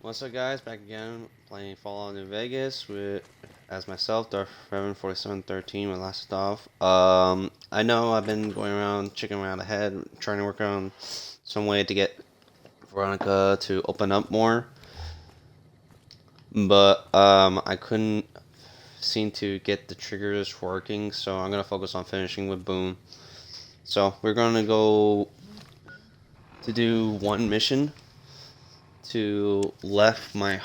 What's up, guys? Back again playing Fallout New Vegas with as myself, Darth Revan 4713 with last stuff. I know I've been going around, checking around ahead, trying to work on some way to get Veronica to open up more, but I couldn't seem to get the triggers working, so I'm gonna focus on finishing with Boom. So we're gonna go to do one mission to left my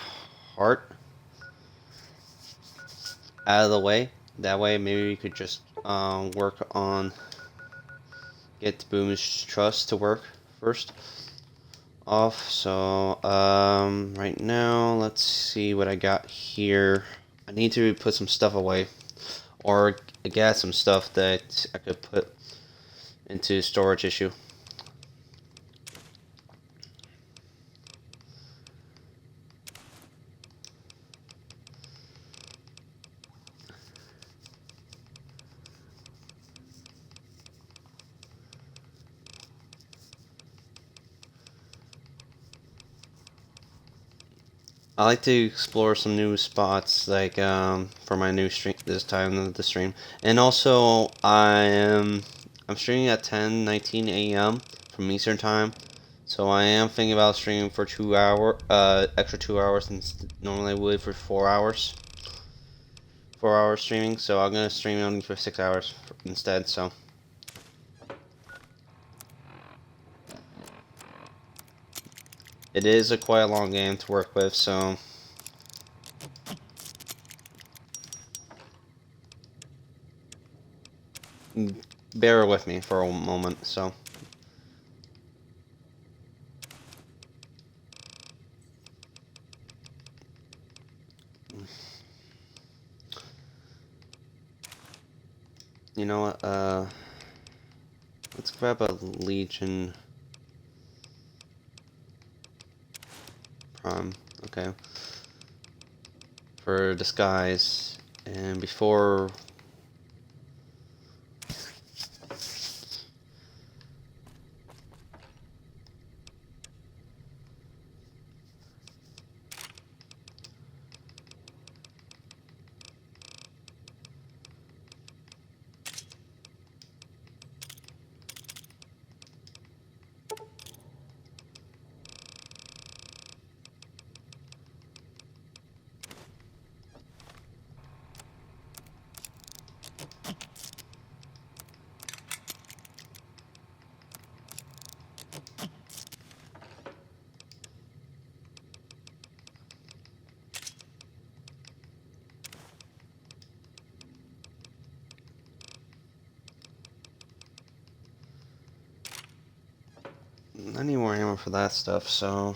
heart out of the way. That way, maybe we could just work on get Boom's trust to work first off. So right now, let's see what I got here. I need to put some stuff away, or get some stuff that I could put into storage issue. I like to explore some new spots, like for my new stream this time of the stream, and also I'm streaming at 10:19 a.m. from Eastern time, so I am thinking about streaming for extra 2 hours than normally I would for 4 hours, 4 hours streaming. So I'm gonna stream only for 6 hours instead. So it is a quite a long game to work with, so bear with me for a moment. So. You know what? Let's grab a Legion Prime. Okay. For disguise. And before. I need more ammo for that stuff, so.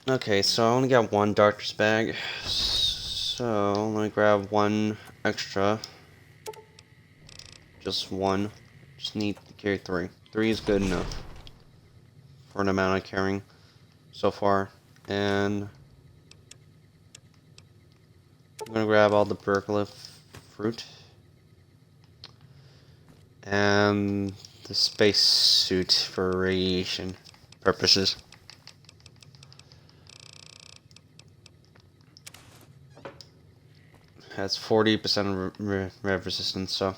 Okay, so I only got one Darkness bag. So let me grab one extra. Just one. Just need to carry three. Three is good enough for the amount I'm carrying so far. And I'm gonna grab all the Berglyph fruit. And the space suit for radiation purposes. Has 40% rev resistance, so.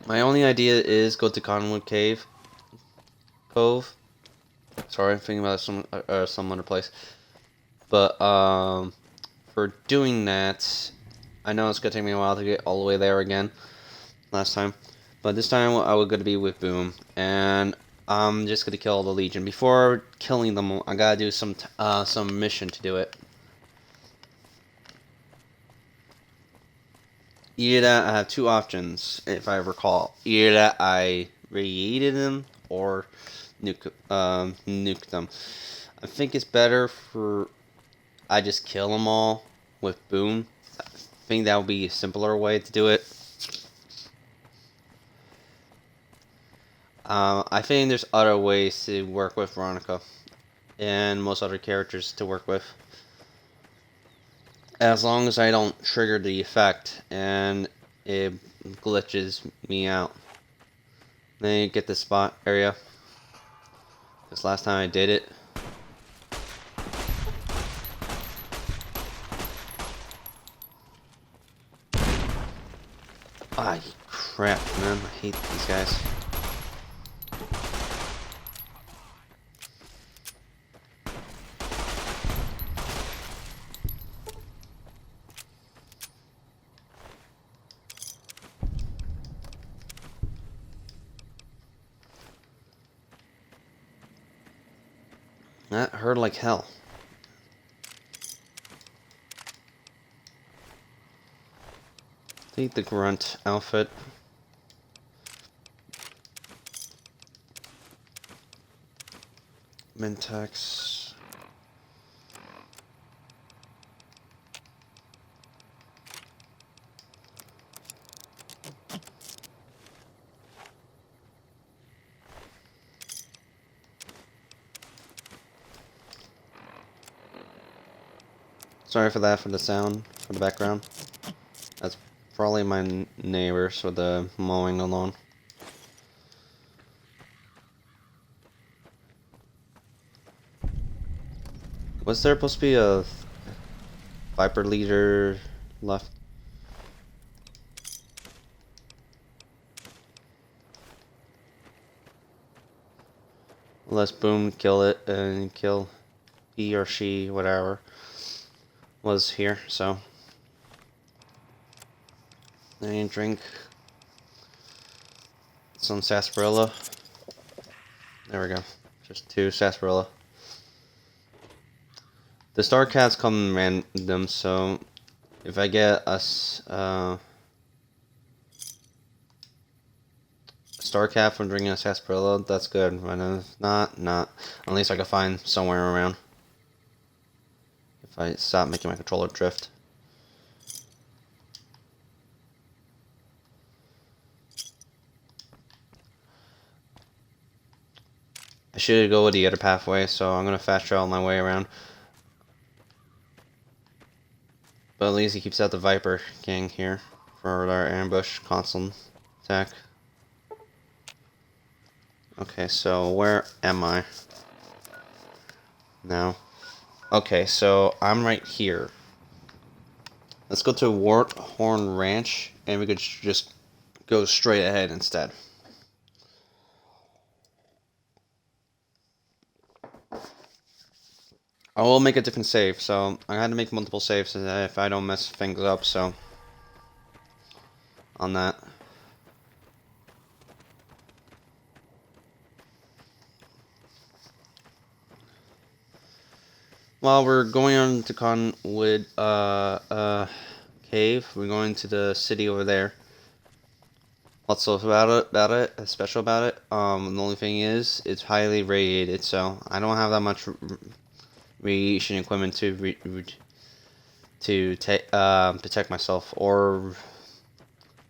My only idea is go to Cottonwood Cove. Sorry, I'm thinking about some other place. But for doing that, I know it's gonna take me a while to get all the way there again. Last time, but this time I was gonna be with Boom, and I'm just gonna kill the Legion. Before killing them, I gotta do some mission to do it. Either that I have two options, if I recall. Either that I radiated them or nuke them. I think it's better for I just kill them all with Boom. I think that would be a simpler way to do it. I think there's other ways to work with Veronica and most other characters to work with. As long as I don't trigger the effect and it glitches me out. Then you get the spot area. Because last time I did it. Ah, crap, man. I hate these guys. That hurt like hell. Take the grunt outfit. Mentex. Sorry for that, for the sound, for the background. That's probably my neighbors with the mowing the lawn. Was there supposed to be a Viper leader left? Let's boom, kill it, and kill he or she, whatever, was here, so. And drink some sarsaparilla. There we go. Just 2 sarsaparilla. The star cats come random, so if I get a star cat from drinking a sarsaparilla, that's good. But if not. At least I can find somewhere around. If I stop making my controller drift. I should go with the other pathway, so I'm gonna fast travel my way around. But at least he keeps out the Viper gang here for our ambush console attack. Okay, so where am I now? Okay, so I'm right here. Let's go to Warthorn Ranch, and we could just go straight ahead instead. I will make a different save, so I had to make multiple saves if I don't mess things up, so on that. While we're going on to Conwood Cave, we're going to the city over there. What's so special about it? The only thing is, it's highly radiated, so I don't have that much radiation equipment to protect myself, or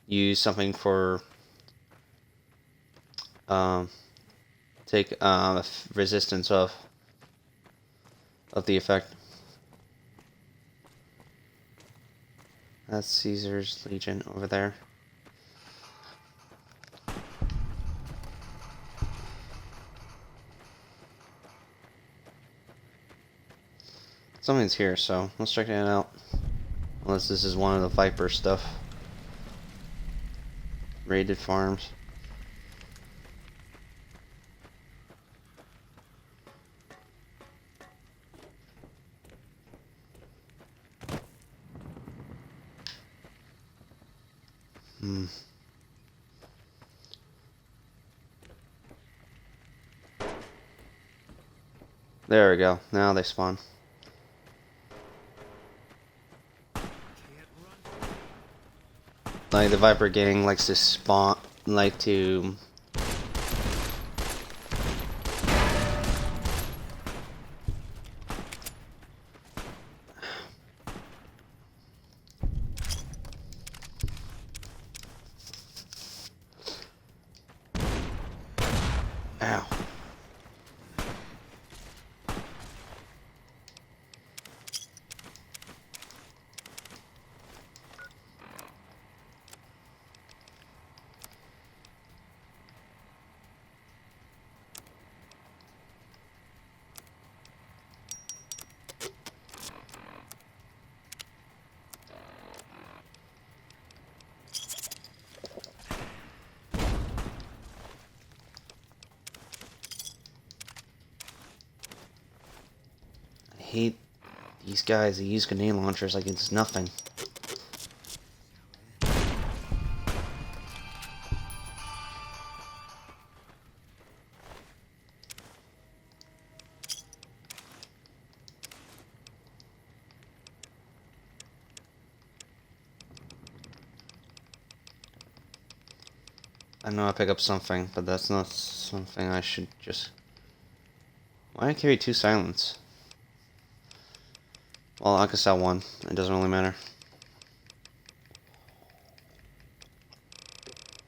use something for take resistance of the effect. That's Caesar's Legion over there. Something's here, so let's check it out. Unless this is one of the Viper stuff. Raided farms. There we go. Now they spawn. Like the Viper gang likes to spawn, like to hate these guys. They use grenade launchers like it's nothing. I know I pick up something, but that's not something I should just... Why did I carry 2 silence? Well, I can sell 1. It doesn't really matter.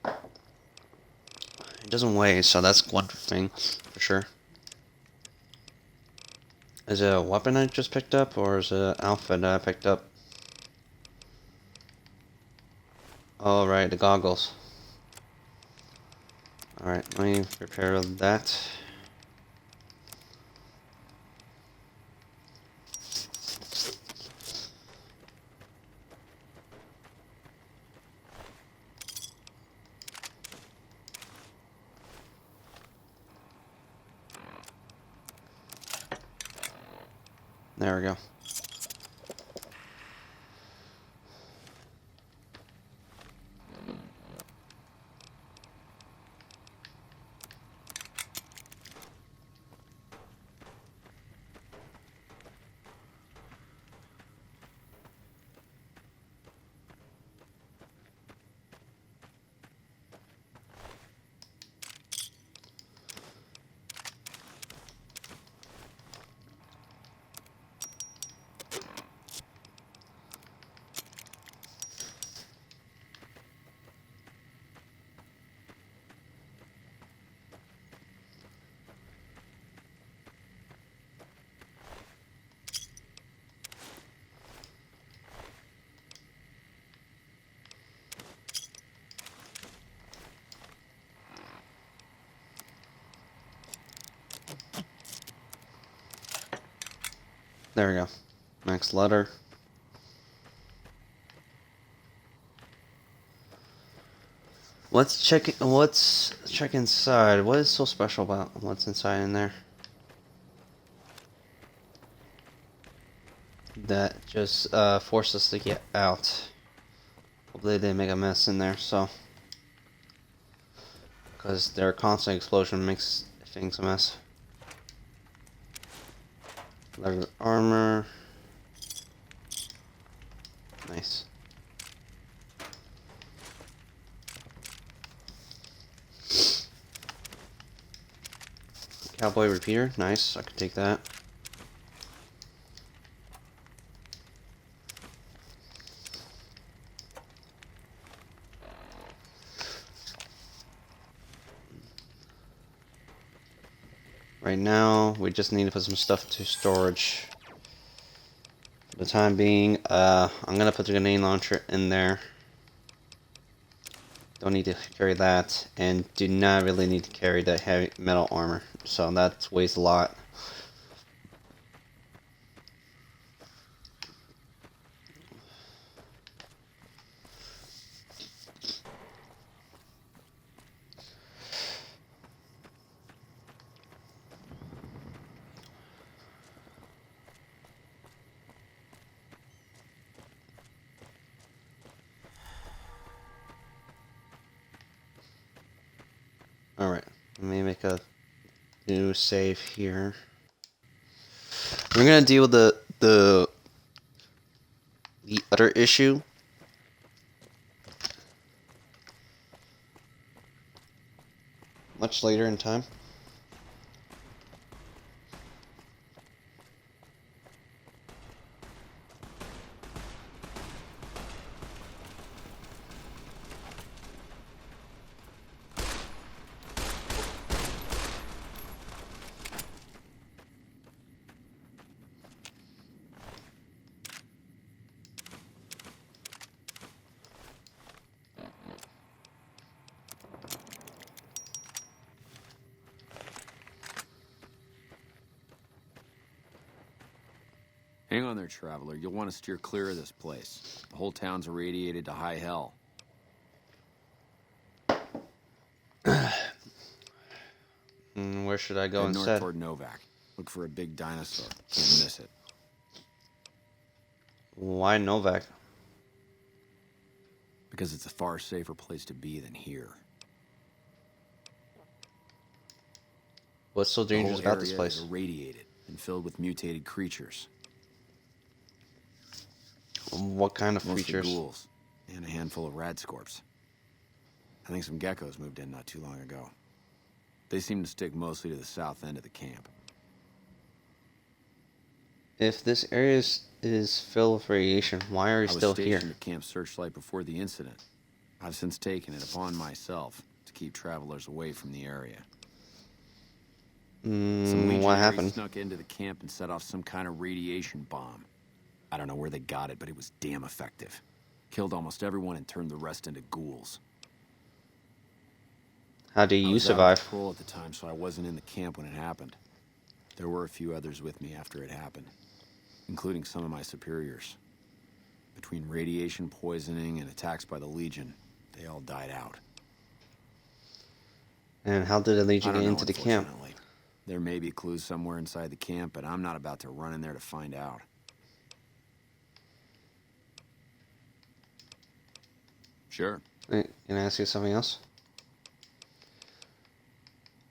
It doesn't weigh, so that's one thing for sure. Is it a weapon I just picked up, or is it an outfit that I picked up? Oh, right, the goggles. Alright, let me repair that. There we go. There we go. Next letter. Let's check inside. What is so special about what's inside in there? That just forced us to get out. Hopefully they didn't make a mess in there, so. Because their constant explosion makes things a mess. Leather armor. Nice. Cowboy repeater. Nice. I could take that. Right now, we just need to put some stuff to storage. For the time being, I'm gonna put the grenade launcher in there. Don't need to carry that, and do not really need to carry the heavy metal armor. So that weighs a lot. Alright, let me make a new save here. We're gonna deal with the other issue. Much later in time. Hang on there, traveler. You'll want to steer clear of this place. The whole town's irradiated to high hell. Where should I go Head north instead? toward Novak. Look for a big dinosaur. Can't miss it. Why Novak? Because it's a far safer place to be than here. What's so The whole dangerous about this area place? is irradiated and filled with mutated creatures. What kind of Mostly creatures? ghouls and a handful of radscorps. I think some geckos moved in not too long ago. They seem to stick mostly to the south end of the camp. If this area is filled with radiation, why are you I was still here? stationed at Camp Searchlight before the incident. I've since taken it upon myself to keep travelers away from the area. Some What legionaries happened? snuck into the camp and set off some kind of radiation bomb. I don't know where they got it, but it was damn effective. Killed almost everyone and turned the rest into ghouls. How do I you was out on survive? patrol at the time, so I wasn't in the camp when it happened. There were a few others with me after it happened, including some of my superiors. Between radiation poisoning and attacks by the Legion, they all died out. And how did the I Legion don't get know, into the camp? unfortunately. There may be clues somewhere inside the camp, but I'm not about to run in there to find out. Sure. Can I ask you something else?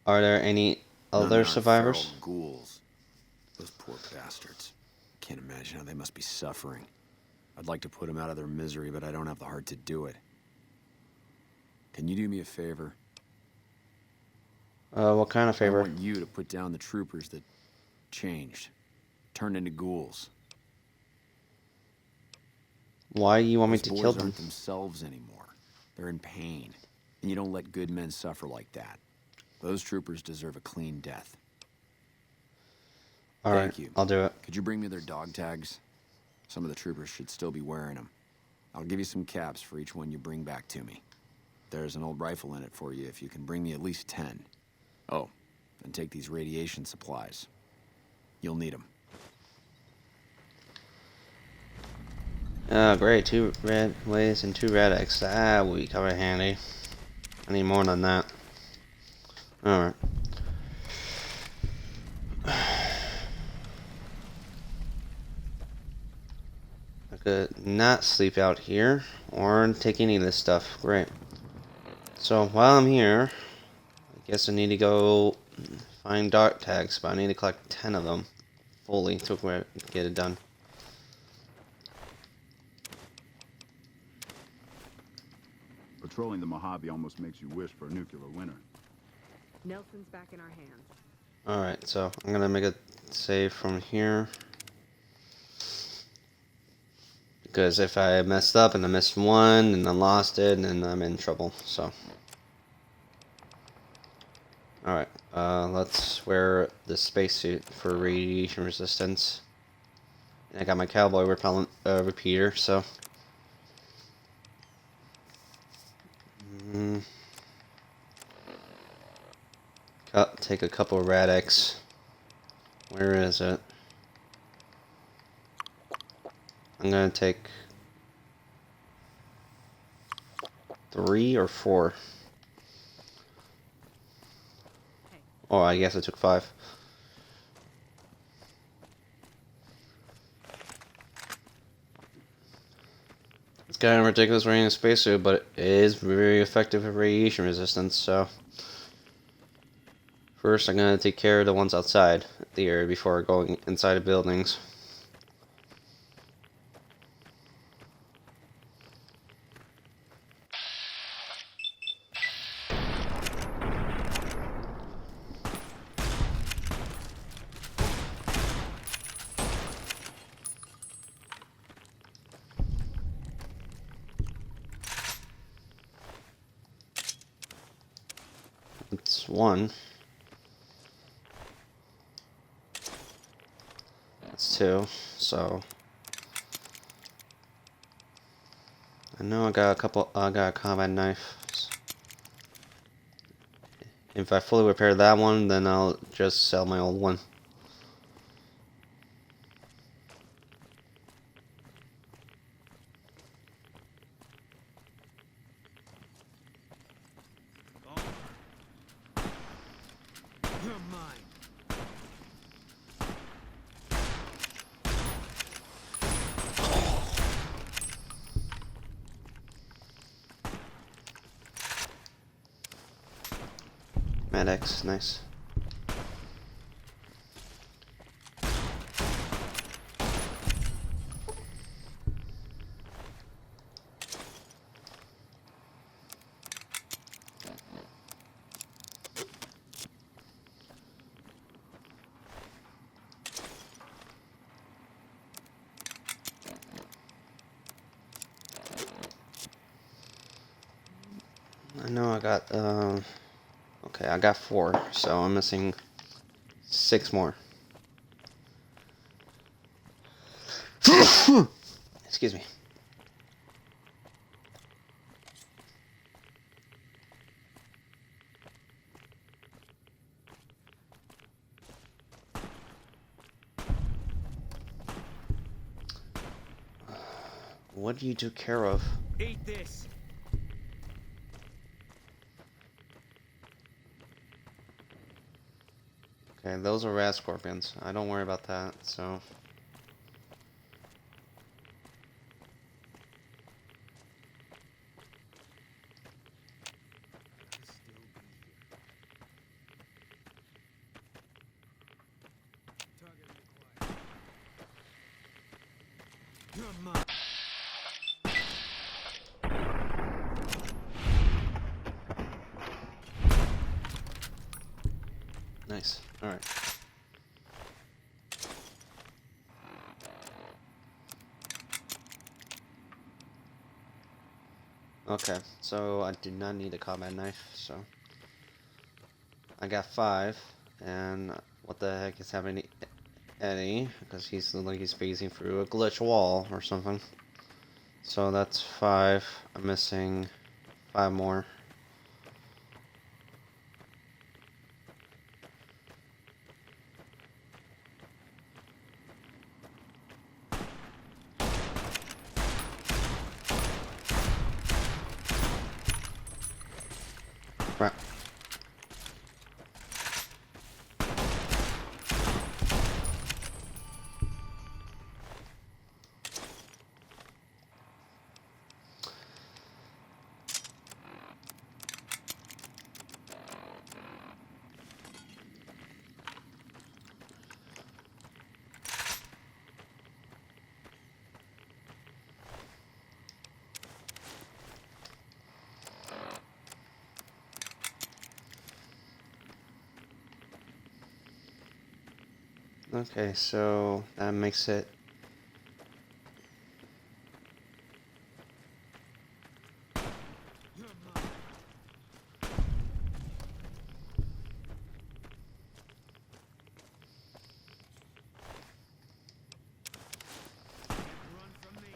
Are there any None other that aren't survivors? feral ghouls. Those poor bastards. Can't imagine how they must be suffering. I'd like to put them out of their misery, but I don't have the heart to do it. Can you do me a favor? What kind of I favor? want you to put down the troopers that changed, turned into ghouls. Why you want me Those to boys kill them? aren't themselves anymore. They're in pain, and you don't let good men suffer like that. Those troopers deserve a clean death. Alright, Thank you. I'll do it. Could you bring me their dog tags? Some of the troopers should still be wearing them. I'll give you some caps for each one you bring back to me. There's an old rifle in it for you if you can bring me at least 10. Oh, and take these radiation supplies. You'll need them. Oh, great. 2 red ways and 2 red X. That will be kind of handy. I need more than that. Alright. I could not sleep out here or take any of this stuff. Great. So while I'm here, I guess I need to go find dart tags, but I need to collect 10 of them fully to get it done. Patrolling the Mojave almost makes you wish for a nuclear winter. Nelson's back in our hands. Alright, so I'm gonna make a save from here. Because if I messed up and I missed one and I lost it, then I'm in trouble, so. Alright, let's wear the spacesuit for radiation resistance. And I got my cowboy repellent repeater, so. Take a couple of Rad-X. Where is it? I'm gonna take 3 or 4. Oh, I guess I took 5. It's kind of ridiculous wearing a spacesuit, but it is very effective at radiation resistance, so. First, I'm gonna take care of the ones outside the area before going inside the buildings. It's 1. That's 2, so I know I got a combat knife. If I fully repair that one, then I'll just sell my old one. You're mine. Medics, nice. I know I got, okay, I got 4, so I'm missing 6 more. Excuse me. What do you do care of? Eat this. Okay, those are rat scorpions. I don't worry about that, so. Come on. Nice. Alright. Okay, so I do not need a combat knife, so. I got 5, and what the heck is happening to Eddie? Because he's like he's phasing through a glitch wall or something. So that's 5. I'm missing 5 more. Crap. Okay, so that makes it Run from me.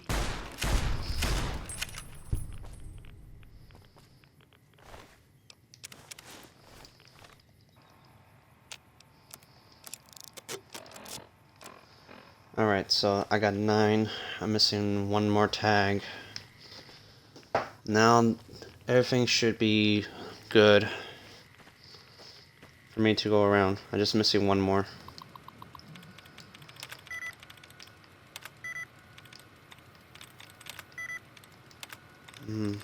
alright, so I got 9. I'm missing 1 more tag. Now everything should be good for me to go around. I'm just missing 1 more. Hmm.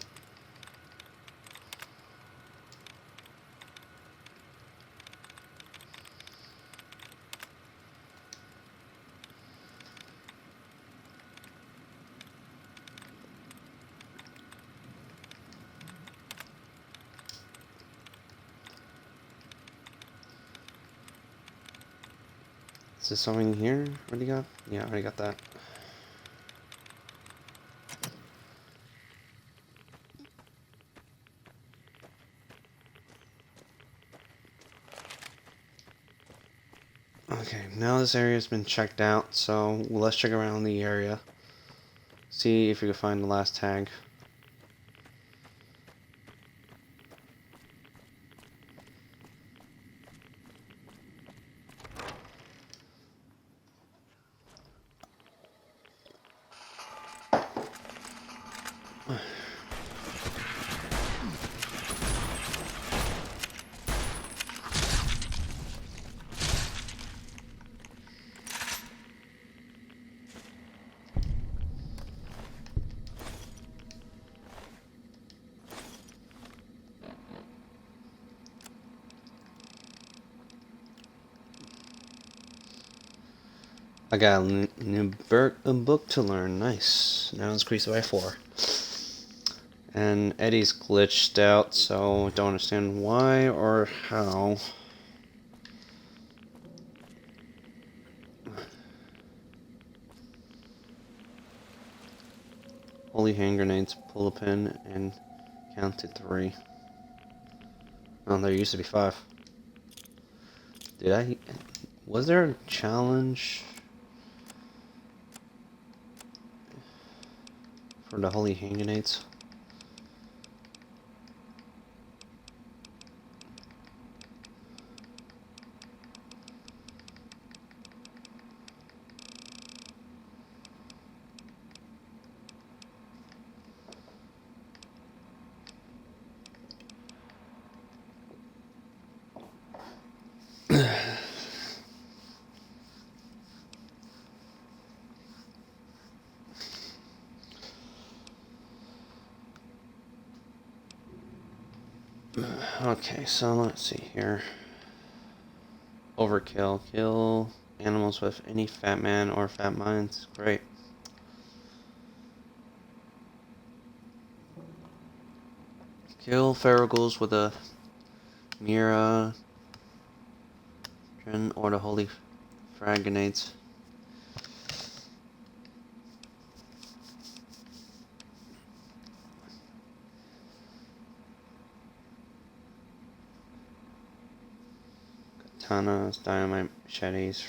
Is there something here? Already got? Yeah, I already got that. Okay, now this area's been checked out, so let's check around the area. See if we can find the last tag. I got a new a book to learn. Nice. Now it's increased by 4. And Eddie's glitched out, so don't understand why or how. Holy hand grenades. Pull a pin and count to 3. Oh, there used to be 5. Did I? Was there a challenge for the holy hand grenades? Okay, so let's see here. Overkill. Kill animals with any fat man or fat minds. Great. Kill feral ghouls with a Mira or the holy frag grenades. Katanas, dynamite, machetes,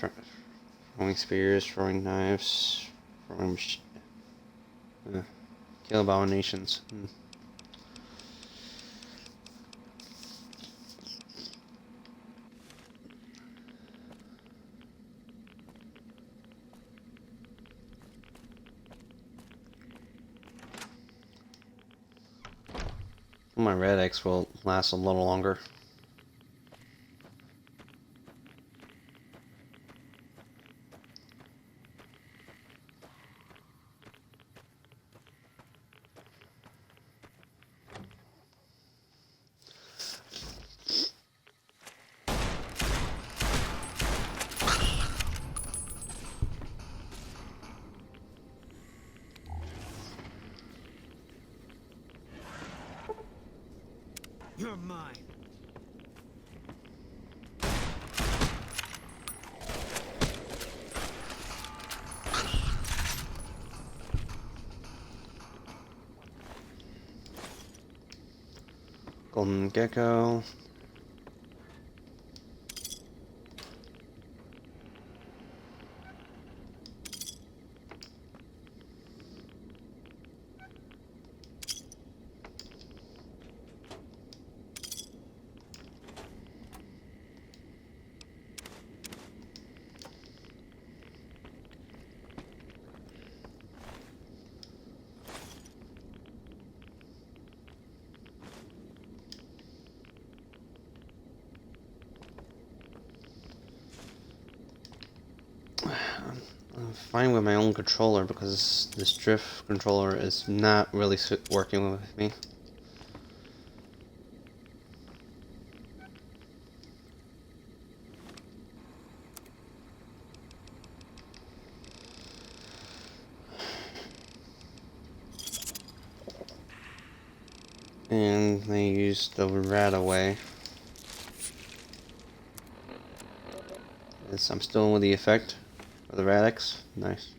throwing spears, throwing knives, throwing kill abominations. My red X will last a little longer. You're mine. Golden Gecko. I'm fine with my own controller because this drift controller is not really working with me. And they used the Radaway. Yes, I'm still with the effect of the Radix. Nice.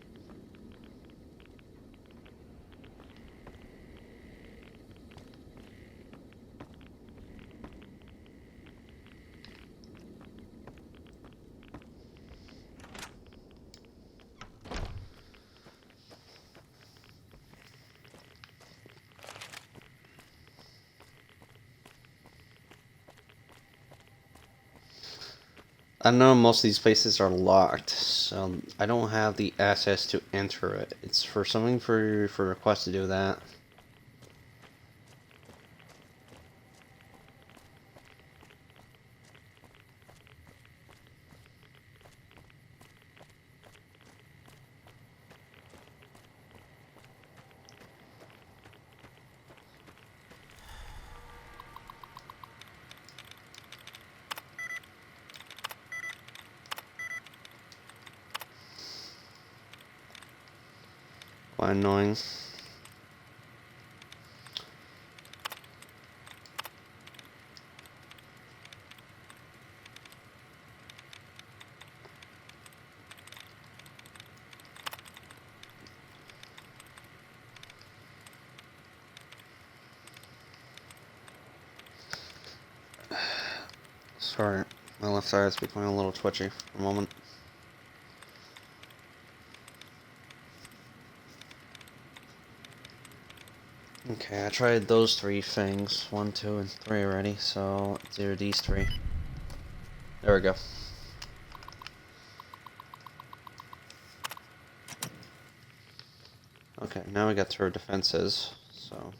I know most of these places are locked, so I don't have the access to enter it. It's for something for Quest to do that. quite annoying. Sorry, my left side is becoming a little twitchy for a moment. Okay, I tried those 3 things, 1, 2, and 3 already, so let's do these 3. There we go. Okay, now we got through defenses, so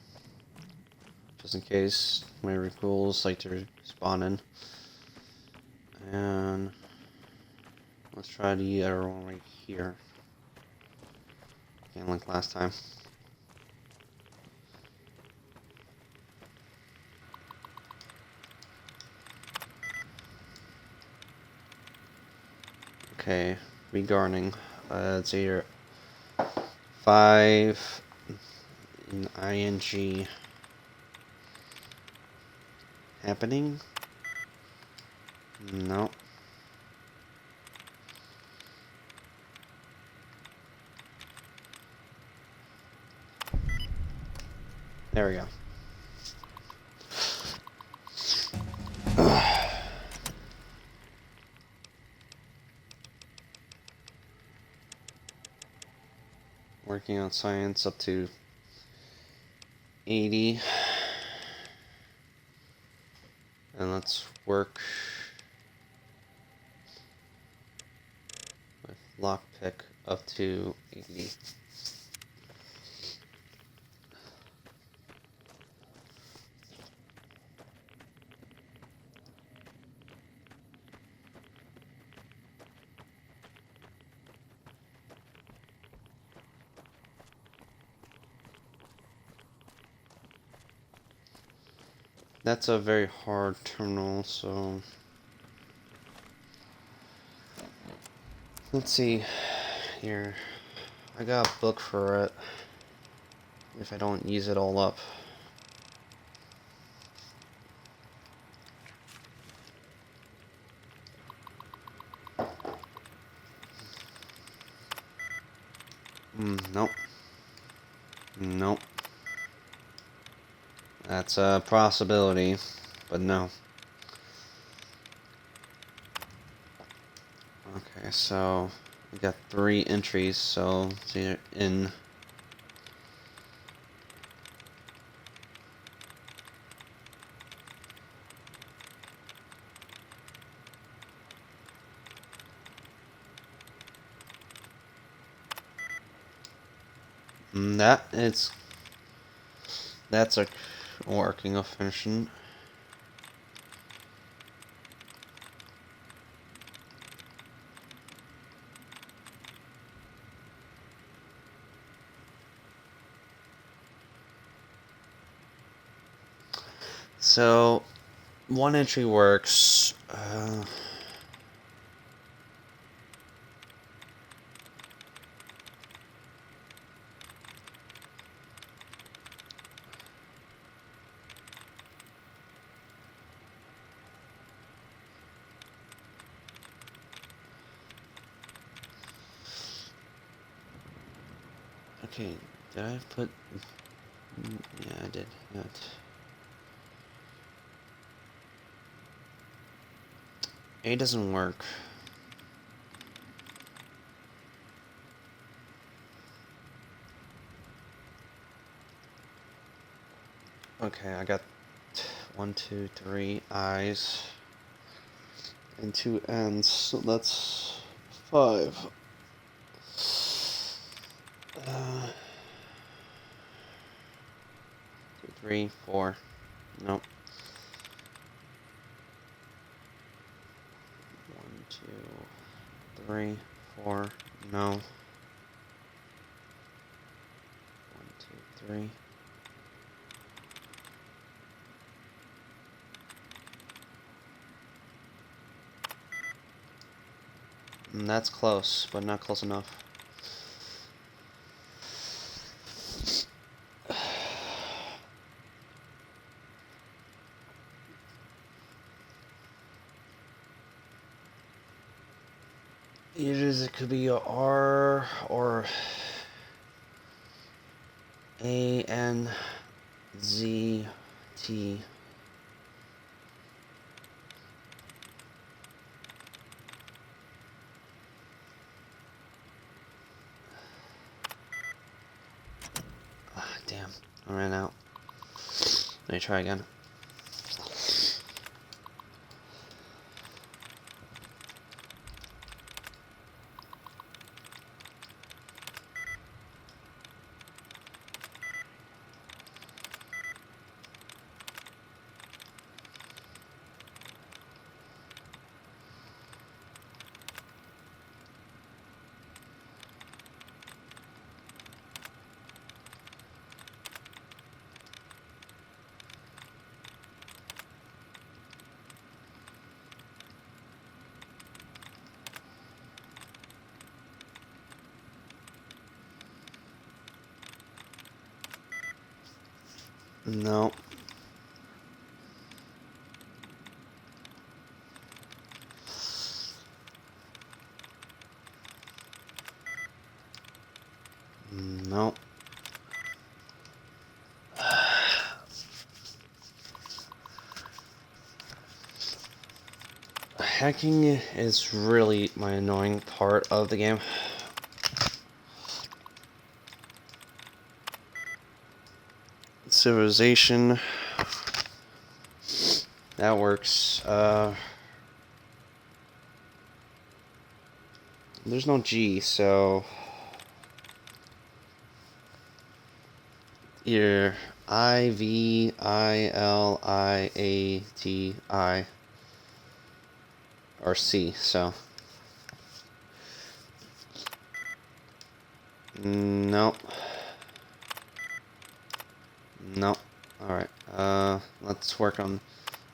just in case my recruits like to spawn in. And let's try the other one right here. Again, like last time. Okay, regarding, it's either 5 in ing happening. No. There we go. Working on science up to 80. And let's work with lockpick up to 80. That's a very hard terminal, so let's see here. I got a book for it if I don't use it all up. Nope. Nope. That's a possibility, but no. Okay, so we got 3 entries, so it's either in. That's a working efficient. So 1 entry works. Okay, did I put? Yeah, I did. That. A doesn't work. Okay, I got 1, 2, 3 eyes and 2 ends, so that's 5. 2, 3, 4. Nope. 1, 2, 3, 4. No. 1, 2, 3. And that's close, but not close enough. It could be a R or ANZT. Damn, I ran out. Let me try again. No. No. Hacking is really my annoying part of the game. Civilization. That works. There's no G, so either IVILIATI or C, so nope. Nope. Alright. Let's work on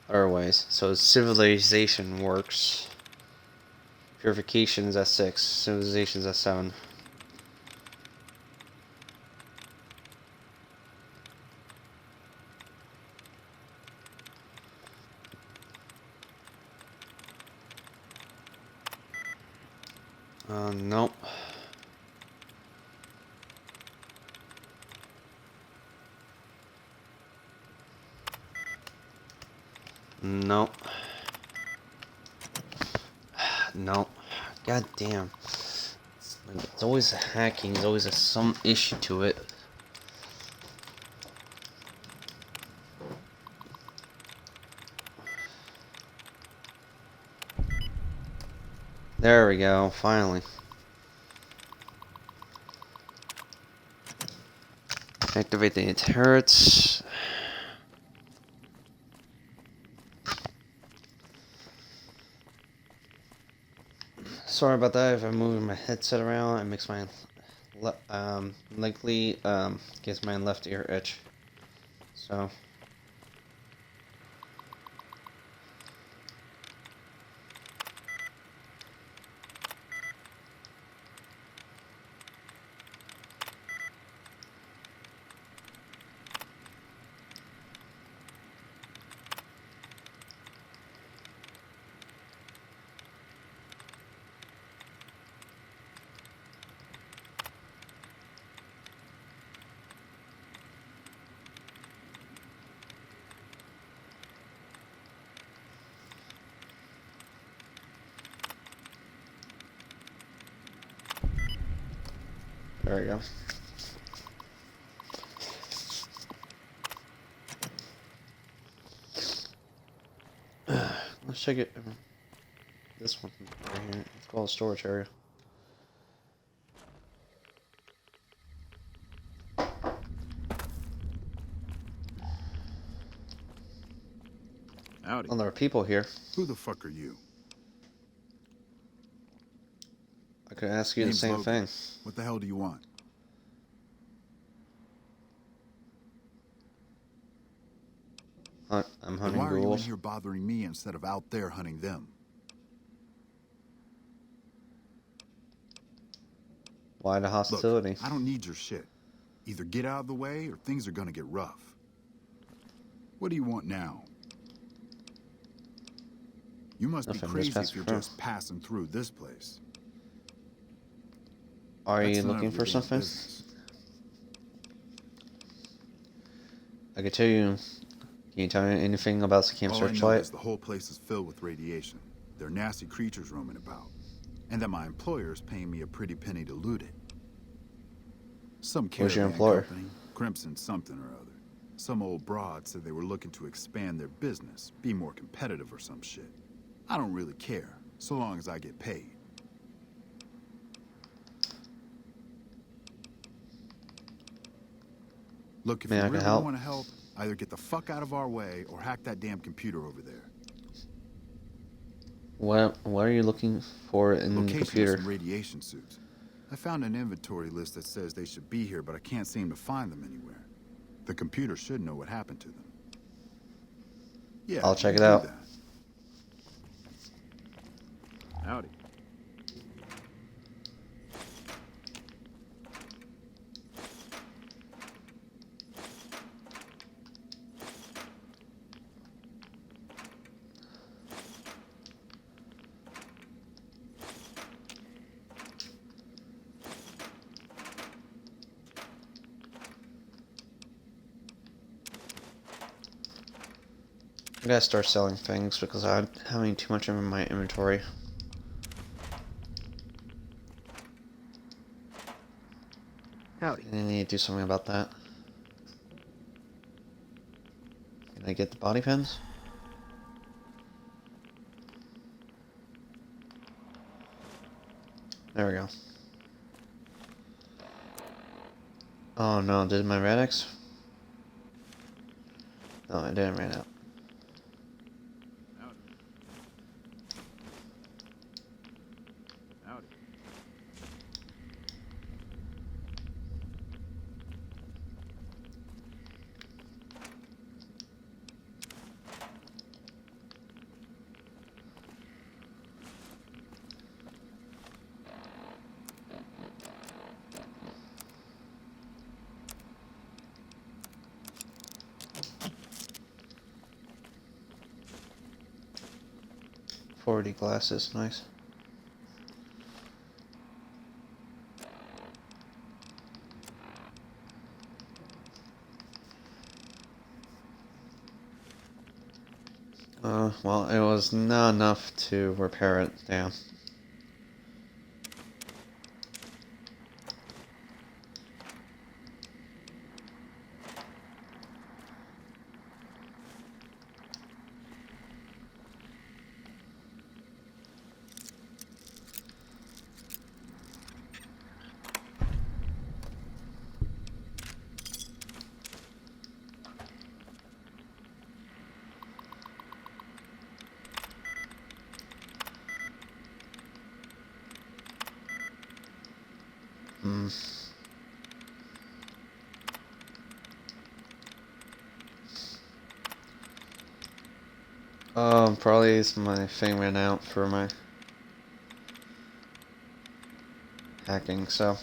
other ways. So civilization works. Purification is at 6. Civilization is at 7. Nope. Nope. Nope. God damn. It's always hacking. There's always some issue to it. There we go. Finally. Activate the turrets. Sorry about that. If I'm moving my headset around, it makes my likely gives my left ear itch. So. There we go. Let's check it. This one right here. It's called storage area. Howdy. Well, there are people here. Who the fuck are you? I could ask you the Name's same Logan. thing. What the hell do you want? I'm And hunting why are you in ghouls. here bothering me instead of out there hunting them? Why the Look, hostility? I don't need your shit. Either get out of the way or things are gonna get rough. What do you want now? You must be Nothing, just crazy pass if you're through. just passing through this place. Are That's you none looking of for your damn something? business. I can tell you. Can you tell me anything about the Camp All I know Searchlight? is the whole place is filled with radiation. There are nasty creatures roaming about. And that my employer is paying me a pretty penny to loot it. Some Who's your caravan employer? company, Crimson something or other. Some old broad said they were looking to expand their business, be more competitive or some shit. I don't really care, so long as I get paid. Look, if Man, you I can really help. want to help, either get the fuck out of our way or hack that damn computer over there. What are you looking for in the Location of computer? some radiation suits. I found an inventory list that says they should be here, but I can't seem to find them anywhere. The computer should know what happened to them. Yeah, I'll check you it do out. that. Howdy. I gotta start selling things because I'm having too much in my inventory. Howdy. I need to do something about that. Can I get the body pins? There we go. Oh no, did my Radix? No, I didn't ran out. Howdy. Howdy. 40 glasses, nice. Well, it was not enough to repair it, damn. Hmm. Probably is my thing ran out for my hacking, so.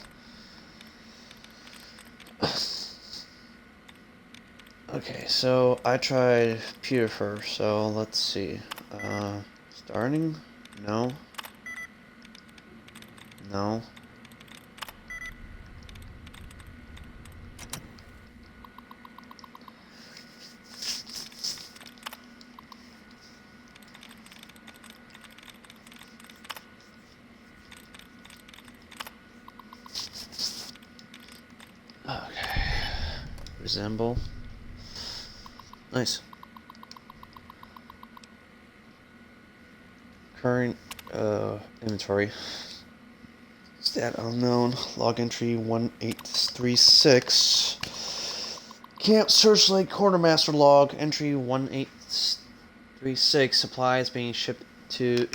Okay, so I tried Peter first, so let's see. Starting? No. No. Okay. Resemble. Nice. Current inventory. Stat unknown. Log entry 1836. Camp Searchlight Quartermaster log entry 1836. Supplies being shifted to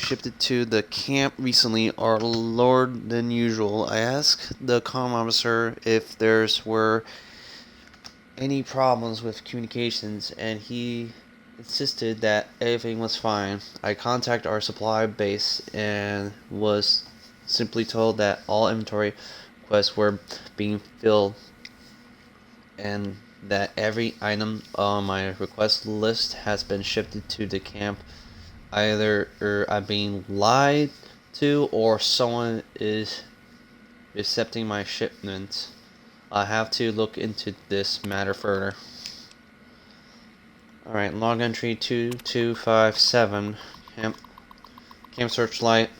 the camp recently are lower than usual. I asked the comm officer if there's were any problems with communications, and he insisted that everything was fine. I contacted our supply base and was simply told that all inventory requests were being filled and that every item on my request list has been shifted to the camp. Either I'm being lied to or someone is accepting my shipment. I have to look into this matter further. Alright, log entry 2257. Camp Searchlight.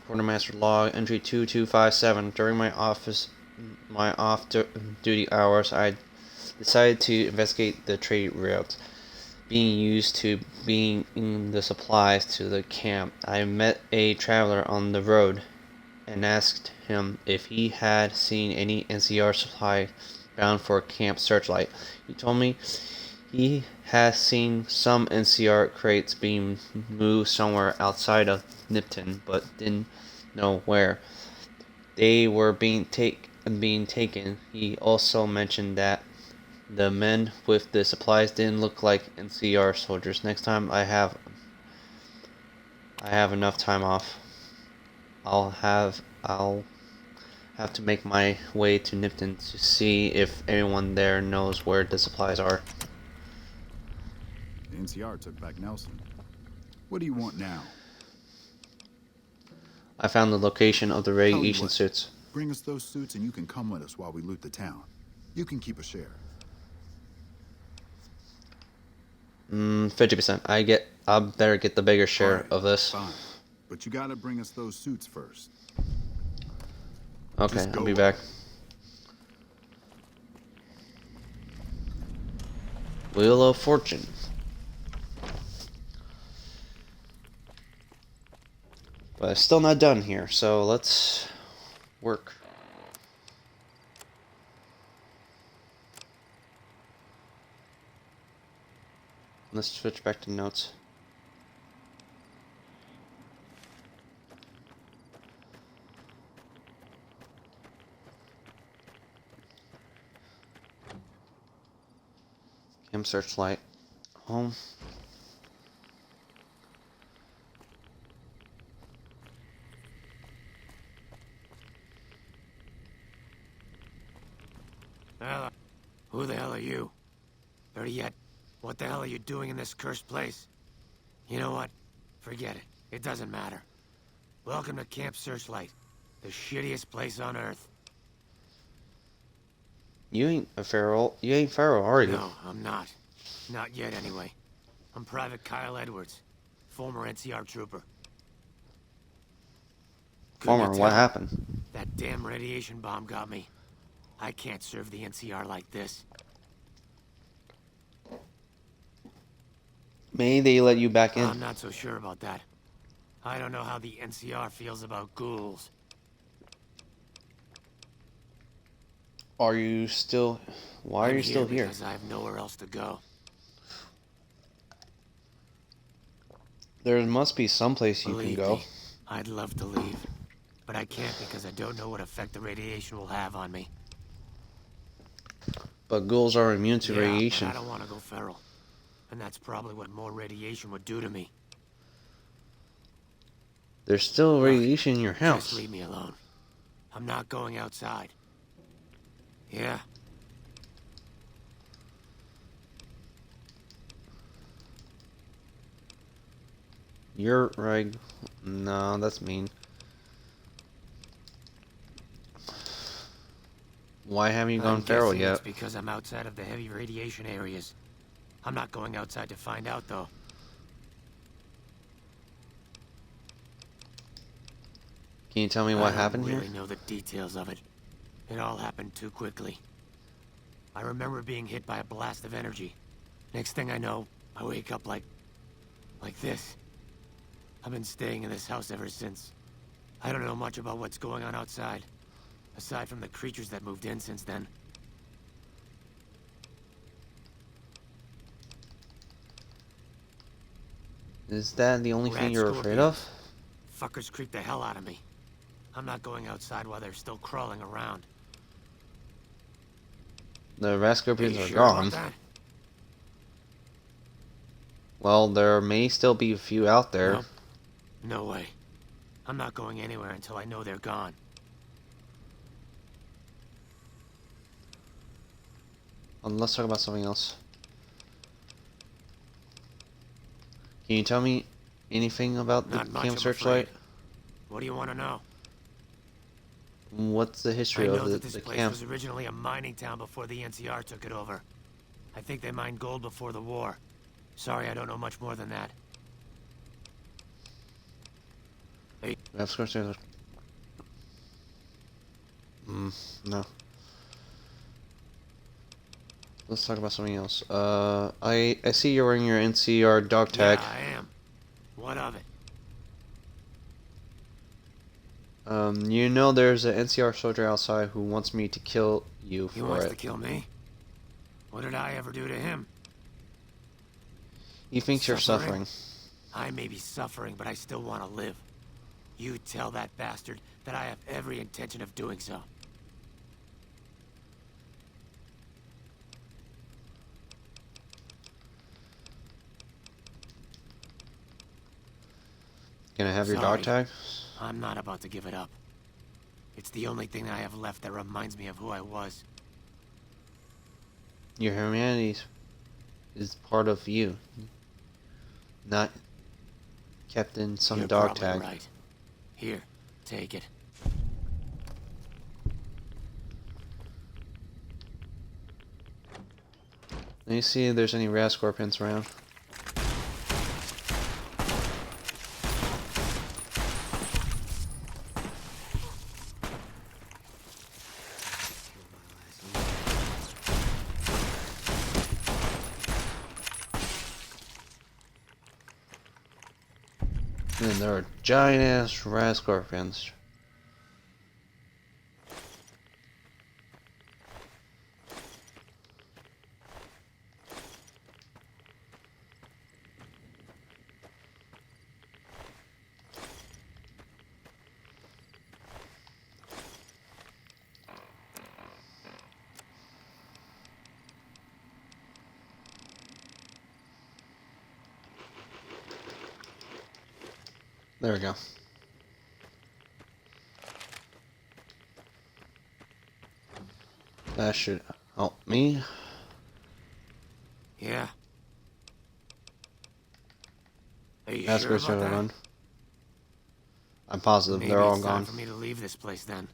Quartermaster log entry 2257. During my off-duty hours, I decided to investigate the trade routes being used to bring the supplies to the camp. I met a traveler on the road and asked him if he had seen any NCR supply bound for Camp Searchlight. He told me he has seen some NCR crates being moved somewhere outside of Nipton, but didn't know where they were being taken. He also mentioned that the men with the supplies didn't look like NCR soldiers. Next time I have enough time off, I'll have to make my way to Nipton to see if anyone there knows where the supplies are. The NCR took back Nelson. What do you want now? I found the location of the Tell you radiation what, suits. Bring us those suits and you can come with us while we loot the town. You can keep a share. 50%. I better get the bigger share Alright, of this. Fine. But you gotta bring us those suits first. Okay, Just I'll go. be back. Wheel of Fortune. But it's still not done here, so let's work. Let's switch back to notes. Camp Searchlight. Home. Who the hell are you? Better yet, what the hell are you doing in this cursed place? You know what? Forget it. It doesn't matter. Welcome to Camp Searchlight, the shittiest place on Earth. You ain't a Pharaoh. You ain't Pharaoh, are you? No, I'm not. Not yet, anyway. I'm Private Kyle Edwards, former NCR trooper. Couldn't you Farmer, what tell? happened? That damn radiation bomb got me. I can't serve the NCR like this. Maybe they let you back in. I'm not so sure about that. I don't know how the NCR feels about ghouls. Are you still... Why are I'm you still here? Because I have nowhere else to go. There must be someplace you can Believe go. me, I'd love to leave. But I can't because I don't know what effect the radiation will have on me. But ghouls are immune to Yeah, radiation. but I don't want to go feral. And that's probably what more radiation would do to me. There's still radiation in your Just house. leave me alone. I'm not going outside. Yeah. You're right. No, that's mean. Why haven't you gone I'm feral guessing yet? It's because I'm outside of the heavy radiation areas. I'm not going outside to find out, though. Can you tell me what happened I don't here? really know the details of it. It all happened too quickly. I remember being hit by a blast of energy. Next thing I know, I wake up like this. I've been staying in this house ever since. I don't know much about what's going on outside, aside from the creatures that moved in since then. Is that the only thing Rat you're afraid of? Fuckers creep the hell out of me. I'm not going outside while they're still crawling around. The rat scorpions you are sure about gone. that? Well, there may still be a few out there. Nope. No way. I'm not going anywhere until I know they're gone. Let's talk about something else. Can you tell me anything about the Not much, Camp I'm Searchlight? afraid. What do you want to know? What's the I history know of that this the place camp? was originally a mining town before the NCR took it over. I think they mined gold before the war. Sorry, I don't know much more than that. Hey, Of course, there's no. Let's talk about something else. I see you're wearing your NCR dog tag. yeah, I am. What of it? You know there's an NCR soldier outside who wants me to kill you He for wants it. to kill me? What did I ever do to him? He thinks you're suffering. I may be suffering, but I still want to live. You tell that bastard that I have every intention of doing so. Can I have your Sorry. dog tag? I'm not about to give it up. It's the only thing I have left that reminds me of who I was. Your humanity is part of you, not kept in some You're dog probably tag. right. Here, take it. Let me see if there's any rat scorpions around. And there are giant ass rat scorpions. There we go. That should help me. Yeah. Are you That's sure where about that? run. I'm positive Maybe they're all it's time gone. for me to leave this place then.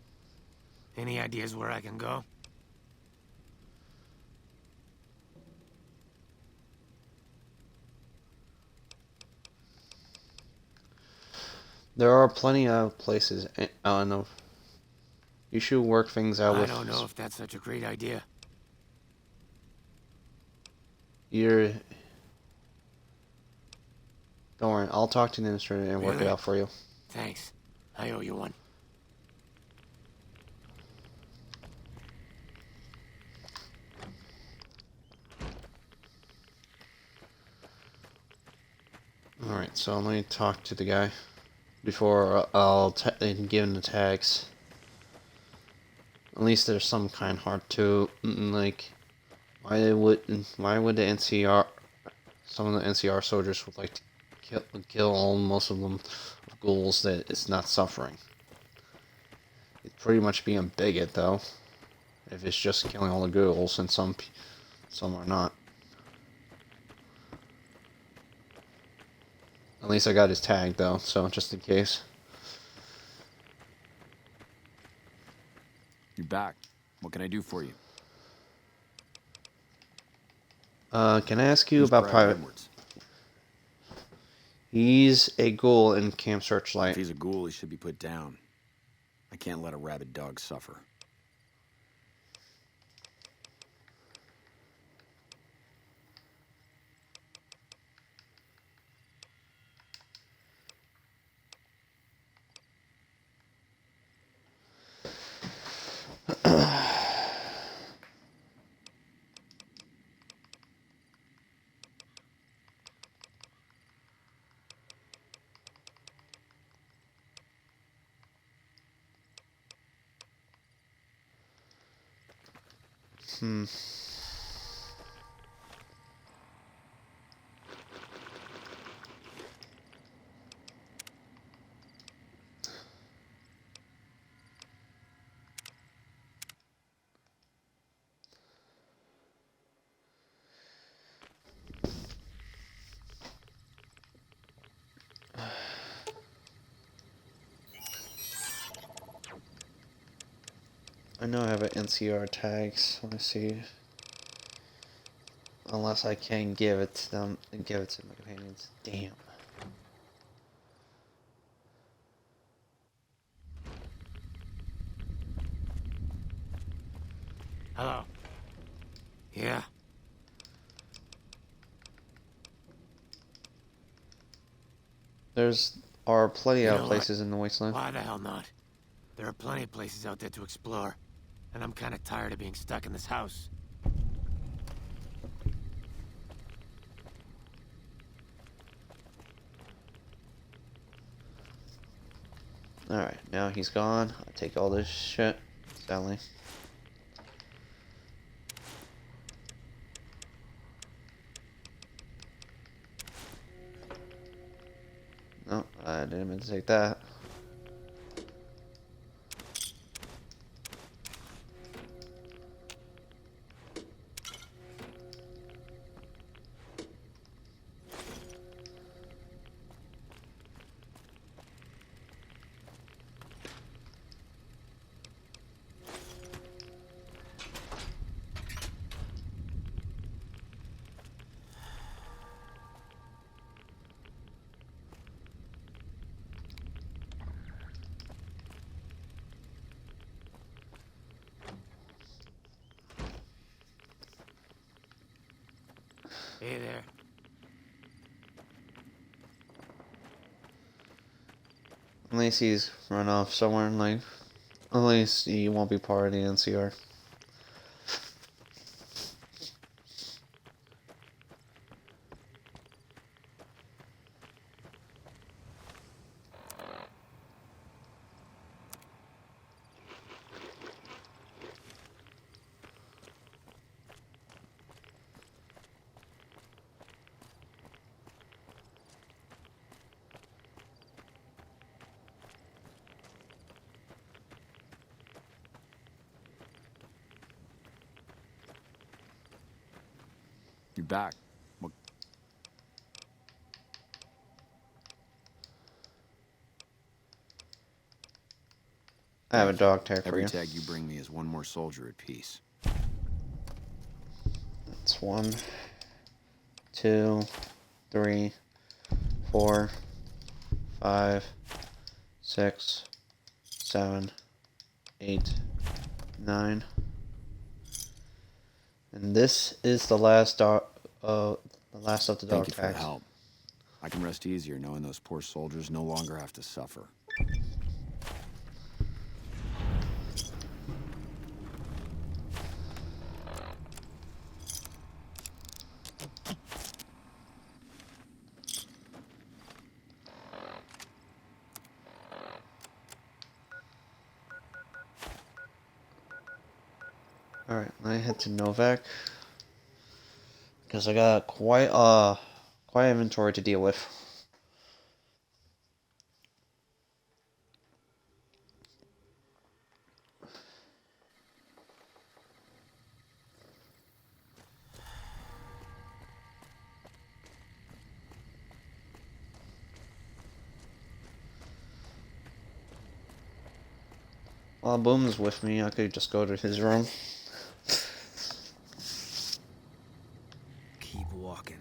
Any ideas where I can go? There are plenty of places. I don't know. You should work things out I with don't know if that's such a great idea. your. Don't worry, I'll talk to the administrator and work it Really? out for you. Thanks. I owe you one. Alright, so let me talk to the guy before I'll give him the tags. At least there's some kind heart to like. Why would the NCR, some of the NCR soldiers would like to kill most of them of ghouls that it's not suffering. It's pretty much being a bigot though. If it's just killing all the ghouls and some are not. At least I got his tag though, so just in case. You're back. What can I do for you? Can I ask you Who's about Private? Edwards? He's a ghoul in Camp If Searchlight. he's a ghoul, he should be put down. I can't let a rabid dog suffer. Hmm. I know I have an NCR tag, so let me see. Unless I can give it to them and give it to my companions. Damn. Hello. Yeah? There's are plenty You of know what? places in the wasteland. Why the hell not? There are plenty of places out there to explore, and I'm kind of tired of being stuck in this house. Alright, now he's gone. I'll take all this shit. Sadly. No, I didn't mean to take that. Hey there. At least he's run off somewhere in life. At least he won't be part of the NCR. You back? What? I have a Thank you. dog tag for Every you. tag you bring me is one more soldier at peace. It's 1, 2, 3, 4, 5, 6, 7, 8, 9. And this is the last dog. The last of the dog Thank you for the tags. help. I can rest easier knowing those poor soldiers no longer have to suffer. Alright, I head to Novak. Because I got quite inventory to deal with. While Boom's with me, I could just go to his room. Keep walking.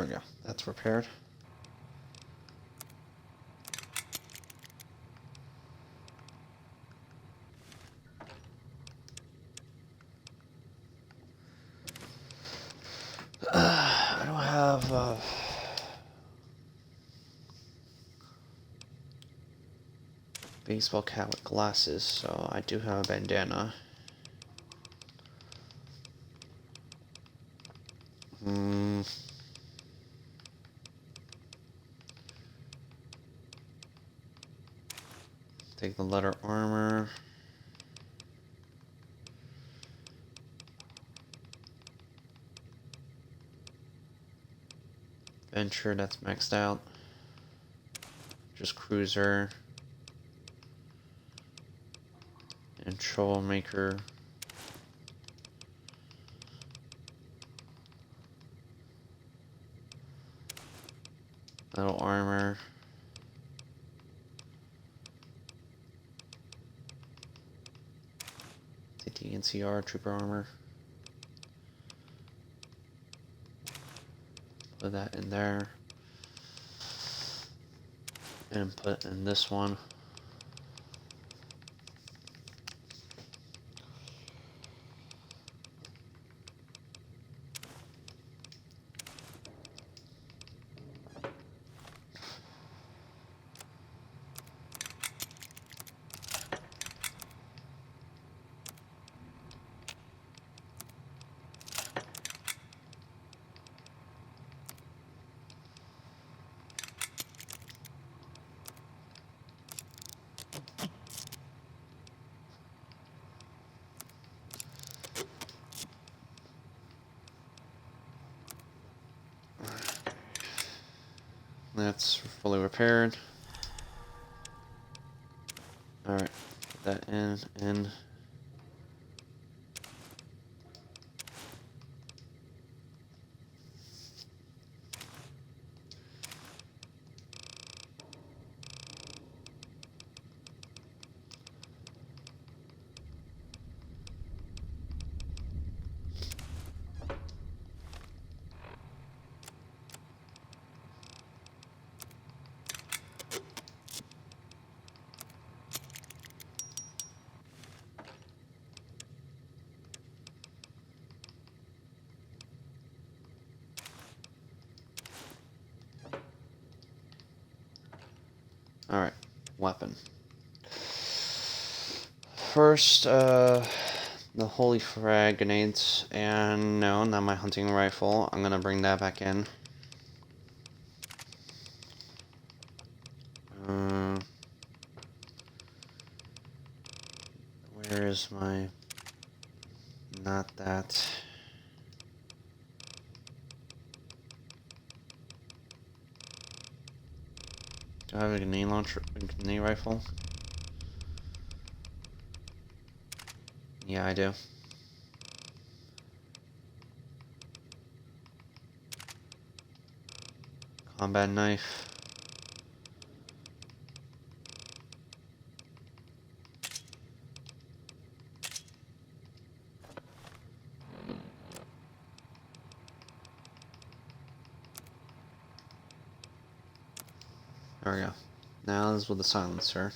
There we go. That's repaired. I don't have baseball cap with glasses, so I do have a bandana. Take the leather armor. Venture, that's maxed out. Just cruiser. And troublemaker. Metal armor. Take the NCR trooper armor. Put that in there. And put in this one. That's fully repaired. Alright, put that in. Alright, weapon. First, the holy frag grenades, and no, not my hunting rifle. I'm gonna bring that back in. Where is my... Not that. Do I have a grenade launcher, a grenade rifle? Yeah, I do. Combat knife. There we go. Now this is with the silencer.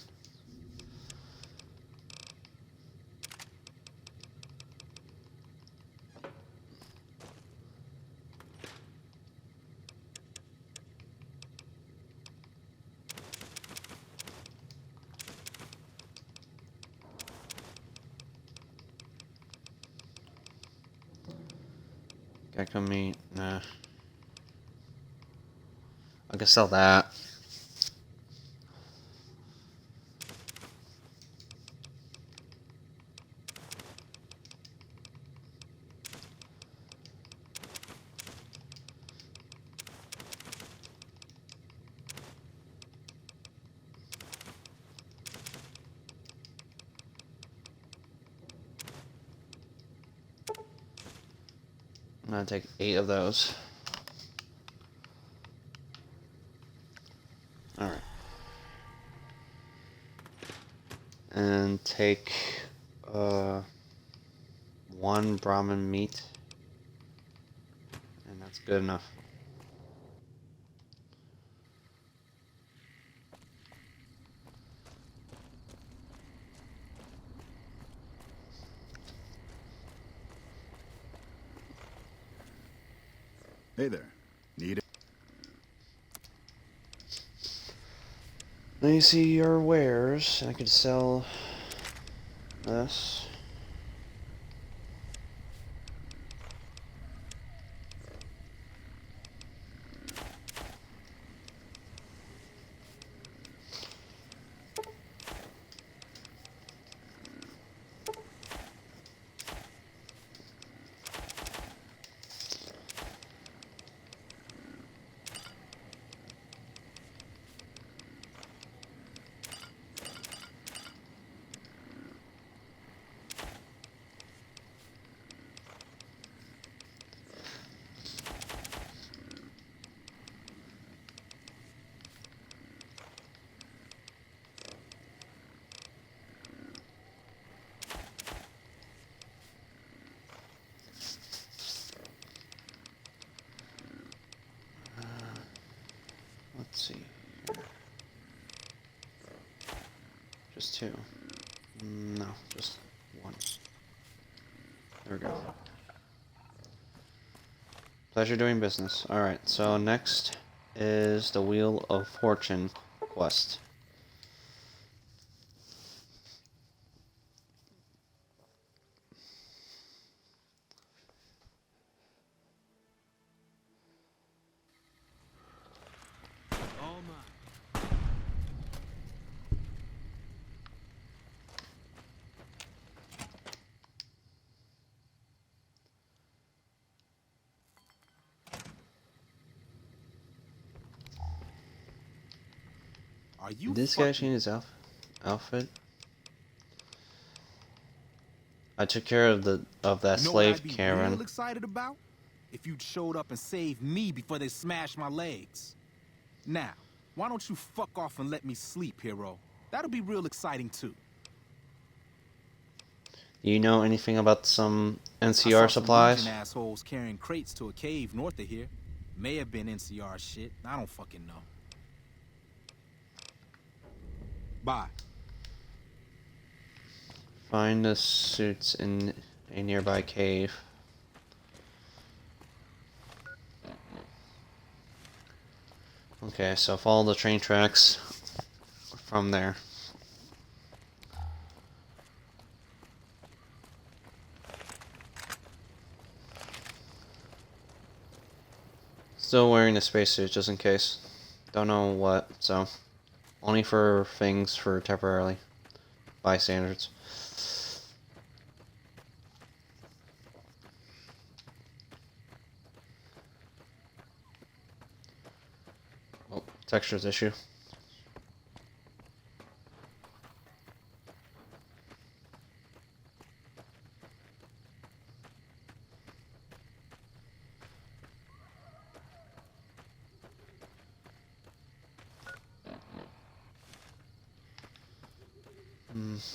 Gecko meat, nah. I can sell that. I'm gonna take 8 of those. Alright. And take 1 Brahmin meat. And that's good enough. Hey there. Need it? Let me see your wares. I could sell this. Let's see here. Just two. No, just one. There we go. Pleasure doing business. Alright, so next is the Wheel of Fortune quest. Are you Did this guy change his outfit? I took care of that You know what I'd slave be Karen. real excited about? If you'd showed up and saved me before they smashed my legs. Now, why don't you fuck off and let me sleep, hero? That'll be real exciting too. You know anything about some I NCR saw some supplies? Legion assholes carrying crates to a cave north of here. May have been NCR shit. I don't fucking know. Bye. Find the suits in a nearby cave. Okay, so follow the train tracks from there. Still wearing the spacesuit just in case. Don't know what, so only for things for temporarily bystanders. Oh, textures issue.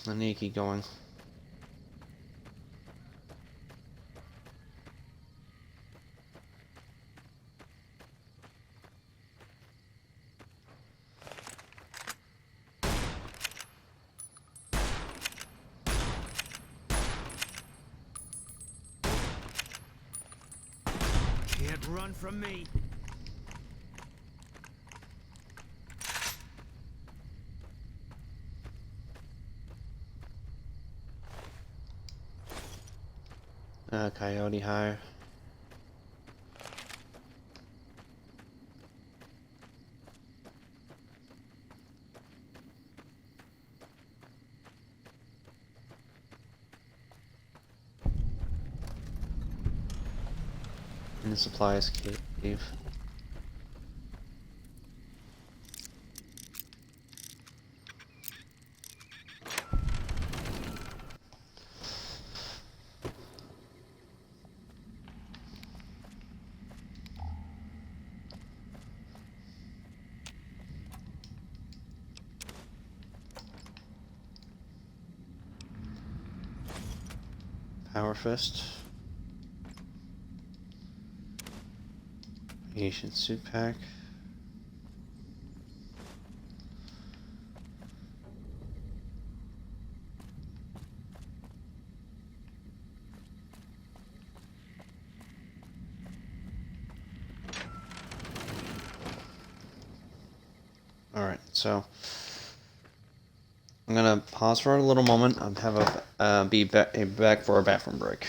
I need to keep going. Can't run from me. Coyote hire. In the supplies cave. Power Fist. Asian suit pack. So I'm gonna pause for a little moment. I'll have be back for a bathroom break.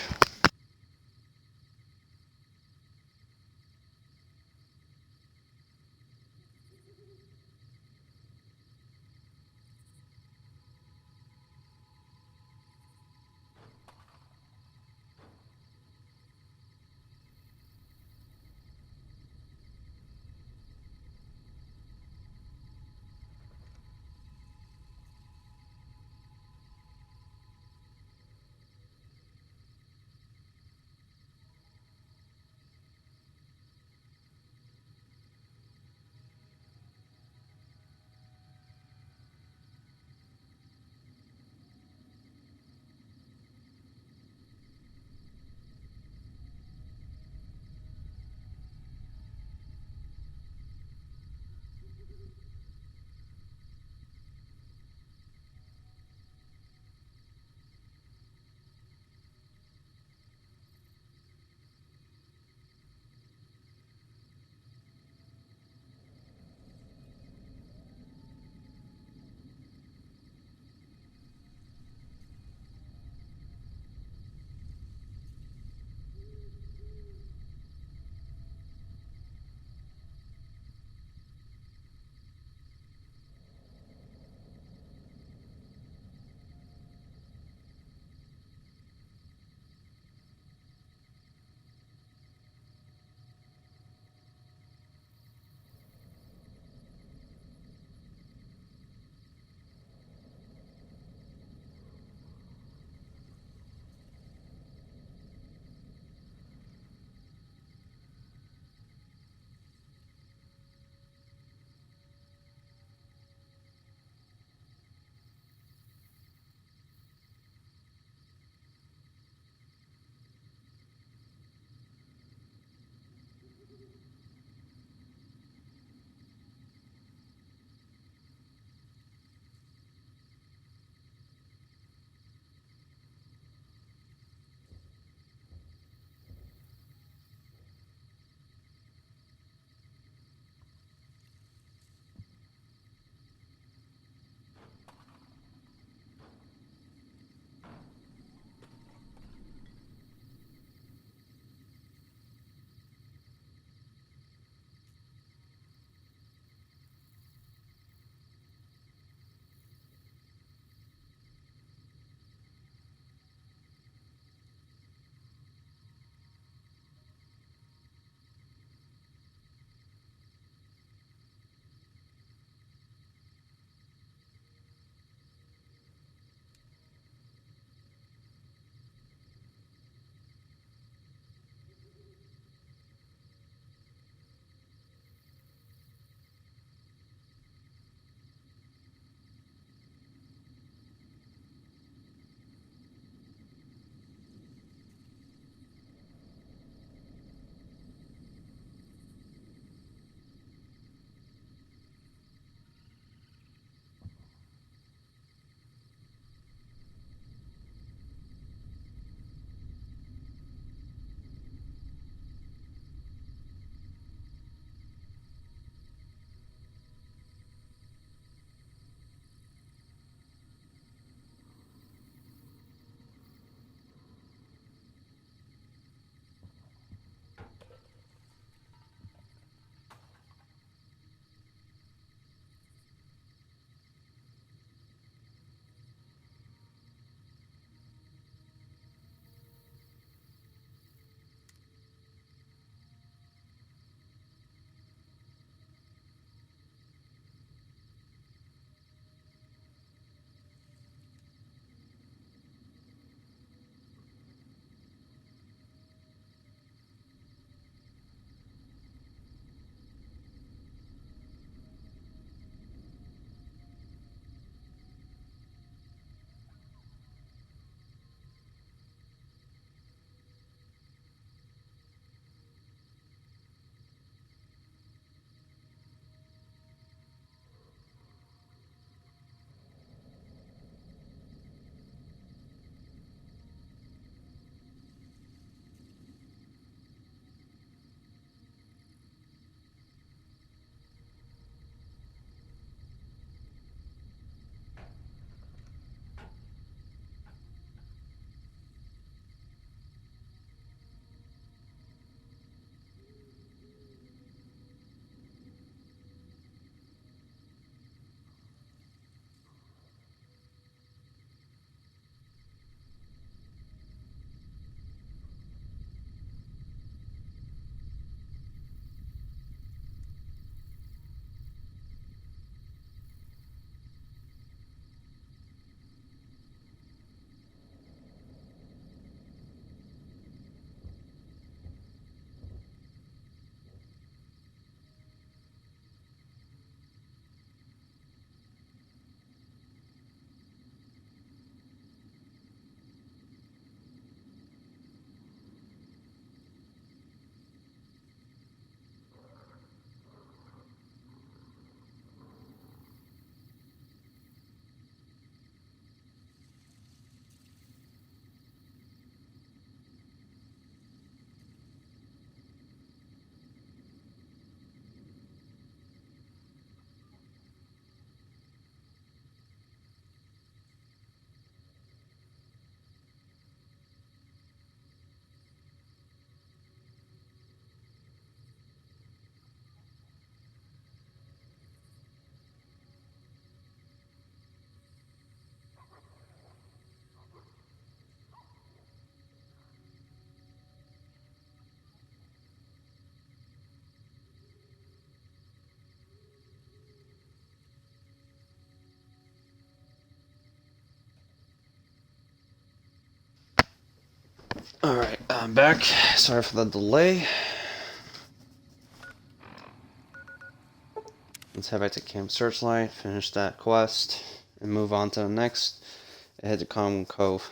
Alright, I'm back. Sorry for the delay. Let's head back to Camp Searchlight, finish that quest, and move on to the next. Head to Common Cove.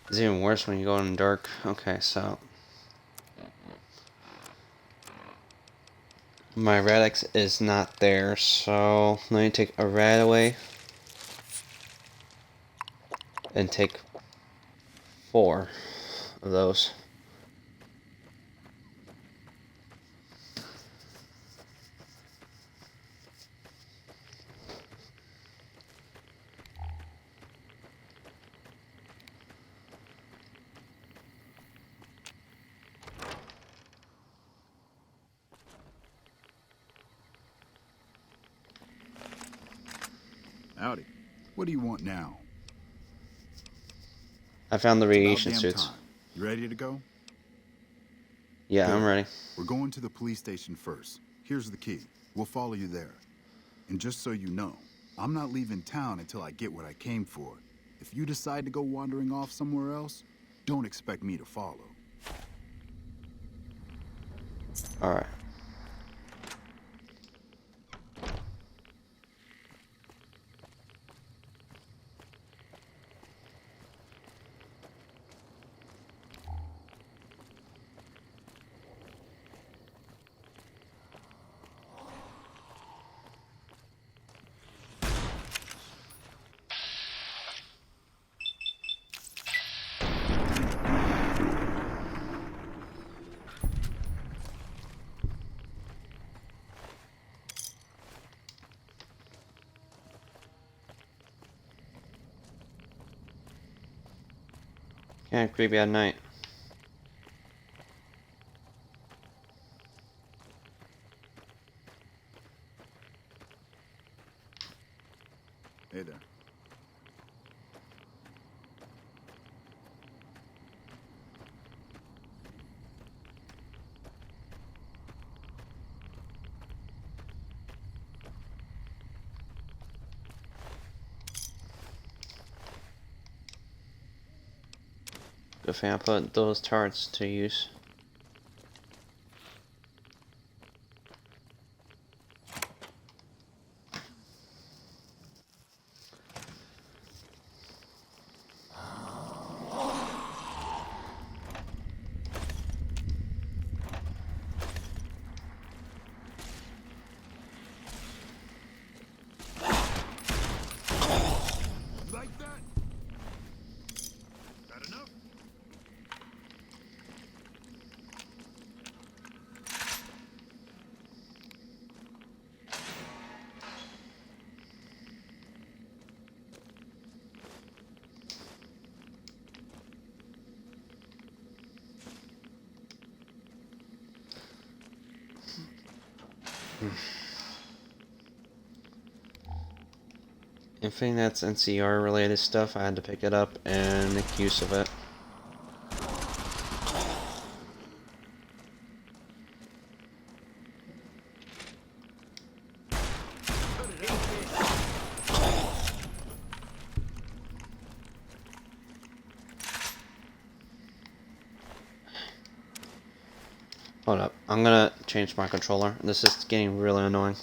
It's even worse when you go in the dark. Okay, so my Radix is not there, so let me take a rat away and take 4 of those. Howdy. What do you want now? I found the It's about radiation damn suits. time. You ready to go? Yeah, Good. I'm ready. We're going to the police station first. Here's the key. We'll follow you there. And just so you know, I'm not leaving town until I get what I came for. If you decide to go wandering off somewhere else, don't expect me to follow. Alright. Kinda creepy at night. Hey there. Good thing I put those turrets to use. Like that? Got enough? Anything that's NCR related stuff, I had to pick it up and make use of it. Hold up, I'm gonna change my controller. This is getting really annoying.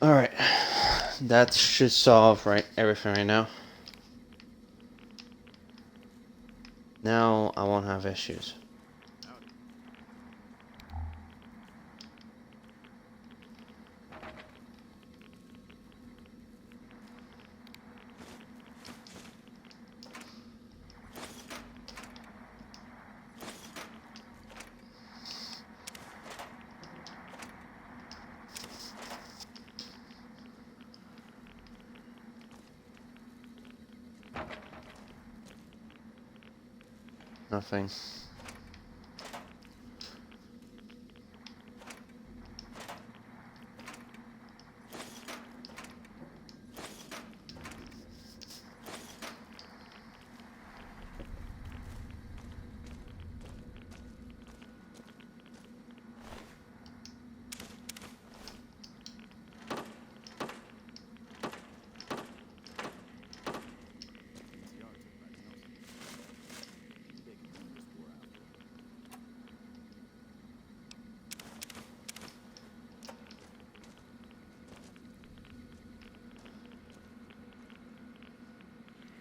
Alright. That should solve everything right now. Now I won't have issues. Nothing.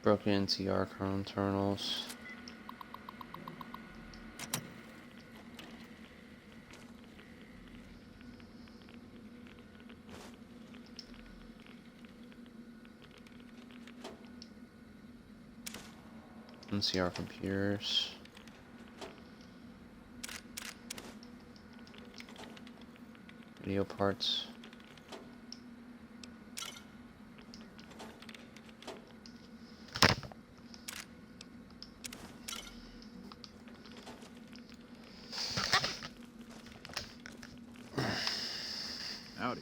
Broken NCR internals. NCR computers. Video parts. Howdy.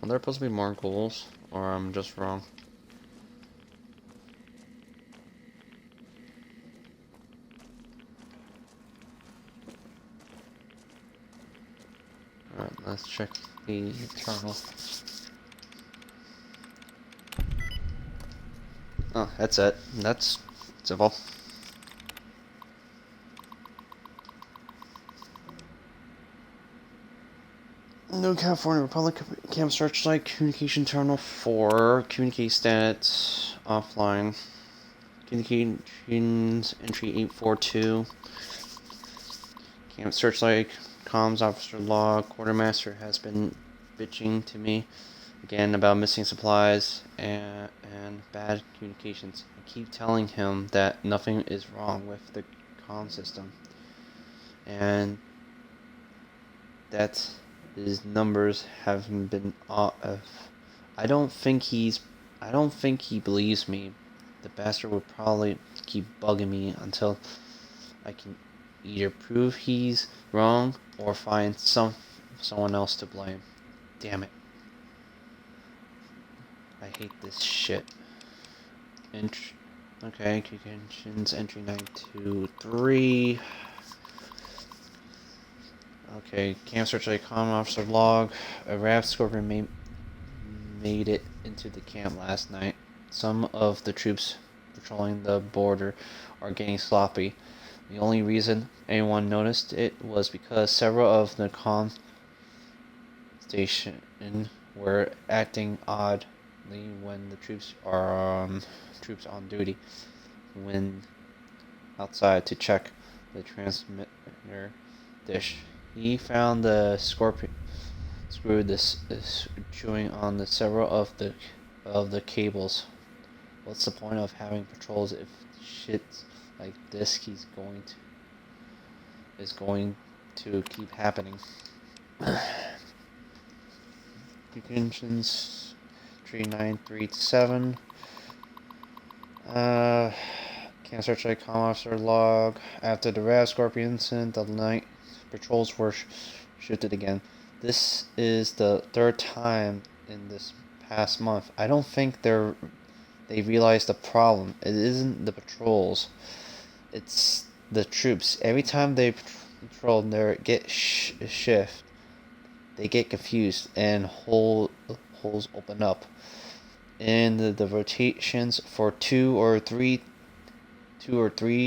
Are there supposed to be more goals, or I'm just wrong? Alright, let's check the internal. Oh, that's it. That's civil. No California Republic Cam Searchlight Communication Terminal 4. Communicate stats offline. Communications entry 842. Camp Searchlight comms officer log. Quartermaster has been bitching to me again about missing supplies and bad communications. I keep telling him that nothing is wrong with the comm system and that his numbers haven't been off. I don't think he believes me. The bastard will probably keep bugging me until I can either prove he's wrong or find someone else to blame. Damn it. I hate this shit. Okay, communications entry 923. Okay, Camp Searchlight Comm Officer log. A raft scorpion made it into the camp last night. Some of the troops patrolling the border are getting sloppy. The only reason anyone noticed it was because several of the comm station were acting oddly when the troops on duty went outside to check the transmitter dish. He found the scorpion screw chewing on the several of the cables. What's the point of having patrols if shit like this is going to keep happening? Communications 3937. Can't search like comm officer log. After the Rav Scorpion incident the night, patrols were shifted again. This is the third time in this past month. I don't think they realized the problem. It isn't the patrols. It's the troops. Every time they patrol, they get they get confused and holes open up. in the rotations for 2 or 3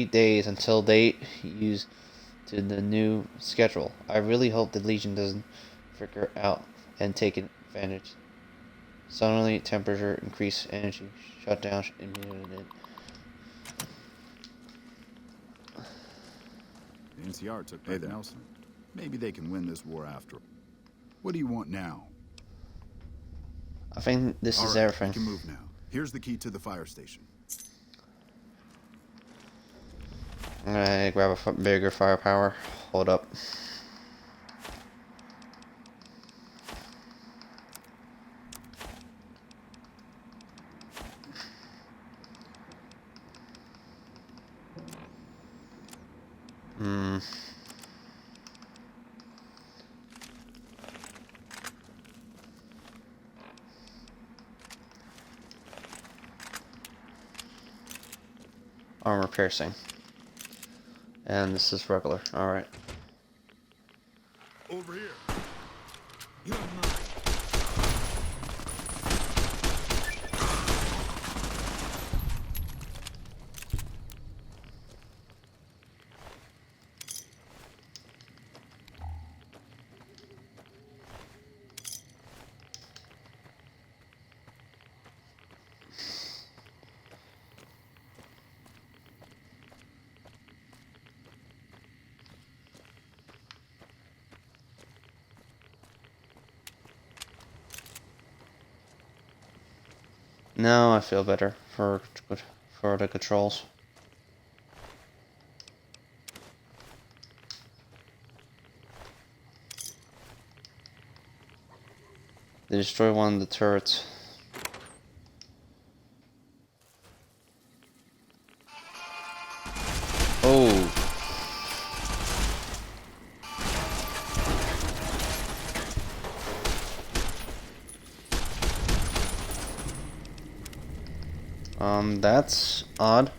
days until they use to the new schedule. I really hope the Legion doesn't figure out and take advantage. Suddenly, temperature increase, energy shutdown immediate. The NCR took back Nelson. Maybe they can win this war after all. What do you want now? I think this All is right, everything. you can move now. Here's the key to the fire station. I'm gonna grab a bigger firepower. Hold up. Armor piercing. And this is regular. Alright. Over here. You don't mind. Now I feel better for the controls. They destroy one of the turrets. Oh. That's odd.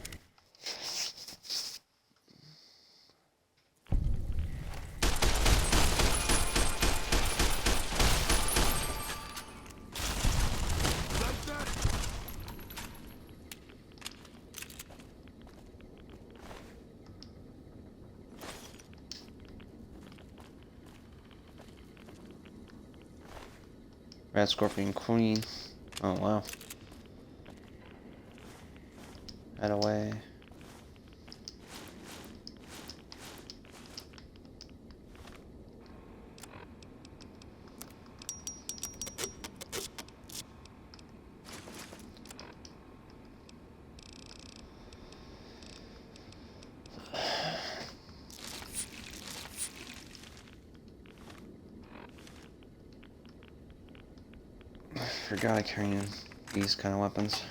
Red Scorpion Queen. Oh wow. Head away. Forgot I carry these kind of weapons.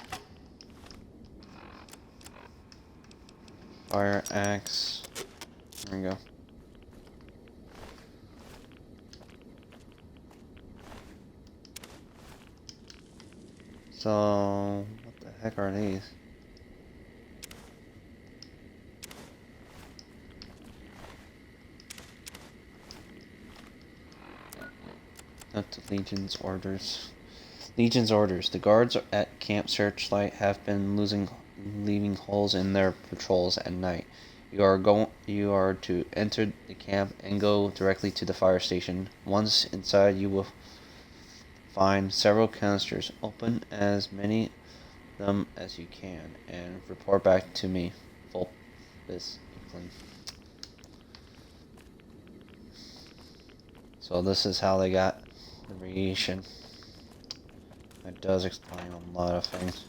Fire axe. There we go. So, what the heck are these? That's Legion's orders. Legion's orders. The guards at Camp Searchlight have been leaving holes in their patrols at night. You are to enter the camp and go directly to the fire station. Once inside, you will find several canisters. Open as many of them as you can and report back to me. Vulpes Inkling. So this is how they got the radiation. It does explain a lot of things.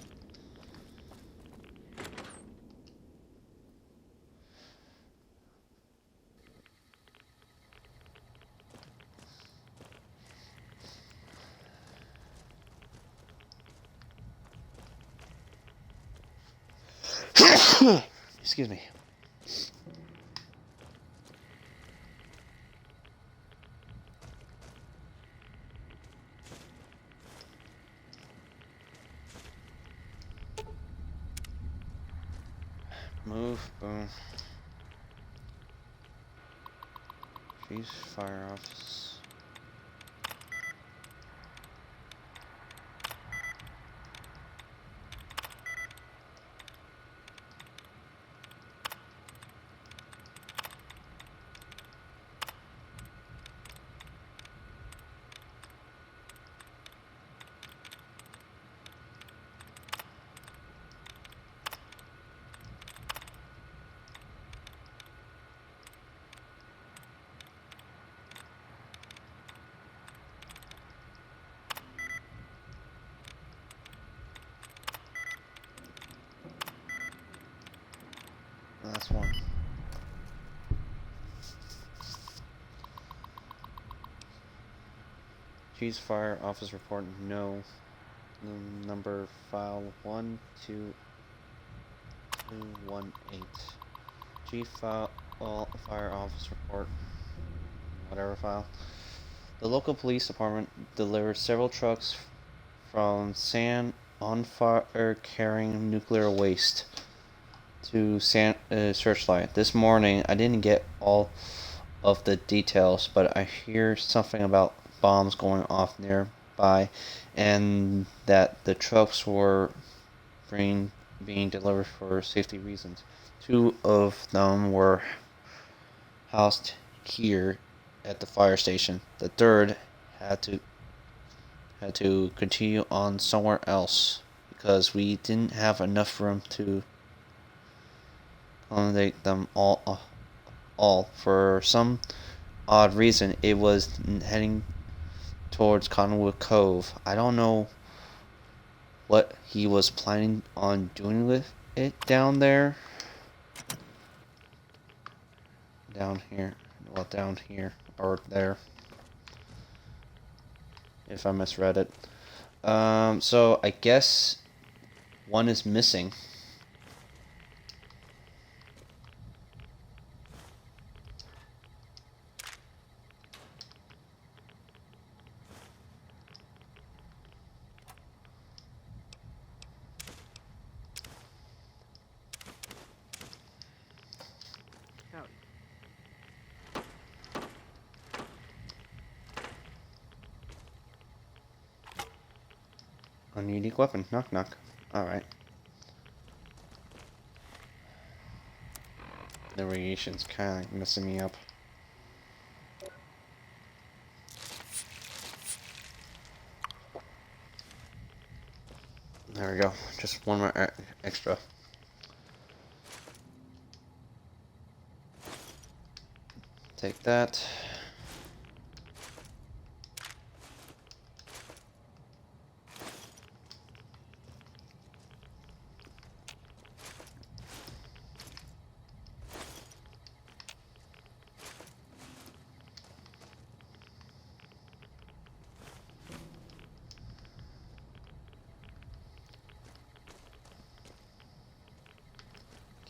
Excuse me. Move, boom. Freeze fire office. Last one. Chief's fire office report. No. Number file 12218. Chief file fire office report. Whatever file. The local police department delivered several trucks from San on fire carrying nuclear waste to Searchlight. This morning, I didn't get all of the details, but I hear something about bombs going off nearby, and that the trucks were being delivered for safety reasons. 2 of them were housed here at the fire station. The third had to continue on somewhere else because we didn't have enough room to accommodate them all. For some odd reason, it was heading towards Cottonwood Cove. I don't know what he was planning on doing with it down there. Down here. Well, down here. Or there. If I misread it. So I guess one is missing. Howdy. Ununique weapon. Knock knock. Alright. The radiation's kinda messing me up. There we go. Just one more extra. Take that.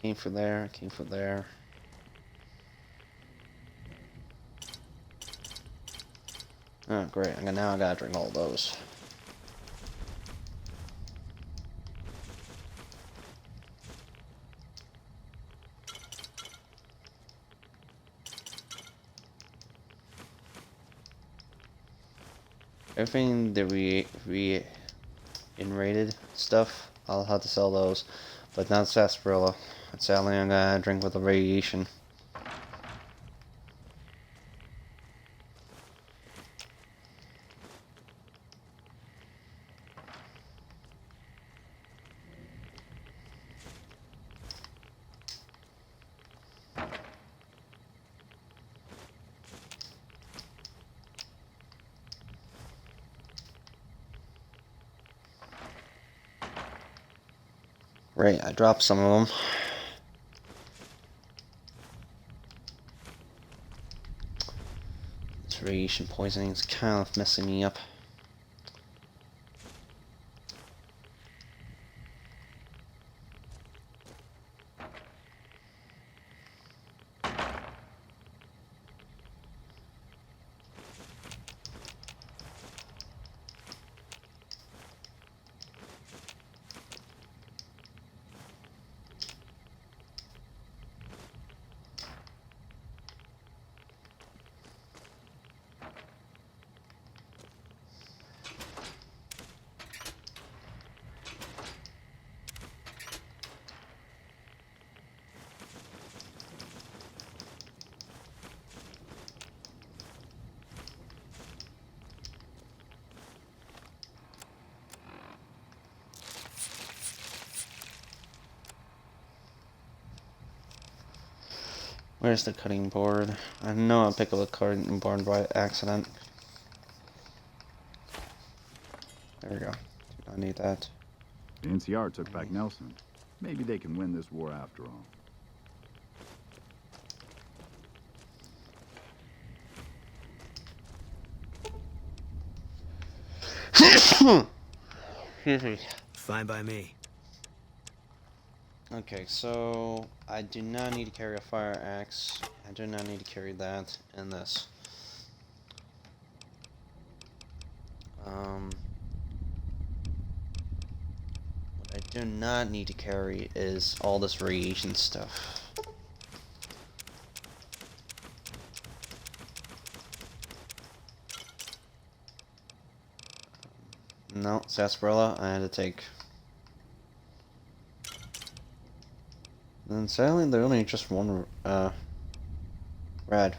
Came from there, came from there. Oh, great. Now I gotta drink all those. Everything that we rated stuff, I'll have to sell those. But not sarsaparilla. Sadly, I'm gonna drink with the radiation. Right, I dropped some of them. This radiation poisoning is kind of messing me up. Where's the cutting board? I know I picked up a cutting board by accident. There we go. Do not need that. The NCR took back Nelson. Maybe they can win this war after all. Excuse me. Fine by me. Okay, so I do not need to carry a fire axe. I do not need to carry that and this. What I do not need to carry is all this radiation stuff. No, sarsaparilla I had to take. And sadly, there's only just one, red.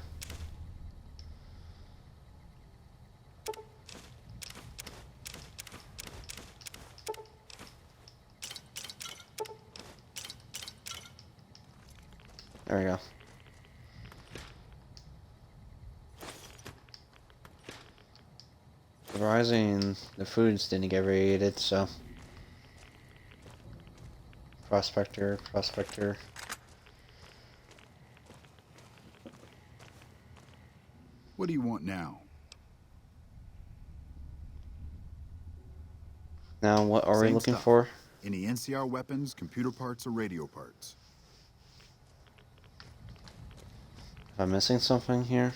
There we go. Surprising, the foods didn't get radiated, so. Prospector, prospector. What do you want now? Now, what are we Same looking stuff. for? Any NCR weapons, computer parts, or radio parts? Am I missing something here?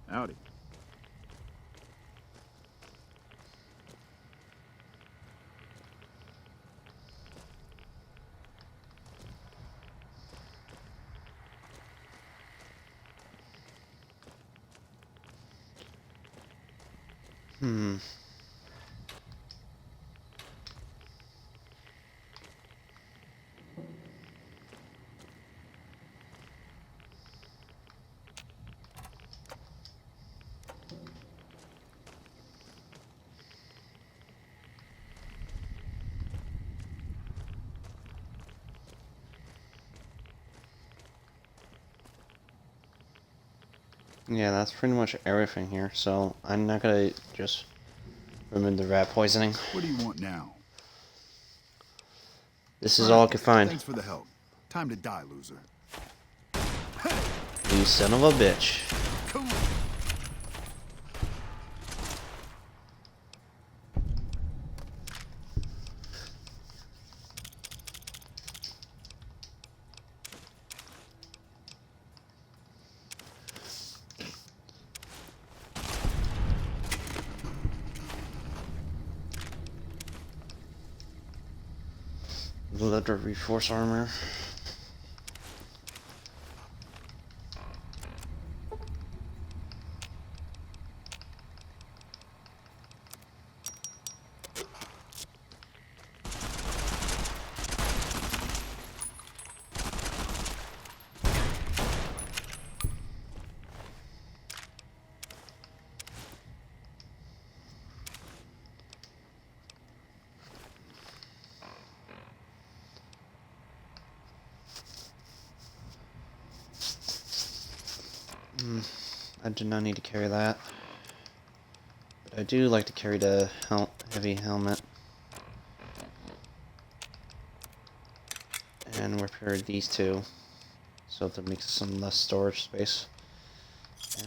Howdy. Hmm. Yeah, that's pretty much everything here, so I'm not gonna just remove the rat poisoning. What do you want now? This is all I could find. Thanks for the help. Time to die, loser. You son of a bitch. Come on. Leather reinforced armor. I do not need to carry that. But I do like to carry the heavy helmet. And repair these two. So that makes some less storage space.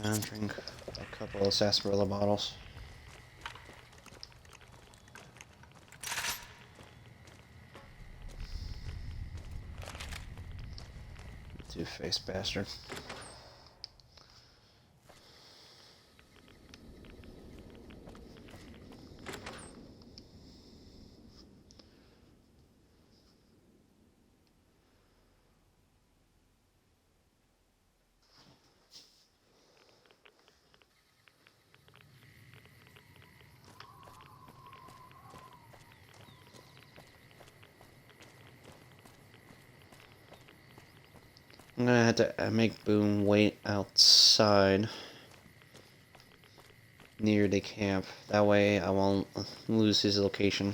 And drink a couple of sarsaparilla bottles. Two-faced bastard. I'm gonna have to make Boone wait outside near the camp. That way I won't lose his location.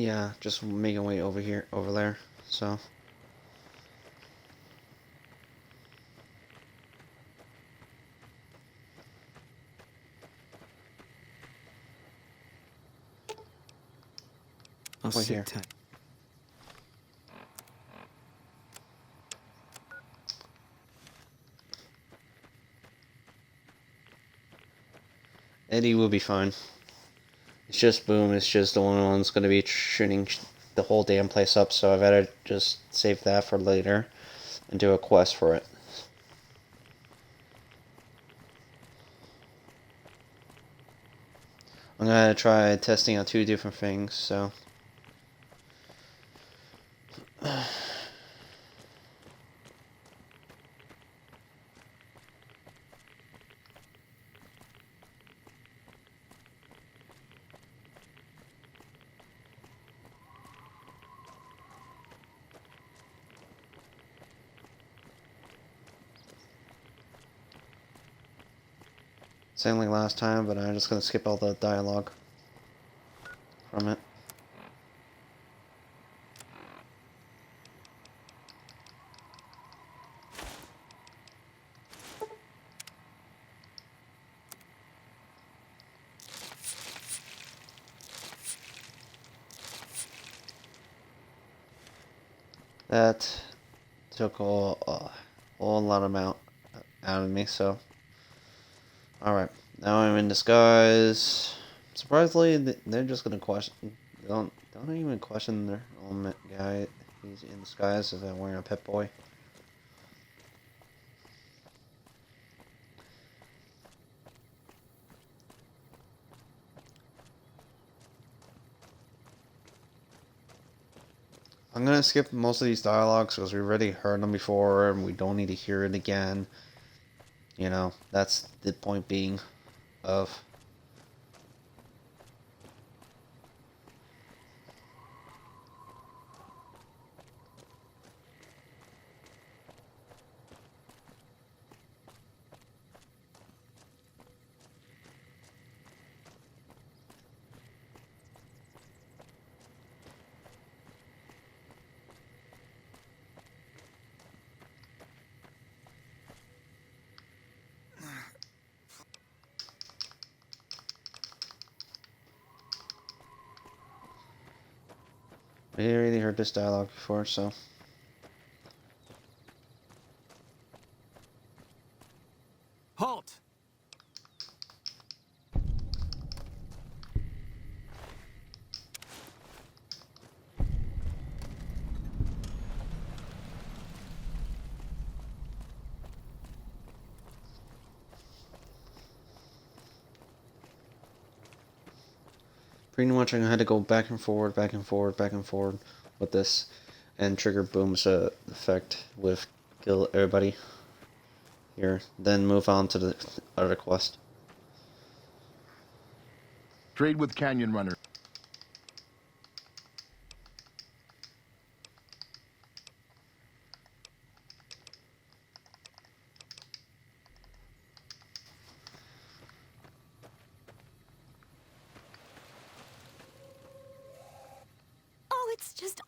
Yeah, just making way over there. So. I'll Wait sit here. tight. Eddie will be fine. It's just Boom. It's just the only one that's going to be shooting the whole damn place up. So I better just save that for later and do a quest for it. I'm gonna try testing out 2 different things. So. Same like last time, but I'm just gonna skip all the dialogue from it. That took a whole lot amount out of me, so. Alright, now I'm in disguise. Surprisingly, they're just gonna question. Don't even question their own guy. He's in disguise as I'm wearing a Pep Boy. I'm gonna skip most of these dialogues because we already heard them before and we don't need to hear it again. You know, that's the point being of. We already heard this dialogue before, so. Halt! Pretty much I had to go back and forward, back and forward, back and forward with this and trigger Boom's effect with kill everybody here. Then move on to the other quest. Trade with Canyon Runner. Oh, it's just...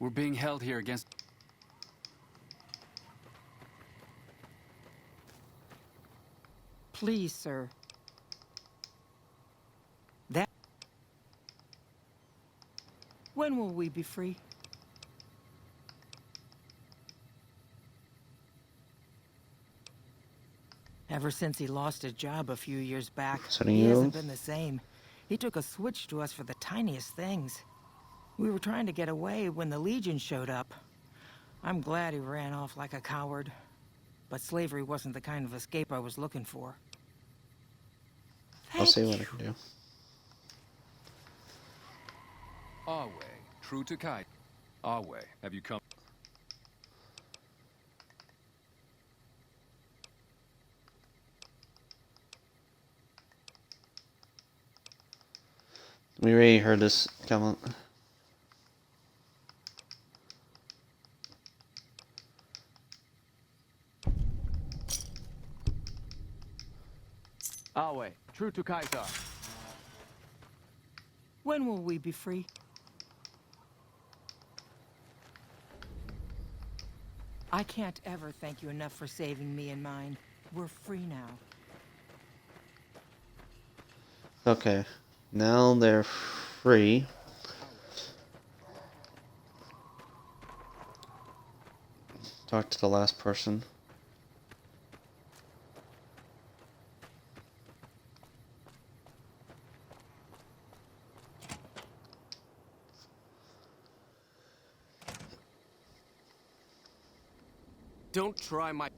We're being held here against... Please, sir. That... When will we be free? Ever since he lost his job a few years back, So do he you? hasn't been the same. He took a switch to us for the tiniest things. We were trying to get away when the Legion showed up. I'm glad he ran off like a coward. But slavery wasn't the kind of escape I was looking for. I'll see what I can do. Our way, true to Kai. Our way, have you come? We already heard this come up. Alway, true to Kaiser. When will we be free? I can't ever thank you enough for saving me and mine. We're free now. Okay. Now they're free. Talk to the last person. Don't try my...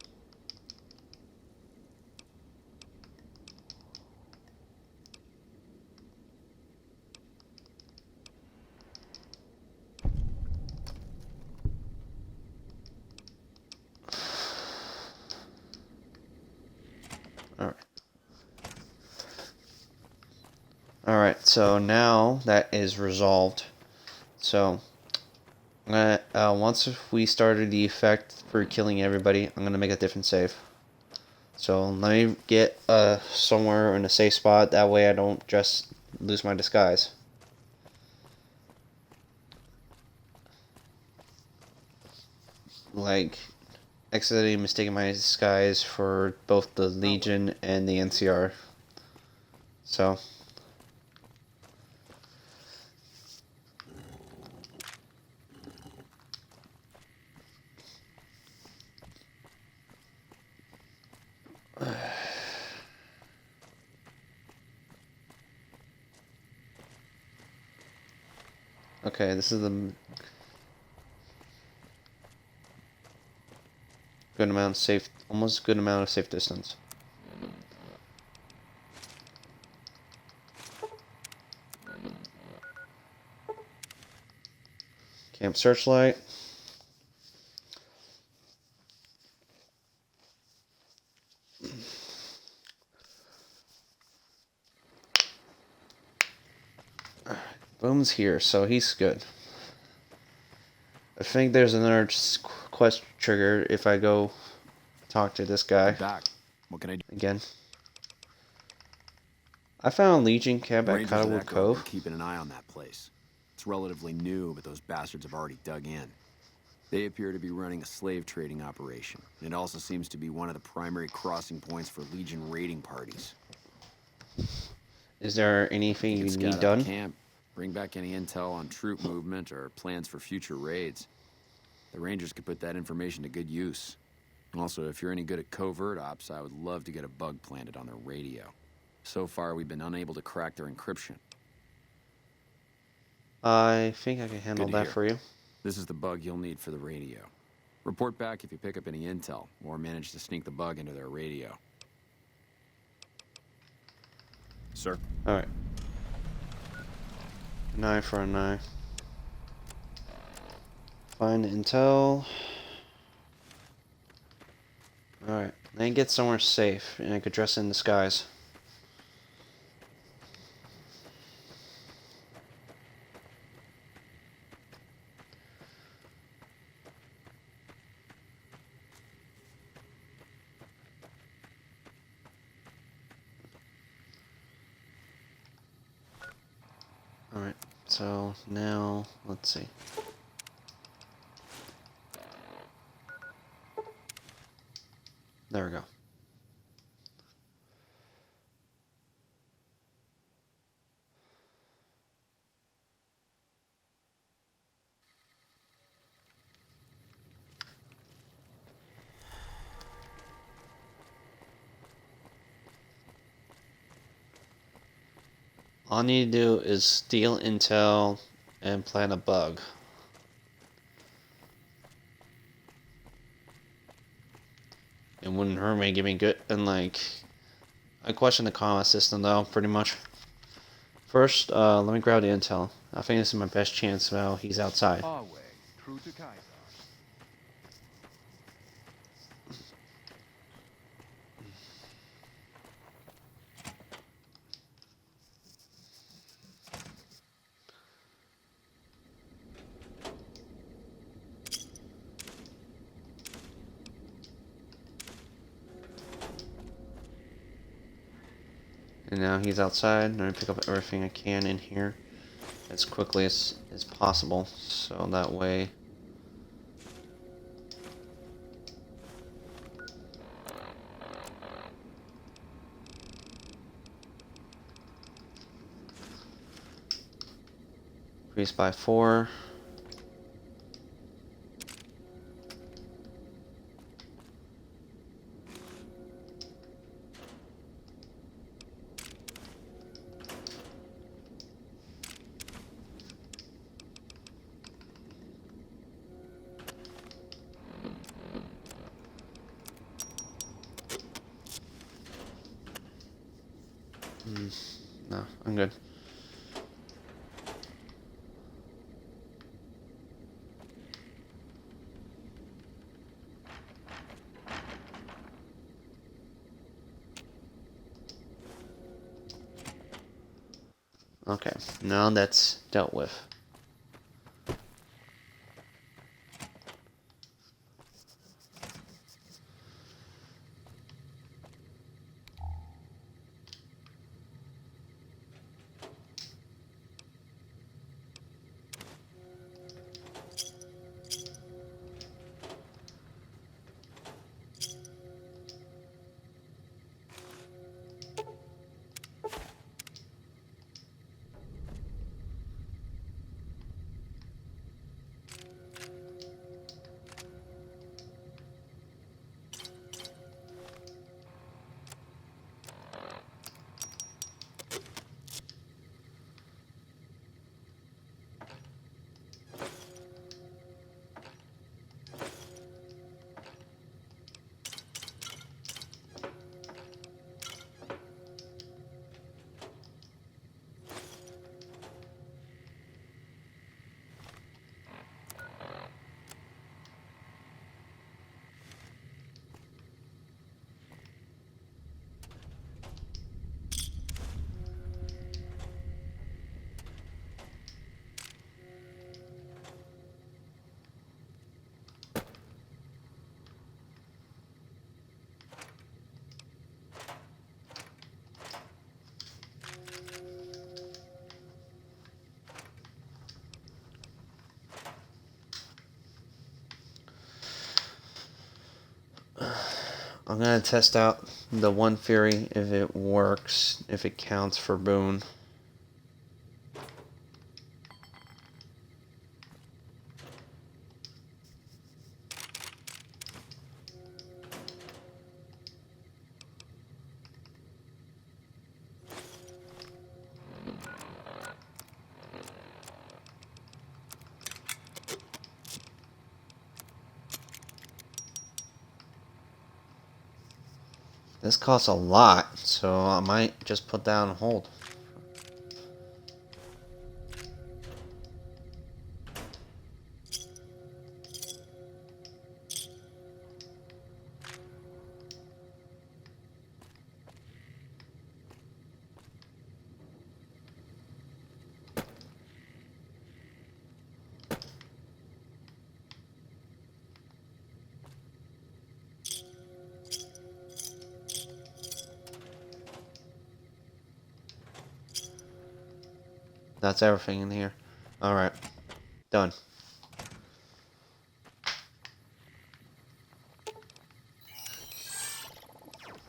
Alright. Alright, so now that is resolved. So, once we started the effect for killing everybody, I'm going to make a different save. So, let me get somewhere in a safe spot, that way I don't just lose my disguise. Like, accidentally mistaking my disguise for both the Legion and the NCR. So... Okay, this is the good amount of safe, almost good amount of safe distance. Camp searchlight. Boom's here, so he's good. I think there's another quest trigger if I go talk to this guy. Back. What can I do? Again. I found Legion camp at Rangers at Cottonwood Echo Cove. are keeping an eye on that place. It's relatively new, but those bastards have already dug in. They appear to be running a slave trading operation. It also seems to be one of the primary crossing points for Legion raiding parties. Is there anything you can need scout out done? the camp, bring back any intel on troop movement or plans for future raids. The Rangers could put that information to good use. Also, if you're any good at covert ops, I would love to get a bug planted on their radio. So far, we've been unable to crack their encryption. I think I can handle Good to that hear. for you. This is the bug you'll need for the radio. Report back if you pick up any intel, or manage to sneak the bug into their radio. Sir? Alright. An eye for an eye. Find intel. Alright. Then get somewhere safe, and I could dress in disguise. Alright, so now, let's see. There we go. All I need to do is steal intel and plant a bug. It wouldn't hurt me, give me good, and like, I question the combat system though, pretty much. First, let me grab the intel. I think this is my best chance while he's outside. Our way, true to Kaiser. And now he's outside. I'm gonna pick up everything I can in here as quickly as possible, so that way increase by 4. No, I'm good. Okay, now that's dealt with. I'm gonna test out the one theory if it works, if it counts for Boone. This costs a lot, so I might just put that on hold. That's everything in here. Alright. Done.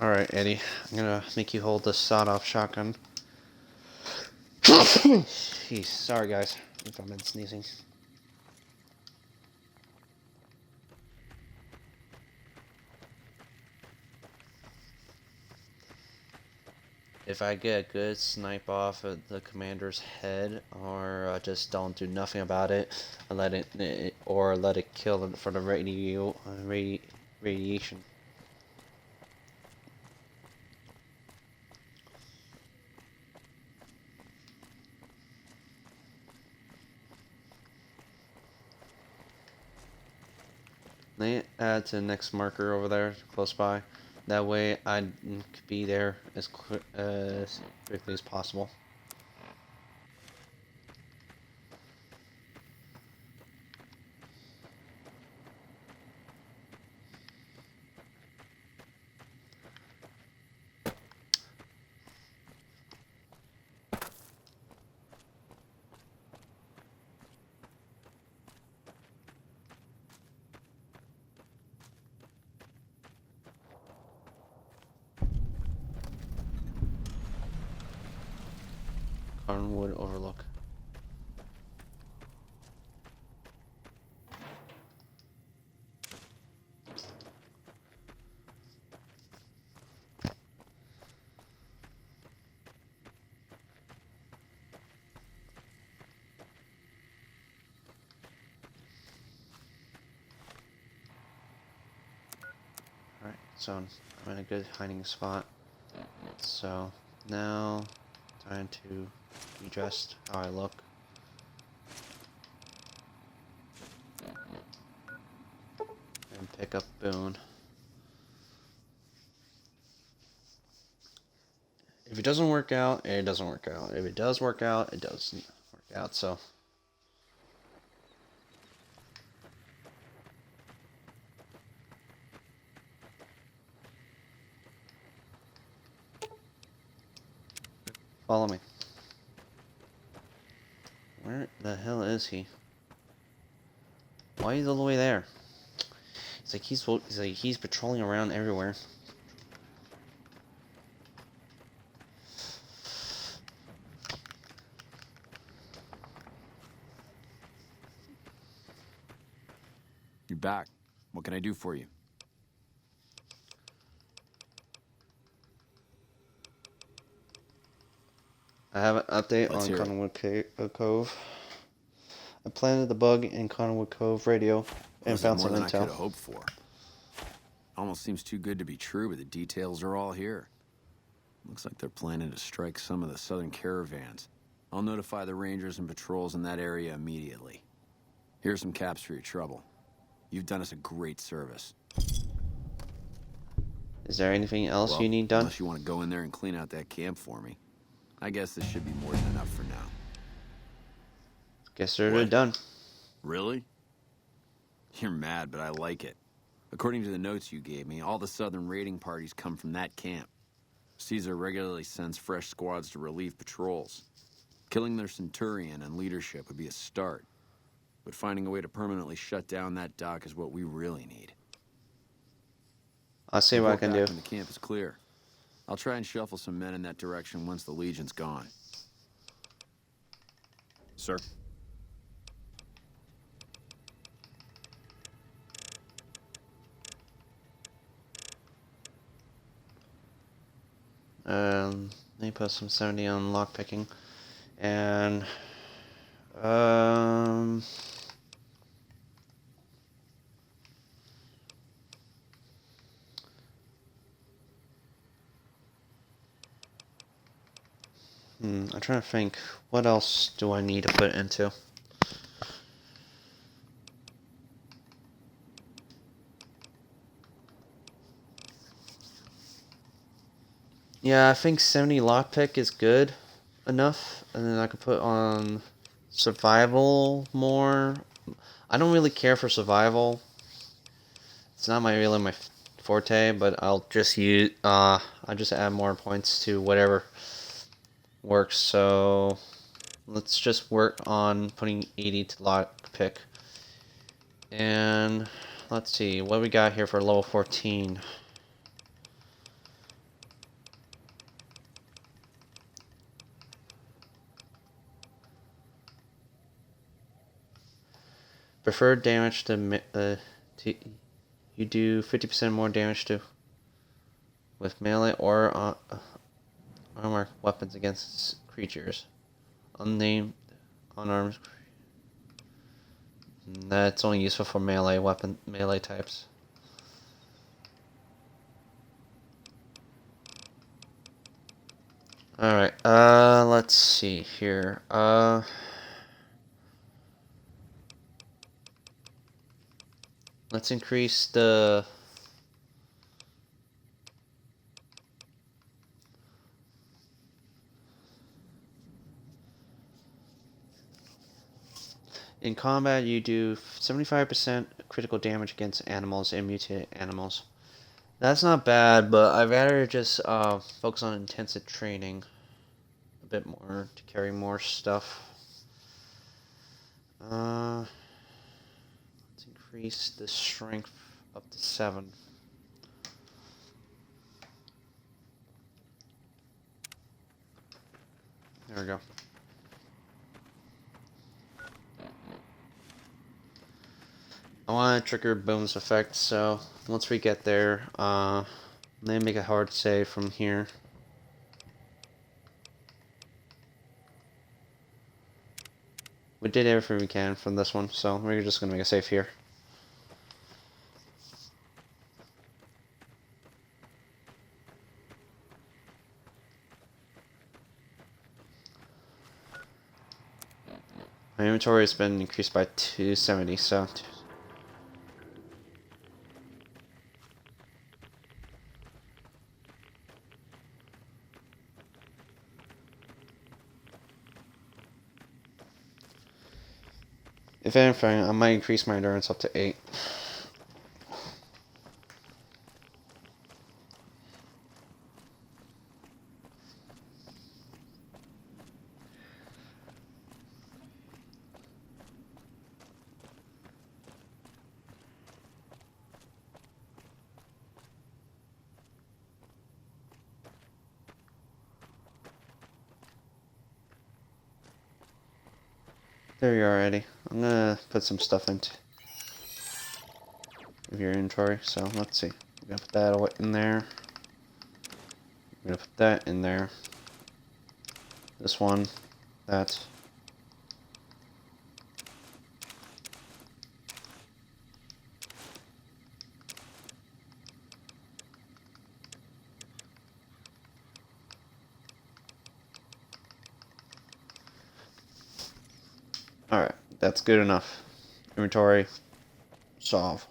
Alright, Eddie. I'm gonna make you hold the sawed-off shotgun. Jeez, sorry guys if I've been sneezing. If I get a good snipe off of the commander's head, or just don't do nothing about it, and let it kill it for the radiation. They add to the next marker over there, close by. That way, I could be there as quickly as possible. Cottonwood Overlook. Alright, so I'm in a good hiding spot. So now, time to be dressed how I look. And pick up Boone. If it doesn't work out, it doesn't work out. If it does work out, it doesn't work out, so. Follow me. Where the hell is he? Why is he all the way there? He's patrolling around everywhere. You're back. What can I do for you? I have an update Let's on hear it. Cottonwood Cove. I planted the bug in Cottonwood Cove radio and This is found more some than I could have intel. hoped for. Almost seems too good to be true, but the details are all here. Looks like they're planning to strike some of the southern caravans. I'll notify the rangers and patrols in that area immediately. Here's some caps for your trouble. You've done us a great service. Is there anything else Well, you need done? unless you want to go in there and clean out that camp for me. I guess this should be more than enough for now. Guess they're What? done. Really? You're mad, but I like it. According to the notes you gave me, all the southern raiding parties come from that camp. Caesar regularly sends fresh squads to relieve patrols. Killing their centurion and leadership would be a start. But finding a way to permanently shut down that dock is what we really need. I'll see what I Report can back do. when the camp is clear. I'll try and shuffle some men in that direction once the Legion's gone. Sir? Let me put some 70 on lockpicking. And, I'm trying to think. What else do I need to put into? Yeah, I think 70 lockpick is good enough. And then I could put on survival more. I don't really care for survival. It's not really my forte, but I'll just add more points to whatever works. So let's just work on putting 80 to lockpick. And let's see what we got here for level 14. Preferred damage to you do 50% more damage to with melee or armor weapons against creatures. Unnamed unarmed. That's only useful for melee types. Alright, let's see here. Let's increase the in combat you do 75% critical damage against animals and mutated animals. That's not bad, but I'd rather just focus on intensive training a bit more to carry more stuff. Let's increase the strength up to 7. There we go. I want to trigger Boone's effect, so once we get there, let me make a hard save from here. We did everything we can from this one, so we're just gonna make a save here. My inventory has been increased by 270, so... If anything, I might increase my endurance up to 8. There you are, Eddie. I'm gonna put some stuff into your inventory, so let's see. I'm gonna put that in there. I'm gonna put that in there. This one, that. Alright, that's good enough. Inventory, solve.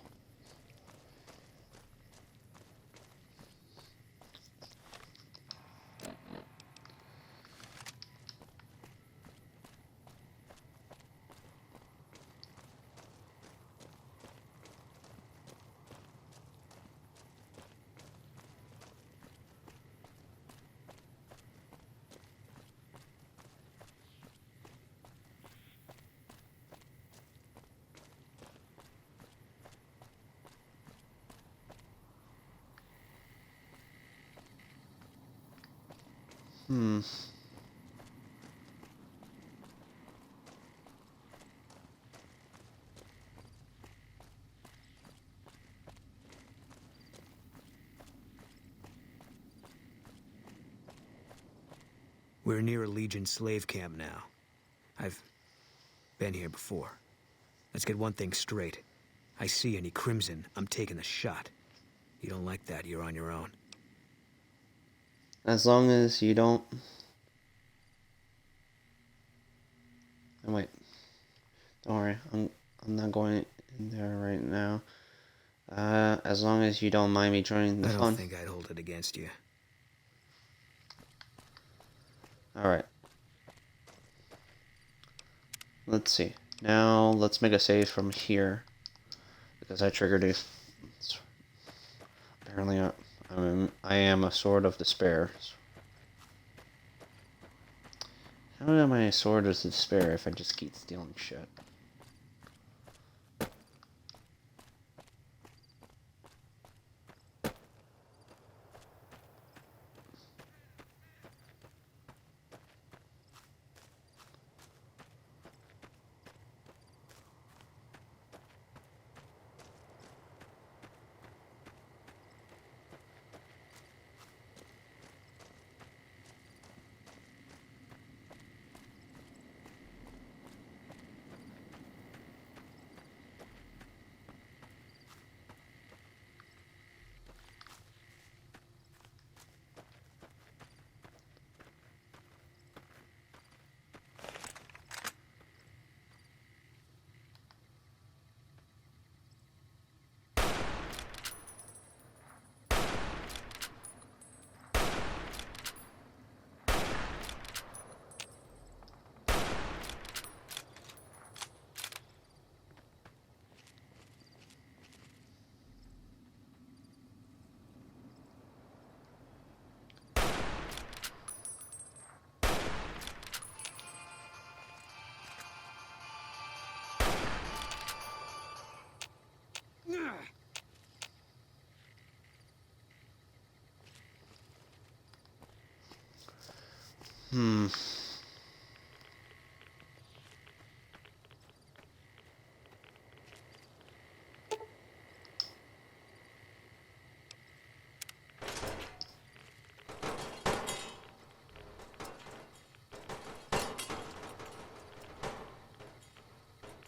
We're near a Legion slave camp now. I've been here before. Let's get one thing straight. I see any Crimson, I'm taking the shot. You don't like that, you're on your own. As long as you don't... Oh, wait. Don't worry. I'm not going in there right now. As long as you don't mind me joining the I fun. don't think I'd hold it against you. Alright. Let's see. Now, let's make a save from here. Because I triggered it. Apparently, I am a Sword of Despair. How am I a Sword of Despair if I just keep stealing shit?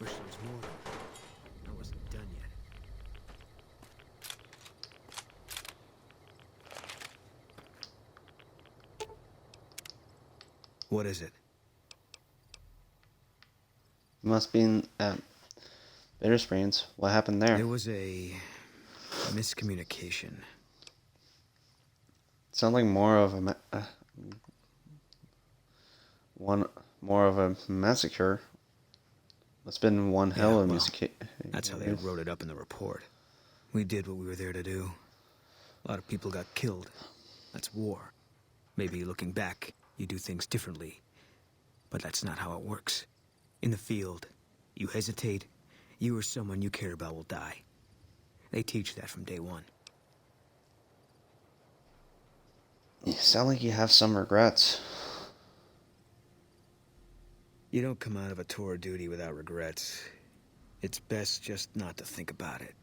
wish there was more of them. I wasn't done yet. What is it? Must be at Bitter Springs. What happened there? There was a miscommunication. Sounds like more of a massacre. It's been one hell of a music. That's how they wrote it up in the report. We did what we were there to do. A lot of people got killed. That's war. Maybe looking back, you do things differently. But that's not how it works. In the field, you hesitate, you or someone you care about will die. They teach that from day one. You sound like you have some regrets. You don't come out of a tour of duty without regrets. It's best just not to think about it.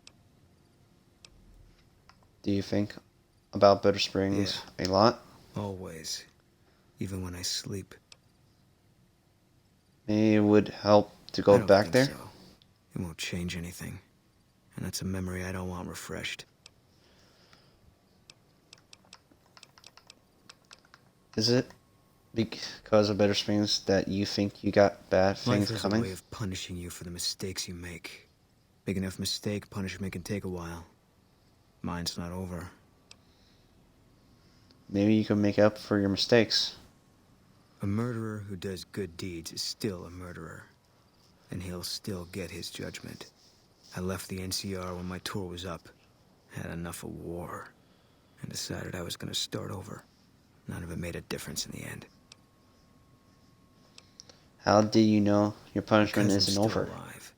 Do you think about Bitter Springs a lot? Always. Even when I sleep. Maybe it would help to go back there? So. It won't change anything. And that's a memory I don't want refreshed. Is it because of Bitter Springs that you think you got bad things Life is coming? a way of punishing you for the mistakes you make. Big enough mistake, punishment can take a while. Mine's not over. Maybe you can make up for your mistakes. A murderer who does good deeds is still a murderer. And he'll still get his judgment. I left the NCR when my tour was up. Had enough of war. And decided I was gonna start over. None of it made a difference in the end. How do you know your punishment Cousin's isn't still over? alive.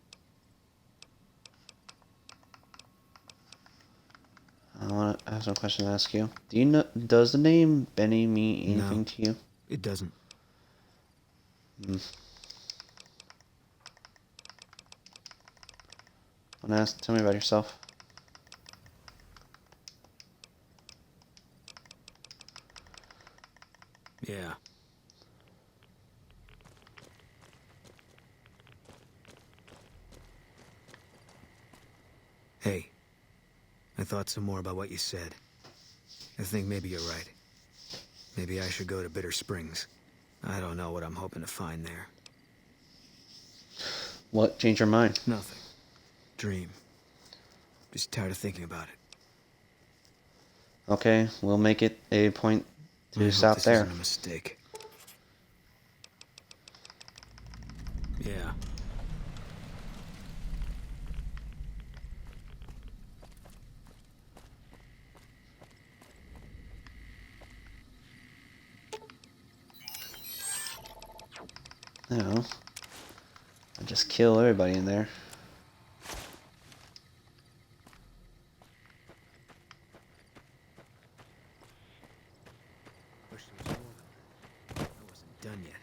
I have some question to ask you. Do you know? Does the name Benny mean anything to you? It doesn't. Tell me about yourself. Yeah. Hey, I thought some more about what you said. I think maybe you're right. Maybe I should go to Bitter Springs. I don't know what I'm hoping to find there. What changed your mind? Nothing. Dream. Just tired of thinking about it. Okay, we'll make it a point I to hope stop this there. isn't a mistake. Yeah. No. I'll just kill everybody in there. Wish there was more of them. I wasn't done yet.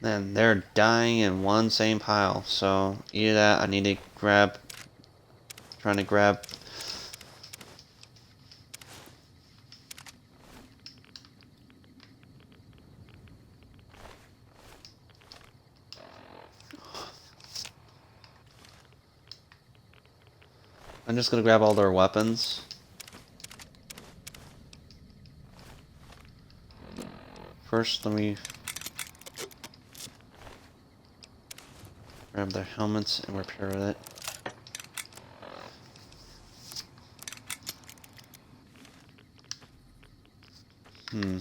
And they're dying in one same pile. So either that, I need to grab. Trying to grab. I'm just gonna grab all their weapons. First, let me grab their helmets and repair it. Hmm.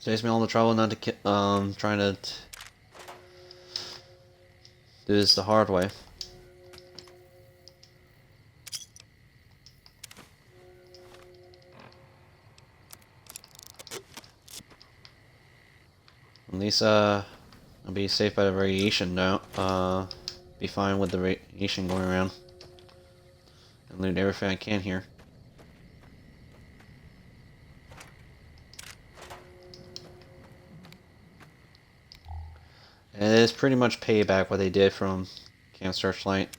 Saves me all the trouble not to trying to do this the hard way. At least I'll be safe by the radiation now. Be fine with the radiation going around. And loot everything I can here. And it is pretty much payback what they did from Camp Searchlight.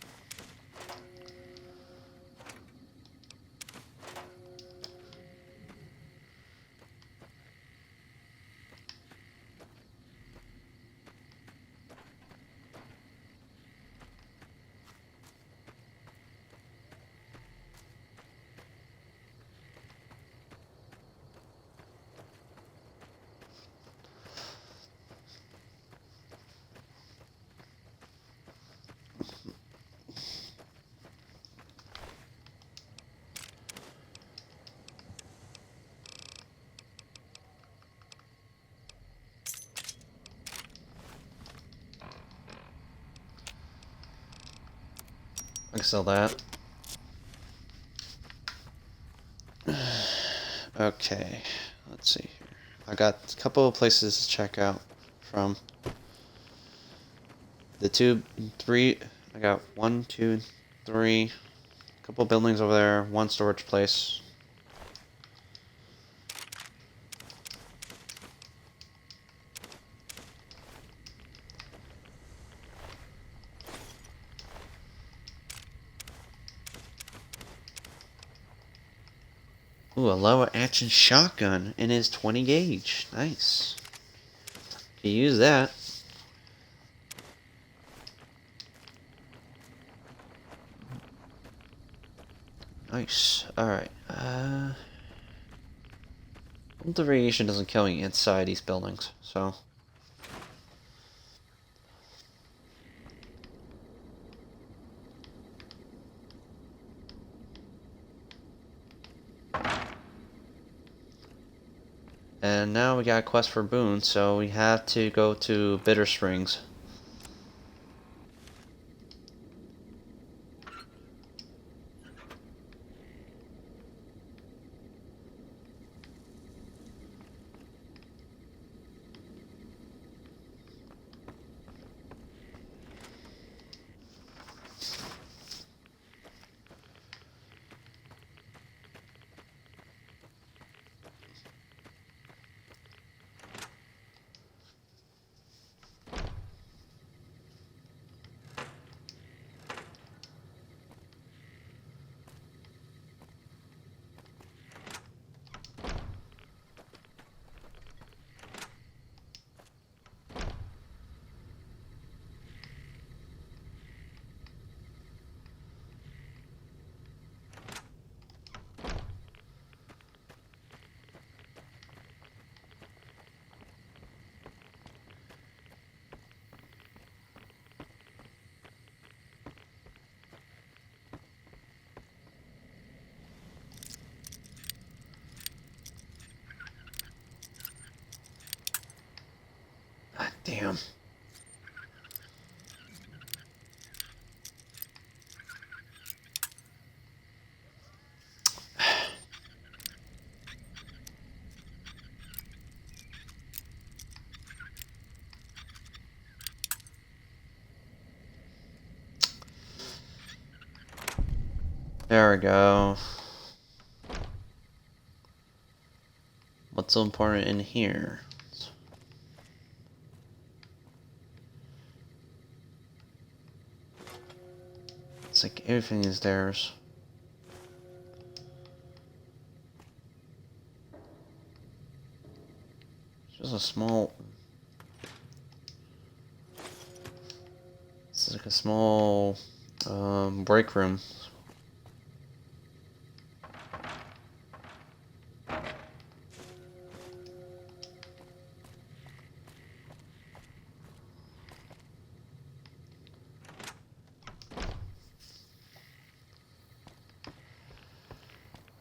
I can sell that. Okay, let's see here. I got a couple of places to check out from. The 2, 3, I got 1, 2, 3, a couple of buildings over there, one storage place. Ooh, a lower action shotgun and it's 20 gauge. Nice. Can use that. Nice. Alright. The radiation doesn't kill me inside these buildings, so. And now we got a quest for Boone, so we have to go to Bitter Springs. Damn. There we go. What's so important in here? It's like everything is theirs. It's just a small... It's like a small break room.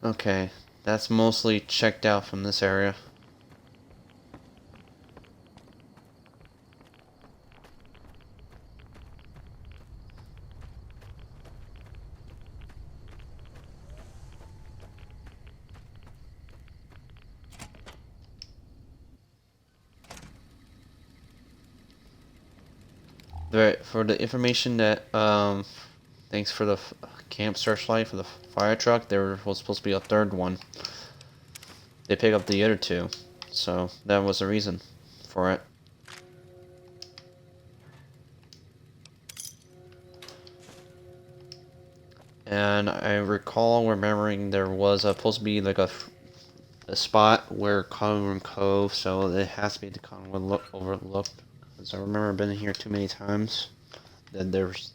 Okay, that's mostly checked out from this area. For the information that, thanks for the camp searchlight for the fire truck, there was supposed to be a third one. They picked up the other two, so that was the reason for it. And I recall remembering there was supposed to be like a spot where Conwood Cove, so it has to be the Conwood overlooked. Because I remember been here too many times. That there's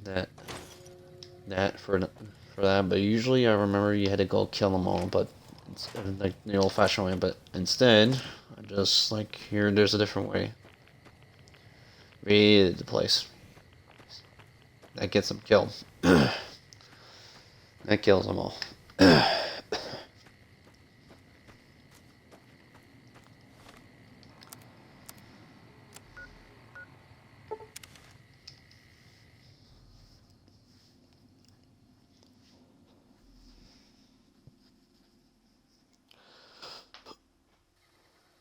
that for that. But usually I remember you had to go kill them all, but it's like the old-fashioned way. But instead, I just like here. There's a different way. Raid the place. That gets them killed. That kills them all.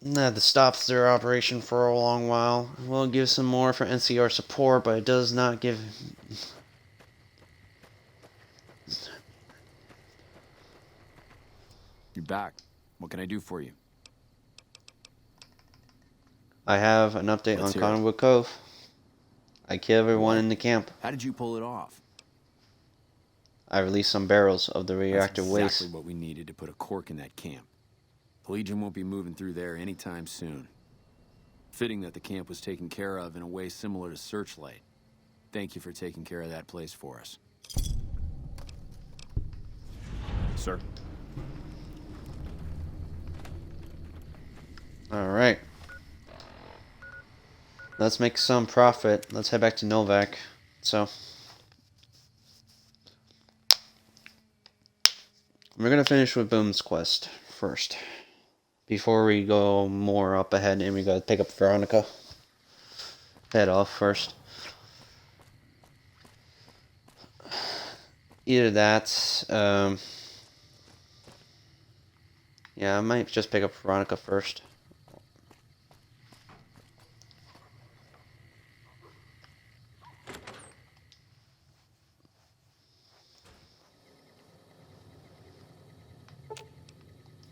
That stops their operation for a long while. We'll give some more for NCR support, but it does not give... You're back. What can I do for you? I have an update Let's on hear it. Conwood Cove. I killed everyone in the camp. How did you pull it off? I released some barrels of the That's radioactive exactly waste. what we needed to put a cork in that camp. The Legion won't be moving through there anytime soon. Fitting that the camp was taken care of in a way similar to Searchlight. Thank you for taking care of that place for us. Sir. Alright. Let's make some profit. Let's head back to Novak. So... we're gonna finish with Boom's quest first. Before we go more up ahead and we gotta pick up Veronica. Head off first. Either that, yeah, I might just pick up Veronica first.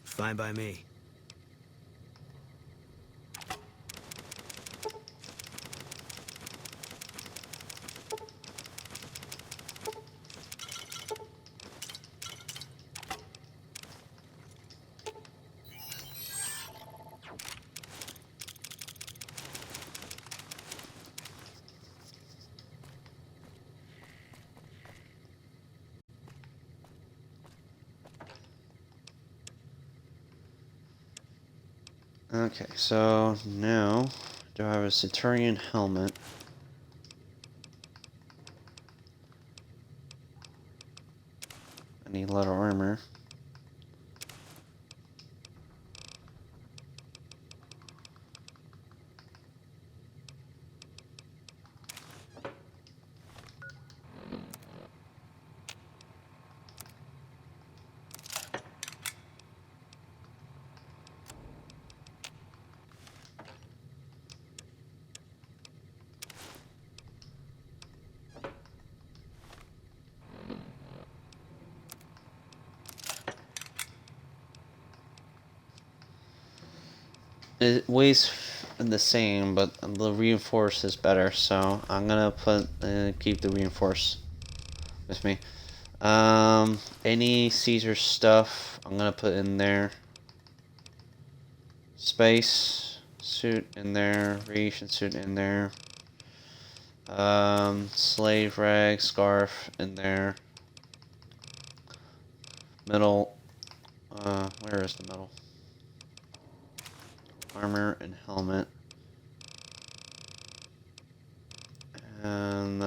Fine by me. Okay, so now, do I have a Centurion helmet? I need leather armor. It weighs the same, but the reinforce is better, so I'm gonna keep the reinforce with me. Any Caesar stuff I'm gonna put in there. Space suit in there, Venetian suit in there. Slave rag, scarf in there. Metal. Where is the metal? Armor and helmet. And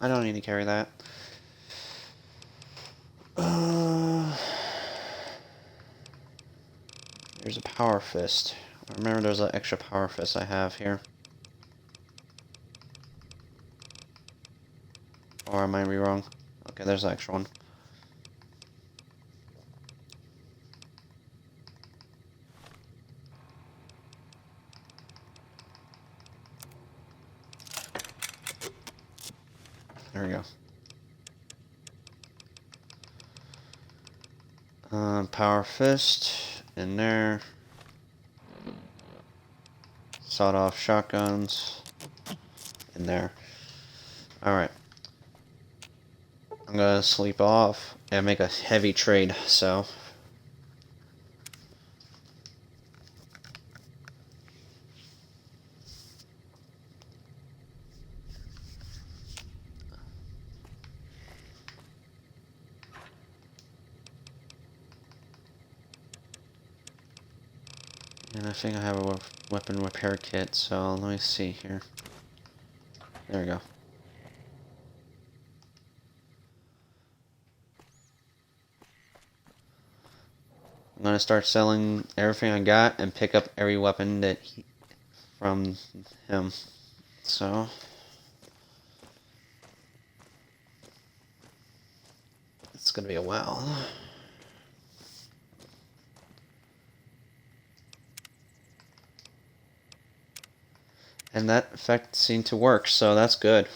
I don't need to carry that. There's a power fist. I remember there's an extra power fist I have here. Or I might be wrong. Okay, there's the extra one. There we go. Power fist in there. Sawed-off shotguns in there. Alright. I'm gonna sleep off and make a heavy trade, so... And I think I have a weapon repair kit, so let me see here. There we go. I'm gonna start selling everything I got and pick up every weapon that from him. So it's gonna be a while. And that effect seemed to work, so that's good.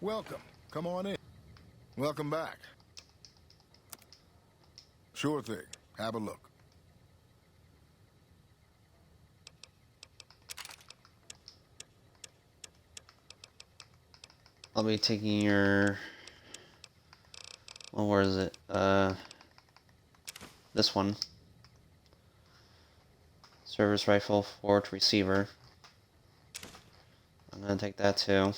Welcome. Come on in. Welcome back. Sure thing. Have a look. I'll be taking your... Well, where is it? This one. Service rifle, Fort receiver. I'm gonna take that too.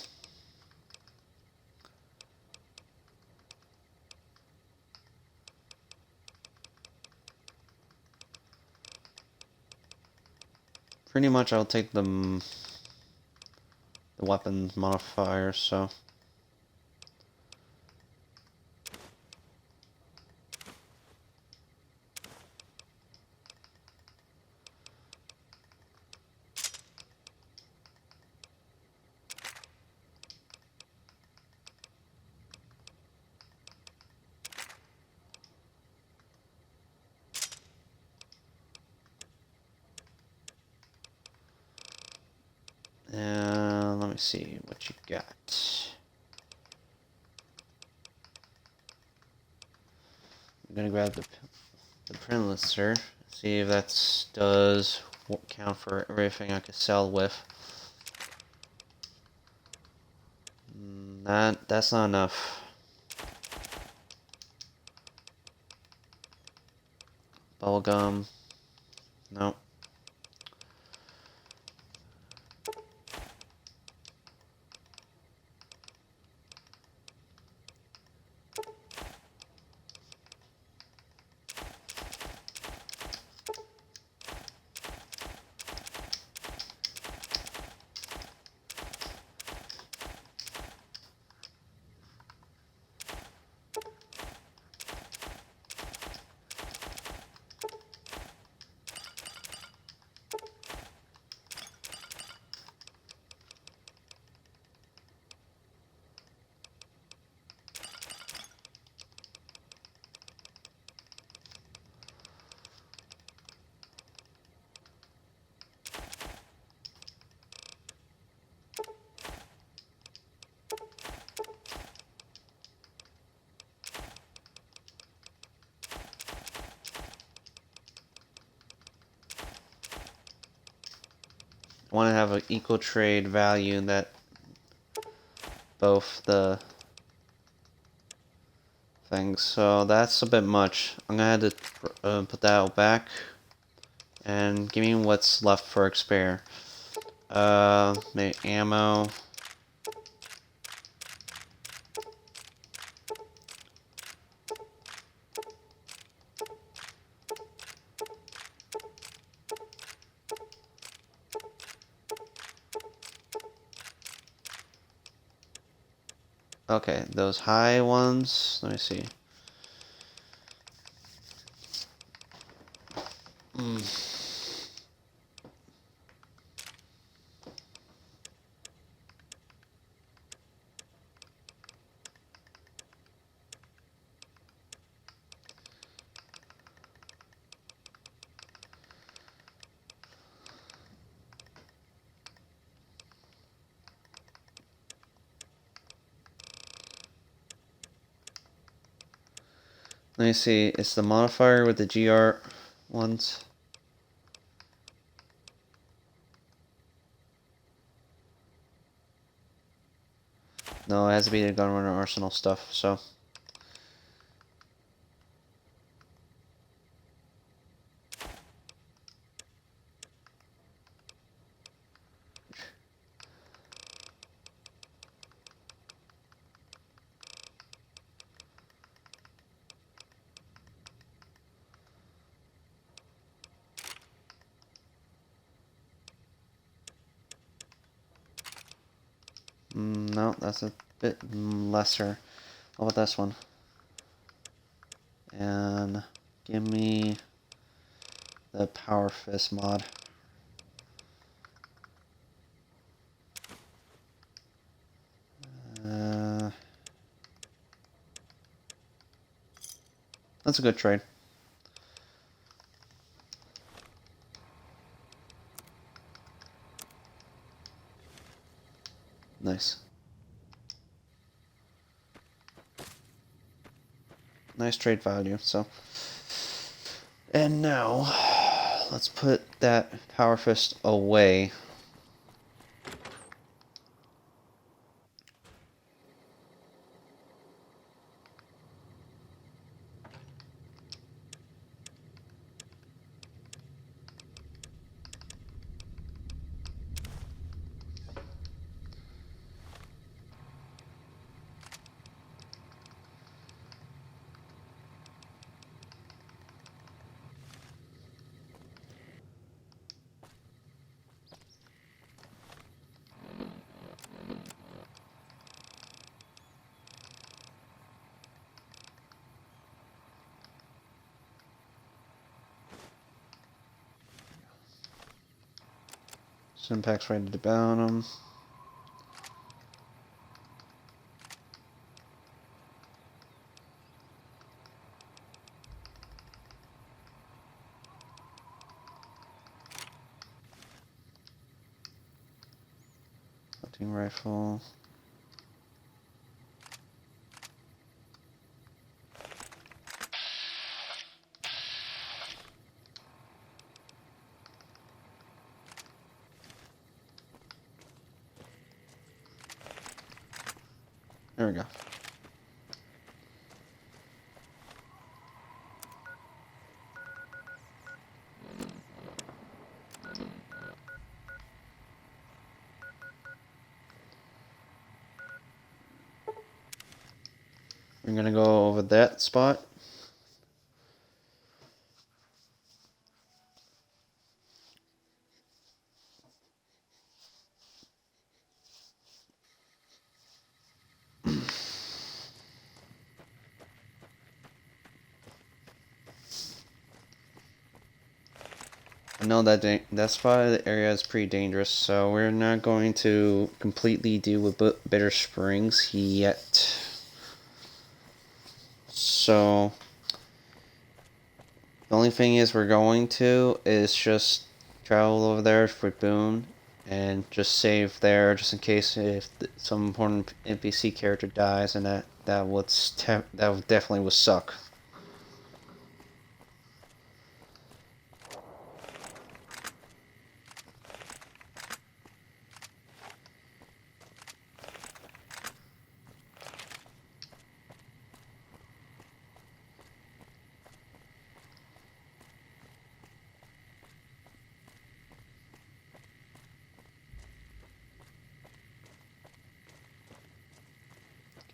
Pretty much I'll take the weapons modifiers, so... me see what you got. I'm gonna grab the print lister, see if that does count for everything I could sell with. That's not enough. Bubblegum. Nope. Want to have an equal trade value that both the things. So that's a bit much. I'm gonna have to put that back and give me what's left for expire. Maybe ammo. Okay, those high ones, let me see. Let me see, it's the modifier with the GR ones. No, it has to be the Gunrunner Arsenal stuff, so. No, that's a bit lesser. How about this one? And give me the Power Fist mod. That's a good trade. Nice. Nice trade value, so. And now, let's put that Power Fist away. Simpact's ready to bound them. Hunting rifle. There we go. We're gonna go over that spot. I know that that spot of the area is pretty dangerous, so we're not going to completely deal with Bitter Springs yet. So the only thing is we're going to is just travel over there for Boone and just save there, just in case if some important NPC character dies, and that would definitely would suck.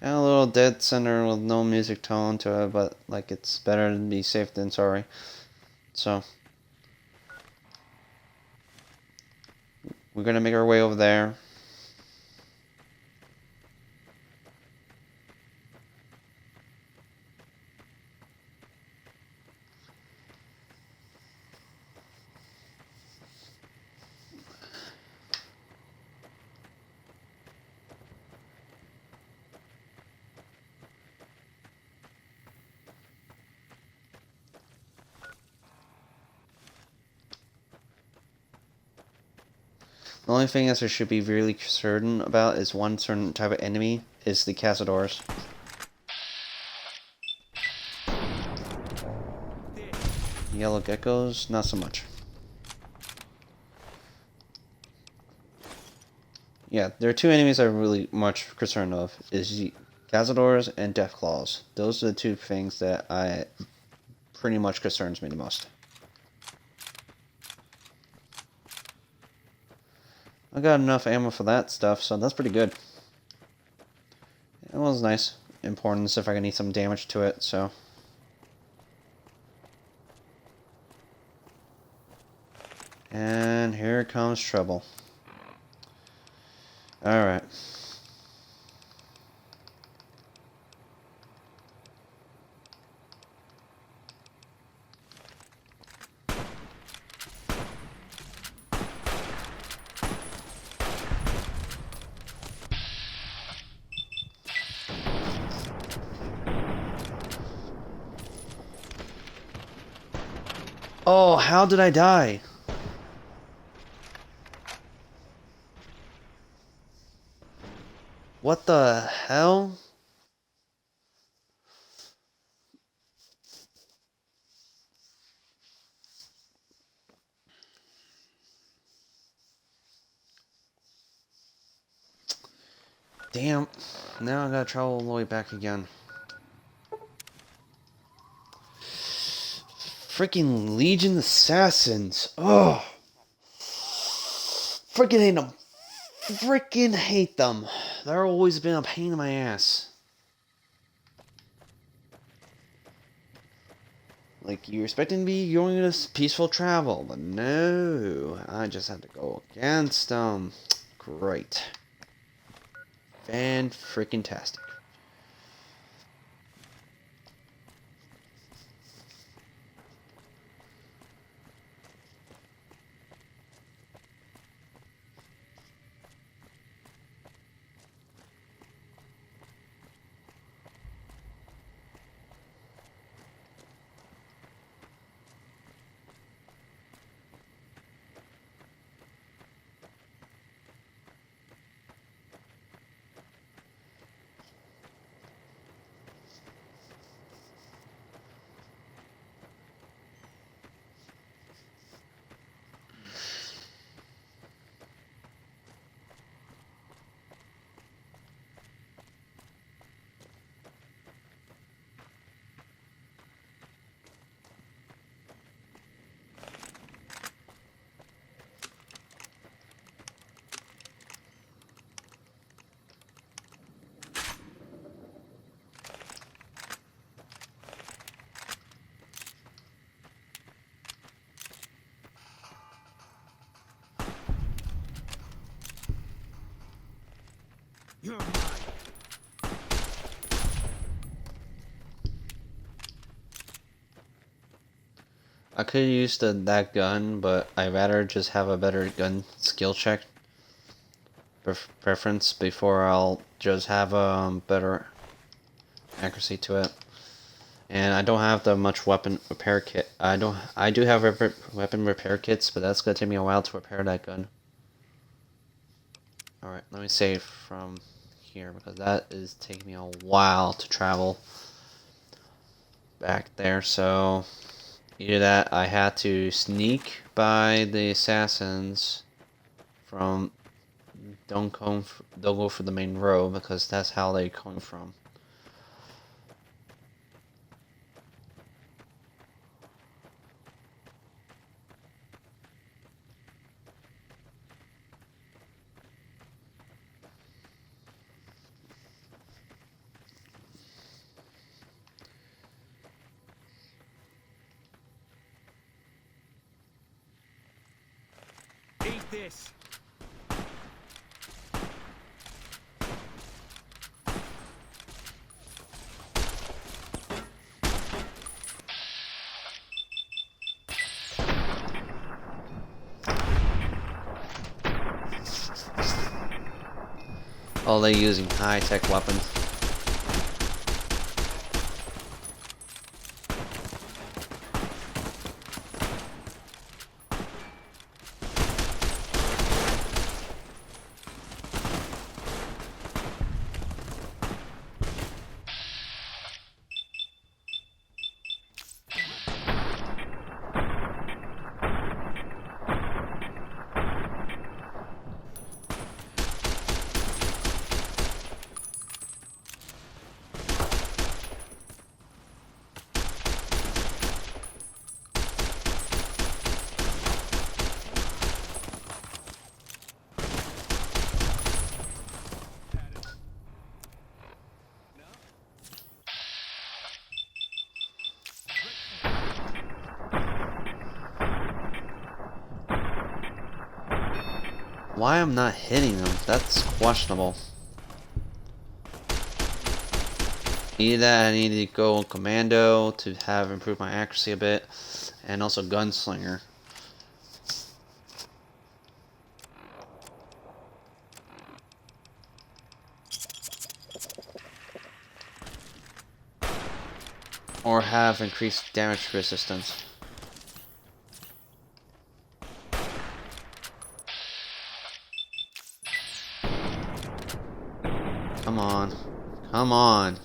Got a little dead center with no music tone to it, but like it's better to be safe than sorry. So we're gonna make our way over there. The only thing that I should be really certain about is one certain type of enemy is the Cazadors. Yellow geckos, not so much. Yeah, there are two enemies I'm really much concerned of, is the Cazadors and Deathclaws. Those are the two things that I pretty much concerns me the most. I got enough ammo for that stuff, so that's pretty good. It was nice. Important if I can need some damage to it, so. And here comes trouble. Alright. Oh, how did I die? What the hell? Damn. Now I gotta travel all the way back again. Freaking Legion Assassins. Oh. Freaking hate them. Freaking hate them. They're always been a pain in my ass. Like, you're expecting me going on this peaceful travel, but no. I just had to go against them. Great. Fan-freaking-tastic. I could use that gun, but I'd rather just have a better gun skill check preference before I'll just have a better accuracy to it. And I don't have the much weapon repair kit. I do have weapon repair kits, but that's gonna take me a while to repair that gun. All right, let me save from here because that is taking me a while to travel back there. So either that, I had to sneak by the assassins from. Don't go for the main road because that's how they come from. Eat this. Oh, they're using high-tech weapons. Why I'm not hitting them? That's questionable. Either that, I need to go commando to have improved my accuracy a bit, and also gunslinger. Or have increased damage resistance. Come on. Come on.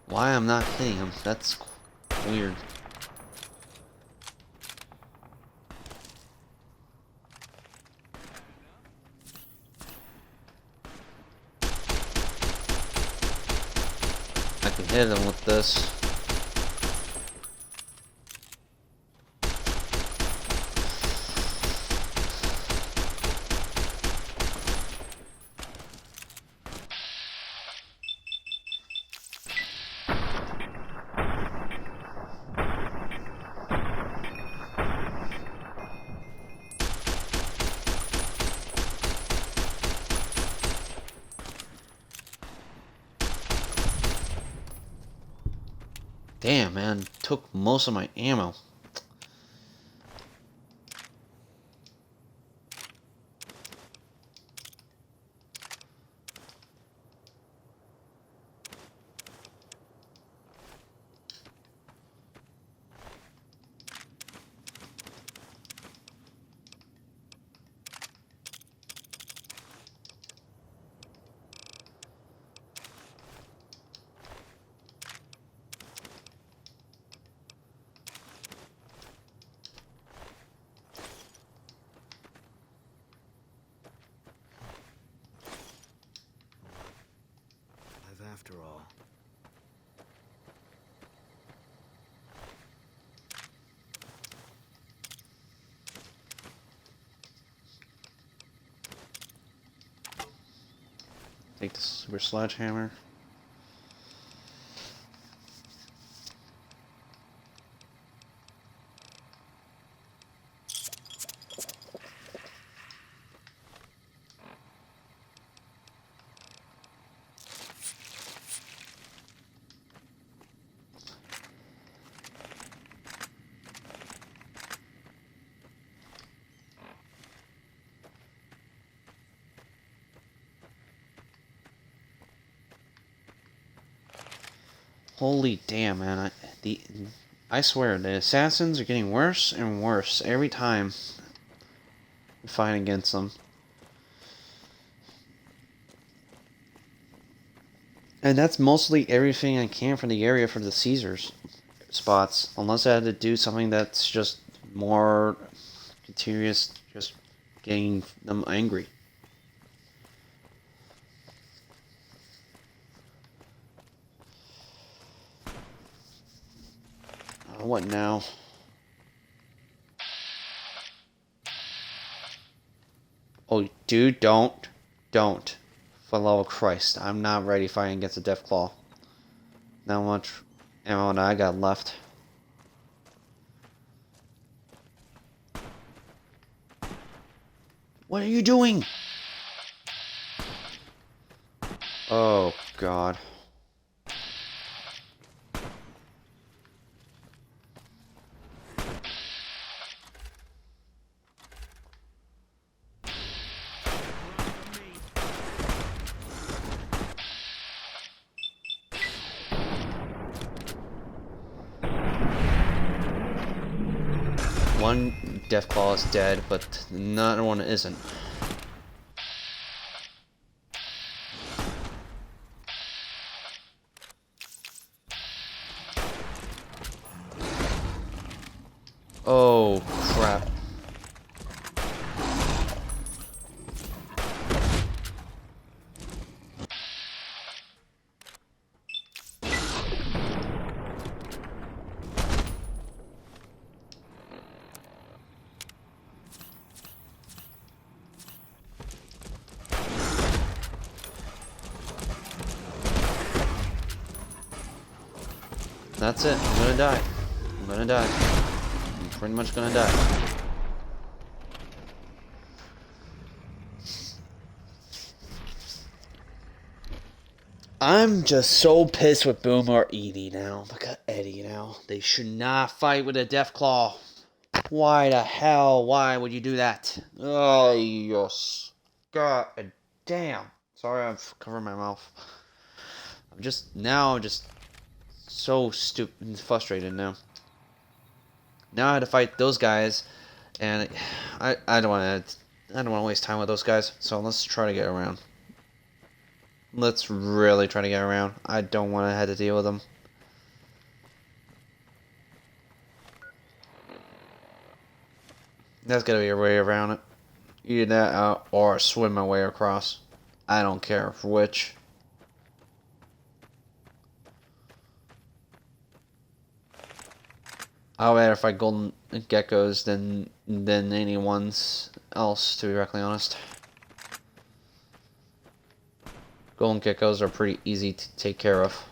Why I'm not hitting him? That's weird. I can hit him with this. Damn, man, took most of my ammo. After all. Take the super sledgehammer. Holy damn, man. I swear, the assassins are getting worse and worse every time we fight against them. And that's mostly everything I can from the area for the Caesars spots. Unless I had to do something that's just more continuous, just getting them angry. What now? Oh, dude, don't. For the love of Christ, I'm not ready fighting against a Deathclaw. Not much ammo that I got left. What are you doing? Oh, God. One Deathclaw is dead, but another one isn't. Oh, crap. That's it. I'm gonna die. I'm gonna die. I'm pretty much gonna die. I'm just so pissed with Boomer Edie now. Look at Eddie now. They should not fight with a Deathclaw. Why the hell? Why would you do that? Oh, yes. God damn. Sorry, I've covered my mouth. I'm just so stupid and frustrated now. Now I had to fight those guys, and I don't want to waste time with those guys. So let's try to get around. Let's really try to get around. I don't want to have to deal with them. There's gotta be a way around it. Either that out or swim my way across. I don't care for which. I'd rather fight golden geckos than anyone's else, to be directly honest. Golden geckos are pretty easy to take care of.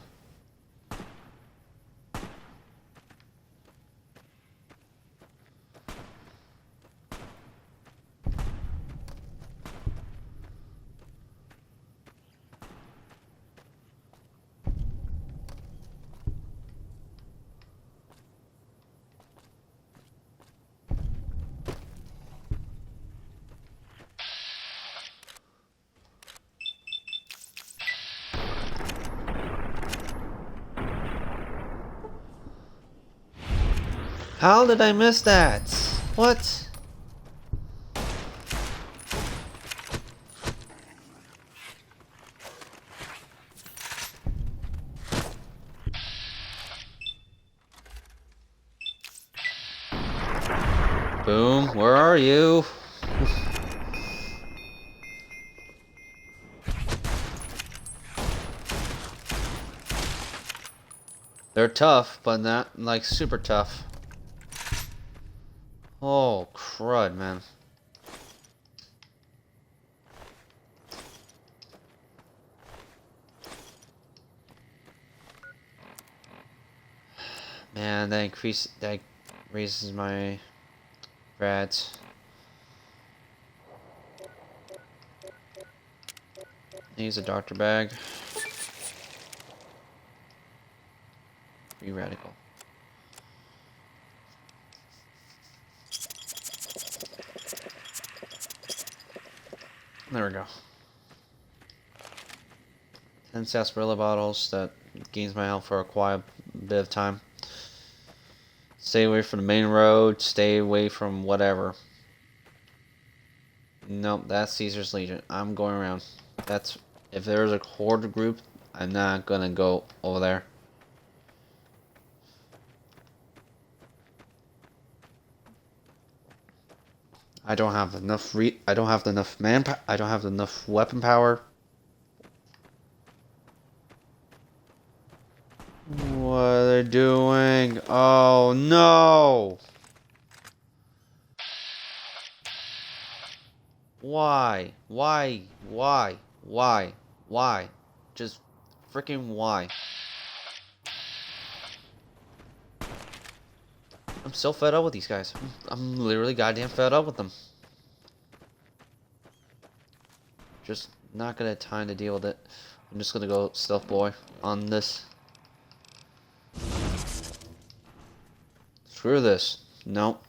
How did I miss that? What? Boom, where are you? They're tough, but not like super tough. Oh, crud, man. Man, that raises my rats. Use a doctor bag. Free radical. There we go. 10 sarsaparilla bottles. That gains my health for a quiet bit of time. Stay away from the main road. Stay away from whatever. Nope, that's Caesar's Legion. I'm going around. That's if there's a horde group, I'm not gonna go over there. I don't have enough I don't have enough I don't have enough weapon power. What are they doing? Oh no! Why? Why? Why? Why? Why? Just freaking why? I'm so fed up with these guys. I'm literally goddamn fed up with them. Just not gonna have time to deal with it. I'm just gonna go stealth boy on this. Screw this. Nope.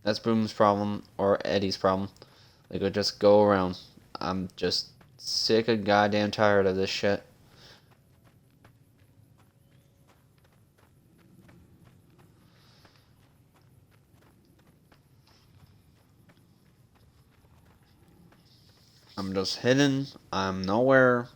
That's Boom's problem or Eddie's problem. They could just go around. I'm just sick and goddamn tired of this shit. I'm just hidden. I'm nowhere.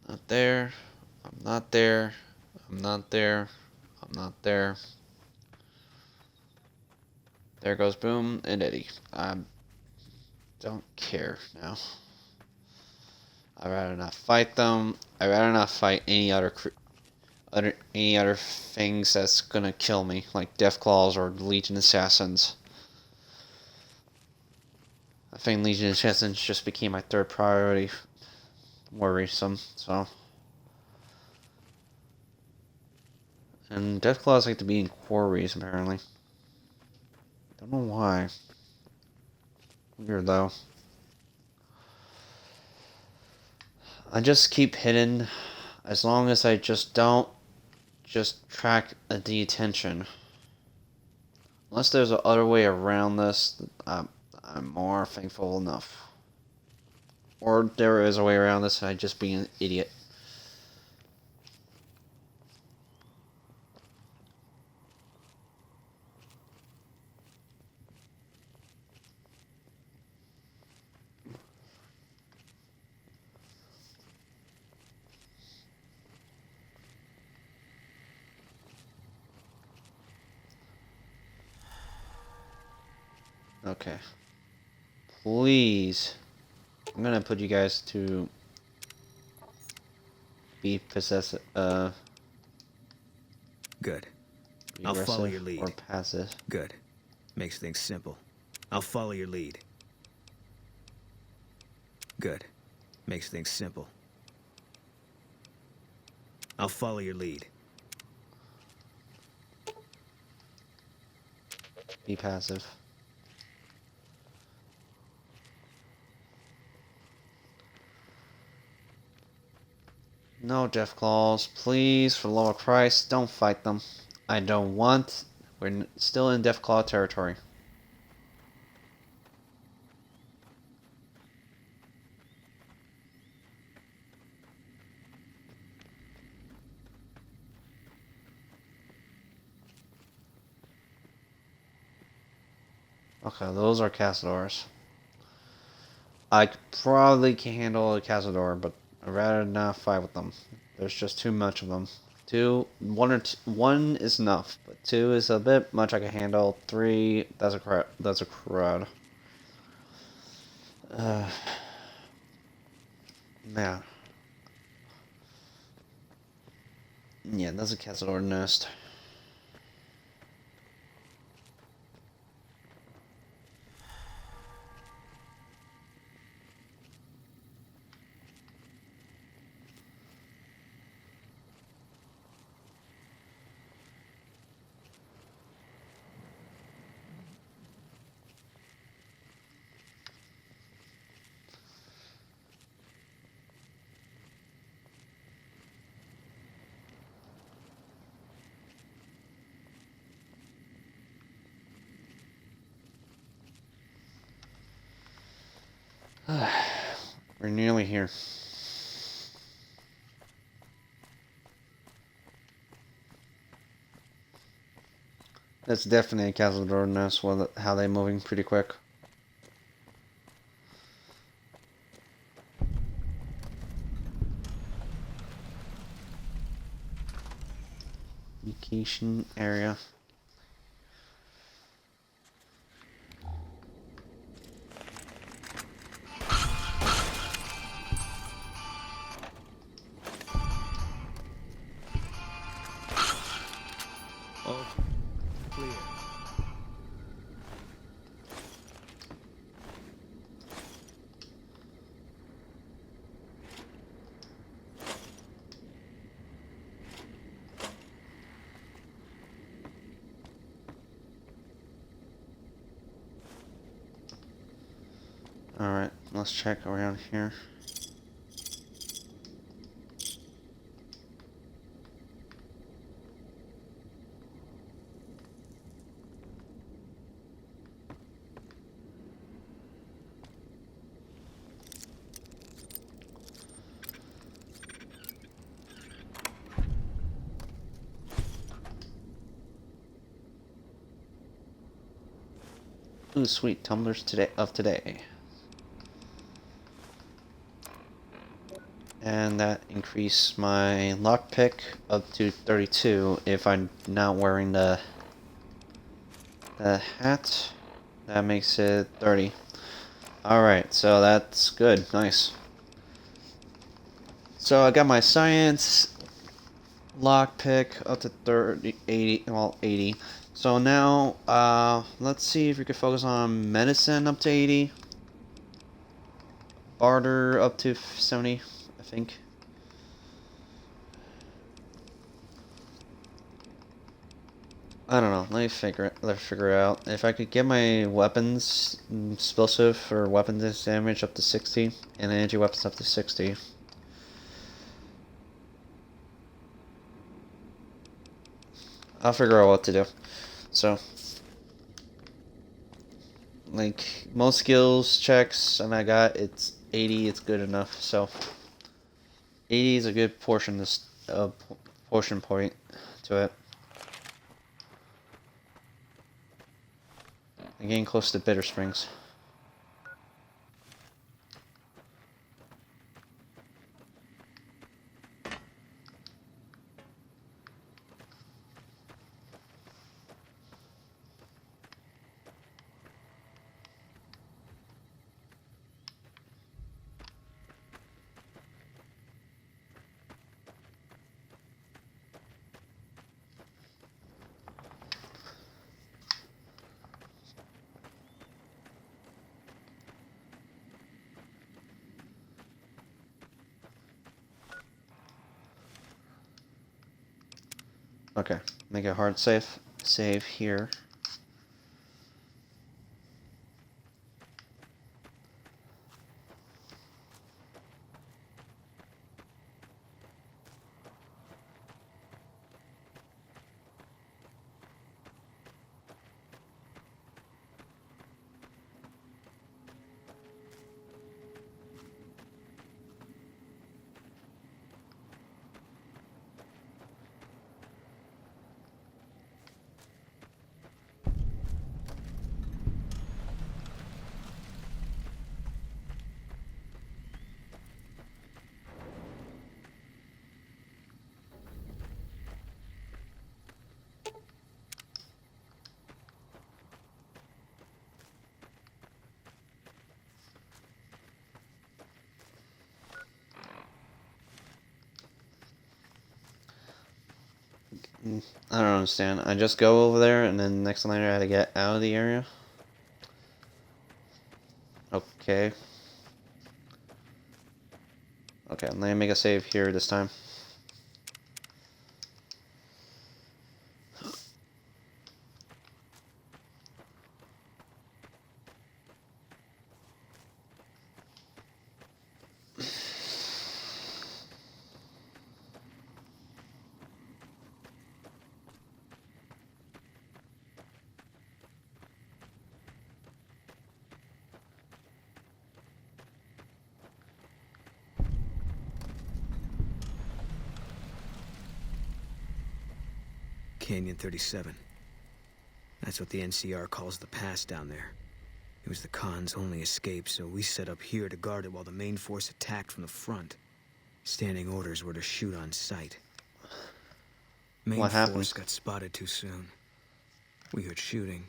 Not there. I'm not there. I'm not there. I'm not there. There goes Boom and Eddie. I don't care now. I'd rather not fight them. I'd rather not fight any other things that's gonna kill me, like Deathclaws or Legion Assassins. I think Legion Assassins just became my third priority. Worrisome, so. And Deathclaws like to be in quarries, apparently. Don't know why. Weird, though. I just keep hidden as long as I just don't track the attention. Unless there's a other way around this, I'm more thankful enough. Or there is a way around this and I just be an idiot. Okay. Please. I'm gonna put you guys to be possessive, Good. I'll follow your lead. Or passive. Good. Makes things simple. I'll follow your lead. Good. Makes things simple. I'll follow your lead. Be passive. No, Deathclaws, please, for the love of Christ, don't fight them. I don't want. We're still in Deathclaw territory. Okay, those are Cazadors. I probably can handle a Cazador, but I'd rather not fight with them. There's just too much of them. One is enough, but two is a bit much I can handle. Three, that's a crowd. Man. Yeah, that's a Cazador nest. We're nearly here. That's definitely a Cazador nest. Well, how they moving pretty quick. Vacation area. Oh, clear. Alright, let's check around here. Ooh, sweet tumblers today. And that increased my lockpick up to 32 if I'm not wearing the hat. That makes it 30. Alright, so that's good. Nice. So I got my science lockpick up to 30, 80, well, 80. So now, let's see if we could focus on medicine up to 80. Barter up to 70, I think. I don't know. Let's figure it out. If I could get my weapons explosive or weapons damage up to 60, and energy weapons up to 60. I'll figure out what to do. So, like most skills checks, and I got it's 80. It's good enough. So, 80 is a good portion portion point to it. I'm getting close to Bitter Springs. Okay, make a hard save here. I don't understand. I just go over there and then next later I had to get out of the area. Okay. Okay, let me make a save here this time. Canyon 37. That's what the NCR calls the pass down there. It was the Khan's only escape, so we set up here to guard it while the main force attacked from the front. Standing orders were to shoot on sight. Main What happened? force got spotted too soon. We heard shooting.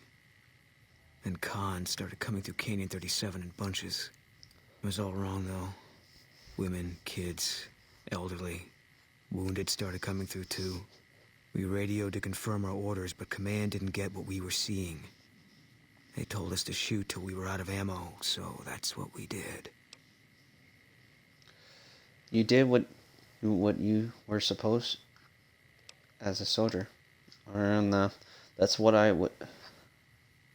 Then Khan started coming through Canyon 37 in bunches. It was all wrong, though. Women, kids, elderly, wounded started coming through, too. We radioed to confirm our orders, but command didn't get what we were seeing. They told us to shoot till we were out of ammo, so that's what we did. You did what you were supposed as a soldier. That's what I would.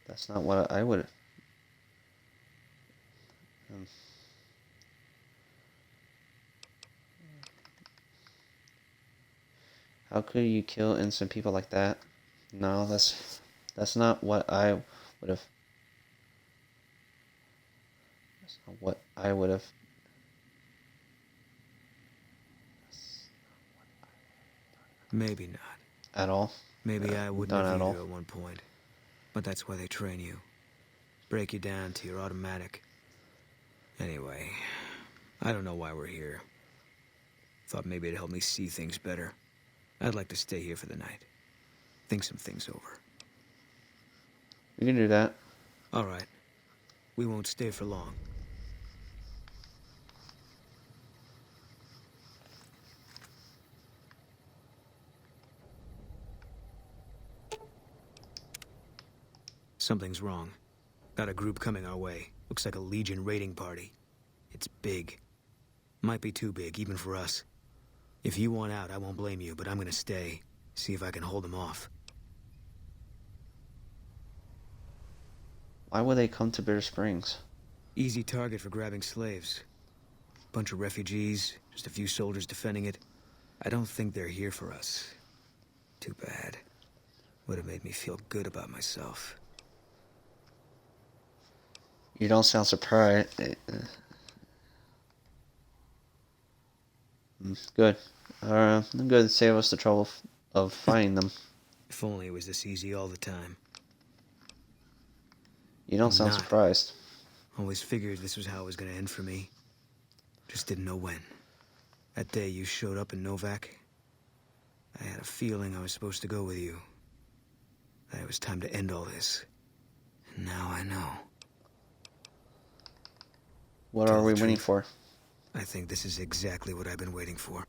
That's not what I would. How could you kill innocent people like that? No, that's not what I would have. That's not what I would have. Maybe not. At all. Maybe I wouldn't Not have at all. either at one point. But that's why they train you. Break you down to your automatic. Anyway, I don't know why we're here. Thought maybe it'd help me see things better. I'd like to stay here for the night. Think some things over. We can do that. All right. We won't stay for long. Something's wrong. Got a group coming our way. Looks like a Legion raiding party. It's big. Might be too big, even for us. If you want out, I won't blame you, but I'm gonna stay. See if I can hold them off. Why would they come to Bitter Springs? Easy target for grabbing slaves. Bunch of refugees, just a few soldiers defending it. I don't think they're here for us. Too bad. Would have made me feel good about myself. You don't sound surprised. Good. Good. Save us the trouble of finding them. If only it was this easy all the time. You don't sound Not. surprised. Always figured this was how it was gonna end for me. Just didn't know when. That day you showed up in Novak, I had a feeling I was supposed to go with you. That it was time to end all this. And now I know. What Tell are we the waiting truth. for? I think this is exactly what I've been waiting for.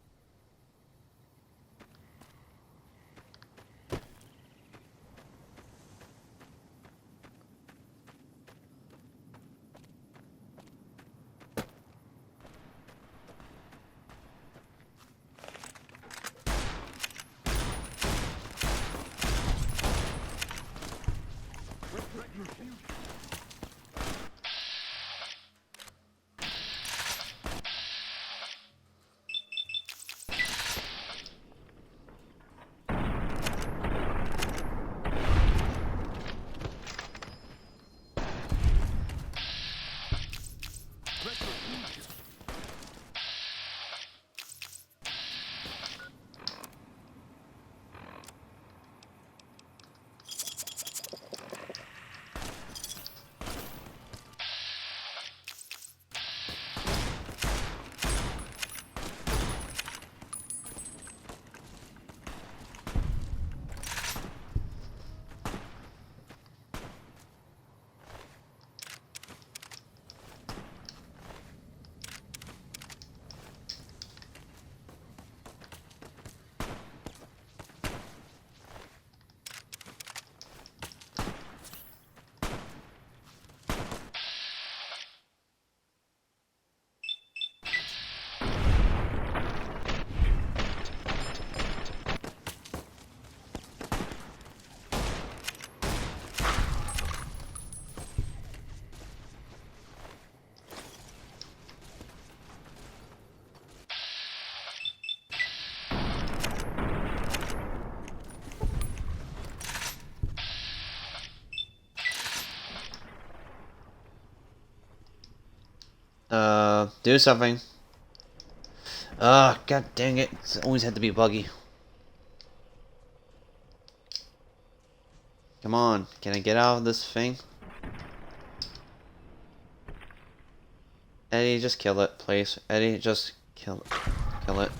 Do something. Ah, god dang it. It's always had to be buggy. Come on, can I get out of this thing? Eddie, just kill it, please. Eddie, just kill it. Kill it.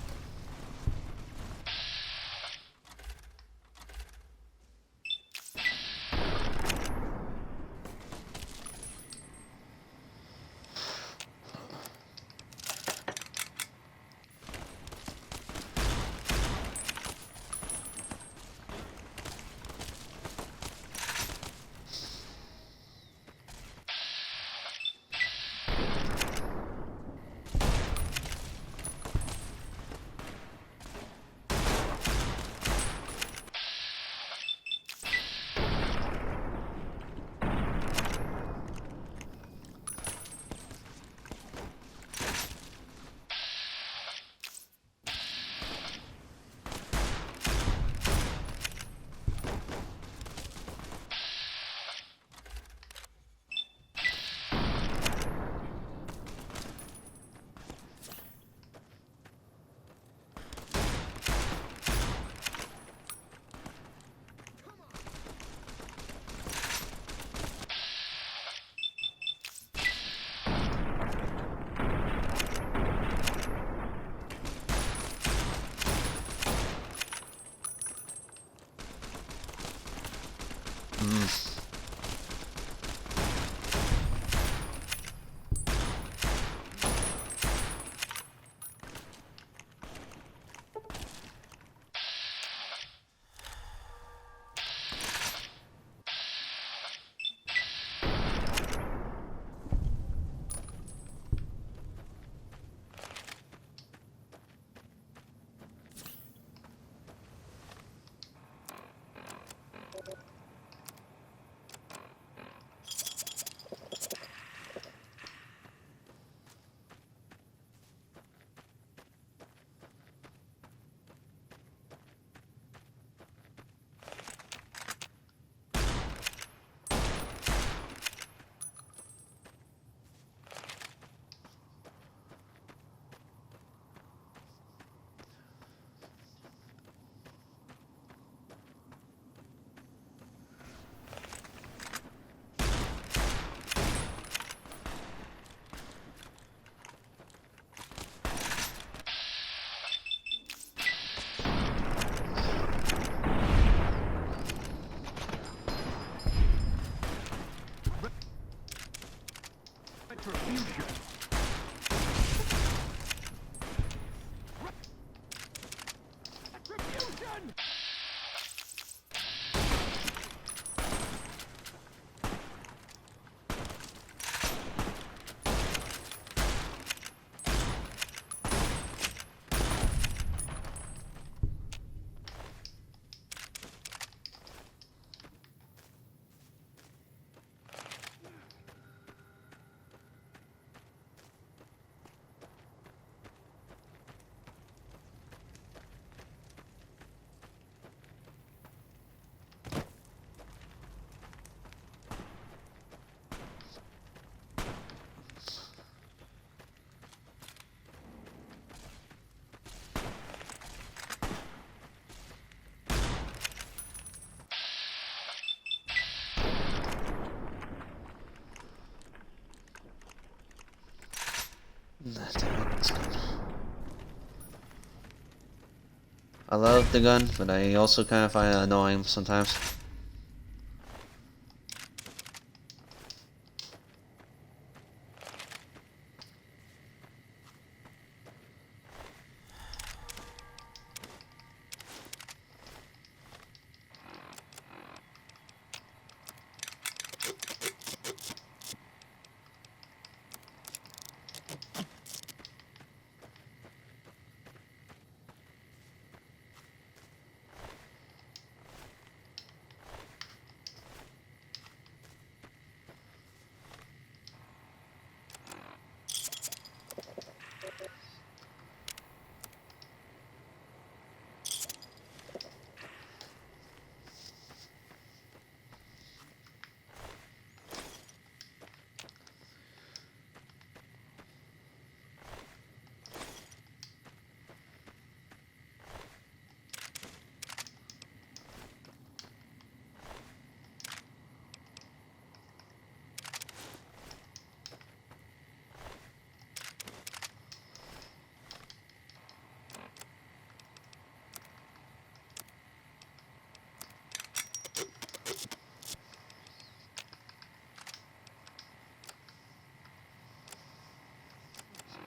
That's good. I love the gun, but I also kind of find it annoying sometimes.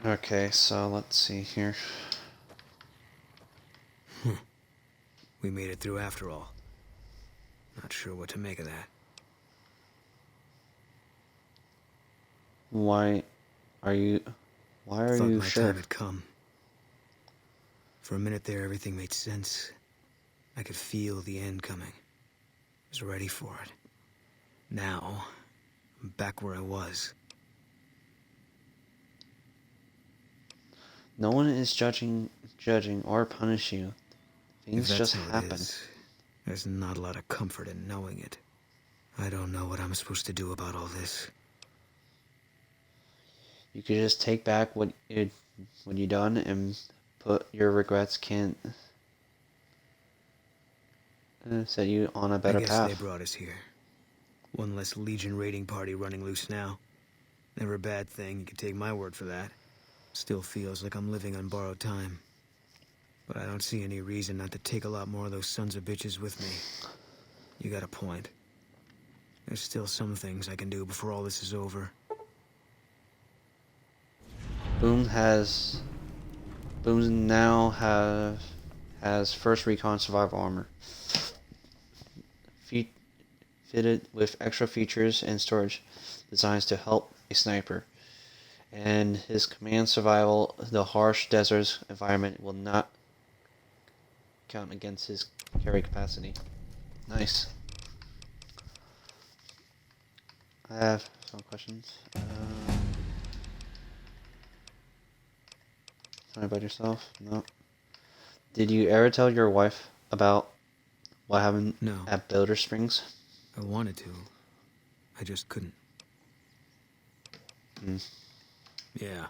Okay, so let's see here. We made it through after all. Not sure what to make of that. Why are you Thought my sure? time had come. For a minute there, everything made sense. I could feel the end coming. I was ready for it. Now, I'm back where I was. No one is judging or punish you. Things If that's just how it happen. is, there's not a lot of comfort in knowing it. I don't know what I'm supposed to do about all this. You could just take back what you done and put your regrets can't set you on a better I guess path. they brought us here. One less Legion raiding party running loose now. Never a bad thing, you can take my word for that. Still feels like I'm living on borrowed time. But I don't see any reason not to take a lot more of those sons of bitches with me. You got a point. There's still some things I can do before all this is over. Boom now has first recon survival armor. Fitted with extra features and storage designs to help a sniper. And his command survival, the harsh desert environment will not count against his carry capacity. Nice. I have some questions. Tell me about yourself. No. Did you ever tell your wife about what happened No. at Builder Springs? I wanted to. I just couldn't. Yeah.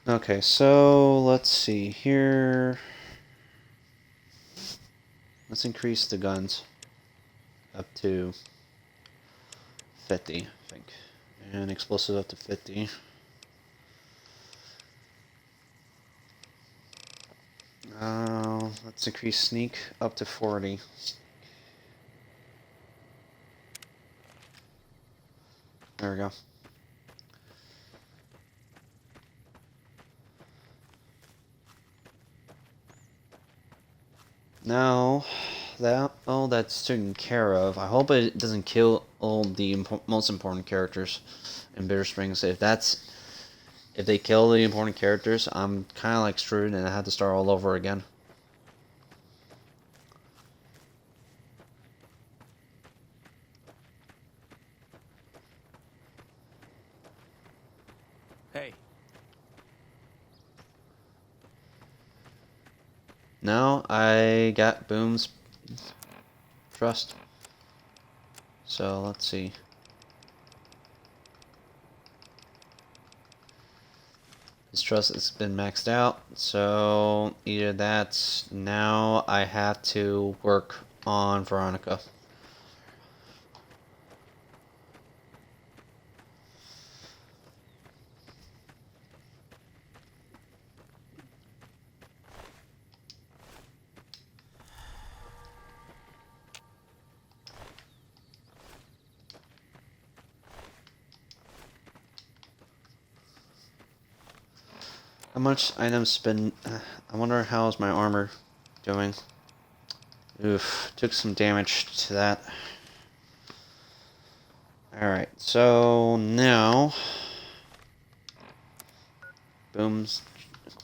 Okay, so let's see here. Let's increase the guns up to 50, I think. And explosive up to 50. Let's increase sneak up to 40. There we go. Now, that's taken care of. I hope it doesn't kill all the most important characters in Bitter Springs. If they kill the important characters, I'm kind of like screwed and I have to start all over again. Hey. Now I got Boom's trust. So let's see. His trust has been maxed out, so either that's now I have to work on Veronica. How much items been? I wonder how's my armor doing. Oof, took some damage to that. Alright, so now Boom's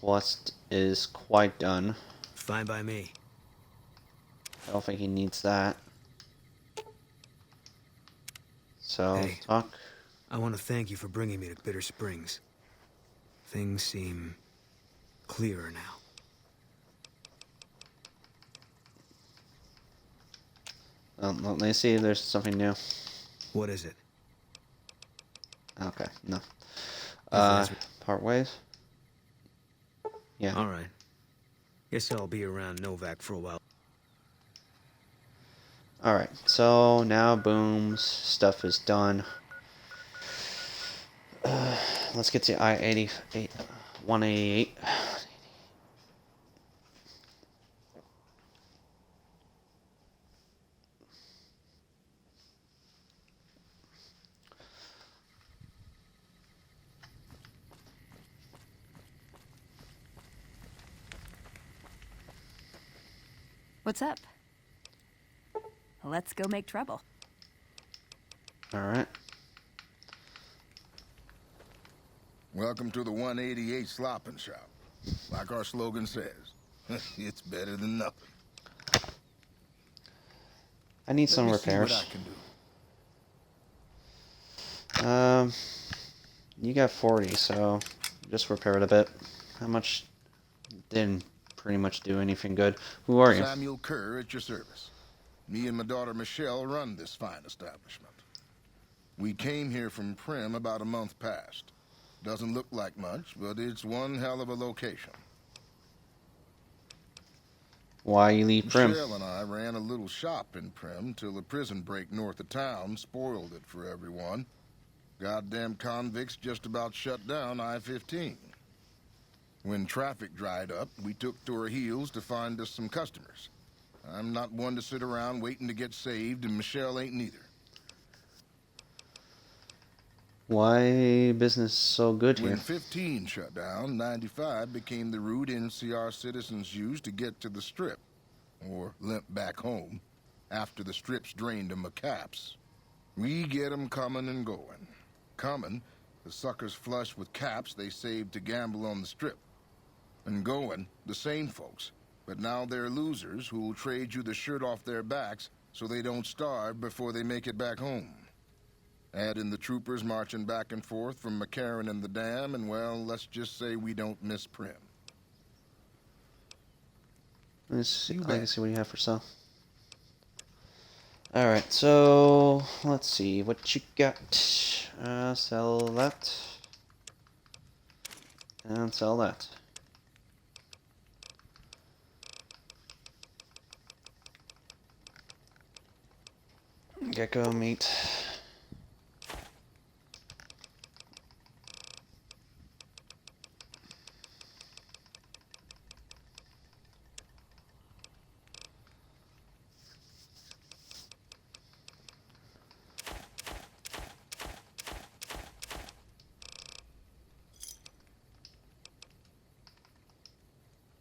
quest is quite done. Fine by me. I don't think he needs that. So, Hey. talk. I want to thank you for bringing me to Bitter Springs. Things seem clearer now. Let me see if there's something new. What is it? Okay, no. that's- Part ways? Yeah. All right. Guess I'll be around Novak for a while. Alright, so now Boom's stuff is done. Let's get to I-88, 188. What's up? Let's go make trouble. Alright. Welcome to the 188 Slopping Shop. Like our slogan says, it's better than nothing. I need some Let me see repairs. what I can do. You got 40, so just repair it a bit. How much? Didn't pretty much do anything good. Who are you? Samuel Kerr at your service. Me and my daughter Michelle run this fine establishment. We came here from Prim about a month past. Doesn't look like much, but it's one hell of a location. Why you leave Prim? Michelle and I ran a little shop in Prim till a prison break north of town spoiled it for everyone. Goddamn convicts just about shut down I-15. When traffic dried up, we took to our heels to find us some customers. I'm not one to sit around waiting to get saved, and Michelle ain't neither. Why business so good here? When 15 shut down, 95 became the route NCR citizens used to get to the Strip, or limp back home, after the Strip's drained them of caps. We get 'em coming and going. Coming, the suckers flush with caps they saved to gamble on the Strip. And going, the same folks, but now they're losers who'll trade you the shirt off their backs so they don't starve before they make it back home. Add in the troopers marching back and forth from McCarran and the Dam, and well, let's just say we don't miss Prim. Let's see what you have for sale. Alright, so let's see what you got. Sell that. And sell that. Gecko meat.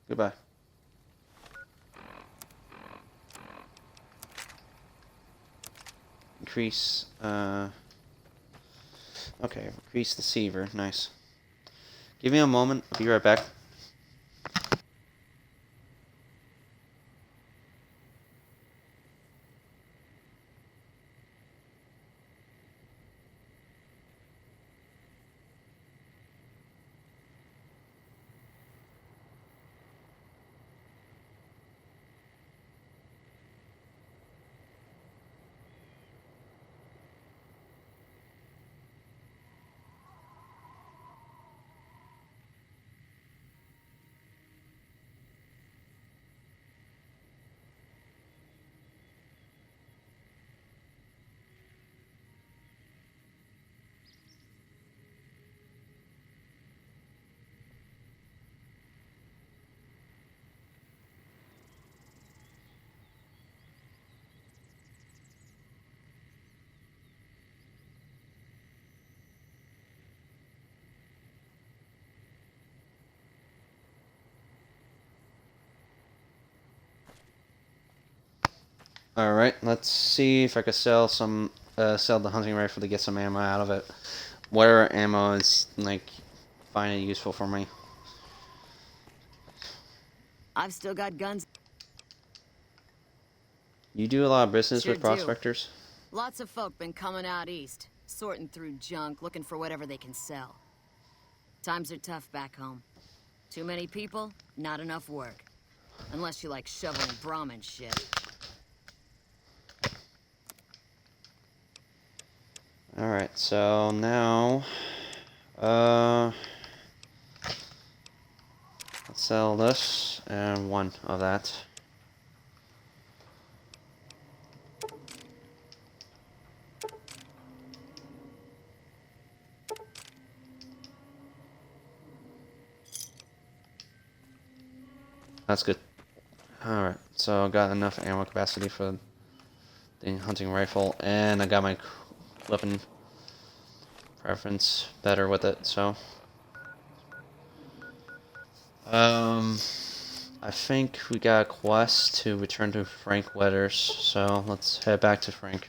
Goodbye. Increase, okay, increase the Seaver, nice. Give me a moment, I'll be right back. Alright, let's see if I could sell some, sell the hunting rifle to get some ammo out of it. Whatever ammo is, like, find it useful for me. I've still got guns. You do a lot of business Sure with do. prospectors? Lots of folk been coming out east, sorting through junk, looking for whatever they can sell. Times are tough back home. Too many people, not enough work. Unless you like shoveling Brahmin shit. Alright, so now, let's sell this and one of that. That's good. Alright, so I got enough ammo capacity for the hunting rifle, and I got my weapon preference better with it, so I think we got a quest to return to Frank Weathers, so let's head back to Frank.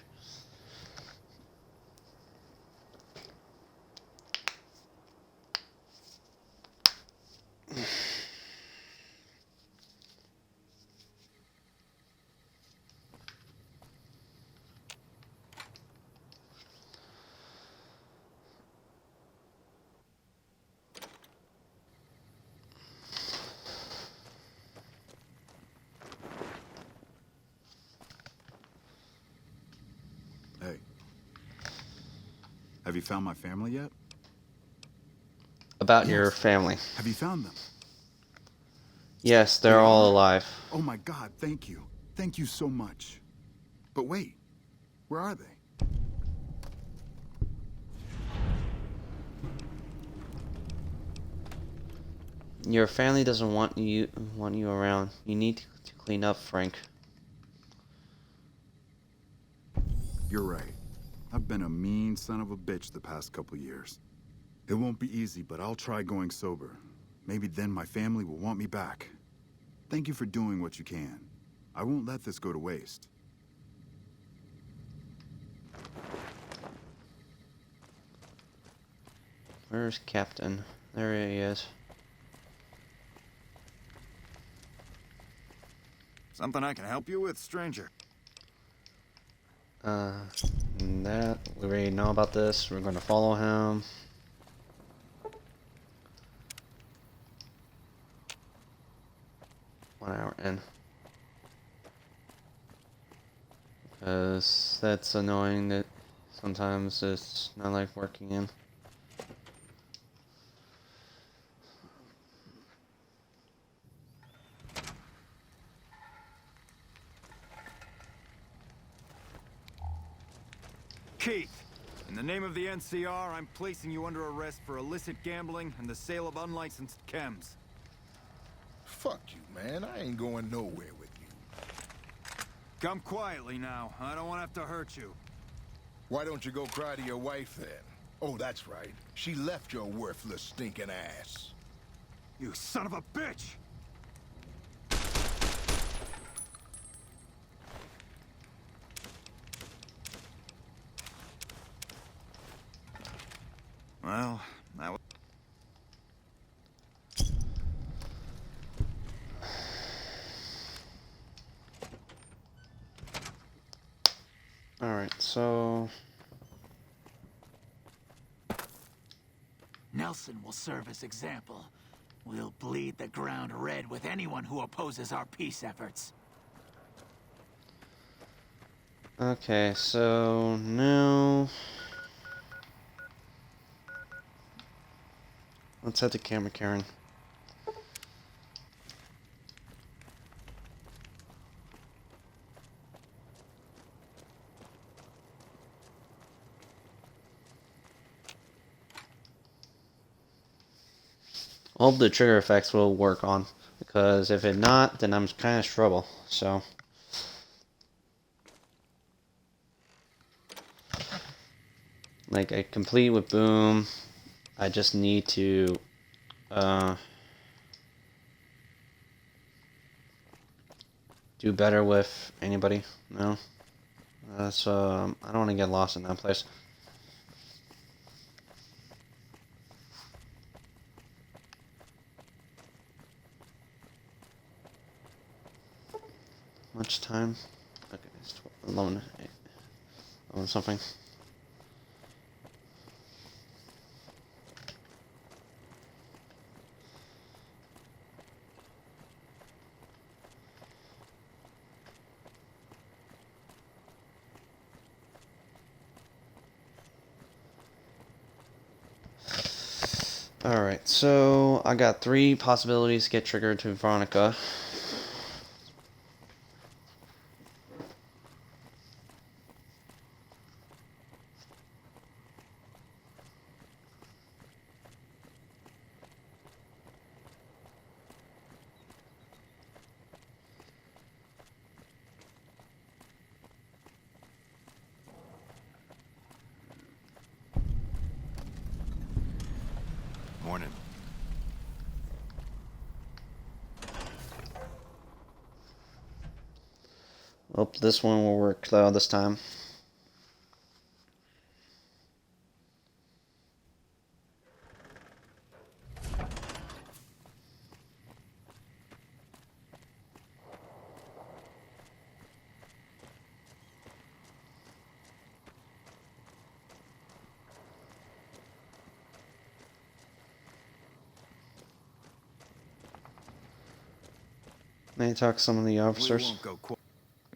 Hey. Have you found my family yet? About your family. Have you found them? Yes, they're all alive. Oh my God, thank you. Thank you so much. But wait, where are they? Your family doesn't want you around. You need to clean up, Frank. You're right. I've been a mean son of a bitch the past couple years. It won't be easy, but I'll try going sober. Maybe then my family will want me back. Thank you for doing what you can. I won't let this go to waste. Where's Captain? There he is. Something I can help you with, stranger? That we already know about this. We're going to follow him. One hour in. Because that's annoying that sometimes it's not like working in. Keith, in the name of the NCR, I'm placing you under arrest for illicit gambling and the sale of unlicensed chems. Fuck you, man. I ain't going nowhere with you. Come quietly now. I don't want to have to hurt you. Why don't you go cry to your wife then? Oh, that's right. She left your worthless, stinking ass. You son of a bitch! Well, that was... Alright, so... Nelson will serve as example. We'll bleed the ground red with anyone who opposes our peace efforts. Okay, so now... Let's head to Camera Karen. I hope the trigger effects will work on, because if it not, then I'm kind of trouble. So, like I complete with Boom, I just need to do better with anybody. No, so I don't want to get lost in that place. Much time? Okay, it's 11 something. Alright, so I got 3 possibilities to get triggered to Veronica. Morning. Hope this one will work though this time. May I talk to some of the We officers? won't go qu-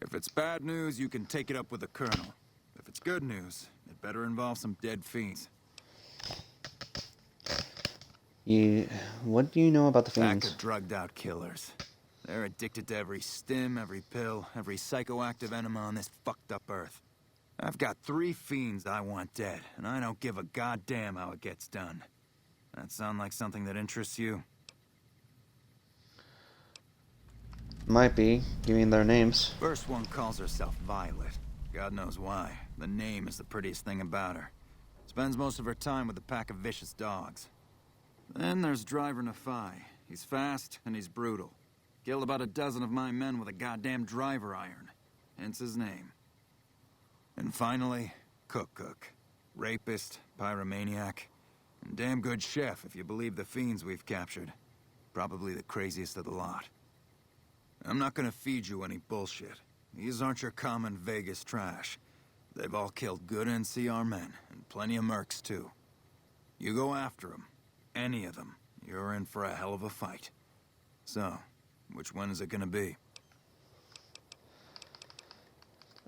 If it's bad news, you can take it up with the colonel. If it's good news, it better involve some dead fiends. What do you know about the Pack fiends? of drugged-out killers. They're addicted to every stim, every pill, every psychoactive enema on this fucked up earth. I've got 3 fiends I want dead, and I don't give a goddamn how it gets done. That sound like something that interests you? Might be. Give me their names. First one calls herself Violet. God knows why. The name is the prettiest thing about her. Spends most of her time with a pack of vicious dogs. Then there's Driver Nafai. He's fast and he's brutal. Killed about a dozen of my men with a goddamn driver iron. Hence his name. And finally, Cook. Rapist, pyromaniac, and damn good chef if you believe the fiends we've captured. Probably the craziest of the lot. I'm not gonna feed you any bullshit. These aren't your common Vegas trash. They've all killed good NCR men, and plenty of mercs too. You go after them, any of them, you're in for a hell of a fight. So, which one is it gonna be?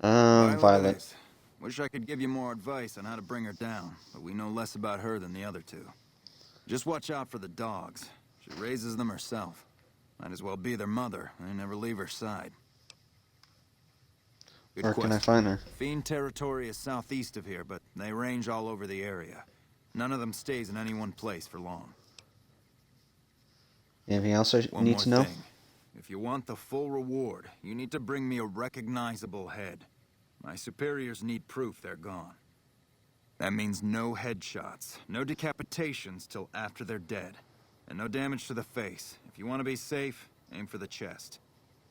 Violet. it is. Wish I could give you more advice on how to bring her down, but we know less about her than the other 2. Just watch out for the dogs. She raises them herself. Might as well be their mother. I never leave her side. Good Where can I question. find her? Fiend territory is southeast of here, but they range all over the area. None of them stays in any one place for long. Anything else I One need more to know? thing. If you want the full reward, you need to bring me a recognizable head. My superiors need proof they're gone. That means no headshots, no decapitations till after they're dead, and no damage to the face. If you want to be safe, aim for the chest.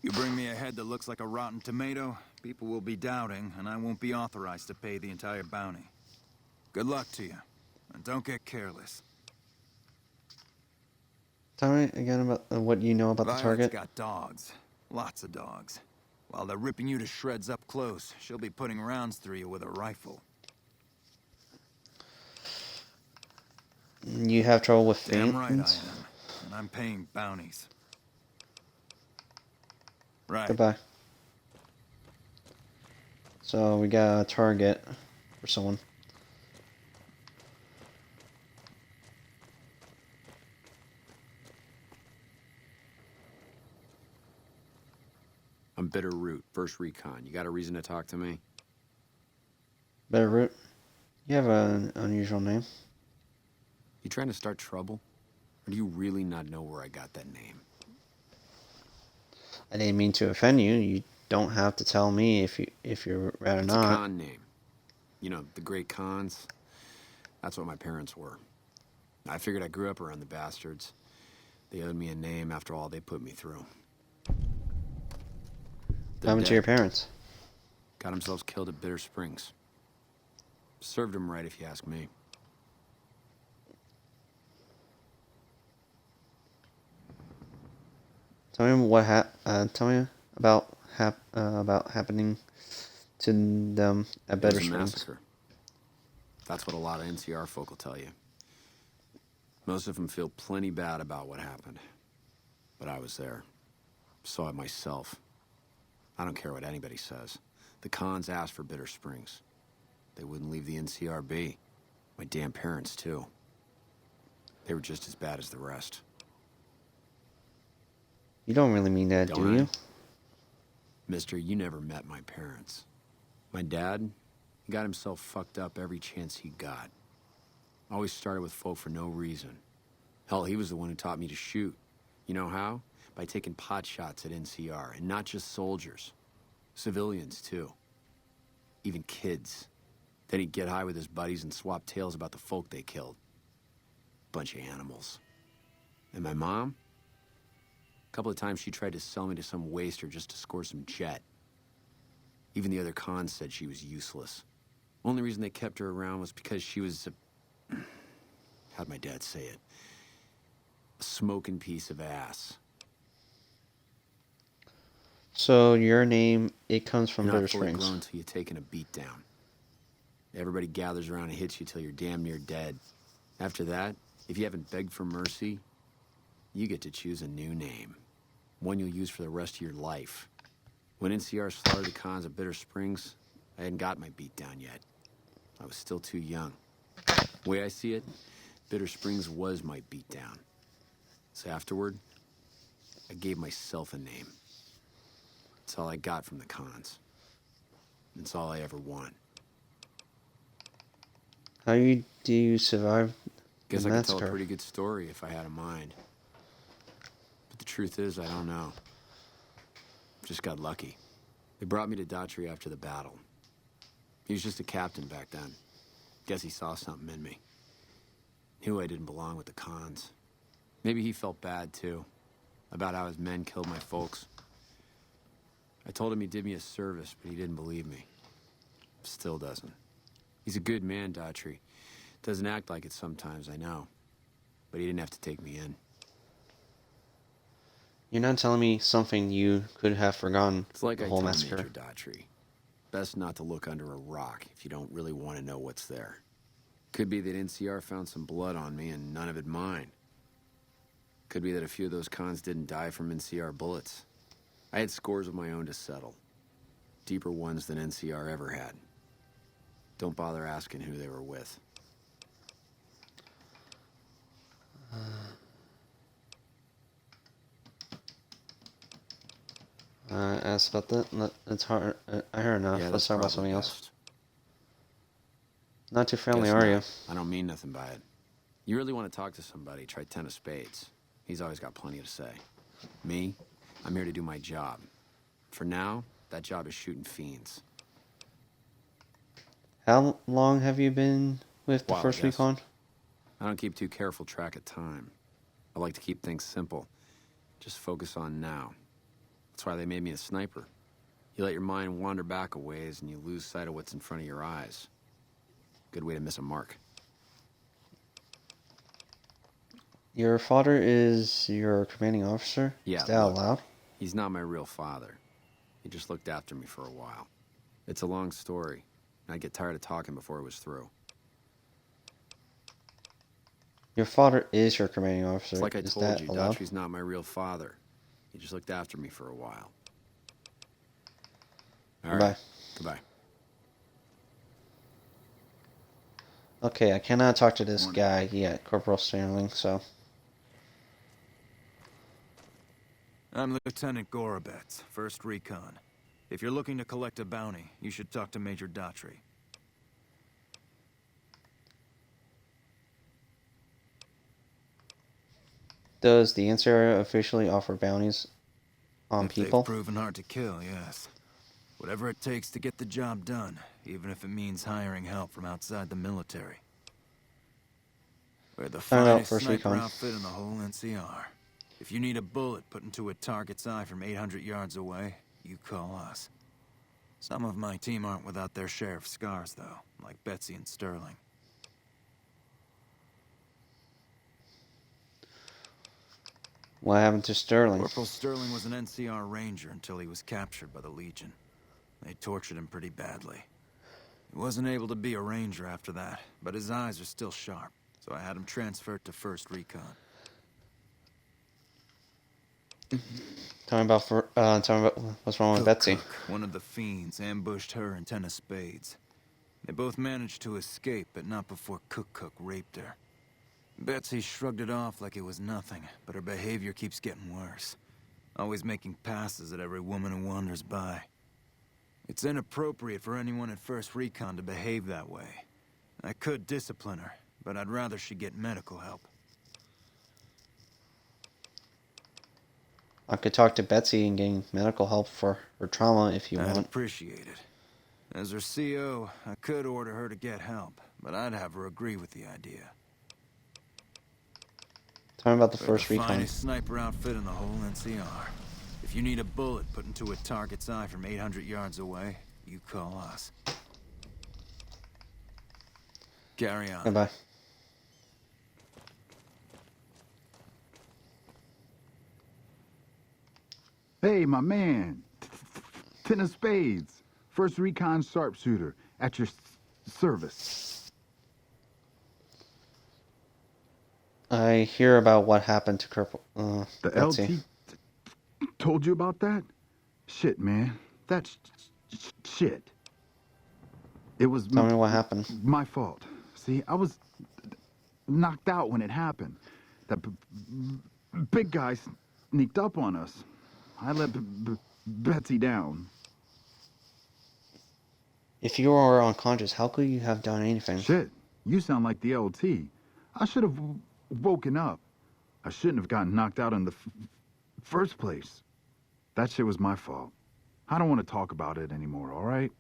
You bring me a head that looks like a rotten tomato, people will be doubting, and I won't be authorized to pay the entire bounty. Good luck to you, and don't get careless. Tell me again about what you know about the Violet's target. got dogs. Lots of dogs. While they're ripping you to shreds up close, she'll be putting rounds through you with a rifle. You have trouble with Damn right I am. fiends? And I'm paying bounties. Right. Goodbye. So we got a target for someone. I'm Bitter Root, First Recon. You got a reason to talk to me? Better Root. You have an unusual name. You trying to start trouble? Or do you really not know where I got that name? I didn't mean to offend you. You don't have to tell me if you're rather It's not. a con name. You know, the great cons. That's what my parents were. I figured I grew up around the bastards. They owed me a name after all they put me through. What happened to your parents? Got themselves killed at Bitter Springs. Served them right if you ask me. Tell me tell me about happening to them at It Better was a Springs. massacre. That's what a lot of NCR folk will tell you. Most of them feel plenty bad about what happened. But I was there. Saw it myself. I don't care what anybody says. The cons asked for Bitter Springs. They wouldn't leave the NCR be. My damn parents, too. They were just as bad as the rest. You don't really mean that, Don't do I? you? Mister, you never met my parents. My dad, he got himself fucked up every chance he got. Always started with folk for no reason. Hell, he was the one who taught me to shoot. You know how? By taking pot shots at NCR, and not just soldiers. Civilians, too. Even kids. Then he'd get high with his buddies and swap tales about the folk they killed. Bunch of animals. And my mom? A couple of times she tried to sell me to some waster just to score some jet. Even the other cons said she was useless. Only reason they kept her around was because she was a... how'd my dad say it? A smoking piece of ass. So your name, it comes from You're Bitter not fully Springs. grown until you've taken a beat down. Everybody gathers around and hits you till you're damn near dead. After that, if you haven't begged for mercy, you get to choose a new name. One you'll use for the rest of your life. When NCR slaughtered the cons of Bitter Springs, I hadn't got my beat down yet. I was still too young. The way I see it, Bitter Springs was my beat down. So afterward, I gave myself a name. That's all I got from the cons. It's all I ever want. How do you survive Guess the I could tell a massacre? pretty good story if I had a mind. But the truth is, I don't know. Just got lucky. They brought me to Daughtry after the battle. He was just a captain back then. Guess he saw something in me. Knew I didn't belong with the cons. Maybe he felt bad, too. About how his men killed my folks. I told him he did me a service, but he didn't believe me. Still doesn't. He's a good man, Daughtry. Doesn't act like it sometimes, I know. But he didn't have to take me in. You're not telling me something you could have forgotten. It's like the I whole told massacre. Major Daughtry. Best not to look under a rock if you don't really want to know what's there. Could be that NCR found some blood on me and none of it mine. Could be that a few of those cons didn't die from NCR bullets. I had scores of my own to settle. Deeper ones than NCR ever had. Don't bother asking who they were with. Asked about that. It's hard. I heard enough. Yeah, Let's that's talk about probably something else. best. Not too friendly, Guess are not. you? I don't mean nothing by it. You really want to talk to somebody, try 10 of spades. He's always got plenty to say. Me, I'm here to do my job. For now, that job is shooting fiends. How long have you been with the While, I First guess. Recon? I don't keep too careful track of time. I like to keep things simple. Just focus on now. That's why they made me a sniper. You let your mind wander back a ways and you lose sight of what's in front of your eyes. Good way to miss a mark. Your father is your commanding officer? Yeah, Is that look. allowed? He's not my real father. He just looked after me for a while. It's a long story. And I'd get tired of talking before it was through. Your father is your commanding officer. It's like I Is told that you, allowed? Daughtry's not my real father. He just looked after me for a while. All right. Goodbye. Goodbye. Okay, I cannot talk to this guy yet, Corporal Sterling, so... I'm Lieutenant Gorobets, 1st Recon. If you're looking to collect a bounty, you should talk to Major Daughtry. Does the NCR officially offer bounties on If people? they've proven hard to kill, yes. Whatever it takes to get the job done, even if it means hiring help from outside the military. We're the Find out finest First sniper Recon. outfit in the whole NCR. If you need a bullet put into a target's eye from 800 yards away, you call us. Some of my team aren't without their share of scars, though, like Betsy and Sterling. What happened to Sterling? Corporal Sterling was an NCR ranger until he was captured by the Legion. They tortured him pretty badly. He wasn't able to be a ranger after that, but his eyes are still sharp, so I had him transferred to 1st Recon. Tell me about what's wrong with Betsy. Cook, one of the fiends, ambushed her and 10 of spades. They both managed to escape, but not before Cook raped her. Betsy shrugged it off like it was nothing, but her behavior keeps getting worse. Always making passes at every woman who wanders by. It's inappropriate for anyone at 1st Recon to behave that way. I could discipline her, but I'd rather she get medical help. I could talk to Betsy and gain medical help for her trauma if you I'd want. appreciate it. As her CO, I could order her to get help, but I'd have her agree with the idea. Tell me about the We're First the Recon. finest sniper outfit in the whole NCR. If you need a bullet put into a target's eye from 800 yards away, you call us. Carry on. Goodbye. Hey, my man. Ten of Spades. First Recon sharpshooter. At your service. I hear about what happened to The Betsy. LT told you about that? Shit, man. That's shit. It was Tell me what happened. my fault. See, I was knocked out when it happened. That big guy sneaked up on us. I let Betsy down. If you were unconscious, how could you have done anything? Shit, you sound like the LT. I should have woken up. I shouldn't have gotten knocked out in the first place. That shit was my fault. I don't want to talk about it anymore, all right?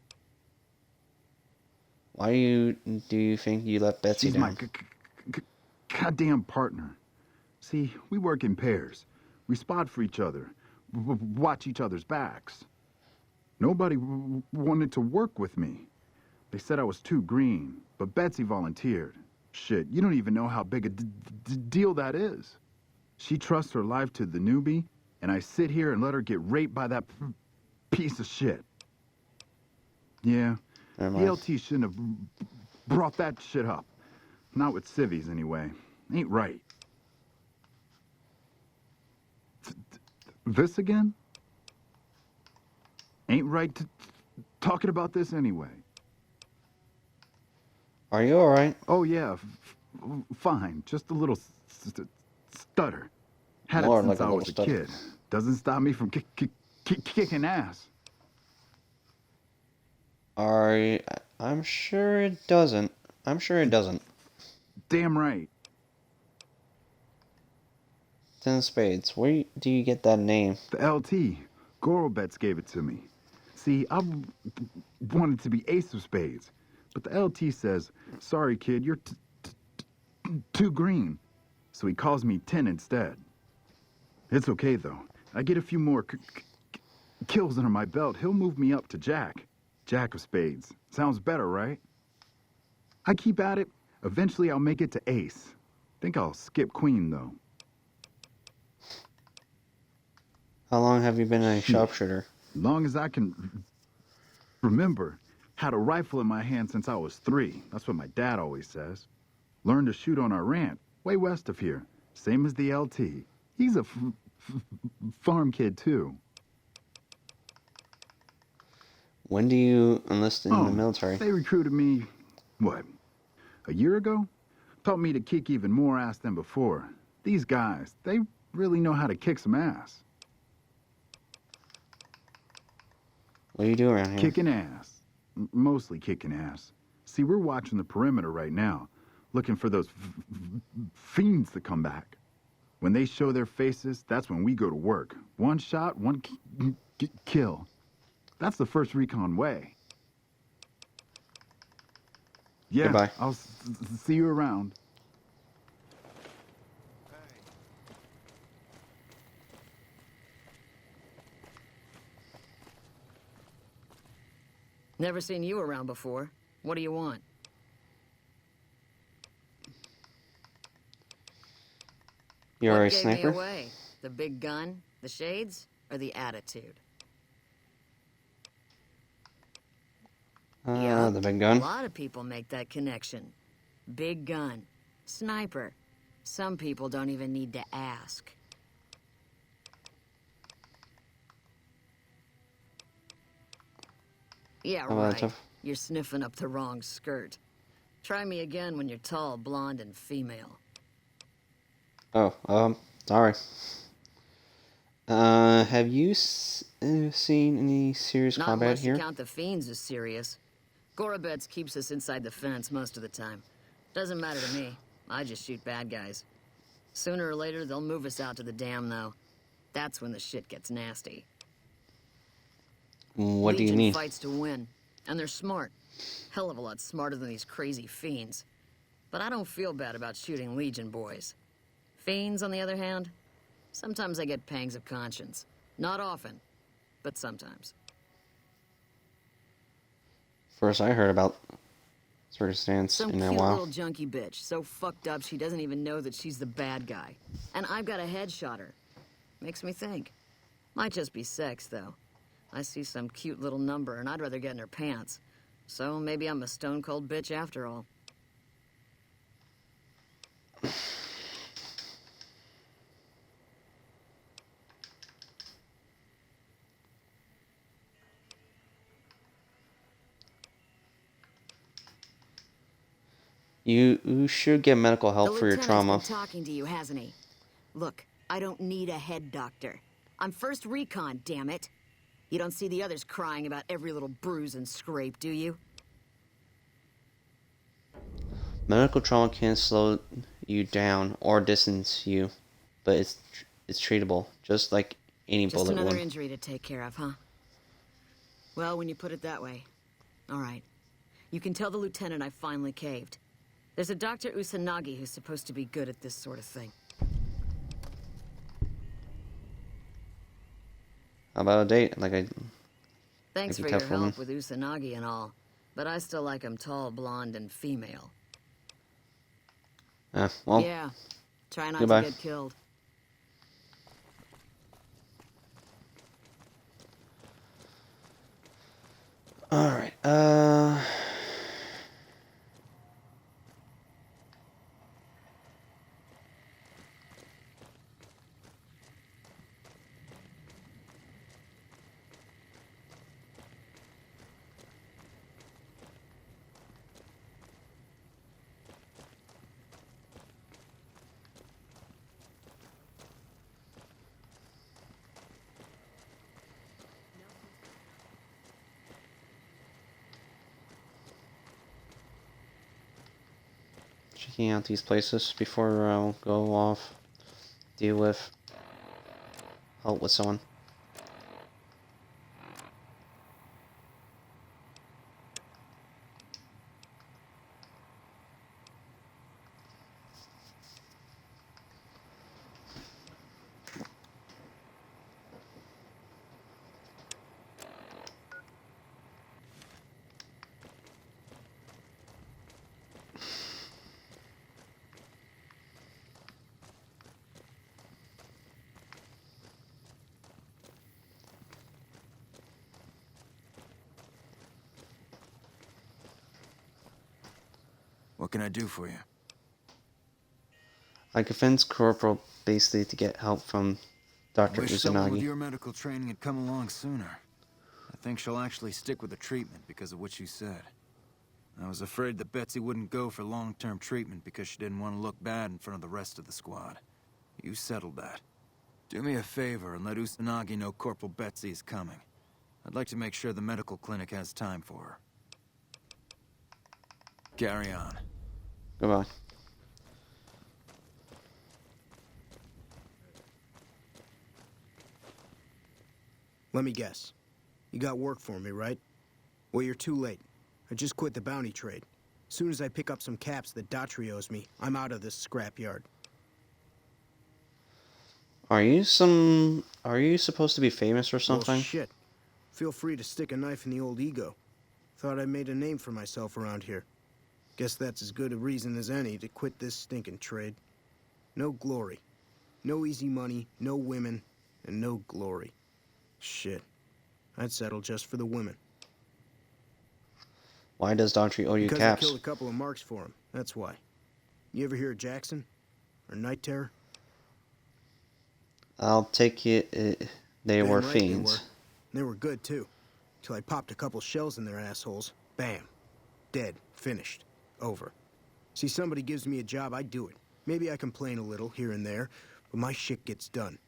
Why do you think you let Betsy She's down? my goddamn partner. See, we work in pairs. We spot for each other, watch each other's backs. Nobody wanted to work with me. They said I was too green, but Betsy volunteered. Shit, you don't even know how big a deal that is. She trusts her life to the newbie, and I sit here and let her get raped by that piece of shit. Yeah, the LT shouldn't have brought that shit up. Not with civvies, anyway. Ain't right. This again? Ain't right to talking about this anyway. Are you alright? Oh, yeah. Fine. Just a little stutter. Had More it since like a I little was a stutter. kid. Doesn't stop me from kicking ass. I'm sure it doesn't. I'm sure it doesn't. Damn right. Ten of Spades. Where do you get that name? The LT. Gorobets gave it to me. See, I wanted to be Ace of Spades, but the LT says, sorry, kid, you're too green. So he calls me 10 instead. It's okay, though. I get a few more kills under my belt. He'll move me up to Jack. Jack of Spades. Sounds better, right? I keep at it. Eventually, I'll make it to Ace. Think I'll skip Queen, though. How long have you been a sharpshooter? Long as I can remember. Had a rifle in my hand since I was 3. That's what my dad always says. Learned to shoot on our ranch, way west of here. Same as the LT. He's a farm kid, too. When do you enlist in the military? They recruited me, what, a year ago? Taught me to kick even more ass than before. These guys, they really know how to kick some ass. What do you do around here? Kicking ass. Mostly kicking ass. See, we're watching the perimeter right now, looking for those fiends to come back. When they show their faces, that's when we go to work. One shot, one kill. That's the first recon way. Yeah, Goodbye. I'll see you around. Never seen you around before. What do you want? You're What a gave sniper? me away? The big gun, the shades, or the attitude? The big gun. A lot of people make that connection. Big gun, sniper. Some people don't even need to ask. Yeah, How about right. tough? You're sniffing up the wrong skirt. Try me again when you're tall, blonde, and female. Oh, sorry. Have you seen any serious Not combat unless here? you count the fiends as serious. Gorobets keeps us inside the fence most of the time. Doesn't matter to me. I just shoot bad guys. Sooner or later, they'll move us out to the dam, though. That's when the shit gets nasty. What do you Legion mean? fights to win, and they're smart. Hell of a lot smarter than these crazy fiends. But I don't feel bad about shooting Legion boys. Fiends, on the other hand, sometimes I get pangs of conscience. Not often, but sometimes. first I heard about Circumstance Some in a cute while. little junkie bitch, so fucked up she doesn't even know that she's the bad guy. And I've got a headshot her. Makes me think. Might just be sex, though. I see some cute little number, and I'd rather get in her pants. So maybe I'm a stone-cold bitch after all. You should get medical help The for your lieutenant's trauma. been talking to you, hasn't he? Look, I don't need a head doctor. I'm first recon, damn it. You don't see the others crying about every little bruise and scrape, do you? Medical trauma can slow you down or distance you, but it's treatable, just like any Just bullet another wound. injury to take care of, huh? Well, when you put it that way. All right. You can tell the lieutenant I finally caved. There's a Dr. Usanagi who's supposed to be good at this sort of thing. How about a date? Like I Thanks like for a your tough woman. help with Usanagi and all, but I still like him tall, blonde, and female. Well, Yeah. Try not goodbye. to get killed. All right. Checking out these places before I'll go off. Deal with help with someone. What can I do for you? I convinced Corporal basically to get help from Dr. Wish someone with Usanagi. your medical training had come along sooner. I think she'll actually stick with the treatment because of what you said. I was afraid that Betsy wouldn't go for long-term treatment because she didn't want to look bad in front of the rest of the squad. You settled that. Do me a favor and let Usanagi know Corporal Betsy is coming. I'd like to make sure the medical clinic has time for her. Carry on. Goodbye. Let me guess. You got work for me, right? Well, you're too late. I just quit the bounty trade. Soon as I pick up some caps that Daughtry owes me, I'm out of this scrapyard. Are you supposed to be famous or something? Well, shit. Feel free to stick a knife in the old ego. Thought I made a name for myself around here. Guess that's as good a reason as any to quit this stinking trade. No glory. No easy money, no women, and no glory. Shit. I'd settle just for the women. Why does Daughtry owe you Because caps? I killed a couple of marks for him, that's why. You ever hear of Jackson? Or Night Terror? I'll take it. They Damn were right fiends. They were good, too. Till I popped a couple shells in their assholes. Bam. Dead. Finished. Over. See, somebody gives me a job, I do it. Maybe I complain a little here and there, but my shit gets done.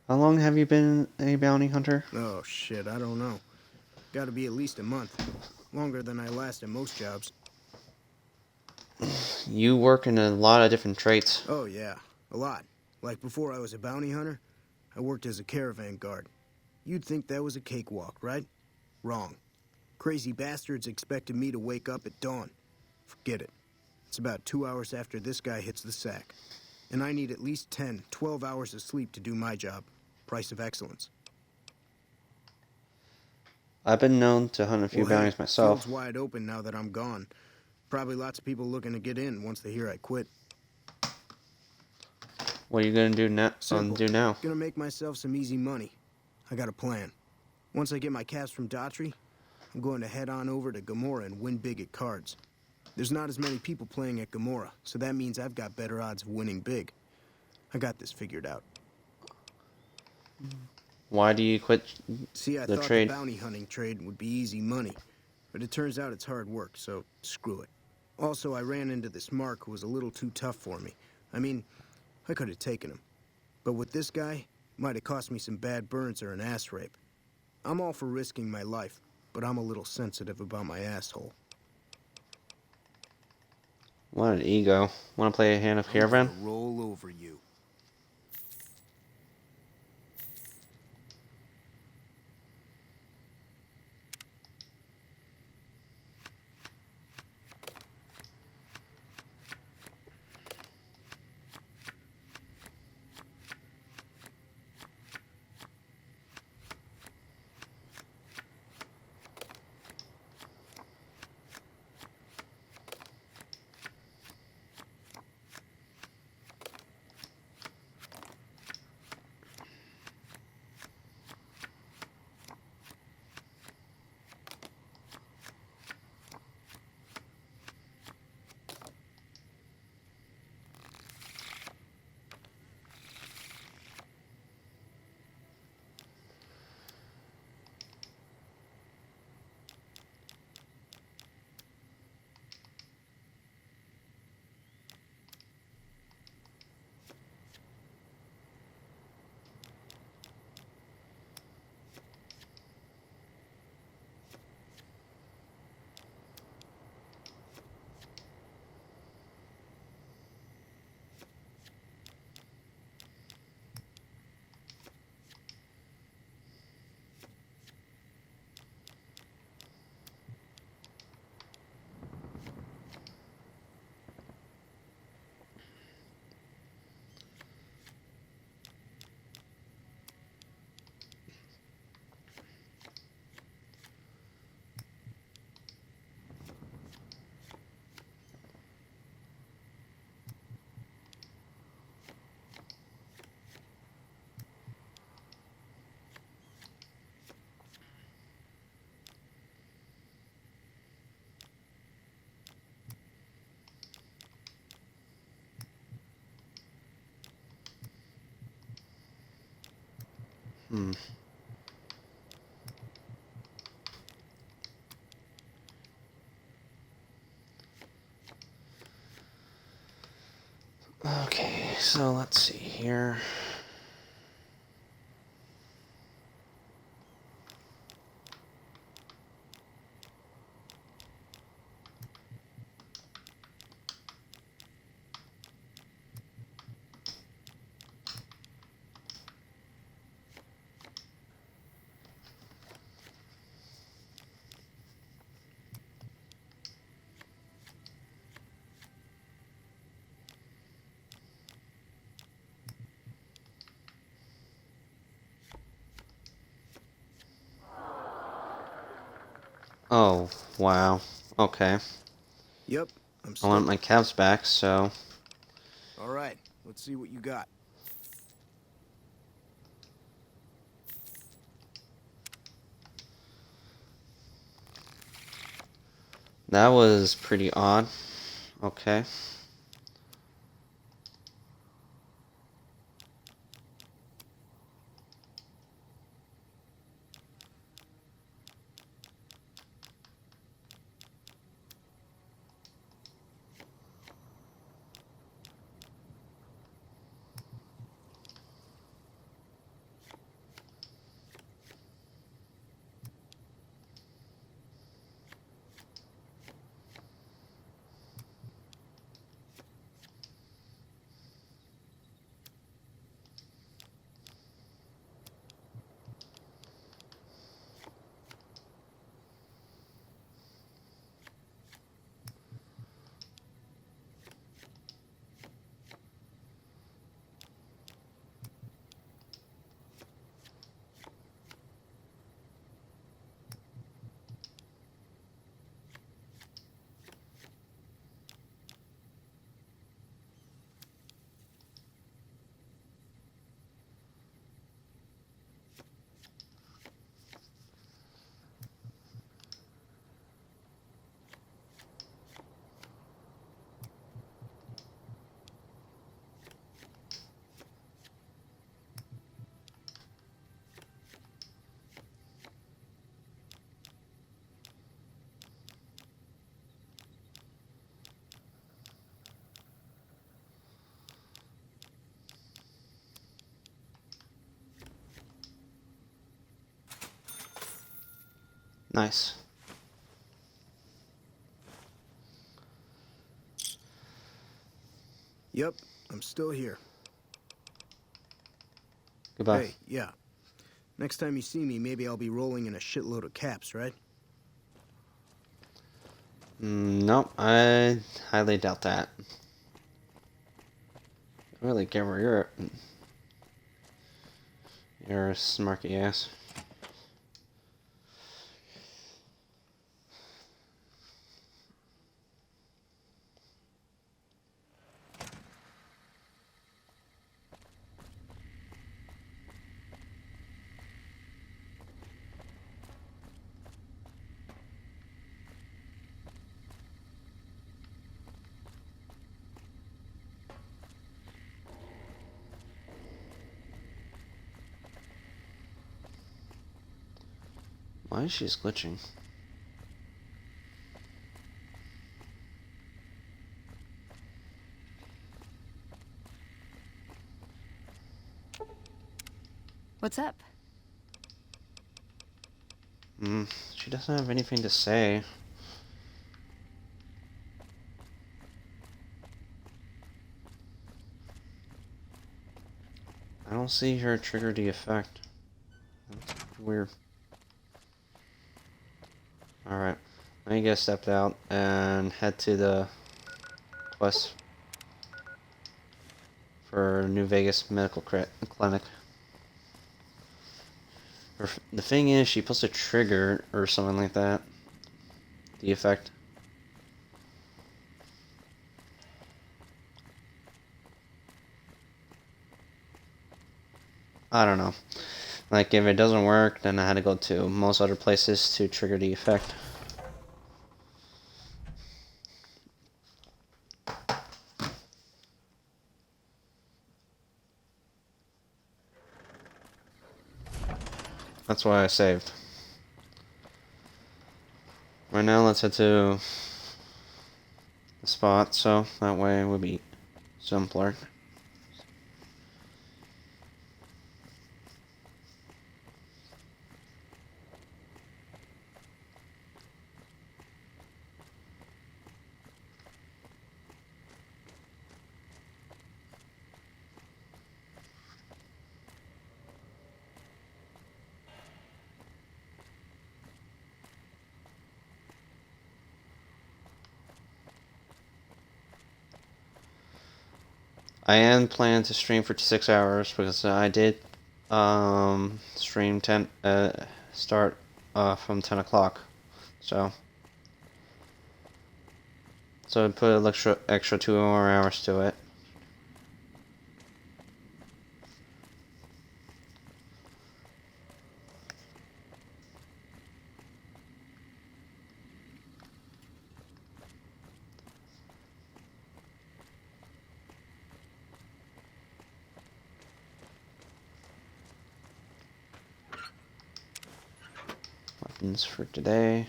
How long have you been a bounty hunter? Oh, shit, I don't know. Gotta be at least a month. Longer than I last at most jobs. You work in a lot of different traits. Oh, yeah. A lot. Like before I was a bounty hunter, I worked as a caravan guard. You'd think that was a cakewalk, right? Wrong. Crazy bastards expected me to wake up at dawn. Forget it. It's about 2 hours after this guy hits the sack. And I need at least 10, 12 hours of sleep to do my job. Price of excellence. I've been known to hunt a few Well, hey, bounties myself. field's wide open now that I'm gone. Probably lots of people looking to get in once they hear I quit. What are you gonna do now? Simple. Do now? Gonna make myself some easy money. I got a plan. Once I get my caps from Daughtry, I'm going to head on over to Gamora and win big at cards. There's not as many people playing at Gamora, so that means I've got better odds of winning big. I got this figured out. Why do you quit See, I the thought trade? the bounty hunting trade would be easy money, but it turns out it's hard work, so screw it. Also, I ran into this Mark who was a little too tough for me. I mean, I could have taken him. But with this guy, might have cost me some bad burns or an ass rape. I'm all for risking my life, but I'm a little sensitive about my asshole. What an ego. Want to play a hand of Caravan? Roll over you. Okay, so let's see here. Oh, wow. Okay. Yep, I'm I still... want my calves back, so... All right, let's see what you got. That was pretty odd. Okay. Nice. Yep, I'm still here. Goodbye. Hey, yeah. Next time you see me, maybe I'll be rolling in a shitload of caps, right? Nope, I highly doubt that. I really care where you're at. You're a smarky ass. Why is she glitching? What's up? She doesn't have anything to say. I don't see her trigger the effect. That's weird. Alright, I guess step out and head to the quest for New Vegas Medical Clinic. The thing is, she puts a trigger or something like that. The effect. I don't know. Like, if it doesn't work, then I had to go to most other places to trigger the effect. That's why I saved. Right now, let's head to the spot, so that way it will be simpler. I am planning to stream for 6 hours because I did stream start from 10 o'clock. So I put an extra 2 more hours to it. Weapons for today.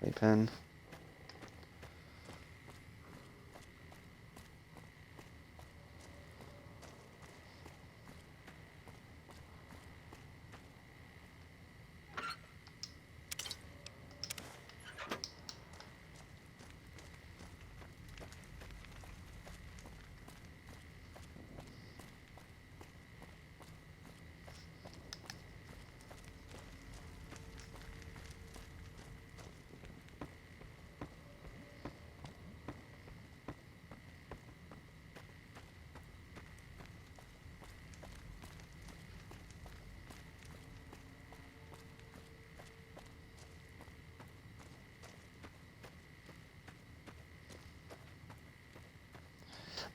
Bobby pin.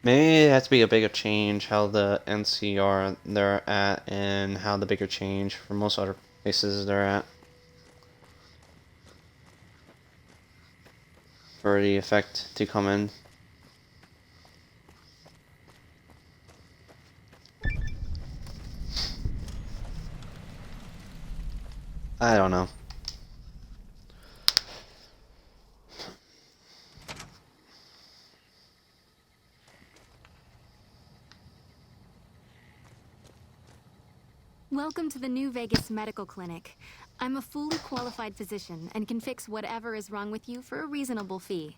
Maybe it has to be a bigger change how the NCR they're at and how the bigger change for most other places they're at. For the effect to come in. I don't know. Welcome to the New Vegas Medical Clinic. I'm a fully qualified physician and can fix whatever is wrong with you for a reasonable fee.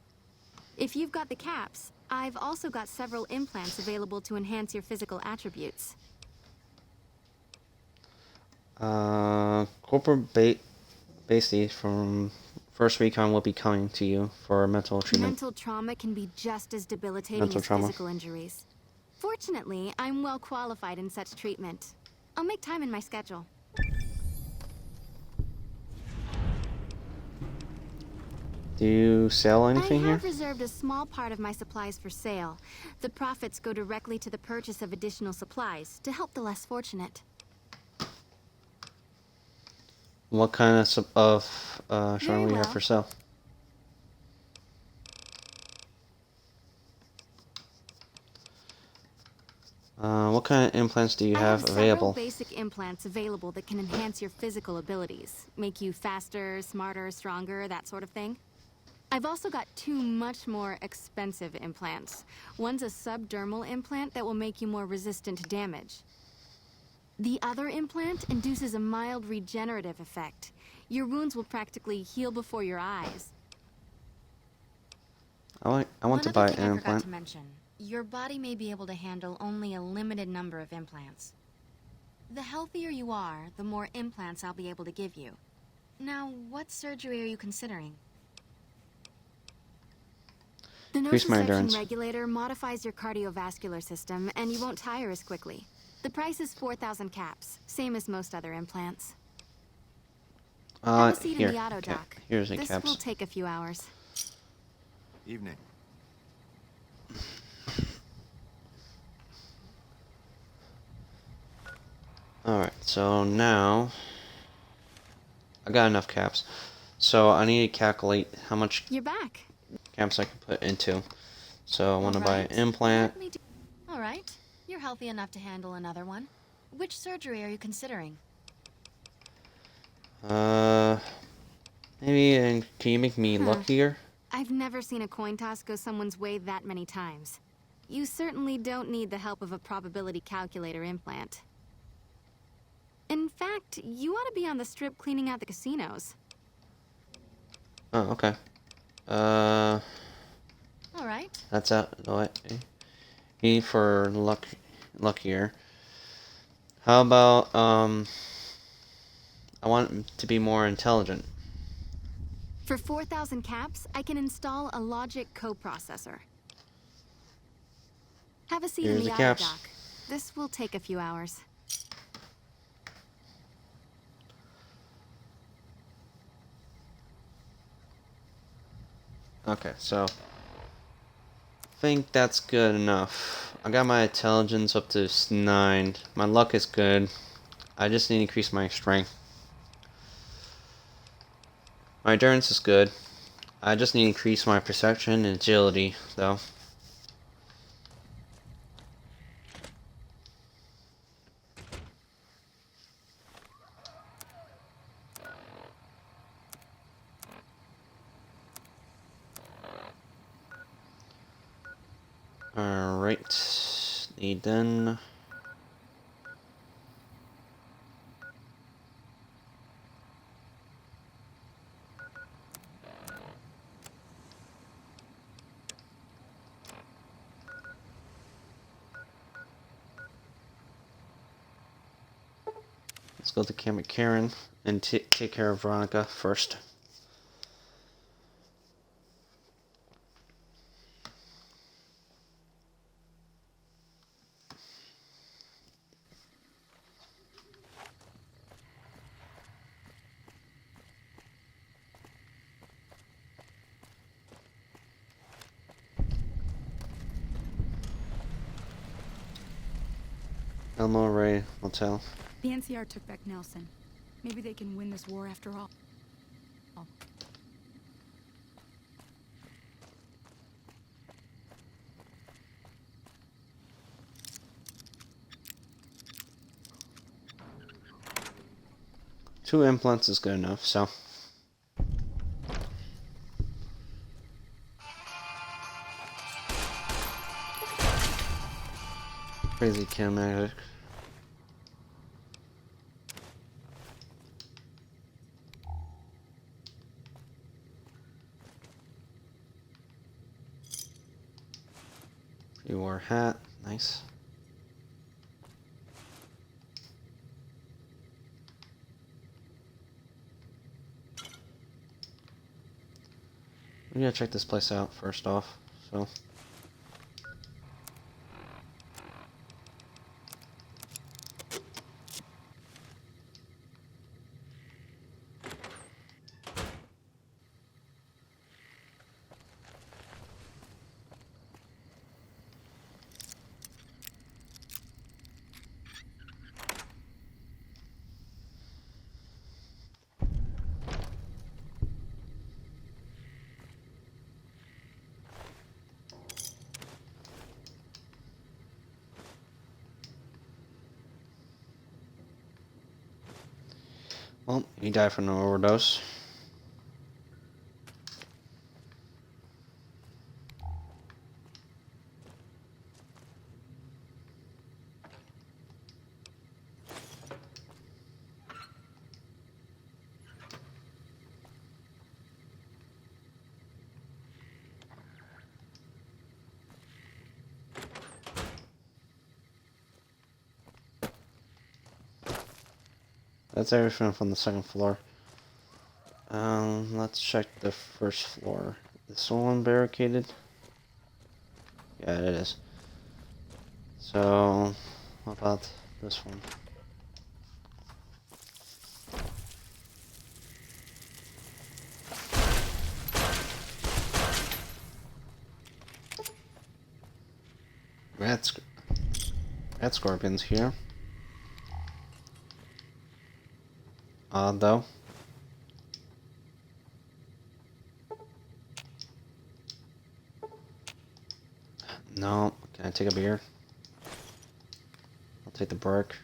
If you've got the caps, I've also got several implants available to enhance your physical attributes. Corporal Basty from First Recon will be coming to you for mental treatment. Mental trauma can be just as debilitating Mental as trauma. physical injuries. Fortunately, I'm well qualified in such treatment. I'll make time in my schedule. Do you sell anything I here? have reserved a small part of my supplies for sale. The profits go directly to the purchase of additional supplies to help the less fortunate. What kind of showing we have well. for sale? What kind of implants do you I have several available? basic implants available that can enhance your physical abilities, make you faster, smarter, stronger, that sort of thing. I've also got two much more expensive implants. One's a subdermal implant that will make you more resistant to damage. The other implant induces a mild regenerative effect. Your wounds will practically heal before your eyes. I want to buy an I forgot implant. to mention. Your body may be able to handle only a limited number of implants. The healthier you are, the more implants I'll be able to give you. Now, what surgery are you considering? The Increase my nociception endurance. regulator modifies your cardiovascular system, and you won't tire as quickly. The price is 4,000 caps, same as most other implants. Have a seat Here. in the auto Okay. dock. Here's the This caps. will take a few hours. Evening. Alright, so now I got enough caps. So I need to calculate how much You're back. caps I can put into. So I want to buy an Alright. implant. All right. You're healthy enough to handle another one. Which surgery are you considering? Maybe can you make me luckier? I've never seen a coin toss go someone's way that many times. You certainly don't need the help of a probability calculator implant. In fact, you ought to be on the strip cleaning out the casinos. Oh, okay. All right. That's out the way. E for luckier. How about I want to be more intelligent. For 4,000 caps, I can install a logic coprocessor. Have a seat Here's in the the auto caps. dock. This will take a few hours. Okay, so I think that's good enough. I got my intelligence up to 9. My luck is good. I just need to increase my strength. My endurance is good. I just need to increase my perception and agility, though. Alright. Need done. Let's go to Camp Karen and take care of Veronica first. Elmo Ray Motel. The NCR took back Nelson. Maybe they can win this war after all. Two implants is good enough, so. Crazy kinematic. You wore a hat. Nice. We gotta check this place out first off. So. Well, he died from an overdose. That's everything from the second floor. Let's check the first floor. Is this one barricaded? Yeah, it is. So, what about this one? Rat scorpions here. Odd though. No, can I take a beer? I'll take the brick.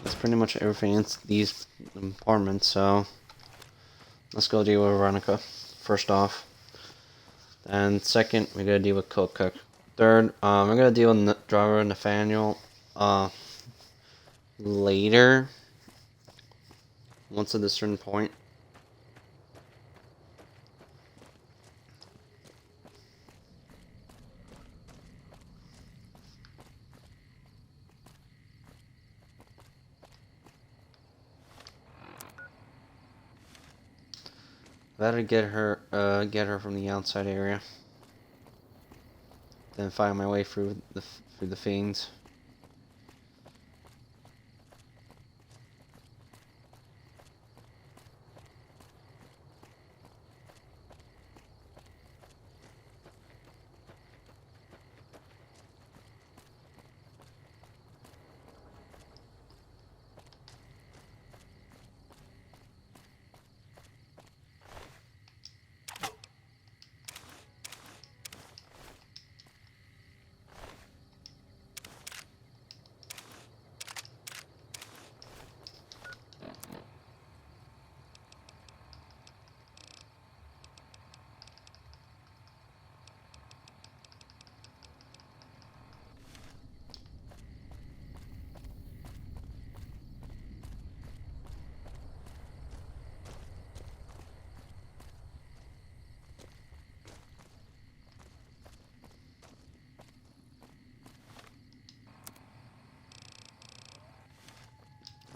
That's pretty much everything in these apartments, so let's go deal with Veronica first off. And second, we gotta deal with Cook. Third, we're gonna deal with driver Nathaniel later. Once at a certain point. Better get her from the outside area. Then find my way through the fiends.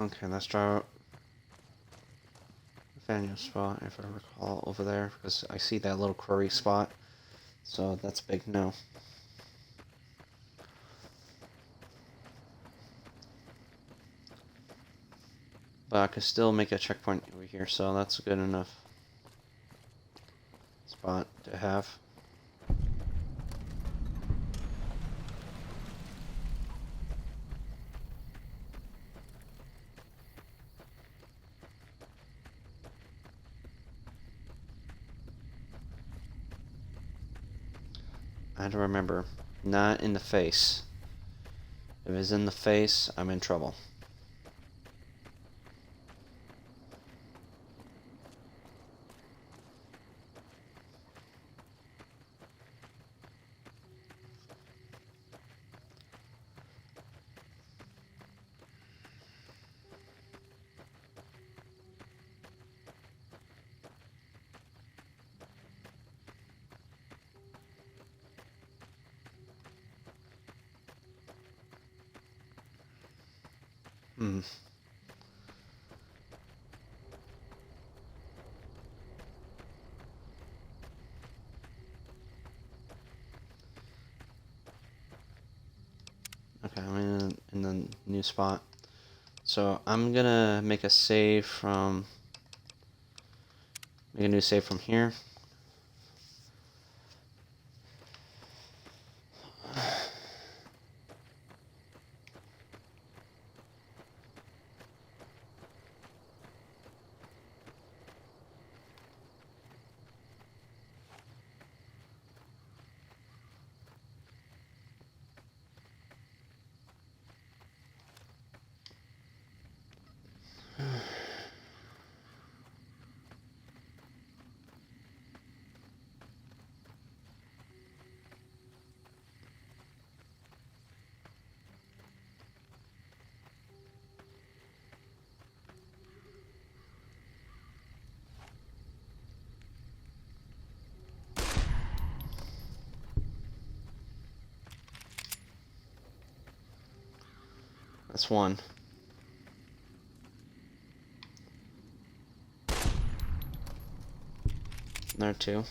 Okay, let's try Nathaniel's spot, if I recall, over there, because I see that little quarry spot, so that's a big no. But I could still make a checkpoint over here, so that's a good enough spot to have. I had to remember, not in the face. If it's in the face, I'm in trouble. Hmm. Okay, I'm in the new spot. So I'm gonna make a save from make a new save from here. That's one. There two.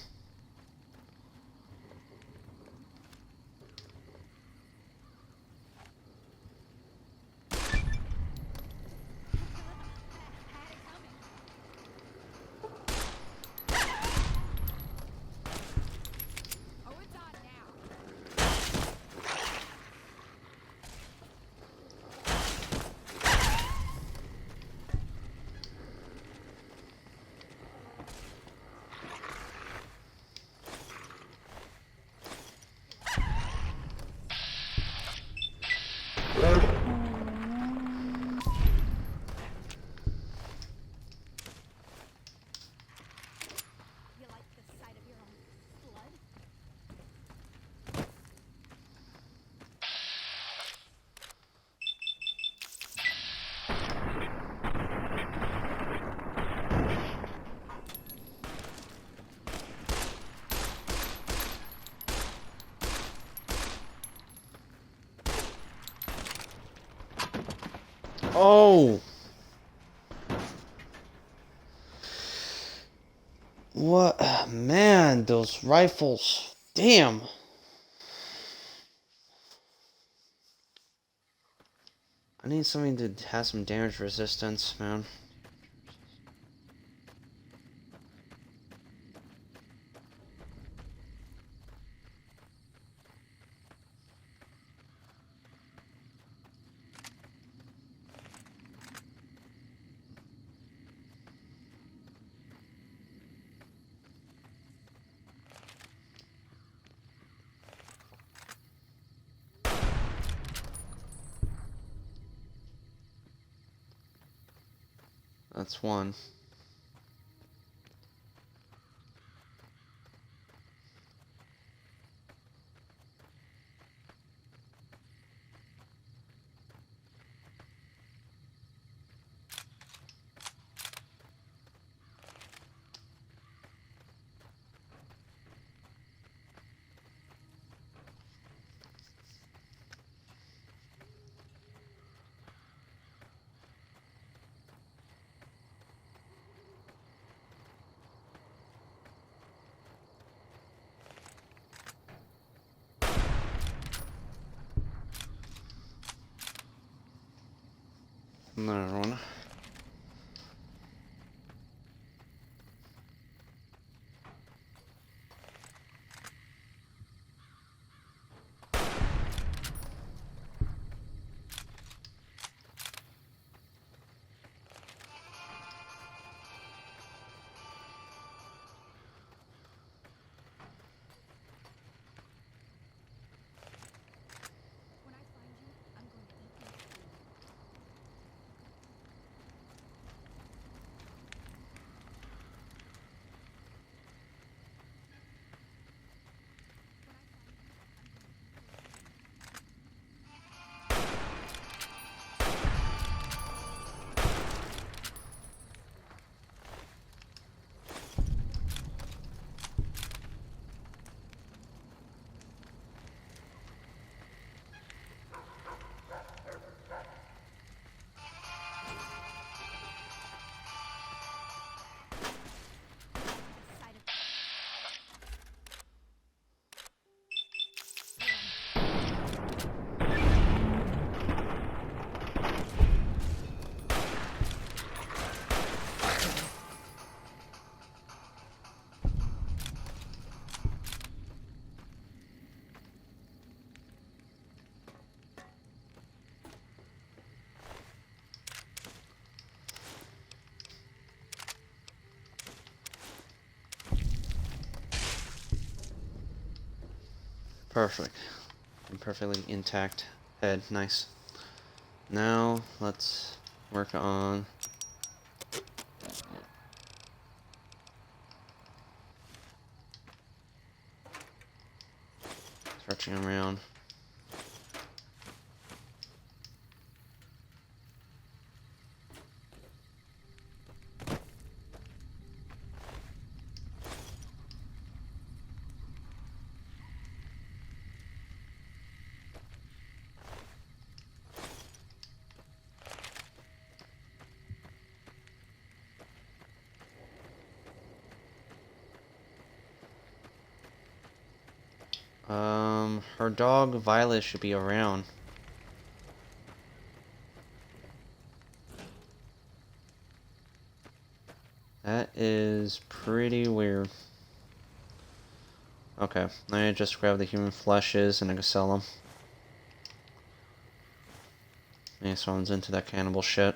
Oh! What? Man, those rifles. Damn. I need something to have some damage resistance, man. That's one. Another one. Perfect. And perfectly intact head. Nice. Now let's work on searching around. Her dog Violet should be around. That is pretty weird. Okay, I just grab the human fleshes and I can sell them. Maybe someone's into that cannibal shit.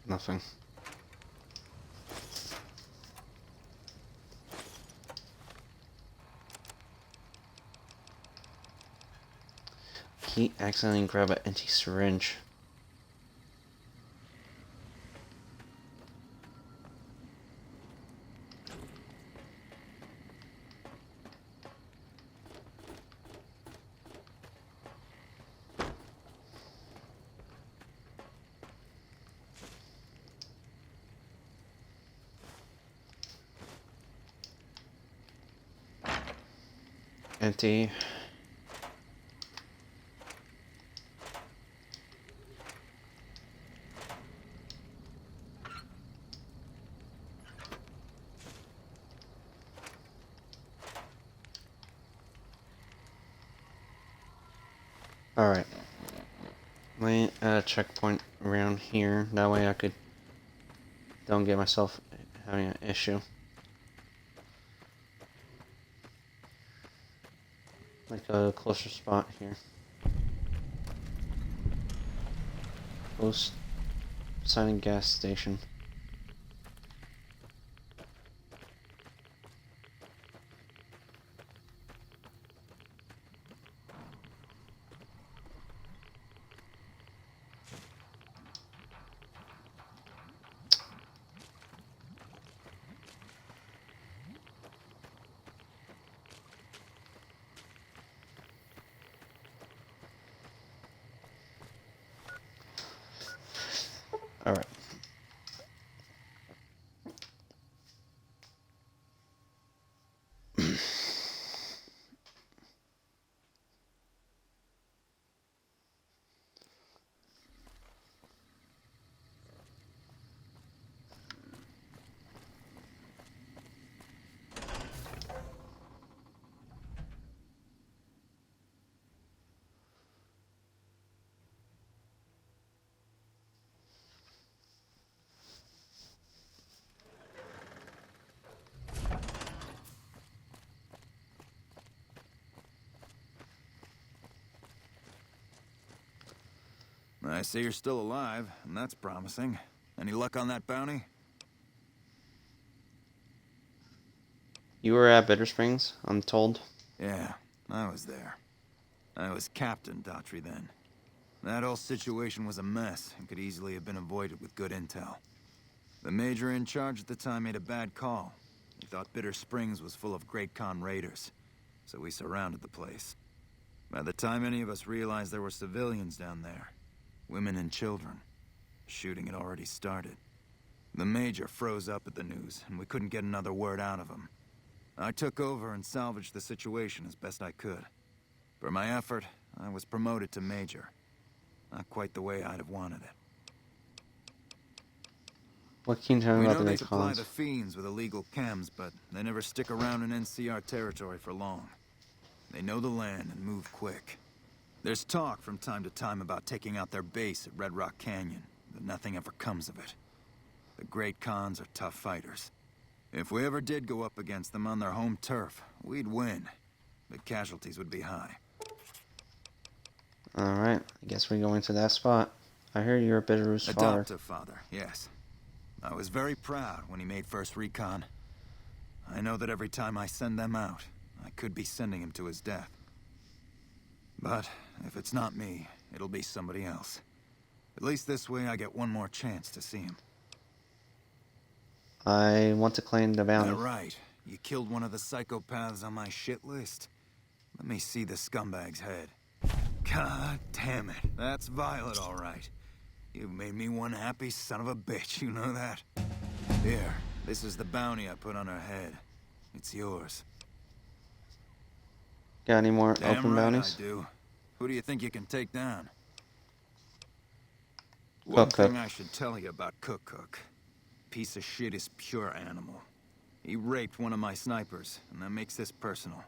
Nothing. He accidentally grabbed an empty syringe. Empty. Alright. Let me add a checkpoint around here. That way I could don't get myself having an issue. Like a closer spot here. Close signing gas station. Alright. I see you're still alive, and that's promising. Any luck on that bounty? You were at Bitter Springs, I'm told. Yeah, I was there. I was Captain Daughtry then. That whole situation was a mess and could easily have been avoided with good intel. The major in charge at the time made a bad call. He thought Bitter Springs was full of Great Khan raiders, so we surrounded the place. By the time any of us realized there were civilians down there, women and children, shooting had already started. The major froze up at the news, and we couldn't get another word out of him. I took over and salvaged the situation as best I could. For my effort, I was promoted to major. Not quite the way I'd have wanted it. What can you tell me about the We know they Great supply Khans? the fiends with illegal chems, but they never stick around in NCR territory for long. They know the land and move quick. There's talk from time to time about taking out their base at Red Rock Canyon, but nothing ever comes of it. The Great Khans are tough fighters. If we ever did go up against them on their home turf, we'd win. But casualties would be high. Alright, I guess we're going to that spot. I heard you're a Bitterroot's father. Adoptive father, yes. I was very proud when he made first recon. I know that every time I send them out, I could be sending him to his death. But if it's not me, it'll be somebody else. At least this way I get one more chance to see him. I want to claim the bounty. Yeah, right. You killed one of the psychopaths on my shit list. Let me see the scumbag's head. God damn it. That's Violet, all right. You've made me one happy son of a bitch, you know that? Here, this is the bounty I put on her head. It's yours. Got any more Damn open right bounties? I do. Who do you think you can take down? Cook One Cook. thing I should tell you about Cook Cook. Piece of shit is pure animal. He raped one of my snipers, and that makes this personal.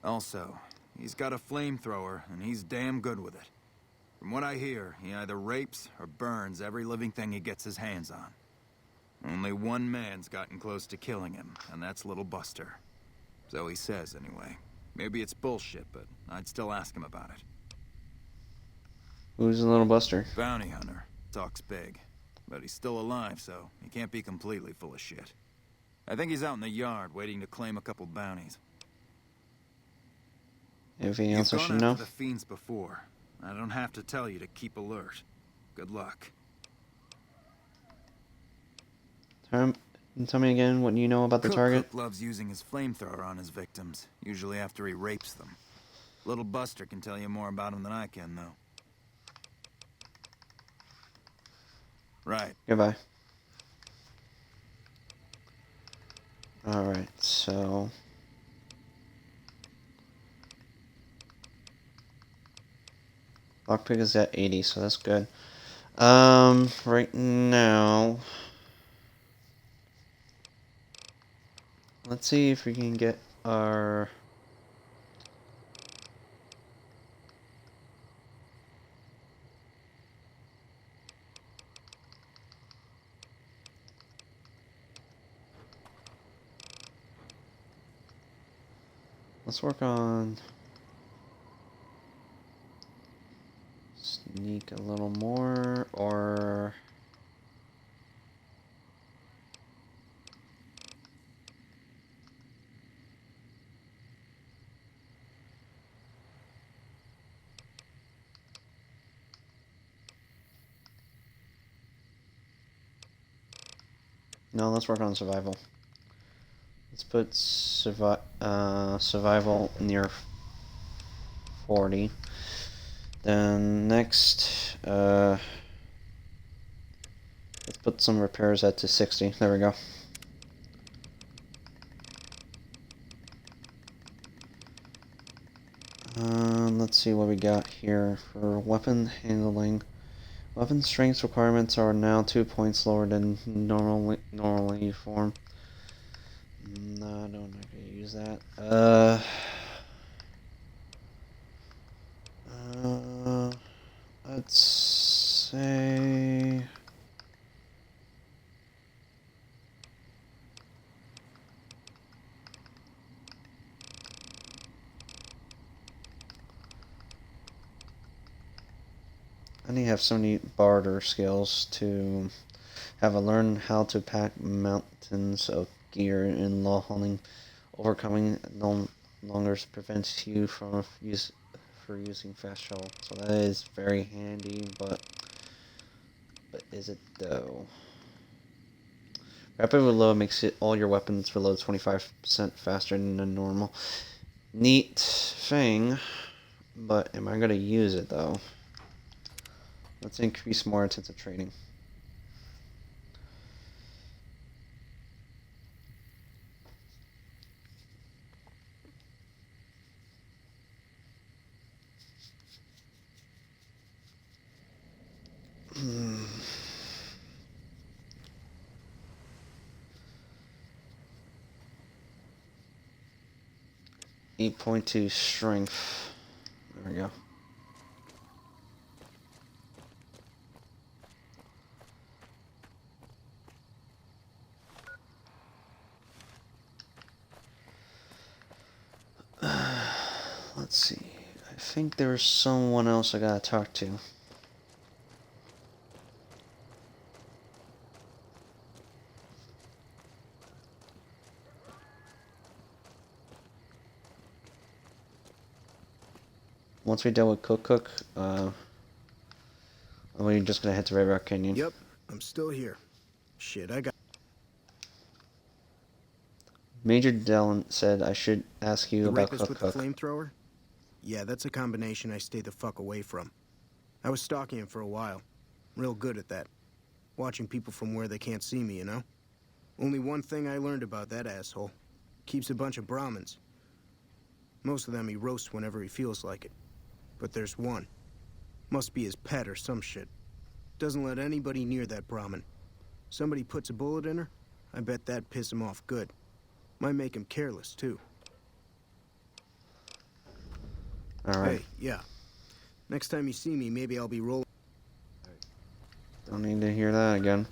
Also, he's got a flamethrower, and he's damn good with it. From what I hear, he either rapes or burns every living thing he gets his hands on. Only one man's gotten close to killing him, and that's Little Buster. So he says, anyway. Maybe it's bullshit, but I'd still ask him about it. Who's the Little Buster? Bounty hunter. Talks big. But he's still alive, so he can't be completely full of shit. I think he's out in the yard, waiting to claim a couple bounties. Anything else I You've should gone know? after the fiends before. I don't have to tell you to keep alert. Good luck. Tell me again what you know about the target. Cook loves using his flamethrower on his victims, usually after he rapes them. Little Buster can tell you more about him than I can, though. Right. Goodbye. Alright, so... Lockpick is at 80, so that's good. Right now... Let's see if we can get our... Let's work on... Sneak a little more, or... No, let's work on survival. Let's put survival near 40. Then next, let's put some repairs at to 60. There we go. Let's see what we got here for weapon handling. Weapon strength requirements are now 2 points lower than normally form. No, I'm not gonna use that. Let's say... I need to have so many barter skills to have a learn how to pack mountains of gear in law hauling. Overcoming no longer prevents you from using fast travel. So that is very handy, but is it though? Rapid reload makes it all your weapons reload 25% faster than a normal. Neat thing, but am I gonna use it though? Let's increase more intensive training. Hmm. 8.2 strength. There we go. Let's see. I think there's someone else I gotta talk to. Once we're done with Cook, we're just gonna head to Red Rock Canyon. Yep, I'm still here. Shit, I got... Major Dillon said I should ask you The about rapist with the Cook. flamethrower? Yeah, that's a combination I stay the fuck away from. I was stalking him for a while. Real good at that. Watching people from where they can't see me, you know? Only one thing I learned about that asshole. Keeps a bunch of Brahmins. Most of them he roasts whenever he feels like it. But there's one. Must be his pet or some shit. Doesn't let anybody near that Brahmin. Somebody puts a bullet in her, I bet that'd piss him off good. Might make him careless, too. Alright. Hey, yeah. Next time you see me, maybe I'll be rolling. Don't need to hear that again.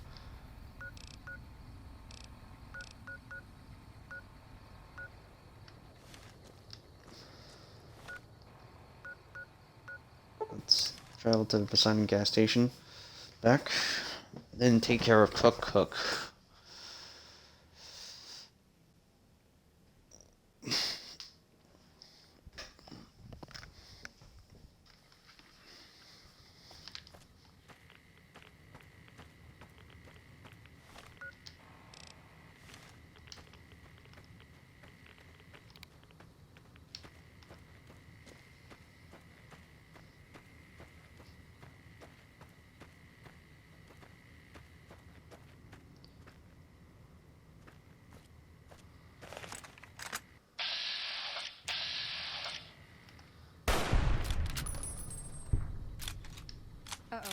Let's travel to the Poseidon gas station. Back. Then take care of Cook. Uh-oh.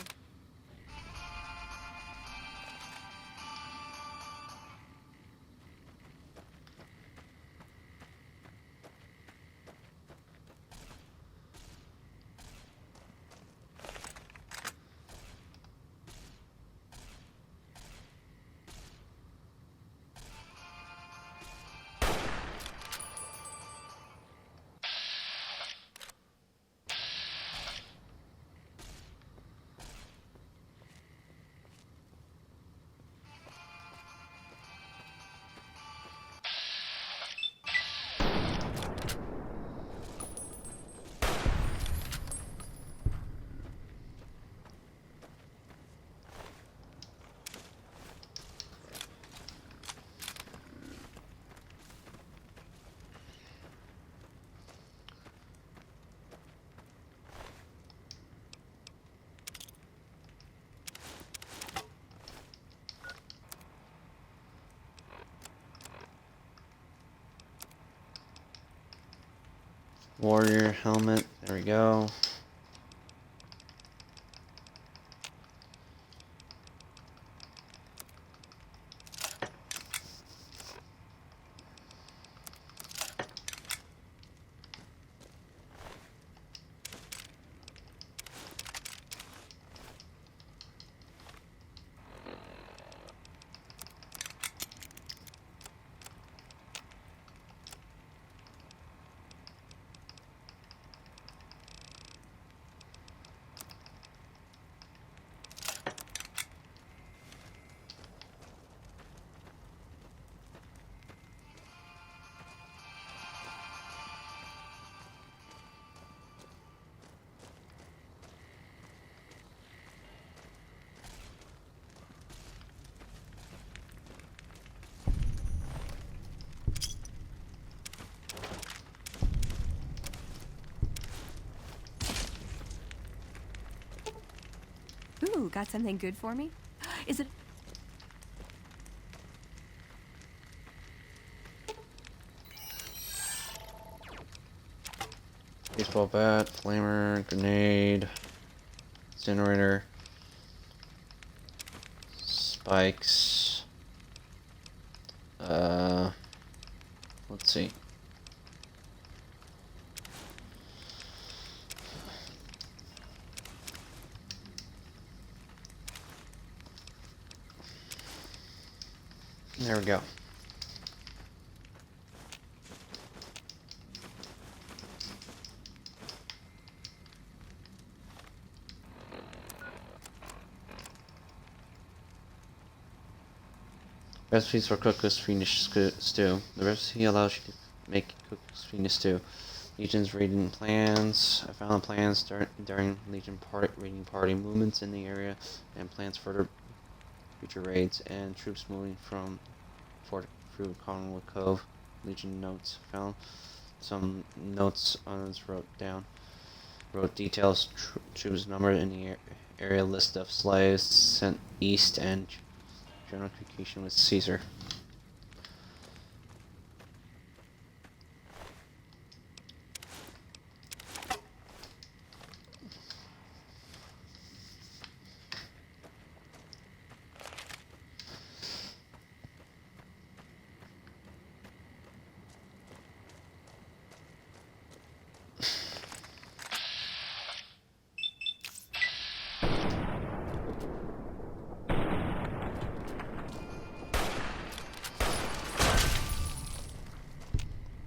Warrior helmet. There we go. you? Got something good for me? Is it... Baseball bat, flamer, grenade, incinerator, spikes. Let's see. There we go. Recipes for cook's Fiendish stew. The recipe allows you to make cook's Fiendish stew. Legion's raiding plans. I found plans during Legion raiding party movements in the area, and plans for future raids, and troops moving from Fort through Collinwood Cove. Legion notes. Found some notes others wrote details, troops numbered in the area, list of slaves sent east, and general communication with Caesar.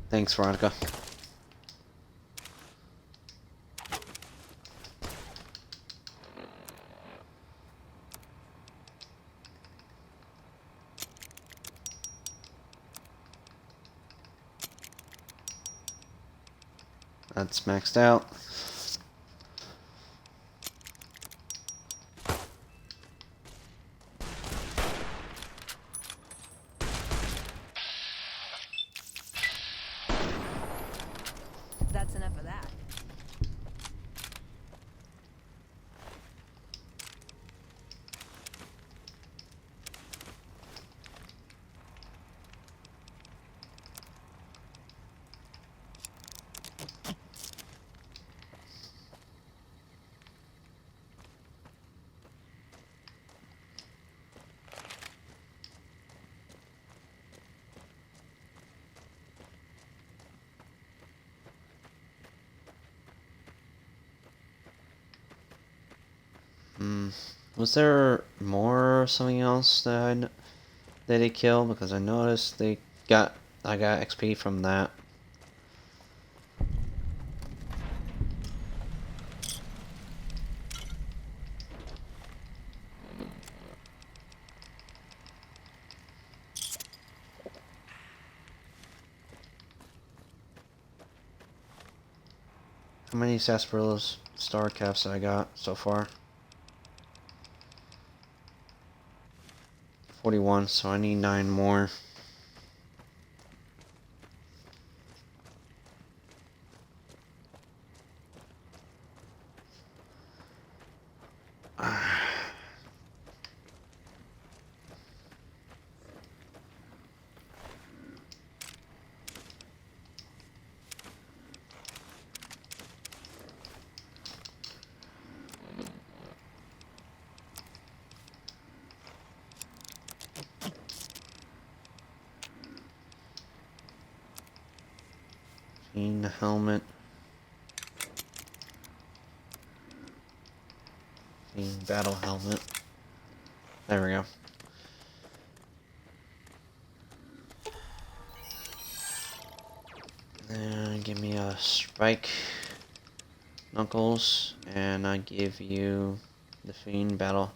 Thanks, Veronica. That's maxed out. That's enough of that. Was there more or something else that they killed? Because I noticed I got XP from that. How many sarsaparillas star caps I got so far? 41, so I need 9 more. The helmet. The battle helmet. There we go. And give me a spike knuckles, and I give you the Fiend battle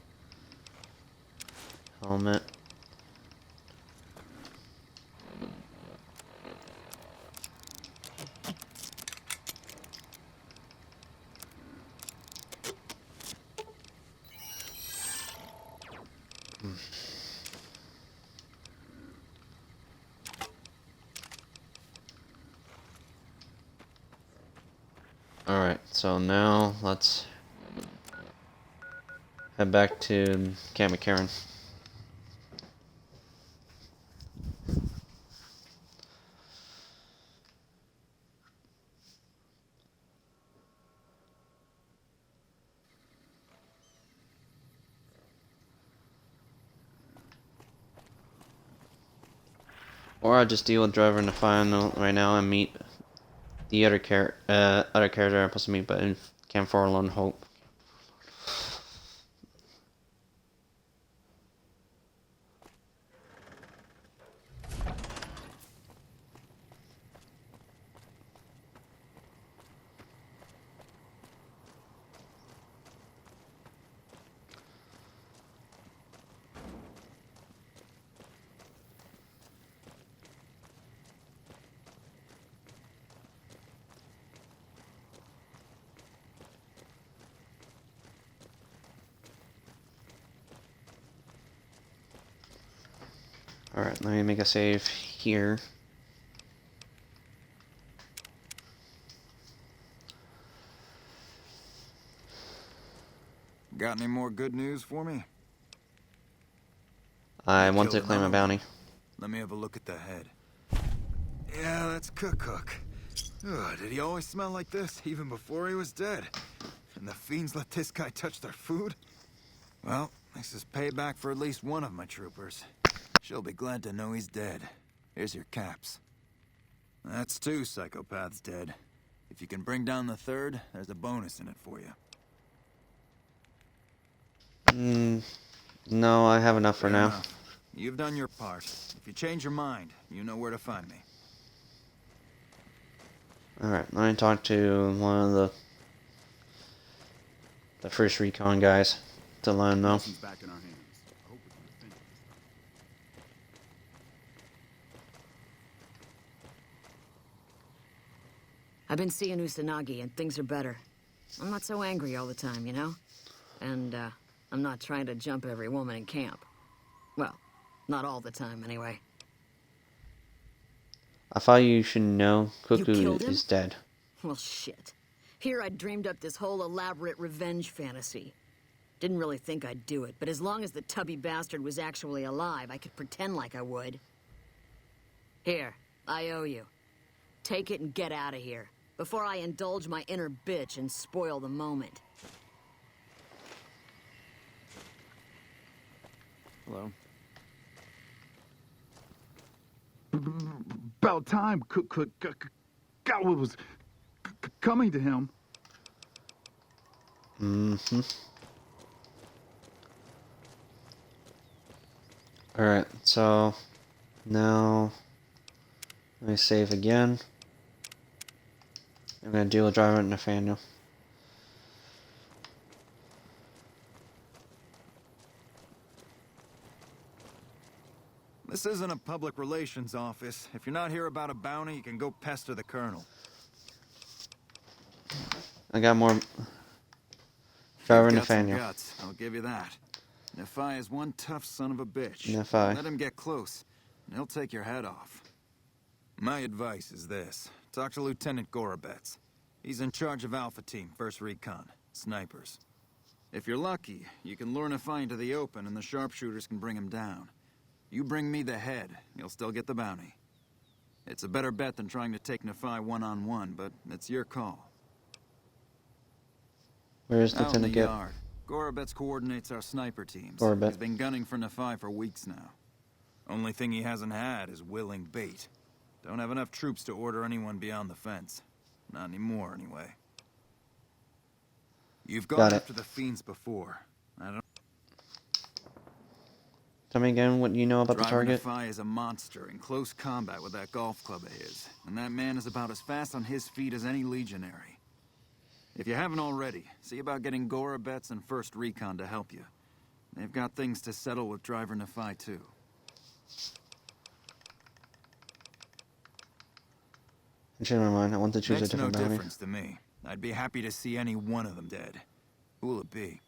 helmet. Alright, so now let's head back to Camp McCarran. Or I just deal with Driver in the final right now and meet the other character I'm supposed to meet, but in Camp Forlorn Hope. Alright, let me make a save here. Got any more good news for me? I You want to killed claim a another bounty. one. Let me have a look at the head. Yeah, that's Cook. Ugh, did he always smell like this, even before he was dead? And the fiends let this guy touch their food? Well, this is payback for at least one of my troopers. She'll be glad to know he's dead. Here's your caps. That's 2 psychopaths dead. If you can bring down the 3rd, there's a bonus in it for you. No, I have enough for Fair now. enough. You've done your part. If you change your mind, you know where to find me. Alright, let me talk to one of the first recon guys to let him know. Nelson's back in our hands. I hope we can defend it this time. I've been seeing Usanagi, and things are better. I'm not so angry all the time, you know? And, I'm not trying to jump every woman in camp. Well, not all the time, anyway. I thought you should know You Cuckoo killed him? is dead. Well, shit. Here I'd dreamed up this whole elaborate revenge fantasy. Didn't really think I'd do it, but as long as the tubby bastard was actually alive, I could pretend like I would. Here, I owe you. Take it and get out of here, before I indulge my inner bitch and spoil the moment. Hello? About time. God was coming to him. Alright, so now let me save again. I'm gonna deal with Driver Nathaniel. This isn't a public relations office. If you're not here about a bounty, you can go pester the colonel. I got more Driver You've got some Nathaniel. guts, I'll give you that. Nephi is one tough son of a bitch. Nephi. Let him get close, and he'll take your head off. My advice is this. Talk to Lieutenant Gorobets. He's in charge of Alpha Team, 1st Recon. Snipers. If you're lucky, you can lure Nephi into the open and the sharpshooters can bring him down. You bring me the head, you'll still get the bounty. It's a better bet than trying to take Nephi one-on-one, but it's your call. Where's Out in the Lieutenant Git? yard. Gorobets coordinates our sniper teams. Gorobet. He's been gunning for Nephi for weeks now. Only thing he hasn't had is willing bait. Don't have enough troops to order anyone beyond the fence. Not anymore, anyway. You've Got gone it. after the fiends before. I don't. Tell me again what you know about the Driver target. Nephi is a monster in close combat with that golf club of his, and that man is about as fast on his feet as any legionary. If you haven't already, see about getting Gorobets and 1st Recon to help you. They've got things to settle with Driver Nephi, too. I changed my mind. I want to choose Makes a no different bounty. difference to me. I'd be happy to see any one of them dead. Who will it be?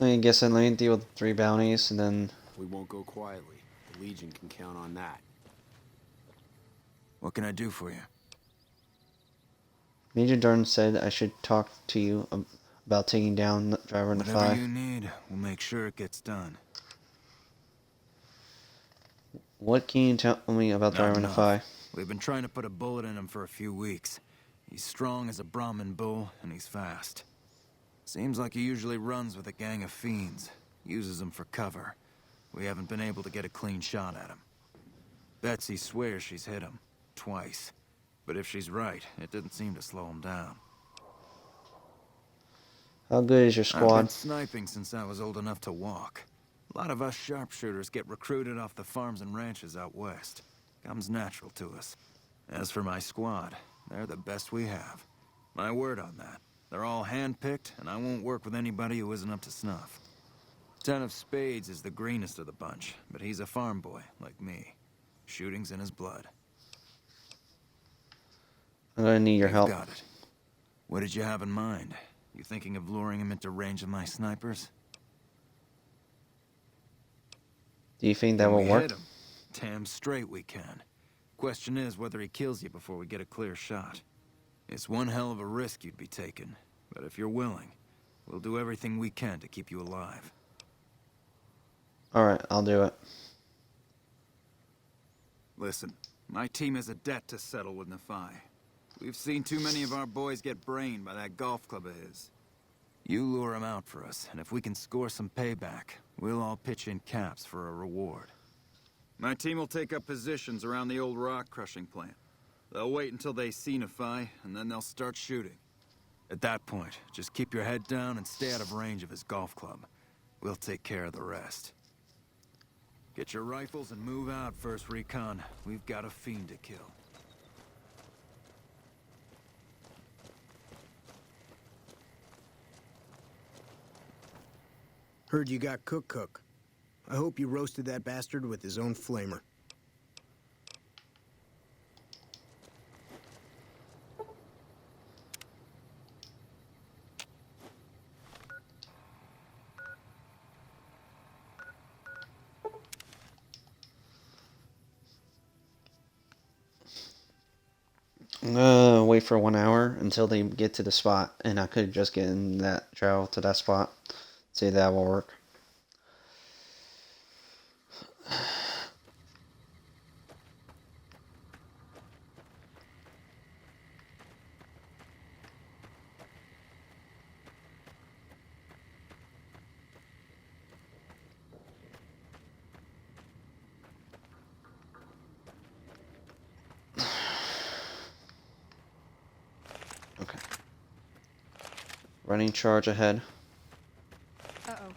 I guess let me deal with 3 bounties, and then... We won't go quietly. The Legion can count on that. What can I do for you? Major Durden said I should talk to you about taking down the driver in the Whatever 5. you need, we'll make sure it gets done. What can you tell me about driver in the 5? We've been trying to put a bullet in him for a few weeks. He's strong as a Brahmin bull, and he's fast. Seems like he usually runs with a gang of fiends, uses them for cover. We haven't been able to get a clean shot at him. Betsy swears she's hit him, twice. But if she's right, it didn't seem to slow him down. How good is your I've squad? been sniping since I was old enough to walk. A lot of us sharpshooters get recruited off the farms and ranches out west. Comes natural to us. As for my squad, they're the best we have. My word on that. They're all hand-picked, and I won't work with anybody who isn't up to snuff. Ten of Spades is the greenest of the bunch, but he's a farm boy, like me. Shooting's in his blood. I'm gonna need your help. Got it. What did you have in mind? You thinking of luring him into range of my snipers? Do you think that Can will we work? hit him? Damn straight we can. Question is whether he kills you before we get a clear shot. It's one hell of a risk you'd be taking, but if you're willing, we'll do everything we can to keep you alive. Alright, I'll do it. Listen, my team has a debt to settle with Nephi. We've seen too many of our boys get brained by that golf club of his. You lure him out for us, and if we can score some payback, we'll all pitch in caps for a reward. My team will take up positions around the old rock crushing plant. They'll wait until they see Nephi, and then they'll start shooting. At that point, just keep your head down and stay out of range of his golf club. We'll take care of the rest. Get your rifles and move out, First Recon. We've got a fiend to kill. Heard you got Cook. I hope you roasted that bastard with his own flamer. I'm gonna wait for 1 hour until they get to the spot, and I could just get in that travel to that spot. See if that will work. Okay. Running charge ahead. Uh-oh.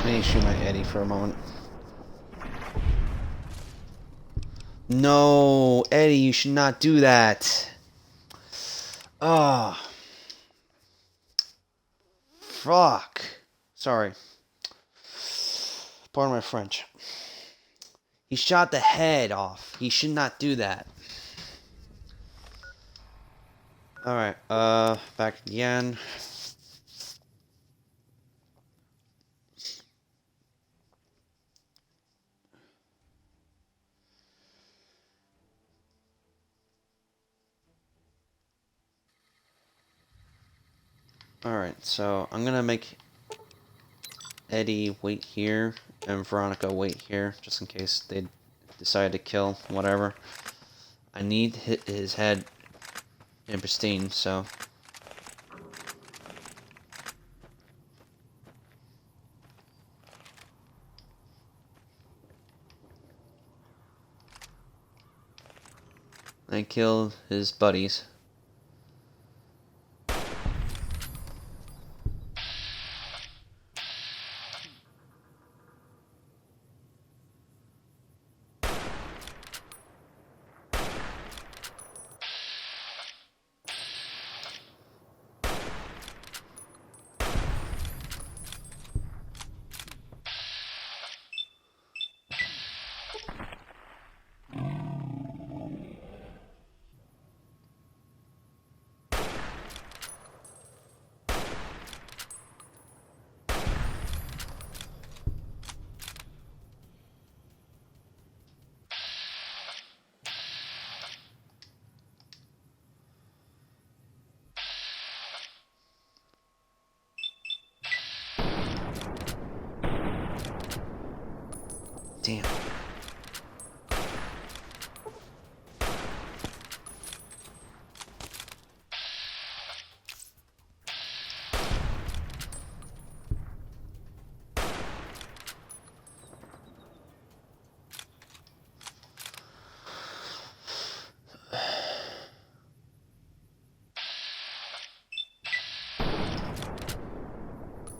I need to shoot my Eddie for a moment. No, Eddie, you should not do that. Ah. Fuck. Sorry. Pardon my French. He shot the head off. He should not do that. Alright, back again. Alright, so I'm gonna make Eddie wait here and Veronica wait here, just in case they decide to kill whatever. I need his head in pristine, so... I killed his buddies. Damn.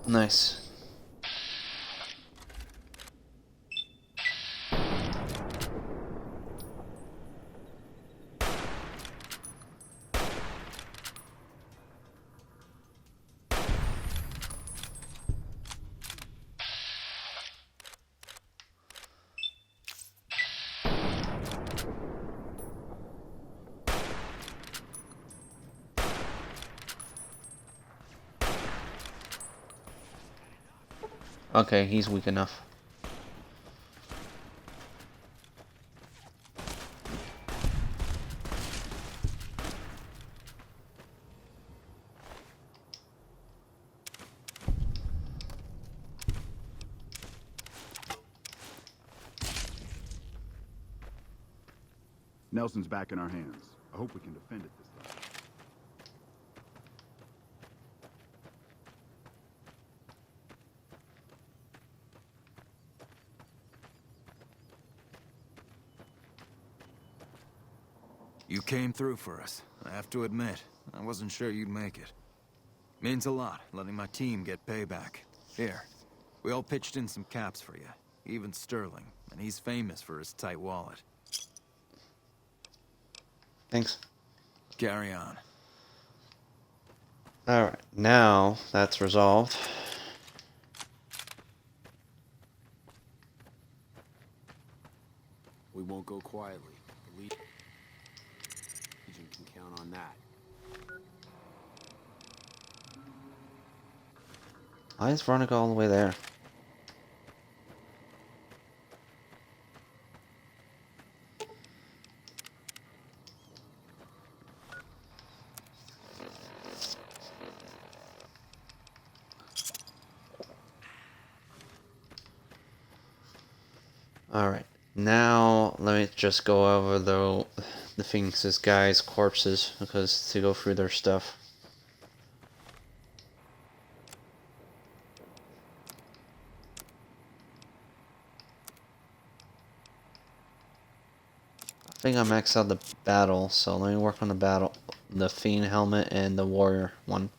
Nice. Okay, he's weak enough. Nelson's back in our hands. I hope we can defend it this time. You came through for us. I have to admit, I wasn't sure you'd make it. Means a lot, letting my team get payback. Here, we all pitched in some caps for you. Even Sterling, and he's famous for his tight wallet. Thanks. Carry on. Alright, now that's resolved. We won't go quietly. The Legion can count on that. Why is Veronica all the way there? Alright, now let me just go over the Phoenix's guys' corpses, because to go through their stuff. I think I maxed out the battle, so let me work on the Fiend helmet and the warrior one.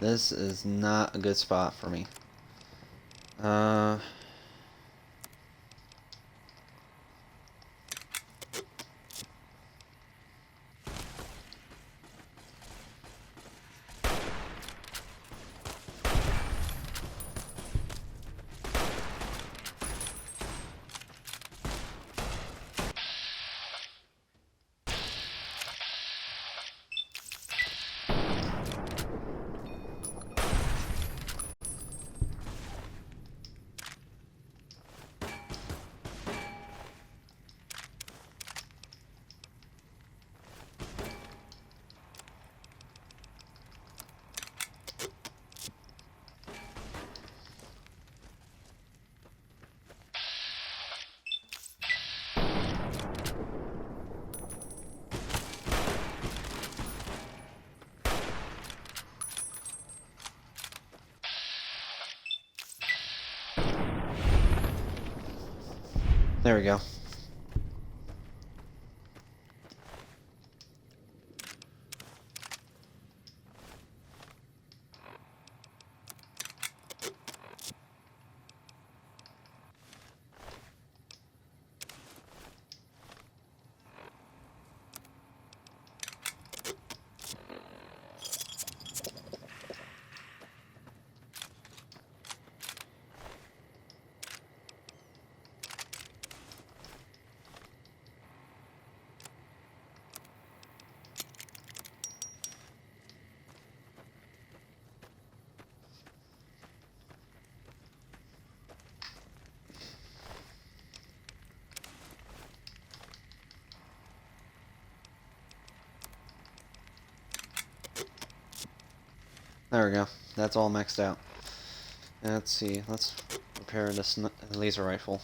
This is not a good spot for me. Uh... There we go. There we go. That's all maxed out. Let's see. Let's repair this laser rifle.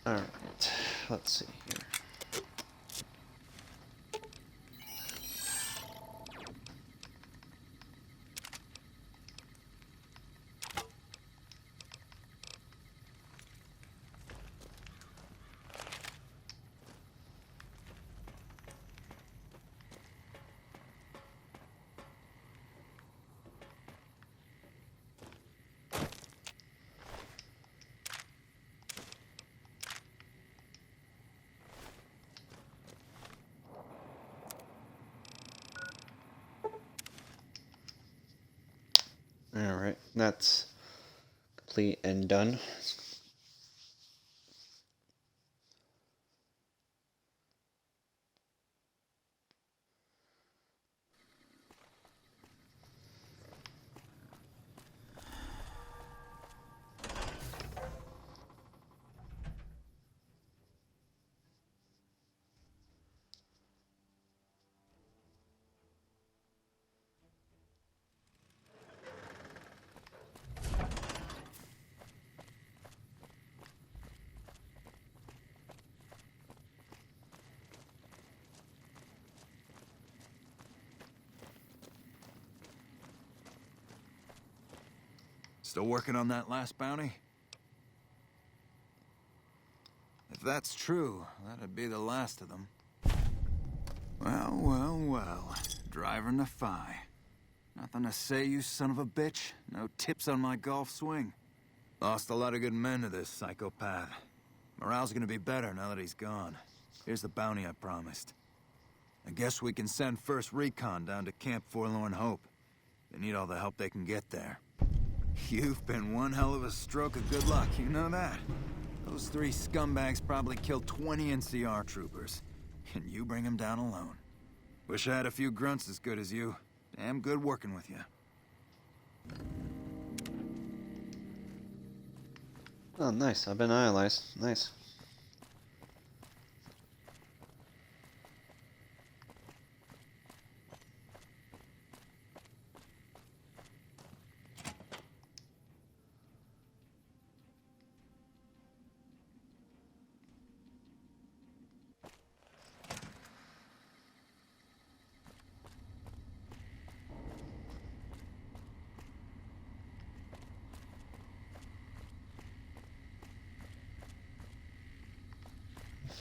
Alright. Let's see here. Alright, that's complete and done. Still working on that last bounty? If that's true, that'd be the last of them. Well, well, well. Driver Nephi. Nothing to say, you son of a bitch? No tips on my golf swing? Lost a lot of good men to this psychopath. Morale's gonna be better now that he's gone. Here's the bounty I promised. I guess we can send first recon down to Camp Forlorn Hope. They need all the help they can get there. You've been one hell of a stroke of good luck, you know that? Those three scumbags probably killed 20 NCR troopers. And you bring them down alone. Wish I had a few grunts as good as you. Damn good working with you. Oh, nice. I've been idolized. Nice.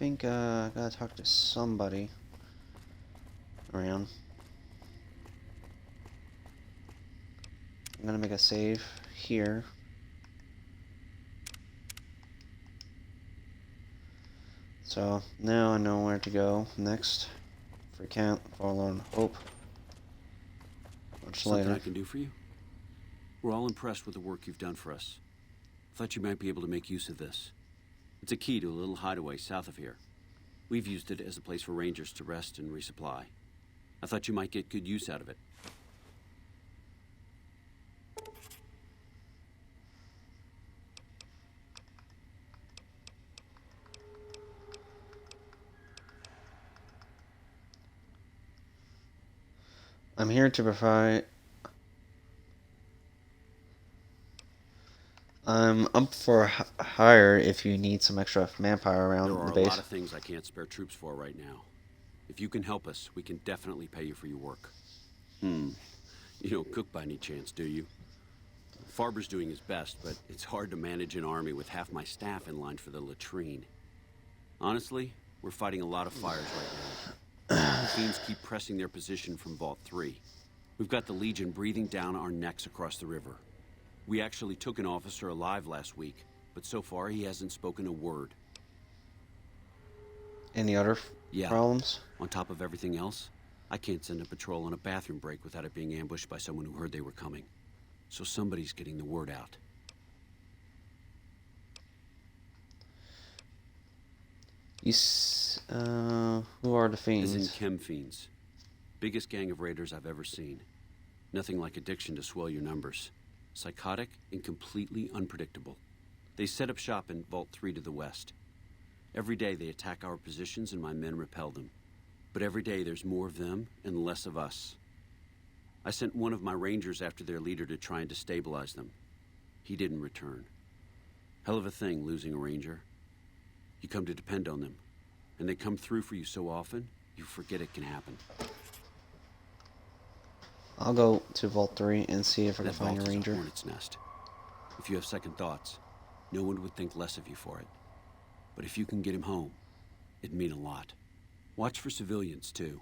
think I gotta talk to somebody around. I'm gonna make a save here. So now I know where to go next for Camp Forlorn Hope. Much Something later. I can do for you? We're all impressed with the work you've done for us. Thought you might be able to make use of this. It's a key to a little hideaway south of here. We've used it as a place for rangers to rest and resupply. I thought you might get good use out of it. I'm here to provide. I'm up for hire if you need some extra manpower around There are the a base. lot of things I can't spare troops for right now. If you can help us, we can definitely pay you for your work. You don't cook by any chance, do you? Farber's doing his best, but it's hard to manage an army with half my staff in line for the latrine. Honestly, we're fighting a lot of fires right now. The fiends keep pressing their position from Vault 3. We've got the Legion breathing down our necks across the river. We actually took an officer alive last week, but so far he hasn't spoken a word. Any other problems? On top of everything else, I can't send a patrol on a bathroom break without it being ambushed by someone who heard they were coming. So somebody's getting the word out. Who are the As in fiends? chem fiends. Biggest gang of raiders I've ever seen. Nothing like addiction to swell your numbers. Psychotic and completely unpredictable. They set up shop in Vault 3 to the west. Every day they attack our positions and my men repel them. But every day there's more of them and less of us. I sent one of my rangers after their leader to try and destabilize them. He didn't return. Hell of a thing, losing a ranger. You come to depend on them, and they come through for you so often, you forget it can happen. I'll go to Vault 3 and see if I can That find vault a is ranger. hornet's nest. If you have second thoughts, no one would think less of you for it. But if you can get him home, it'd mean a lot. Watch for civilians, too.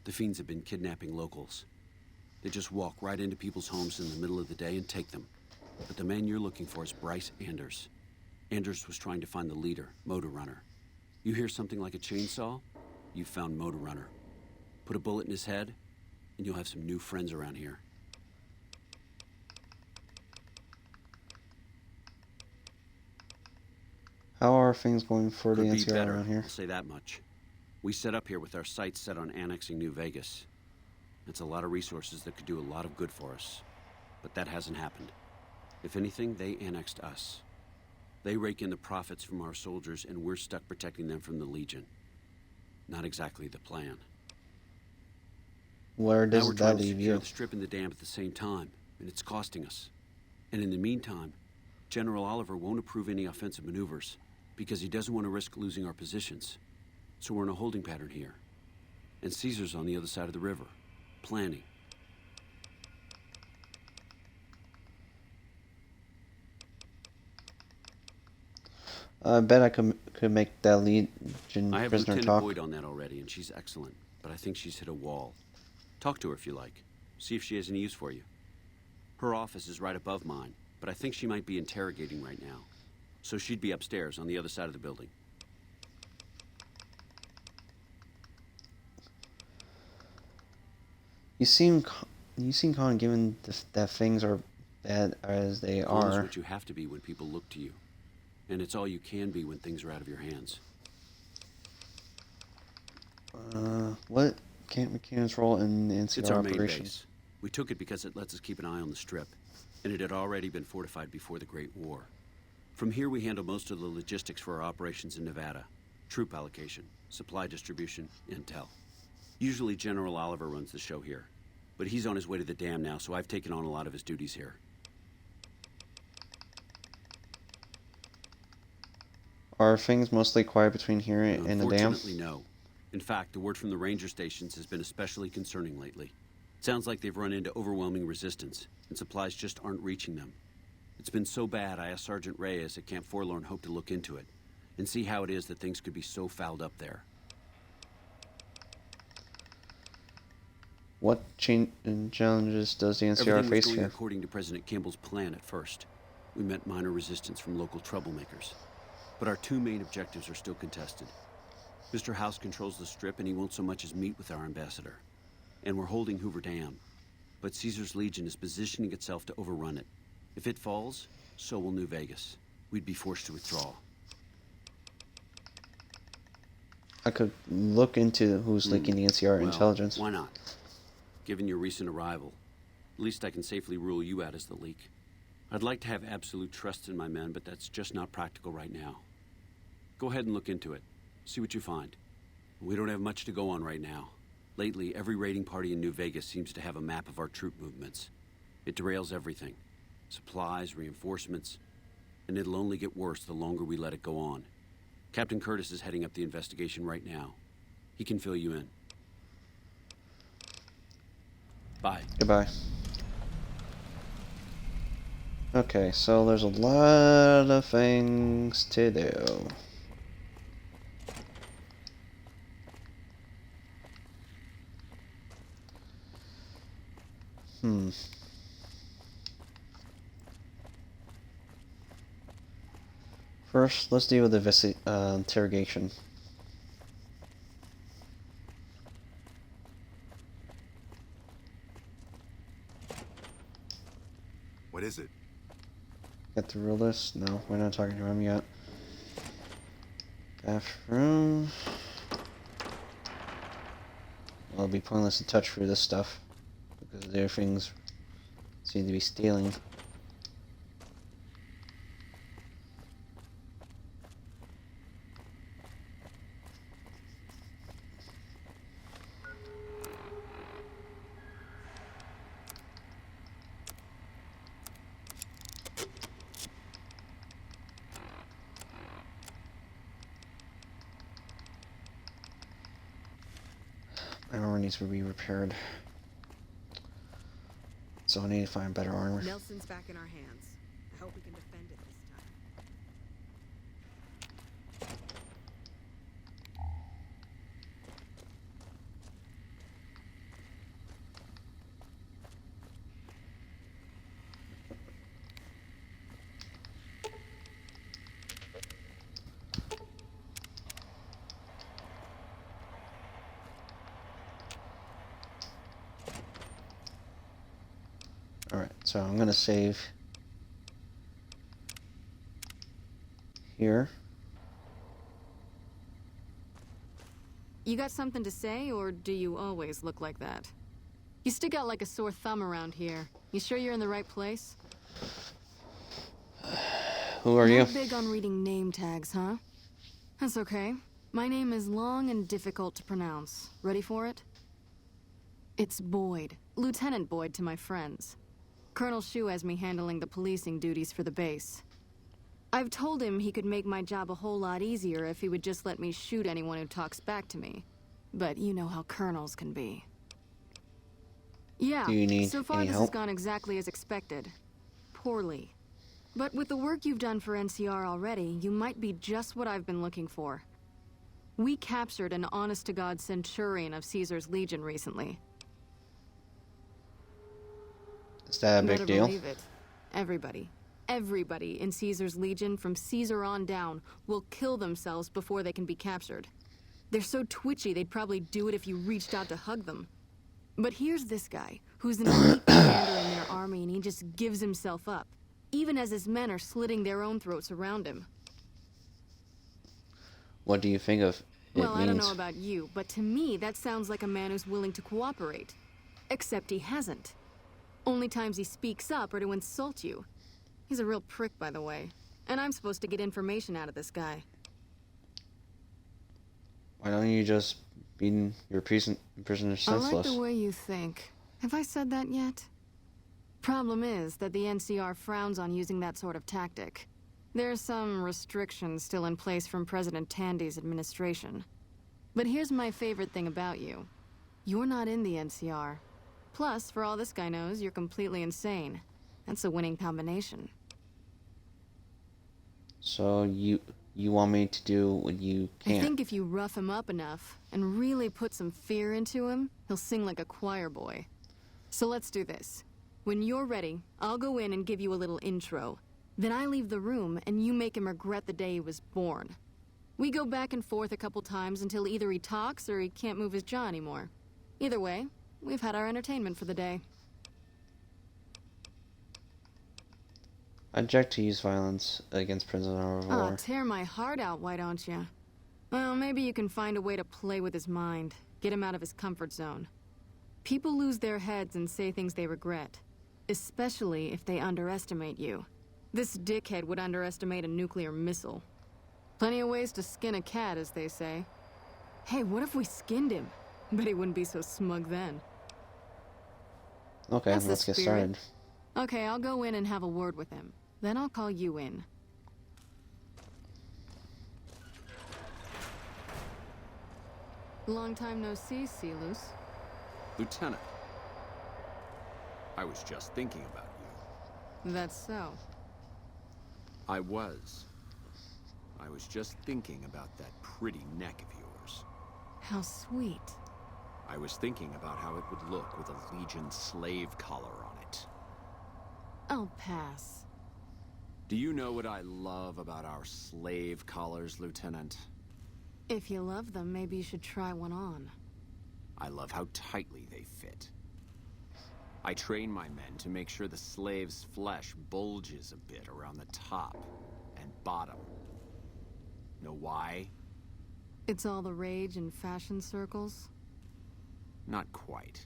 The fiends have been kidnapping locals. They just walk right into people's homes in the middle of the day and take them. But the man you're looking for is Bryce Anders. Anders was trying to find the leader, Motor Runner. You hear something like a chainsaw? You've found Motor Runner. Put a bullet in his head, and you'll have some new friends around here. How are things going for the Could be NCR better, around here? I'll say that much. We set up here with our sights set on annexing New Vegas. It's a lot of resources that could do a lot of good for us. But that hasn't happened. If anything, they annexed us. They rake in the profits from our soldiers, and we're stuck protecting them from the Legion. Not exactly the plan. Where Now does we're that trying to leave secure you? the Strip and the dam at the same time, and it's costing us. And in the meantime, General Oliver won't approve any offensive maneuvers because he doesn't want to risk losing our positions. So we're in a holding pattern here. And Caesar's on the other side of the river, planning. I bet I could make that Legion I have prisoner Lieutenant talk. Boyd on that already, and she's excellent. But I think she's hit a wall. Talk to her if you like. See if she has any use for you. Her office is right above mine, but I think she might be interrogating right now. So she'd be upstairs on the other side of the building. You seem calm given that things are bad as they Calm is are. what you have to be when people look to you. And it's all you can be when things are out of your hands. What Camp McKinnon's role in the NCR It's our main operation? base. We took it because it lets us keep an eye on the Strip, and it had already been fortified before the Great War. From here, we handle most of the logistics for our operations in Nevada. Troop allocation, supply distribution, intel. Usually General Oliver runs the show here, but he's on his way to the dam now, so I've taken on a lot of his duties here. Are things mostly quiet between here and the dam? Unfortunately, no. In fact, the word from the ranger stations has been especially concerning lately. It sounds like they've run into overwhelming resistance, and supplies just aren't reaching them. It's been so bad, I asked Sergeant Reyes at Camp Forlorn Hope to look into it. and see how it is that things could be so fouled up there. What challenges does the NCR Everything face was going here? according to President Kimball's plan at first. We met minor resistance from local troublemakers. But our two main objectives are still contested. Mr. House controls the Strip, and he won't so much as meet with our ambassador. And we're holding Hoover Dam. But Caesar's Legion is positioning itself to overrun it. If it falls, so will New Vegas. We'd be forced to withdraw. I could look into who's leaking the NCR Well, intelligence. Why not? Given your recent arrival, at least I can safely rule you out as the leak. I'd like to have absolute trust in my men, but that's just not practical right now. Go ahead and look into it. See what you find. We don't have much to go on right now. Lately, every raiding party in New Vegas seems to have a map of our troop movements. It derails everything. Supplies, reinforcements, and it'll only get worse the longer we let it go on. Captain Curtis is heading up the investigation right now. He can fill you in. Bye. Goodbye. Okay, so there's a lot of things to do. First, let's deal with the interrogation. What is it? Get the real list? No, we're not talking to him yet. Bathroom. Well, it'll be pointless to touch through this stuff because their things seem to be stealing. My armor needs to be repaired. So I need to find better armor. Nelson's back in our hands. I hope we can defend it this time. Alright, so I'm gonna save here. You got something to say, or do you always look like that? You stick out like a sore thumb around here. You sure you're in the right place? Who are you? Not big on reading name tags, huh? That's okay. My name is long and difficult to pronounce. Ready for it? It's Boyd. Lieutenant Boyd to my friends. Colonel Shu has me handling the policing duties for the base. I've told him he could make my job a whole lot easier if he would just let me shoot anyone who talks back to me. But you know how colonels can be. Yeah, Do you need so far any this help? has gone exactly as expected. Poorly. But with the work you've done for NCR already, you might be just what I've been looking for. We captured an honest-to-God centurion of Caesar's Legion recently. Is that a big Better deal? believe it. Everybody in Caesar's Legion from Caesar on down will kill themselves before they can be captured. They're so twitchy they'd probably do it if you reached out to hug them. But here's this guy, who's an elite commander in their army, and he just gives himself up, even as his men are slitting their own throats around him. What do you think of it Well, I don't means? know about you, but to me that sounds like a man who's willing to cooperate. Except he hasn't. Only times he speaks up are to insult you. He's a real prick, by the way. And I'm supposed to get information out of this guy. Why don't you just beat your prisoner I like senseless? the way you think. Have I said that yet? Problem is that the NCR frowns on using that sort of tactic. There's some restrictions still in place from President Tandy's administration. But here's my favorite thing about you. You're not in the NCR. Plus, for all this guy knows, you're completely insane. That's a winning combination. So you want me to do when you I can't? think if you rough him up enough and really put some fear into him, he'll sing like a choir boy. So let's do this. When you're ready, I'll go in and give you a little intro. Then I leave the room and you make him regret the day he was born. We go back and forth a couple times until either he talks or he can't move his jaw anymore. Either way, we've had our entertainment for the day. I object to use violence against prisoner of Aw, war. tear my heart out, why don't you? Well, maybe you can find a way to play with his mind. Get him out of his comfort zone. People lose their heads and say things they regret. Especially if they underestimate you. This dickhead would underestimate a nuclear missile. Plenty of ways to skin a cat, as they say. Hey, what if we skinned him? Bet he wouldn't be so smug then. Okay, That's the let's get spirit. started. Okay, I'll go in and have a word with him. Then I'll call you in. Long time no see, Silus. Lieutenant, I was just thinking about you. That's so. I was just thinking about that pretty neck of yours. How sweet. I was thinking about how it would look with a Legion slave collar on it. I'll pass. Do you know what I love about our slave collars, Lieutenant? If you love them, maybe you should try one on. I love how tightly they fit. I train my men to make sure the slave's flesh bulges a bit around the top and bottom. Know why? It's all the rage in fashion circles? Not quite.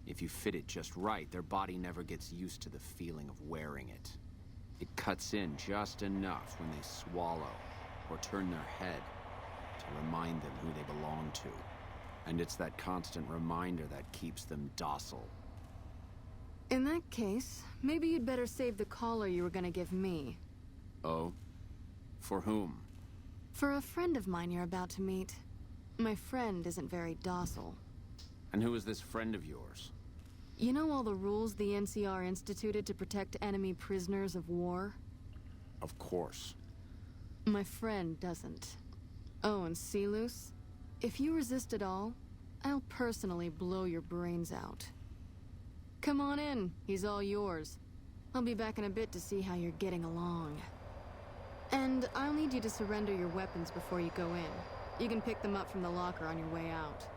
If you fit it just right, their body never gets used to the feeling of wearing it. It cuts in just enough when they swallow or turn their head to remind them who they belong to. And it's that constant reminder that keeps them docile. In that case, maybe you'd better save the collar you were gonna give me. Oh? For whom? For a friend of mine you're about to meet. My friend isn't very docile. And who is this friend of yours? You know all the rules the NCR instituted to protect enemy prisoners of war? Of course. My friend doesn't. Oh, and Silus? If you resist at all, I'll personally blow your brains out. Come on in, he's all yours. I'll be back in a bit to see how you're getting along. And I'll need you to surrender your weapons before you go in. You can pick them up from the locker on your way out.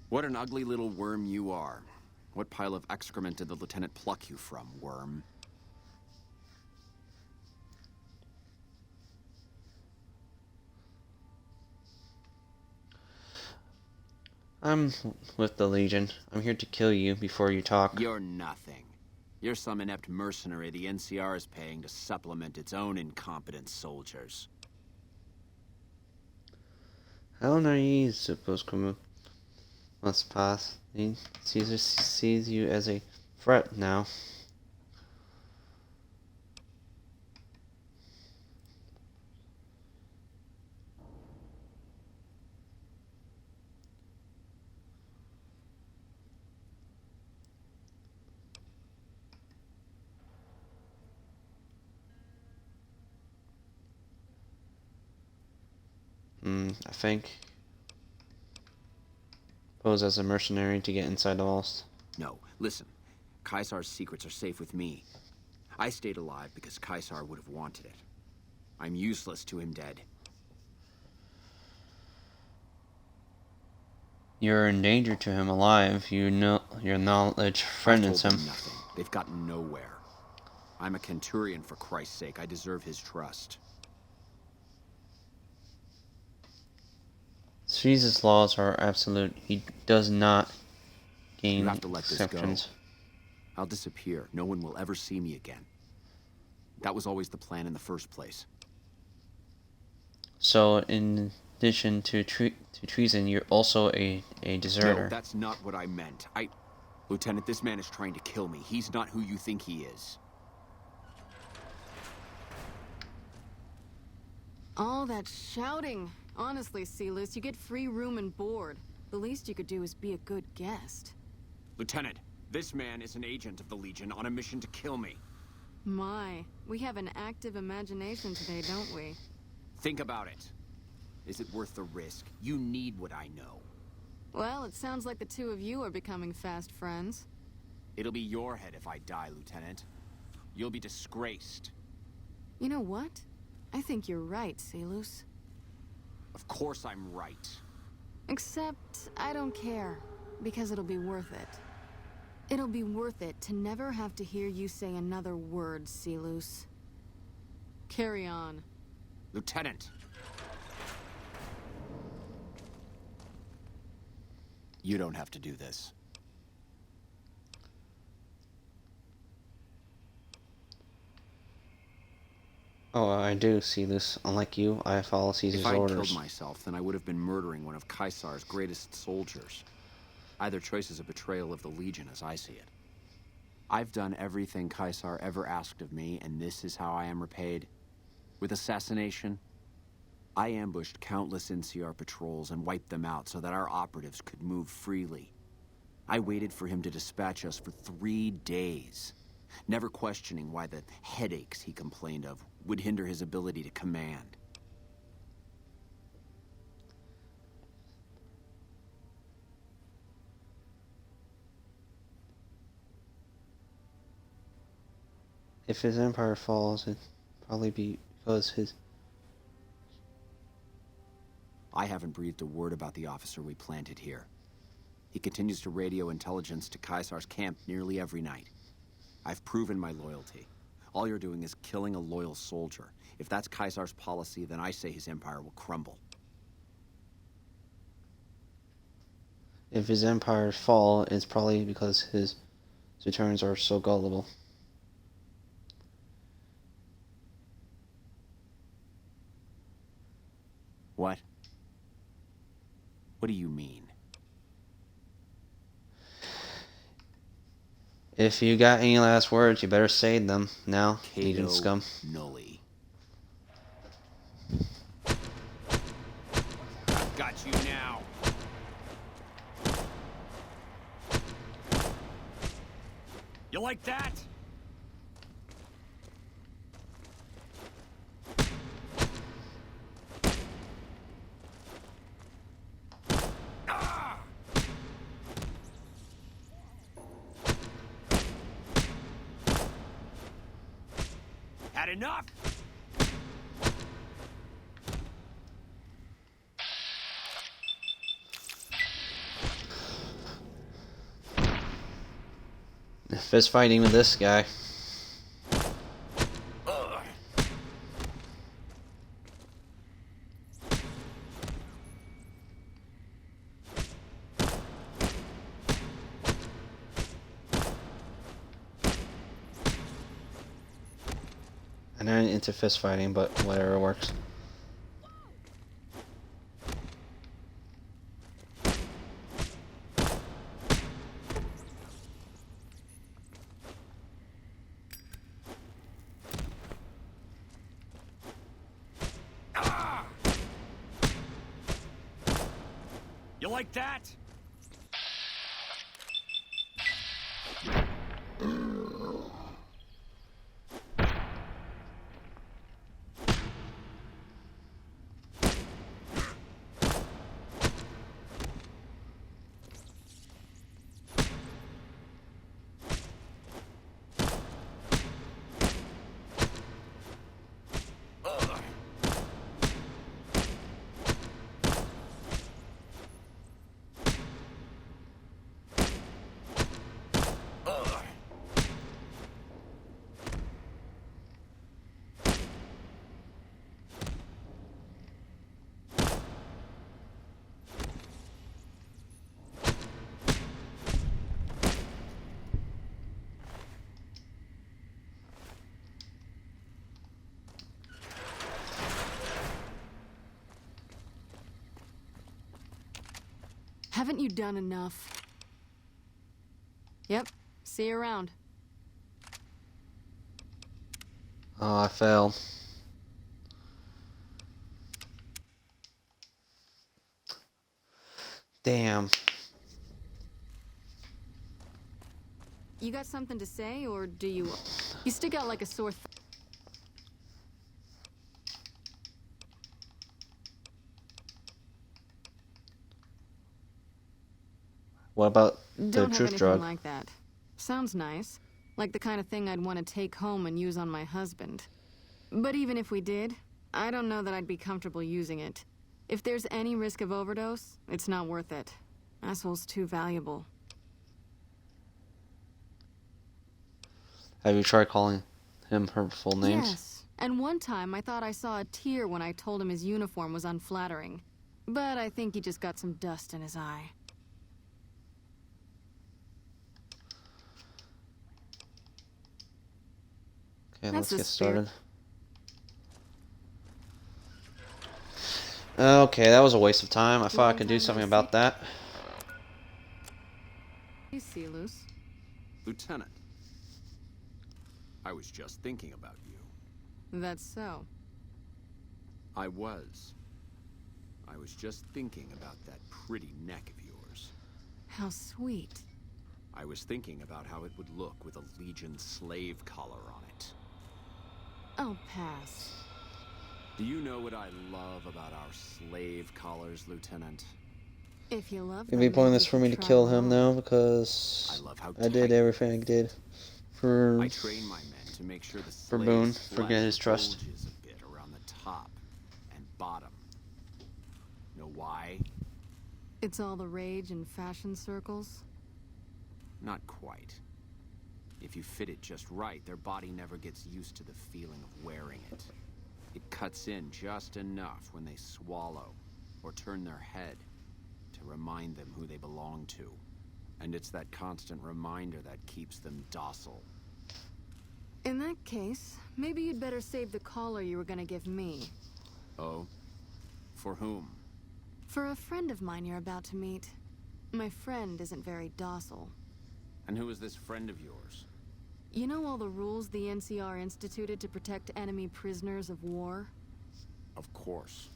What an ugly little worm you are. What pile of excrement did the lieutenant pluck you from, worm? I'm with the Legion. I'm here to kill you before you talk. You're nothing. You're some inept mercenary the NCR is paying to supplement its own incompetent soldiers. How naive, suppose Kumu must pass. Caesar sees you as a threat now. I think pose as a mercenary to get inside the walls. No, listen. Caesar's secrets are safe with me. I stayed alive because Caesar would have wanted it. I'm useless to him dead. You're in danger to him alive. You know your knowledge threatens him. Nothing. They've gotten nowhere. I'm a Centurion, for Christ's sake. I deserve his trust. Caesar's laws are absolute. He does not gain You have to let this go. exceptions. I'll disappear. No one will ever see me again. That was always the plan in the first place. So, in addition to treason, you're also a deserter. No, that's not what I meant. Lieutenant, this man is trying to kill me. He's not who you think he is. All that shouting. Honestly, Sealus, you get free room and board. The least you could do is be a good guest. Lieutenant, this man is an agent of the Legion on a mission to kill me. My, we have an active imagination today, don't we? Think about it. Is it worth the risk? You need what I know. Well, it sounds like the two of you are becoming fast friends. It'll be your head if I die, Lieutenant. You'll be disgraced. You know what? I think you're right, Sealus. Of course I'm right. Except, I don't care. Because it'll be worth it. It'll be worth it to never have to hear you say another word, Sealus. Carry on. Lieutenant! You don't have to do this. Oh, I do see this. Unlike you, I follow Caesar's If I'd orders. killed myself, then I would have been murdering one of Caesar's greatest soldiers. Either choice is a betrayal of the Legion, as I see it. I've done everything Caesar ever asked of me, and this is how I am repaid. With assassination, I ambushed countless NCR patrols and wiped them out so that our operatives could move freely. I waited for him to dispatch us for 3 days, never questioning why the headaches he complained of would hinder his ability to command. If his empire falls, it'd probably be because his... I haven't breathed a word about the officer we planted here. He continues to radio intelligence to Caesar's camp nearly every night. I've proven my loyalty. All you're doing is killing a loyal soldier. If that's Caesar's policy, then I say his empire will crumble. If his empires fall, it's probably because his returns are so gullible. What? What do you mean? If you got any last words, you better say them now, Legion Cato scum. Nully. I've got you now. You like that? Had enough? Fist fighting with this guy. I'm not into fist fighting, but whatever works. You like that? Haven't you done enough? Yep. See you around. Oh, I fell. Damn. You got something to say, or do you... You stick out like a sore What about the Don't have truth anything drug? like that. Sounds nice. Like the kind of thing I'd want to take home and use on my husband. But even if we did, I don't know that I'd be comfortable using it. If there's any risk of overdose, it's not worth it. Asshole's too valuable. Have you tried calling him her full names? Yes. And one time I thought I saw a tear when I told him his uniform was unflattering. But I think he just got some dust in his eye. Okay, That's let's the get spirit. started. Okay, that was a waste of time. I thought I could do something about that. You see, Luce. Lieutenant, I was just thinking about you. That's so. I was just thinking about that pretty neck of yours. How sweet. I was thinking about how it would look with a Legion slave collar on it. I'll pass. Do you know what I love about our slave collars, Lieutenant? If you love It'd be them, pointless maybe for you me should to try kill them him all. now because I did everything I did for I train my men to make sure the for slave's Boone. flesh Forget his trust. bulges a bit around the top and bottom. Know why? It's all the rage in fashion circles. Not quite. If you fit it just right, their body never gets used to the feeling of wearing it. It cuts in just enough when they swallow or turn their head to remind them who they belong to. And it's that constant reminder that keeps them docile. In that case, maybe you'd better save the collar you were gonna give me. Oh? For whom? For a friend of mine you're about to meet. My friend isn't very docile. And who is this friend of yours? You know all the rules the NCR instituted to protect enemy prisoners of war? Of course.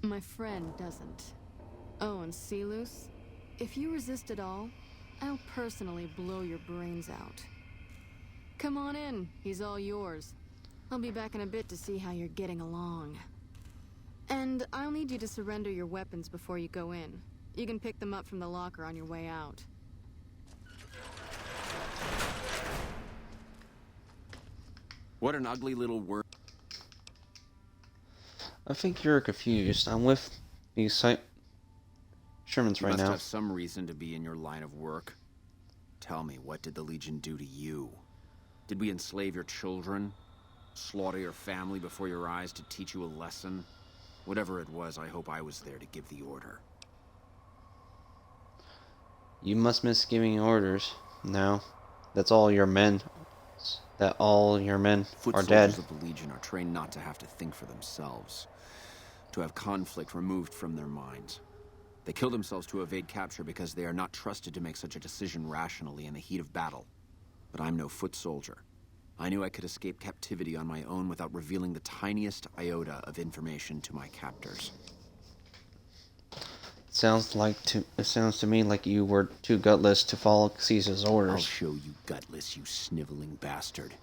My friend doesn't. Oh, and Silus, if you resist at all, I'll personally blow your brains out. Come on in, he's all yours. I'll be back in a bit to see how you're getting along. And I'll need you to surrender your weapons before you go in. You can pick them up from the locker on your way out. What an ugly little word. I think you're confused. I'm with these Shermans You right must now. have some reason to be in your line of work. Tell me, what did the Legion do to you? Did we enslave your children? Slaughter your family before your eyes to teach you a lesson? Whatever it was, I hope I was there to give the order. You must miss giving orders. No, that's all your men. That all your men Foot are soldiers dead. of the Legion are trained not to have to think for themselves, to have conflict removed from their minds. They kill themselves to evade capture because they are not trusted to make such a decision rationally in the heat of battle. But I'm no foot soldier. I knew I could escape captivity on my own without revealing the tiniest iota of information to my captors. It sounds to me like you were too gutless to follow Caesar's I'll orders. show you gutless, you sniveling bastard.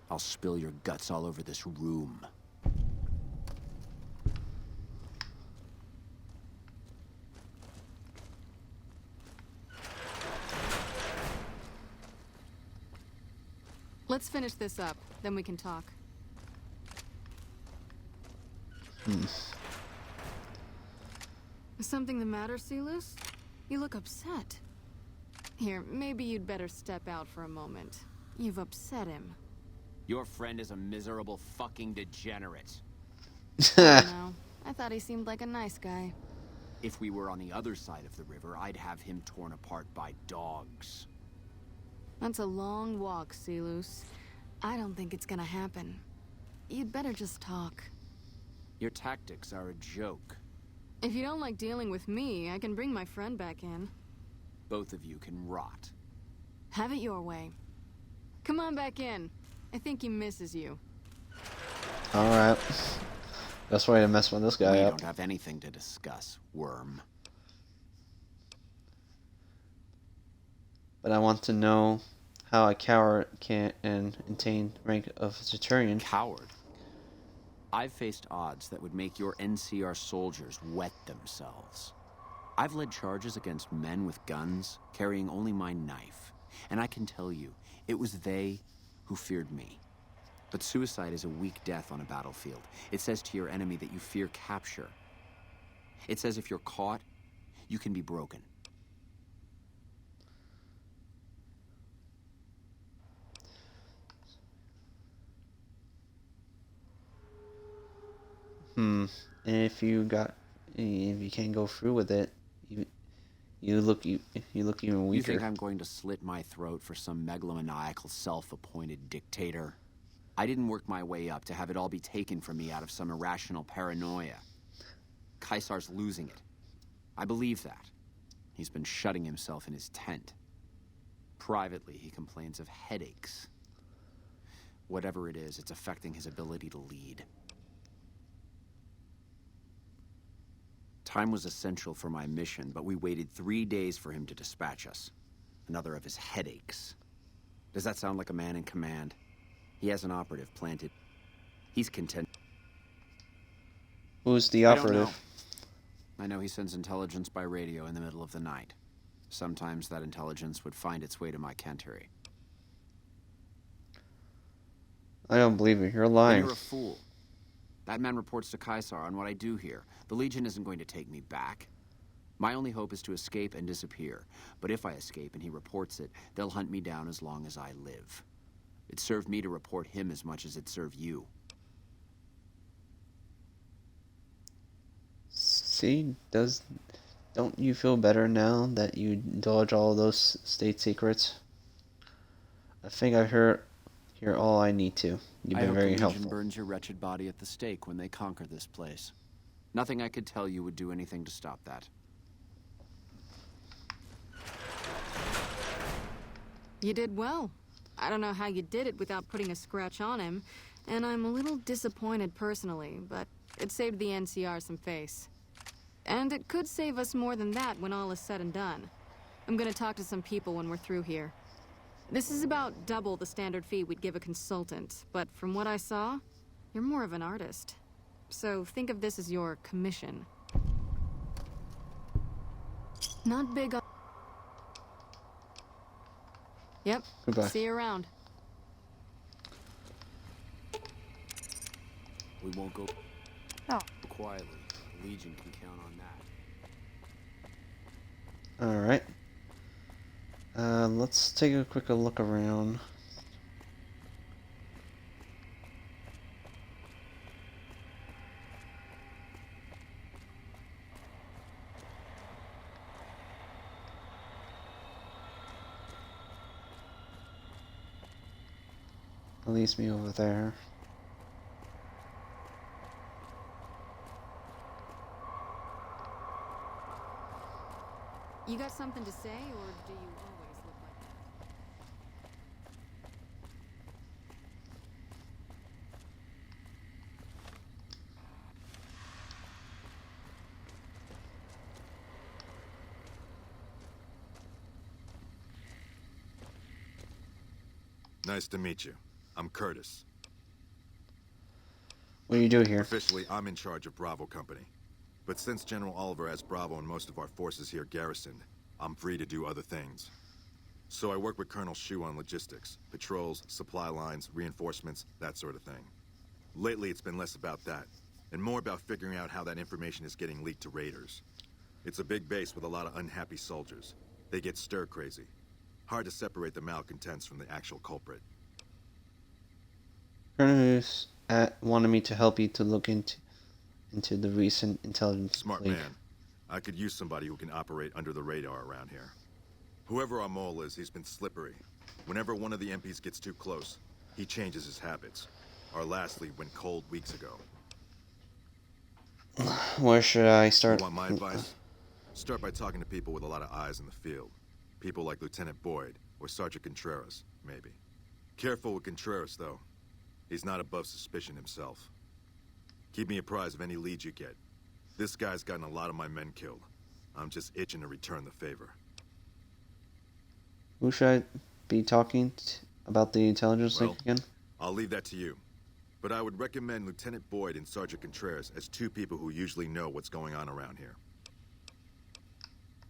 I'll spill your guts all over this room. Let's finish this up, then we can talk. Is something the matter, Silus? You look upset. Here, maybe you'd better step out for a moment. You've upset him. Your friend is a miserable fucking degenerate. No, I thought he seemed like a nice guy. If we were on the other side of the river, I'd have him torn apart by dogs. That's a long walk, Silus. I don't think it's gonna happen. You'd better just talk. Your tactics are a joke. If you don't like dealing with me, I can bring my friend back in. Both of you can rot. Have it your way. Come on back in. I think he misses you. Alright. Best way to mess with this guy We up. don't have anything to discuss, worm. but I want to know how a coward can attain rank of Centurion. Coward? I've faced odds that would make your NCR soldiers wet themselves. I've led charges against men with guns, carrying only my knife. And I can tell you, it was they who feared me. But suicide is a weak death on a battlefield. It says to your enemy that you fear capture. It says if you're caught, you can be broken. And if you can't go through with it, you look even weaker. You think I'm going to slit my throat for some megalomaniacal self-appointed dictator? I didn't work my way up to have it all be taken from me out of some irrational paranoia. Caesar's losing it. I believe that. He's been shutting himself in his tent. Privately, he complains of headaches. Whatever it is, it's affecting his ability to lead. Time was essential for my mission, but we waited 3 days for him to dispatch us. Another of his headaches. Does that sound like a man in command? He has an operative planted. He's content. Who's the operative? I know he sends intelligence by radio in the middle of the night. Sometimes that intelligence would find its way to my Canteri. I don't believe it. You're lying. You're a fool. That man reports to Caesar on what I do here. The Legion isn't going to take me back. My only hope is to escape and disappear. But if I escape and he reports it, they'll hunt me down as long as I live. It served me to report him as much as it served you. See, don't you feel better now that you indulge all those state secrets? I think I hear all I need to. You've been very helpful. helpful. Legion burns your wretched body at the stake when they conquer this place. Nothing I could tell you would do anything to stop that. You did well. I don't know how you did it without putting a scratch on him, and I'm a little disappointed personally, but it saved the NCR some face. And it could save us more than that when all is said and done. I'm gonna talk to some people when we're through here. This is about double the standard fee we'd give a consultant, but from what I saw, you're more of an artist. So think of this as your commission. Not big on... Yep. Goodbye. See you around. We won't go quietly. The Legion can count on that. Alright. Let's take a quick look around. Leads me over there. You got something to say, or do you always look like that? Nice to meet you. I'm Curtis. What do you do here? Officially, I'm in charge of Bravo Company. But since General Oliver has Bravo and most of our forces here garrisoned, I'm free to do other things. So I work with Colonel Shu on logistics, patrols, supply lines, reinforcements, that sort of thing. Lately, it's been less about that, and more about figuring out how that information is getting leaked to raiders. It's a big base with a lot of unhappy soldiers. They get stir-crazy. Hard to separate the malcontents from the actual culprit. Colonel wanted me to help you to look into the recent intelligence Smart leak. man. I could use somebody who can operate under the radar around here. Whoever our mole is, he's been slippery. Whenever one of the MPs gets too close, he changes his habits. Our last lead went cold weeks ago. Where should I start? You want my advice? Start by talking to people with a lot of eyes in the field. People like Lieutenant Boyd, or Sergeant Contreras, maybe. Careful with Contreras, though. He's not above suspicion himself. Keep me apprised of any leads you get. This guy's gotten a lot of my men killed. I'm just itching to return the favor. Who should I be talking about the intelligence Well, link again? I'll leave that to you. But I would recommend Lieutenant Boyd and Sergeant Contreras as two people who usually know what's going on around here.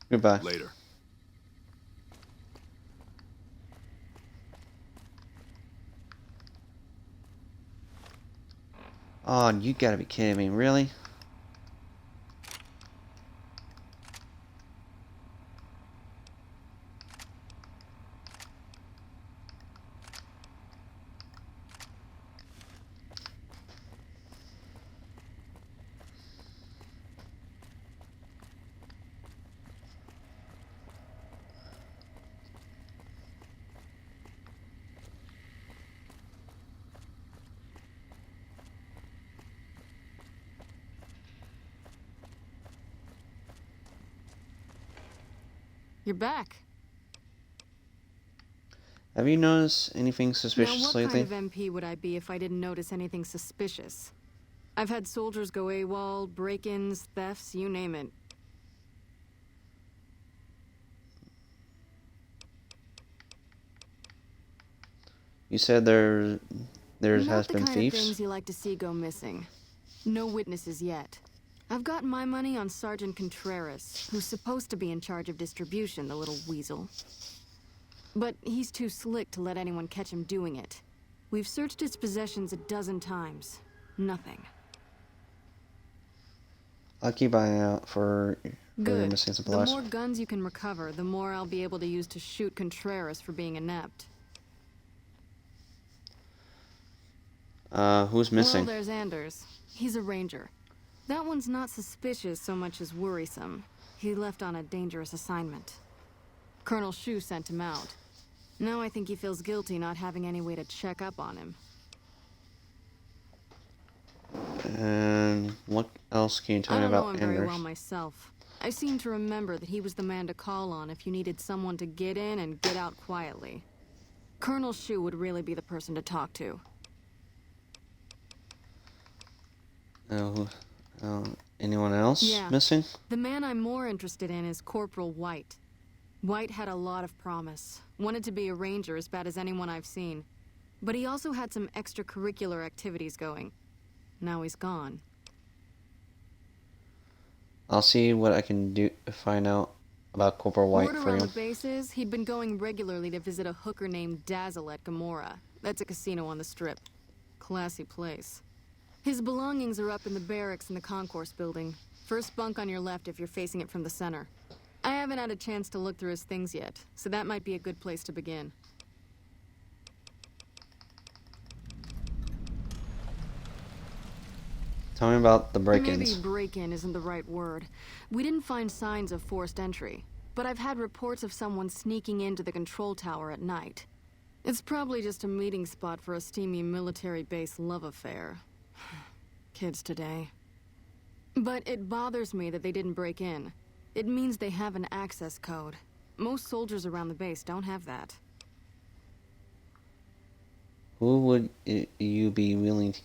Goodbye. Later. Oh, you gotta be kidding me, really? You're back. Have you noticed anything Now, suspicious what lately? kind of MP would I be if I didn't notice anything suspicious? I've had soldiers go AWOL, break-ins, thefts, you name it. You said there Not has the been kind thieves? of things you like to see go missing. No witnesses yet. I've got my money on Sergeant Contreras, who's supposed to be in charge of distribution, the little weasel. But he's too slick to let anyone catch him doing it. We've searched his possessions a dozen times. Nothing. I'll keep an eye out for Good. missing The supplies. more guns you can recover, the more I'll be able to use to shoot Contreras for being inept. Who's missing? Well, there's Anders. He's a ranger. That one's not suspicious so much as worrisome. He left on a dangerous assignment. Colonel Shu sent him out. Now I think he feels guilty not having any way to check up on him. And what else can you tell I me don't know about him very Anders? well myself. I seem to remember that he was the man to call on if you needed someone to get in and get out quietly. Colonel Shu would really be the person to talk to. Anyone else Yeah. missing? The man I'm more interested in is Corporal White. White had a lot of promise. Wanted to be a ranger as bad as anyone I've seen. But he also had some extracurricular activities going. Now he's gone. I'll see what I can do to find out about Corporal White Word for around you. the base is he'd been going regularly to visit a hooker named Dazzle at Gamora. That's a casino on the Strip. Classy place. His belongings are up in the barracks in the concourse building. First bunk on your left if you're facing it from the center. I haven't had a chance to look through his things yet, so that might be a good place to begin. Tell me about the break-ins. Maybe break-in isn't the right word. We didn't find signs of forced entry, but I've had reports of someone sneaking into the control tower at night. It's probably just a meeting spot for a steamy military base love affair. Kids today. But it bothers me that they didn't break in. It means they have an access code. Most soldiers around the base don't have that. Who would you be willing to?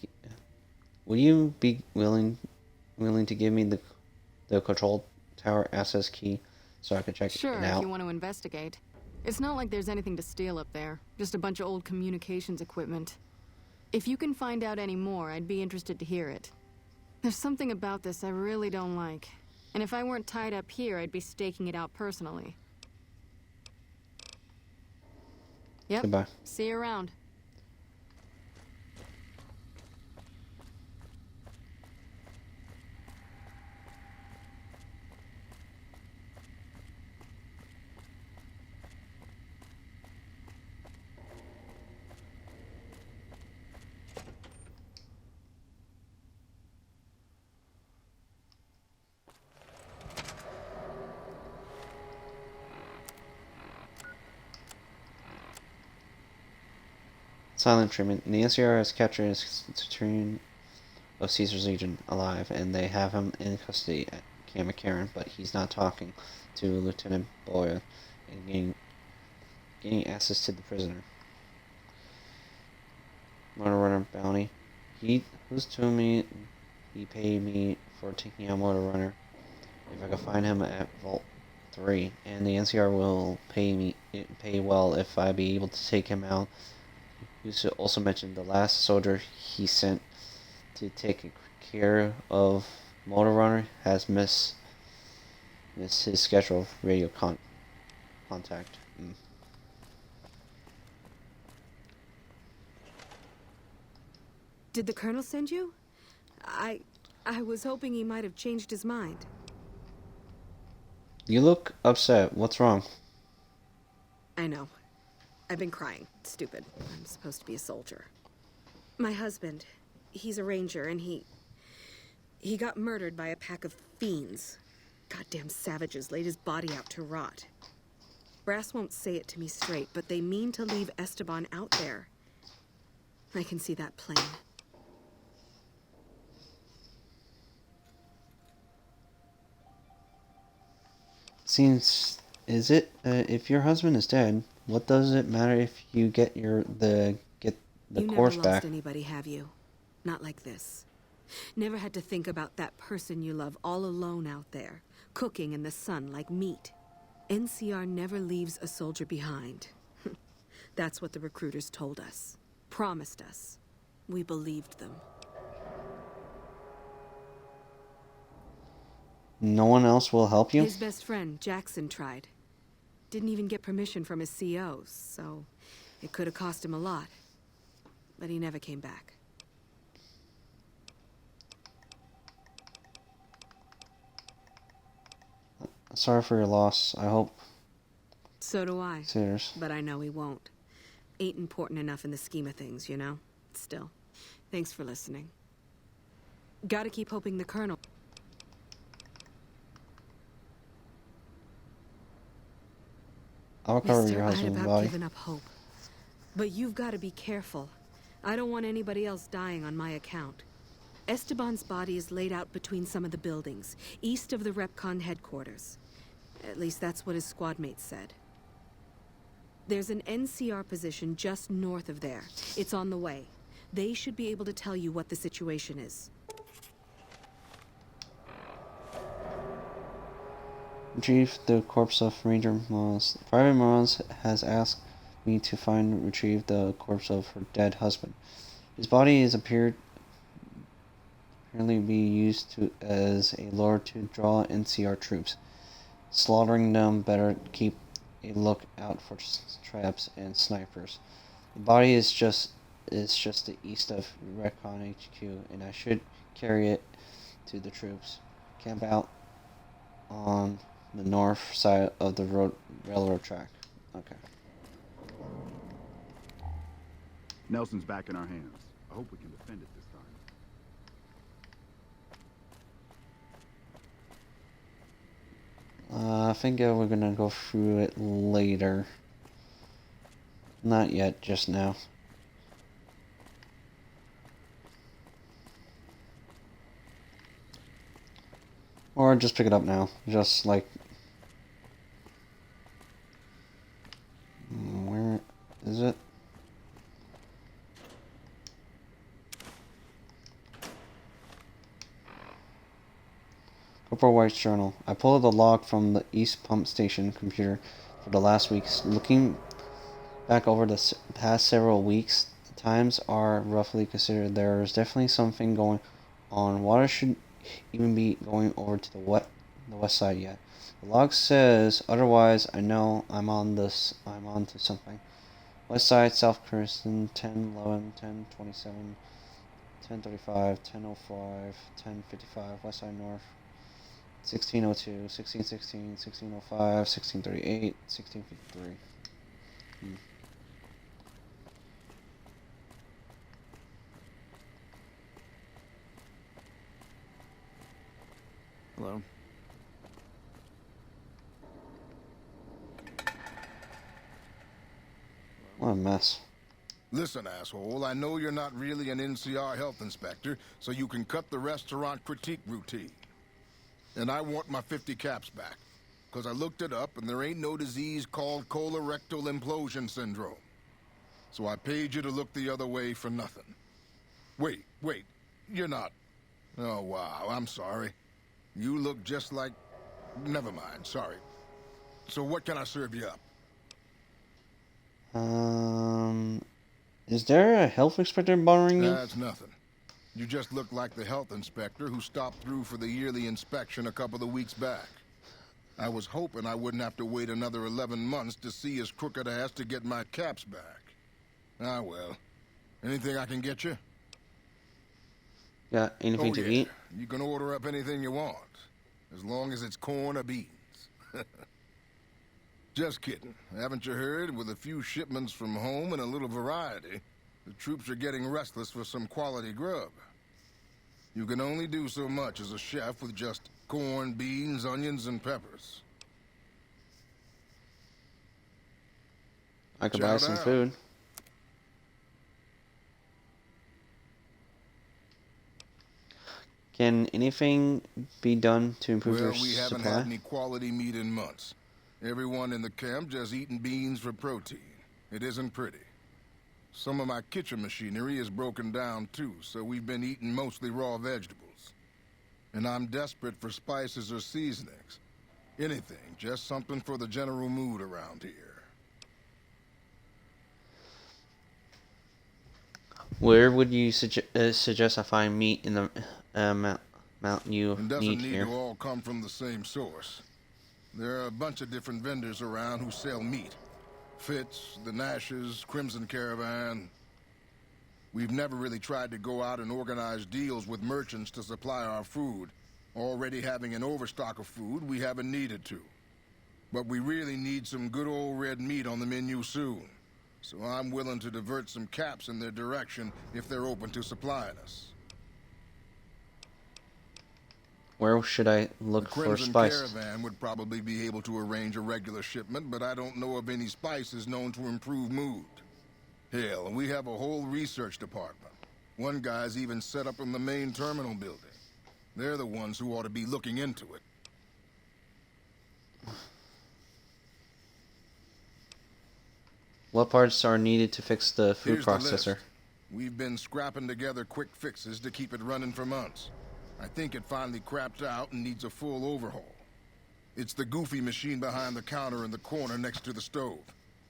Would you be willing to give me the control tower access key so I can check Sure, it if out? you want to investigate. It's not like there's anything to steal up there. Just a bunch of old communications equipment. If you can find out any more, I'd be interested to hear it. There's something about this I really don't like. And if I weren't tied up here, I'd be staking it out personally. Yep. Goodbye. See you around. Silent treatment. The NCR has captured a centurion of Caesar's Legion alive, and they have him in custody at Camp McCarran, but he's not talking to Lieutenant Boyle and gaining access to the prisoner. Motor Runner bounty. Who's telling me he paid me for taking out Motor Runner? If I can find him at Vault 3, and the NCR will pay well if I be able to take him out. He also mentioned the last soldier he sent to take care of Motor Runner has missed his scheduled radio contact. Did the Colonel send you? I was hoping he might have changed his mind. You look upset. What's wrong? I know. I've been crying. It's stupid. I'm supposed to be a soldier. My husband, he's a ranger, and he got murdered by a pack of fiends. Goddamn savages laid his body out to rot. Brass won't say it to me straight, but they mean to leave Esteban out there. I can see that plain. Seems, if your husband is dead, what does it matter if you get the course You never back? lost anybody, have you? Not like this. Never had to think about that person you love all alone out there, cooking in the sun like meat. NCR never leaves a soldier behind. That's what the recruiters told us. Promised us. We believed them. No one else will help you? His best friend, Jackson, tried. Didn't even get permission from his CO, so it could have cost him a lot. But he never came back. Sorry for your loss. I hope. So do I. Serious. But I know he won't. Ain't important enough in the scheme of things, you know? Still, thanks for listening. Gotta keep hoping the Colonel... I'll recover Mister, your I'd husband's about body. given up hope. But you've got to be careful. I don't want anybody else dying on my account. Esteban's body is laid out between some of the buildings, east of the REPCON headquarters. At least that's what his squad mates said. There's an NCR position just north of there. It's on the way. They should be able to tell you what the situation is. Retrieve the corpse of Ranger Morales. Private Morales has asked me to find and retrieve the corpse of her dead husband. His body is apparently be used as a lure to draw NCR troops. Slaughtering them better keep a lookout for traps and snipers. The body is just the east of Recon HQ, and I should carry it to the troops. Camp out on the north side of the railroad track. Okay. Nelson's back in our hands. I hope we can defend it this time. I think we're gonna go through it later. Not yet, just now. Or just pick it up now. Just like... Where is it? Corporal White's journal. I pulled the log from the East Pump Station computer for the last weeks. Looking back over the past several weeks, the times are roughly considered. There is definitely something going on. Water should even be going over to the west side yet. The log says otherwise. I know I'm on to something. West side, South Kirsten, 1011, 1027, 1035, 1005, 1055. West side north, 1602, 1616, 1605, 1638, 1653. Hello? What a mess. Listen, asshole, I know you're not really an NCR health inspector, so you can cut the restaurant critique routine. And I want my 50 caps back, because I looked it up and there ain't no disease called colorectal implosion syndrome. So I paid you to look the other way for nothing. Wait, you're not... Oh, wow, I'm sorry. You look just like... Never mind, sorry. So what can I serve you up? Is there a health inspector bothering you? That's nothing. You just look like the health inspector who stopped through for the yearly inspection a couple of weeks back. I was hoping I wouldn't have to wait another 11 months to see his crooked ass to get my caps back. Ah, well. Anything I can get you? Got anything to eat? You can order up anything you want, as long as it's corn or beans. Just kidding. Haven't you heard? With a few shipments from home and a little variety, the troops are getting restless for some quality grub. You can only do so much as a chef with just corn, beans, onions, and peppers. I could buy some food. Can anything be done to improve your Well, we haven't supply? had any quality meat in months. Everyone in the camp just eating beans for protein. It isn't pretty. Some of my kitchen machinery is broken down too, so we've been eating mostly raw vegetables. And I'm desperate for spices or seasonings. Anything, just something for the general mood around here. Where would you suggest I find meat in the mountain you It doesn't need need here? to all come from the same source. There are a bunch of different vendors around who sell meat. Fitz, the Nashes, Crimson Caravan. We've never really tried to go out and organize deals with merchants to supply our food. Already having an overstock of food, we haven't needed to. But we really need some good old red meat on the menu soon. So I'm willing to divert some caps in their direction if they're open to supplying us. Where should I look The for Crimson spice? Caravan would probably be able to arrange a regular shipment, but I don't know of any spices known to improve mood. Hell, we have a whole research department. One guy's even set up in the main terminal building. They're the ones who ought to be looking into it. What parts are needed to fix the food Here's the processor? list. We've been scrapping together quick fixes to keep it running for months. I think it finally crapped out and needs a full overhaul. It's the goofy machine behind the counter in the corner next to the stove.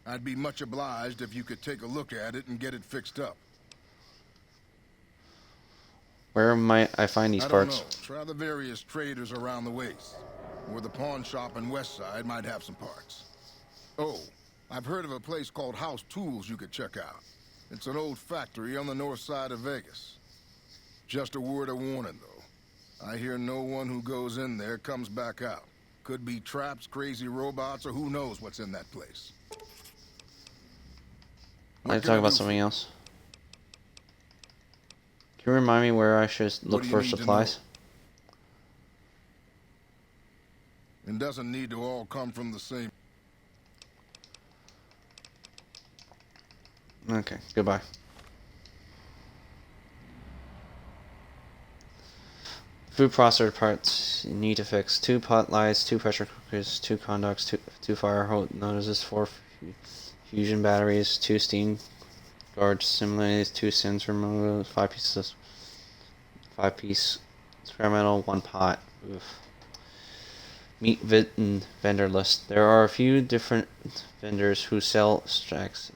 I'd be much obliged if you could take a look at it and get it fixed up. Where might I find these I parts? don't know. Try the various traders around the waste. Or the pawn shop in West Side might have some parts. Oh, I've heard of a place called House Tools you could check out. It's an old factory on the north side of Vegas. Just a word of warning, though. I hear no one who goes in there comes back out. Could be traps, crazy robots, or who knows what's in that place. I'd like to talk about something else. Can you remind me where I should look do you for need to supplies? It doesn't need to all come from the same... Okay, goodbye. Food processor parts you need to fix: 2 pot lights, 2 pressure cookers, 2 conducts, 2 fire hoses, 4 fusion batteries, 2 steam guards, simulators, 2 sensor motors, 5 pieces, 5-piece experimental, 1 pot. Oof. Meat vendor list. There are a few different vendors who sell stacks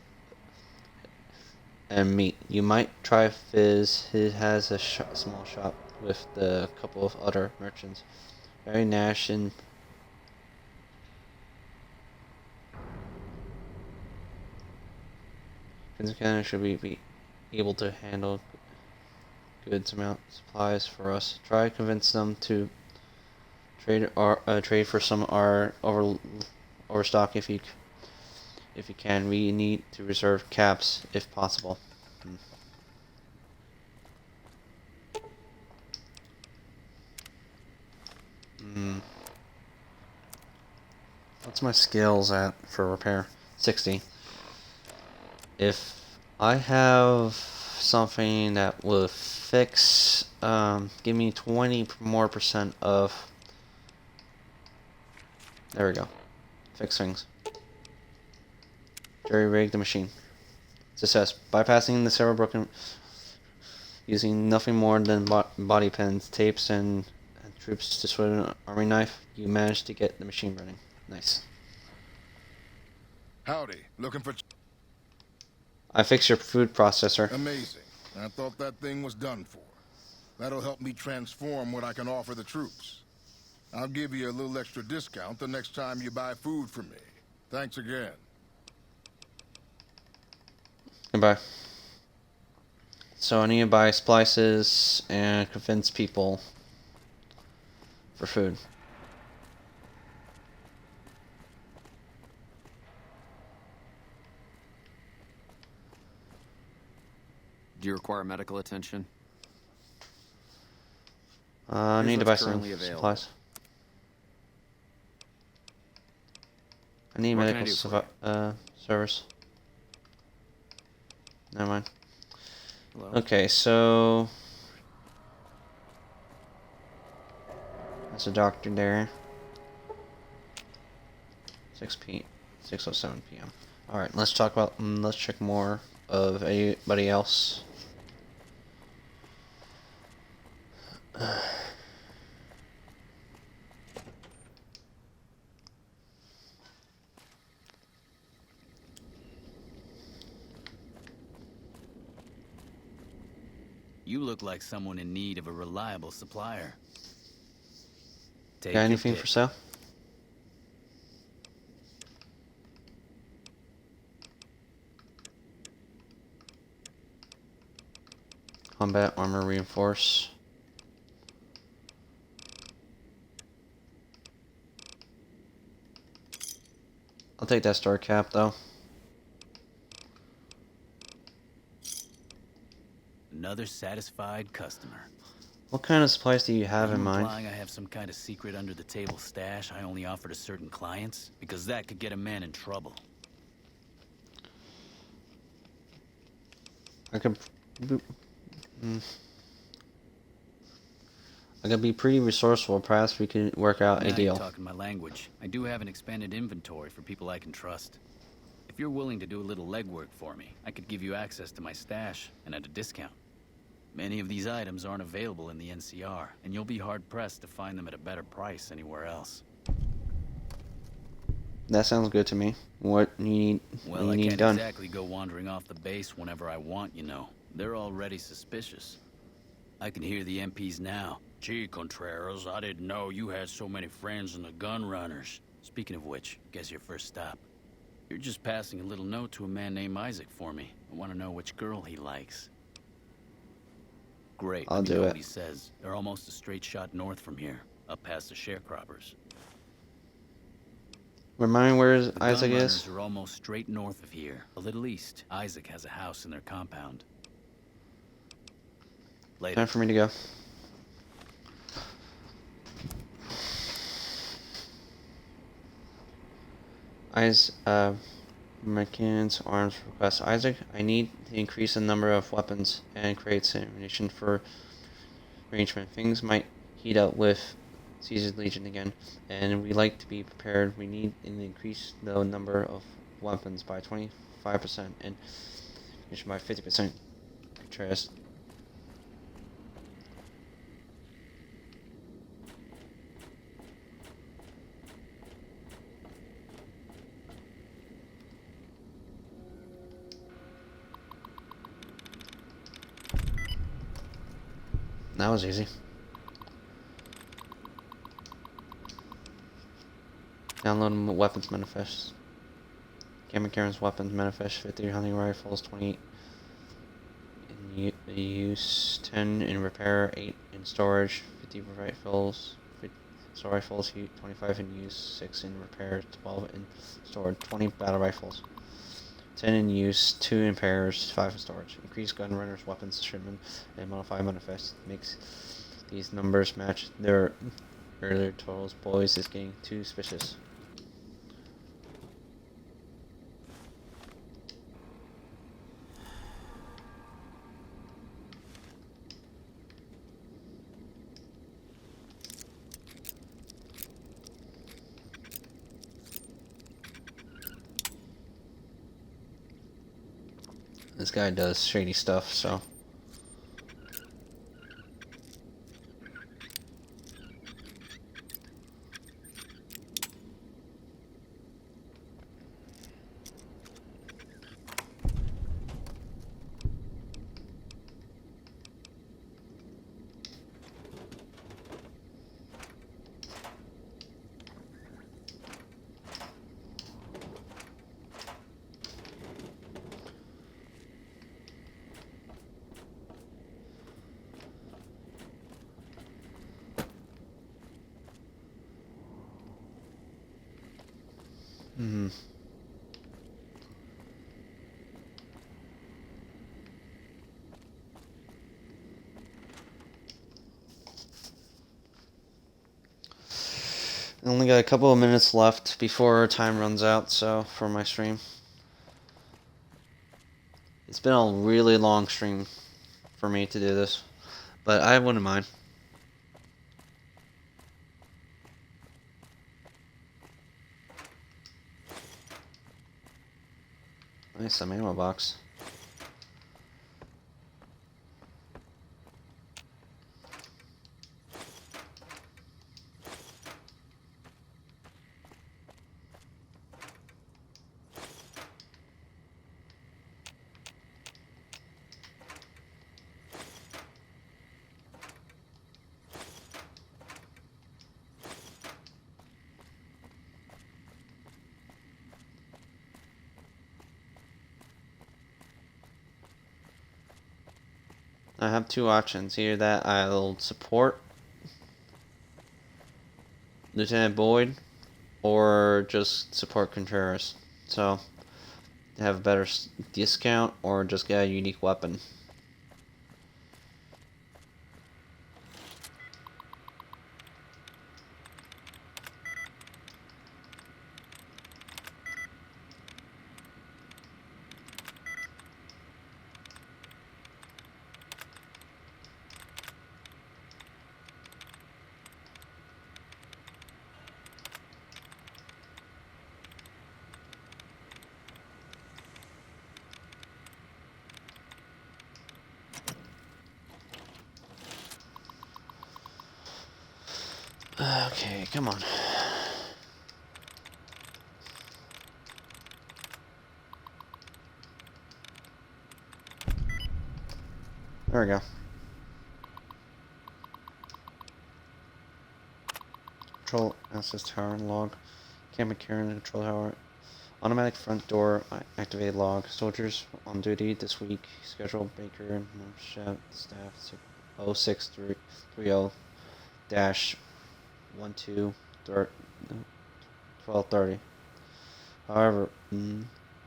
and meat. You might try Fizz. He has a small shop with a couple of other merchants. Barry Nash and Canada should be able to handle goods amount supplies for us. Try to convince them to trade for some our overstock if you can. We need to reserve caps if possible. What's my skills at for repair? 60. If I have something that will fix, give me 20 more % of. There we go. Fix things. Jerry rig the machine. Success. Bypassing the several broken. Using nothing more than body pins, tapes, and troops to swing an army knife, you managed to get the machine running. Nice. Howdy. Looking for... I fixed your food processor. Amazing. I thought that thing was done for. That'll help me transform what I can offer the troops. I'll give you a little extra discount the next time you buy food from me. Thanks again. Goodbye. So I need to buy splices and convince people for food. Do you require medical attention? I need to buy some currently available. supplies. I need What can I medical do for service. Never mind. Hello? Okay, so there's a doctor there. 6:07 p.m. All right, let's talk about. Let's check more of anybody else. You look like someone in need of a reliable supplier. Take Got your anything pick. for sale? Combat armor reinforce. I'll take that star cap though. Another satisfied customer. What kind of supplies do you have in mind? Implying I have some kind of secret under the table stash I only offer to certain clients? Because that could get a man in trouble. I could be pretty resourceful. Perhaps we could work out a Now deal. you're talking my language. I do have an expanded inventory for people I can trust. If you're willing to do a little legwork for me, I could give you access to my stash and at a discount. Many of these items aren't available in the NCR, and you'll be hard-pressed to find them at a better price anywhere else. That sounds good to me. What you need? Well, what I you need can't done? exactly go wandering off the base whenever I want, you know. They're already suspicious. I can hear the MPs now. Gee, Contreras, I didn't know you had so many friends in the gun runners. Speaking of which, guess your first stop. You're just passing a little note to a man named Isaac for me. I want to know which girl he likes. Great. I'll let me do know it. what he says. They're almost a straight shot north from here, up past the sharecroppers. Remind me where The Isaac gun is? runners are almost straight north of here, a little east. Isaac has a house in their compound. Later. Time for me to go. McKinnon's arms request. Isaac, I need to increase the number of weapons and crates and ammunition for arrangement. Things might heat up with Caesar's Legion again, and we like to be prepared. We need to increase the number of weapons by 25% and ammunition by 50%. Contrast. That was easy. Download weapons manifest. Cameron Karen's weapons manifest: 50 hunting rifles, 20 in use, 10 in repair, 8 in storage, 50 rifles, 50 rifles, 25 in use, 6 in repair, 12 in storage, 20 battle rifles, 10 in use, 2 in repairs, 5 in storage. Increase gun runners, weapons shipment, and modify manifest. Makes these numbers match their earlier totals. Boys is getting too suspicious. This guy does shady stuff, so. only got a couple of minutes left before time runs out, so for my stream. It's been a really long stream for me to do this, but I wouldn't mind. Nice, ammo box. I have two options here that I'll support Lieutenant Boyd or just support Contreras. So, have a better discount or just get a unique weapon. Okay, come on. There we go. Control access tower and log. Camera carrying the control tower. Automatic front door activated log. Soldiers on duty this week. Schedule Baker, chef, staff 0630 dash 12:30. However,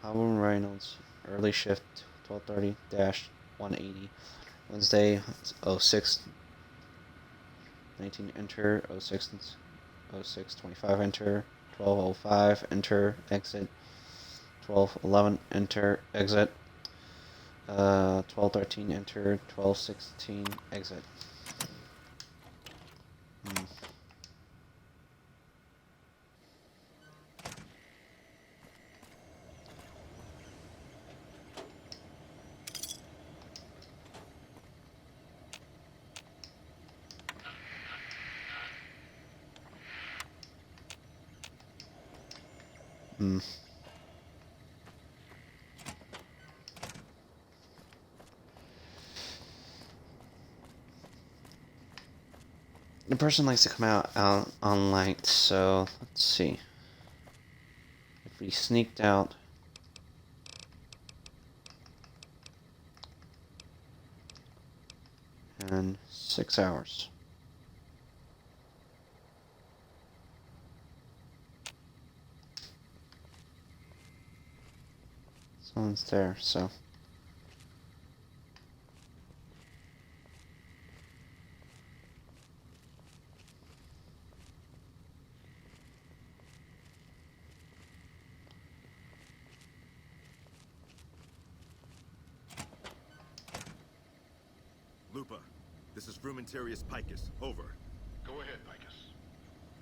Howard Reynolds early shift 12:30 dash 180. Wednesday 06:19 enter 06:25 enter 12:05 enter exit 12:11 enter exit 12:13 enter 12:16 exit. The person likes to come out on light, so let's see. If we sneaked out, and 6 hours. Someone's there, so. Lupa, this is Frumentarius Picus. Over. Go ahead, Picus.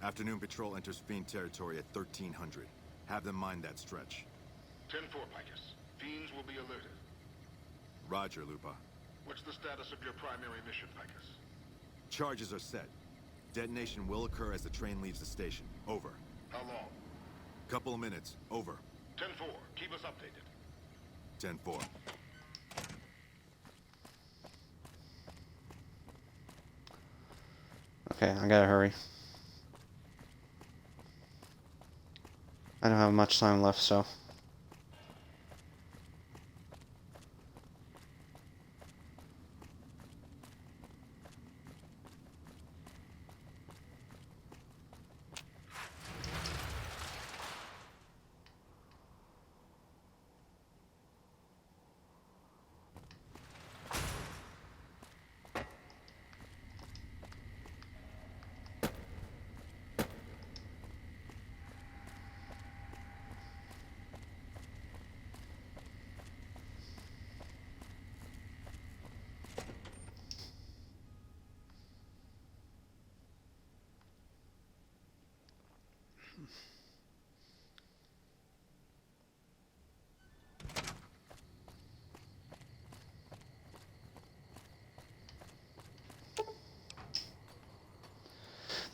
Afternoon patrol enters Fiend territory at 1300. Have them mind that stretch. 10-4, Picus. Fiends will be alerted. Roger, Lupa. What's the status of your primary mission, Picus? Charges are set. Detonation will occur as the train leaves the station. Over. How long? Couple of minutes. Over. 10-4. Keep us updated. 10-4. Okay, I gotta hurry. I don't have much time left, so.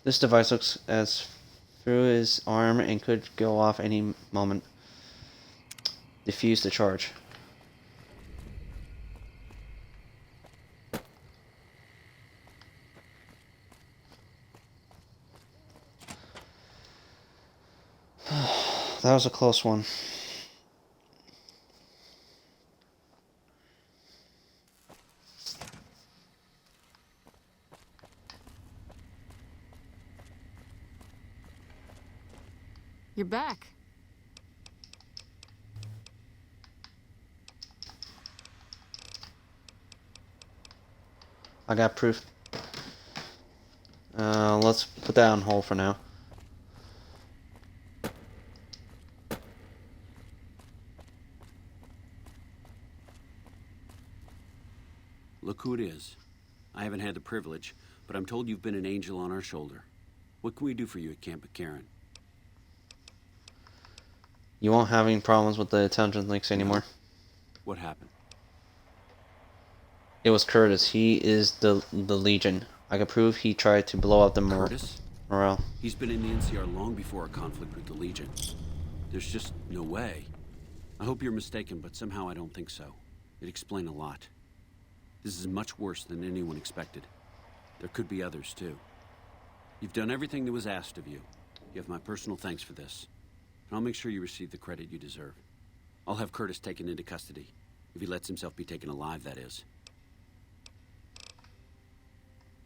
This device looks as through his arm and could go off any moment. Defuse the charge. That was a close one. You're back. I got proof. Let's put that on hold for now. Look who it is. I haven't had the privilege, but I'm told you've been an angel on our shoulder. What can we do for you at Camp Karen? You won't have any problems with the attention links anymore. What happened? It was Curtis. He is the Legion. I can prove he tried to blow up the Curtis? morale. He's been in the NCR long before our conflict with the Legion. There's just no way. I hope you're mistaken, but somehow I don't think so. It'd explain a lot. This is much worse than anyone expected. There could be others, too. You've done everything that was asked of you. You have my personal thanks for this. And I'll make sure you receive the credit you deserve. I'll have Curtis taken into custody. If he lets himself be taken alive, that is.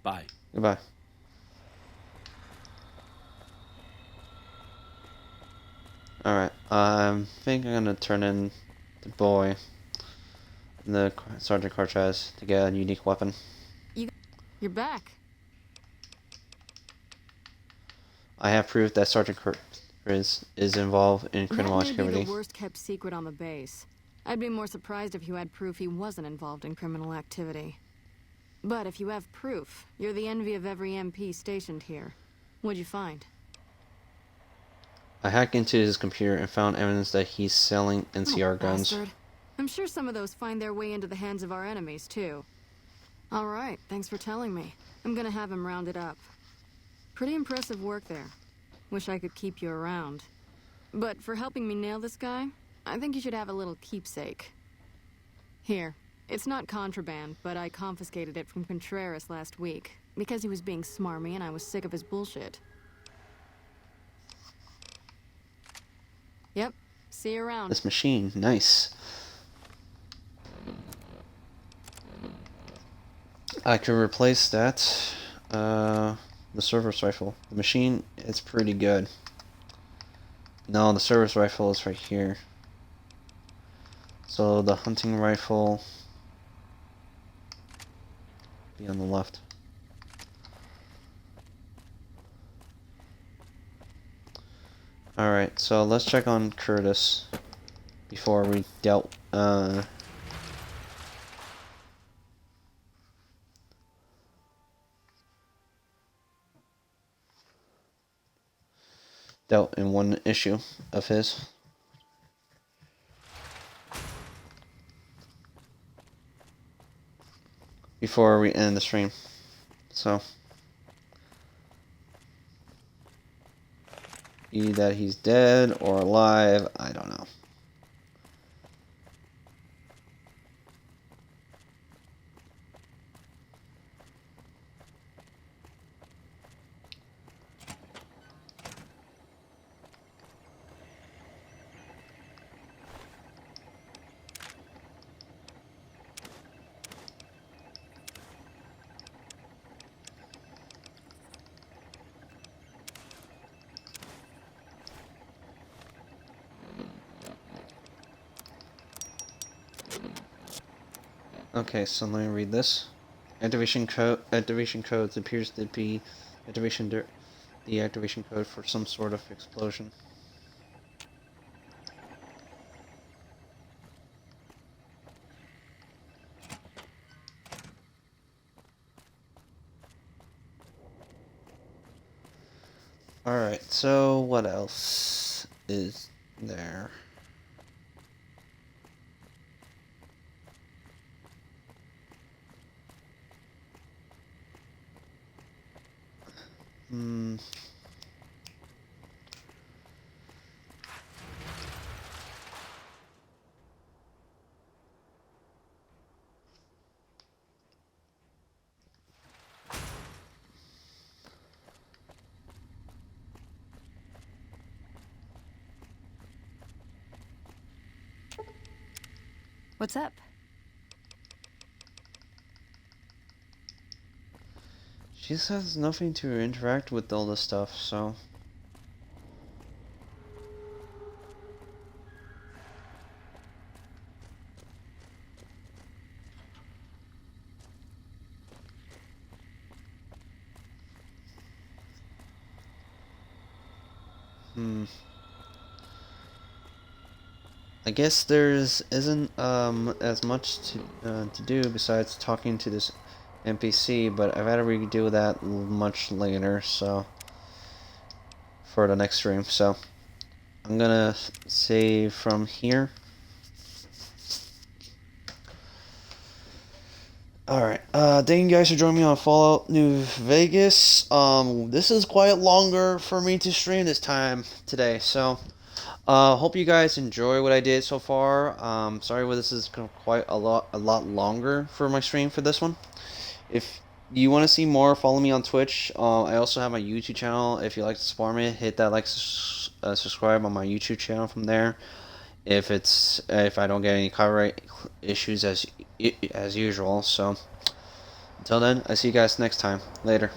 Bye. Goodbye. Alright, I think I'm gonna turn in the boy, the Sergeant Cortez, to get a unique weapon. You're back. I have proof that Sergeant Cortez is involved in criminal That may activity. be the worst kept secret on the base. I'd be more surprised if you had proof he wasn't involved in criminal activity. But if you have proof, you're the envy of every MP stationed here. What'd you find? I hacked into his computer and found evidence that he's selling NCR guns. Bastard. I'm sure some of those find their way into the hands of our enemies, too. All right, thanks for telling me. I'm gonna have him rounded up. Pretty impressive work there. Wish I could keep you around. But for helping me nail this guy, I think you should have a little keepsake. Here. It's not contraband, but I confiscated it from Contreras last week, because he was being smarmy and I was sick of his bullshit. Yep. See you around. This machine, nice. I could replace that, the service rifle. The machine is pretty good. No, the service rifle is right here. So the hunting rifle be on the left. Alright, so let's check on Curtis before we dealt in one issue of his. Before we end the stream. So either that he's dead or alive, I don't know. Okay, so let me read this. Activation codes appears to be the activation code for some sort of explosion. Alright, so what else is there? What's up? She just has nothing to interact with all this stuff, so... I guess there's isn't as much to do besides talking to this NPC, but I've got to redo that much later, so for the next stream. So I'm gonna save from here. Alright, thank you guys for joining me on Fallout New Vegas. This is quite longer for me to stream this time today, so hope you guys enjoy what I did so far. Sorry, this is quite a lot longer for my stream for this one. If you want to see more, follow me on Twitch. I also have my YouTube channel. If you like to support me, hit that subscribe on my YouTube channel from there. If I don't get any copyright issues as usual. So until then, I see you guys next time. Later.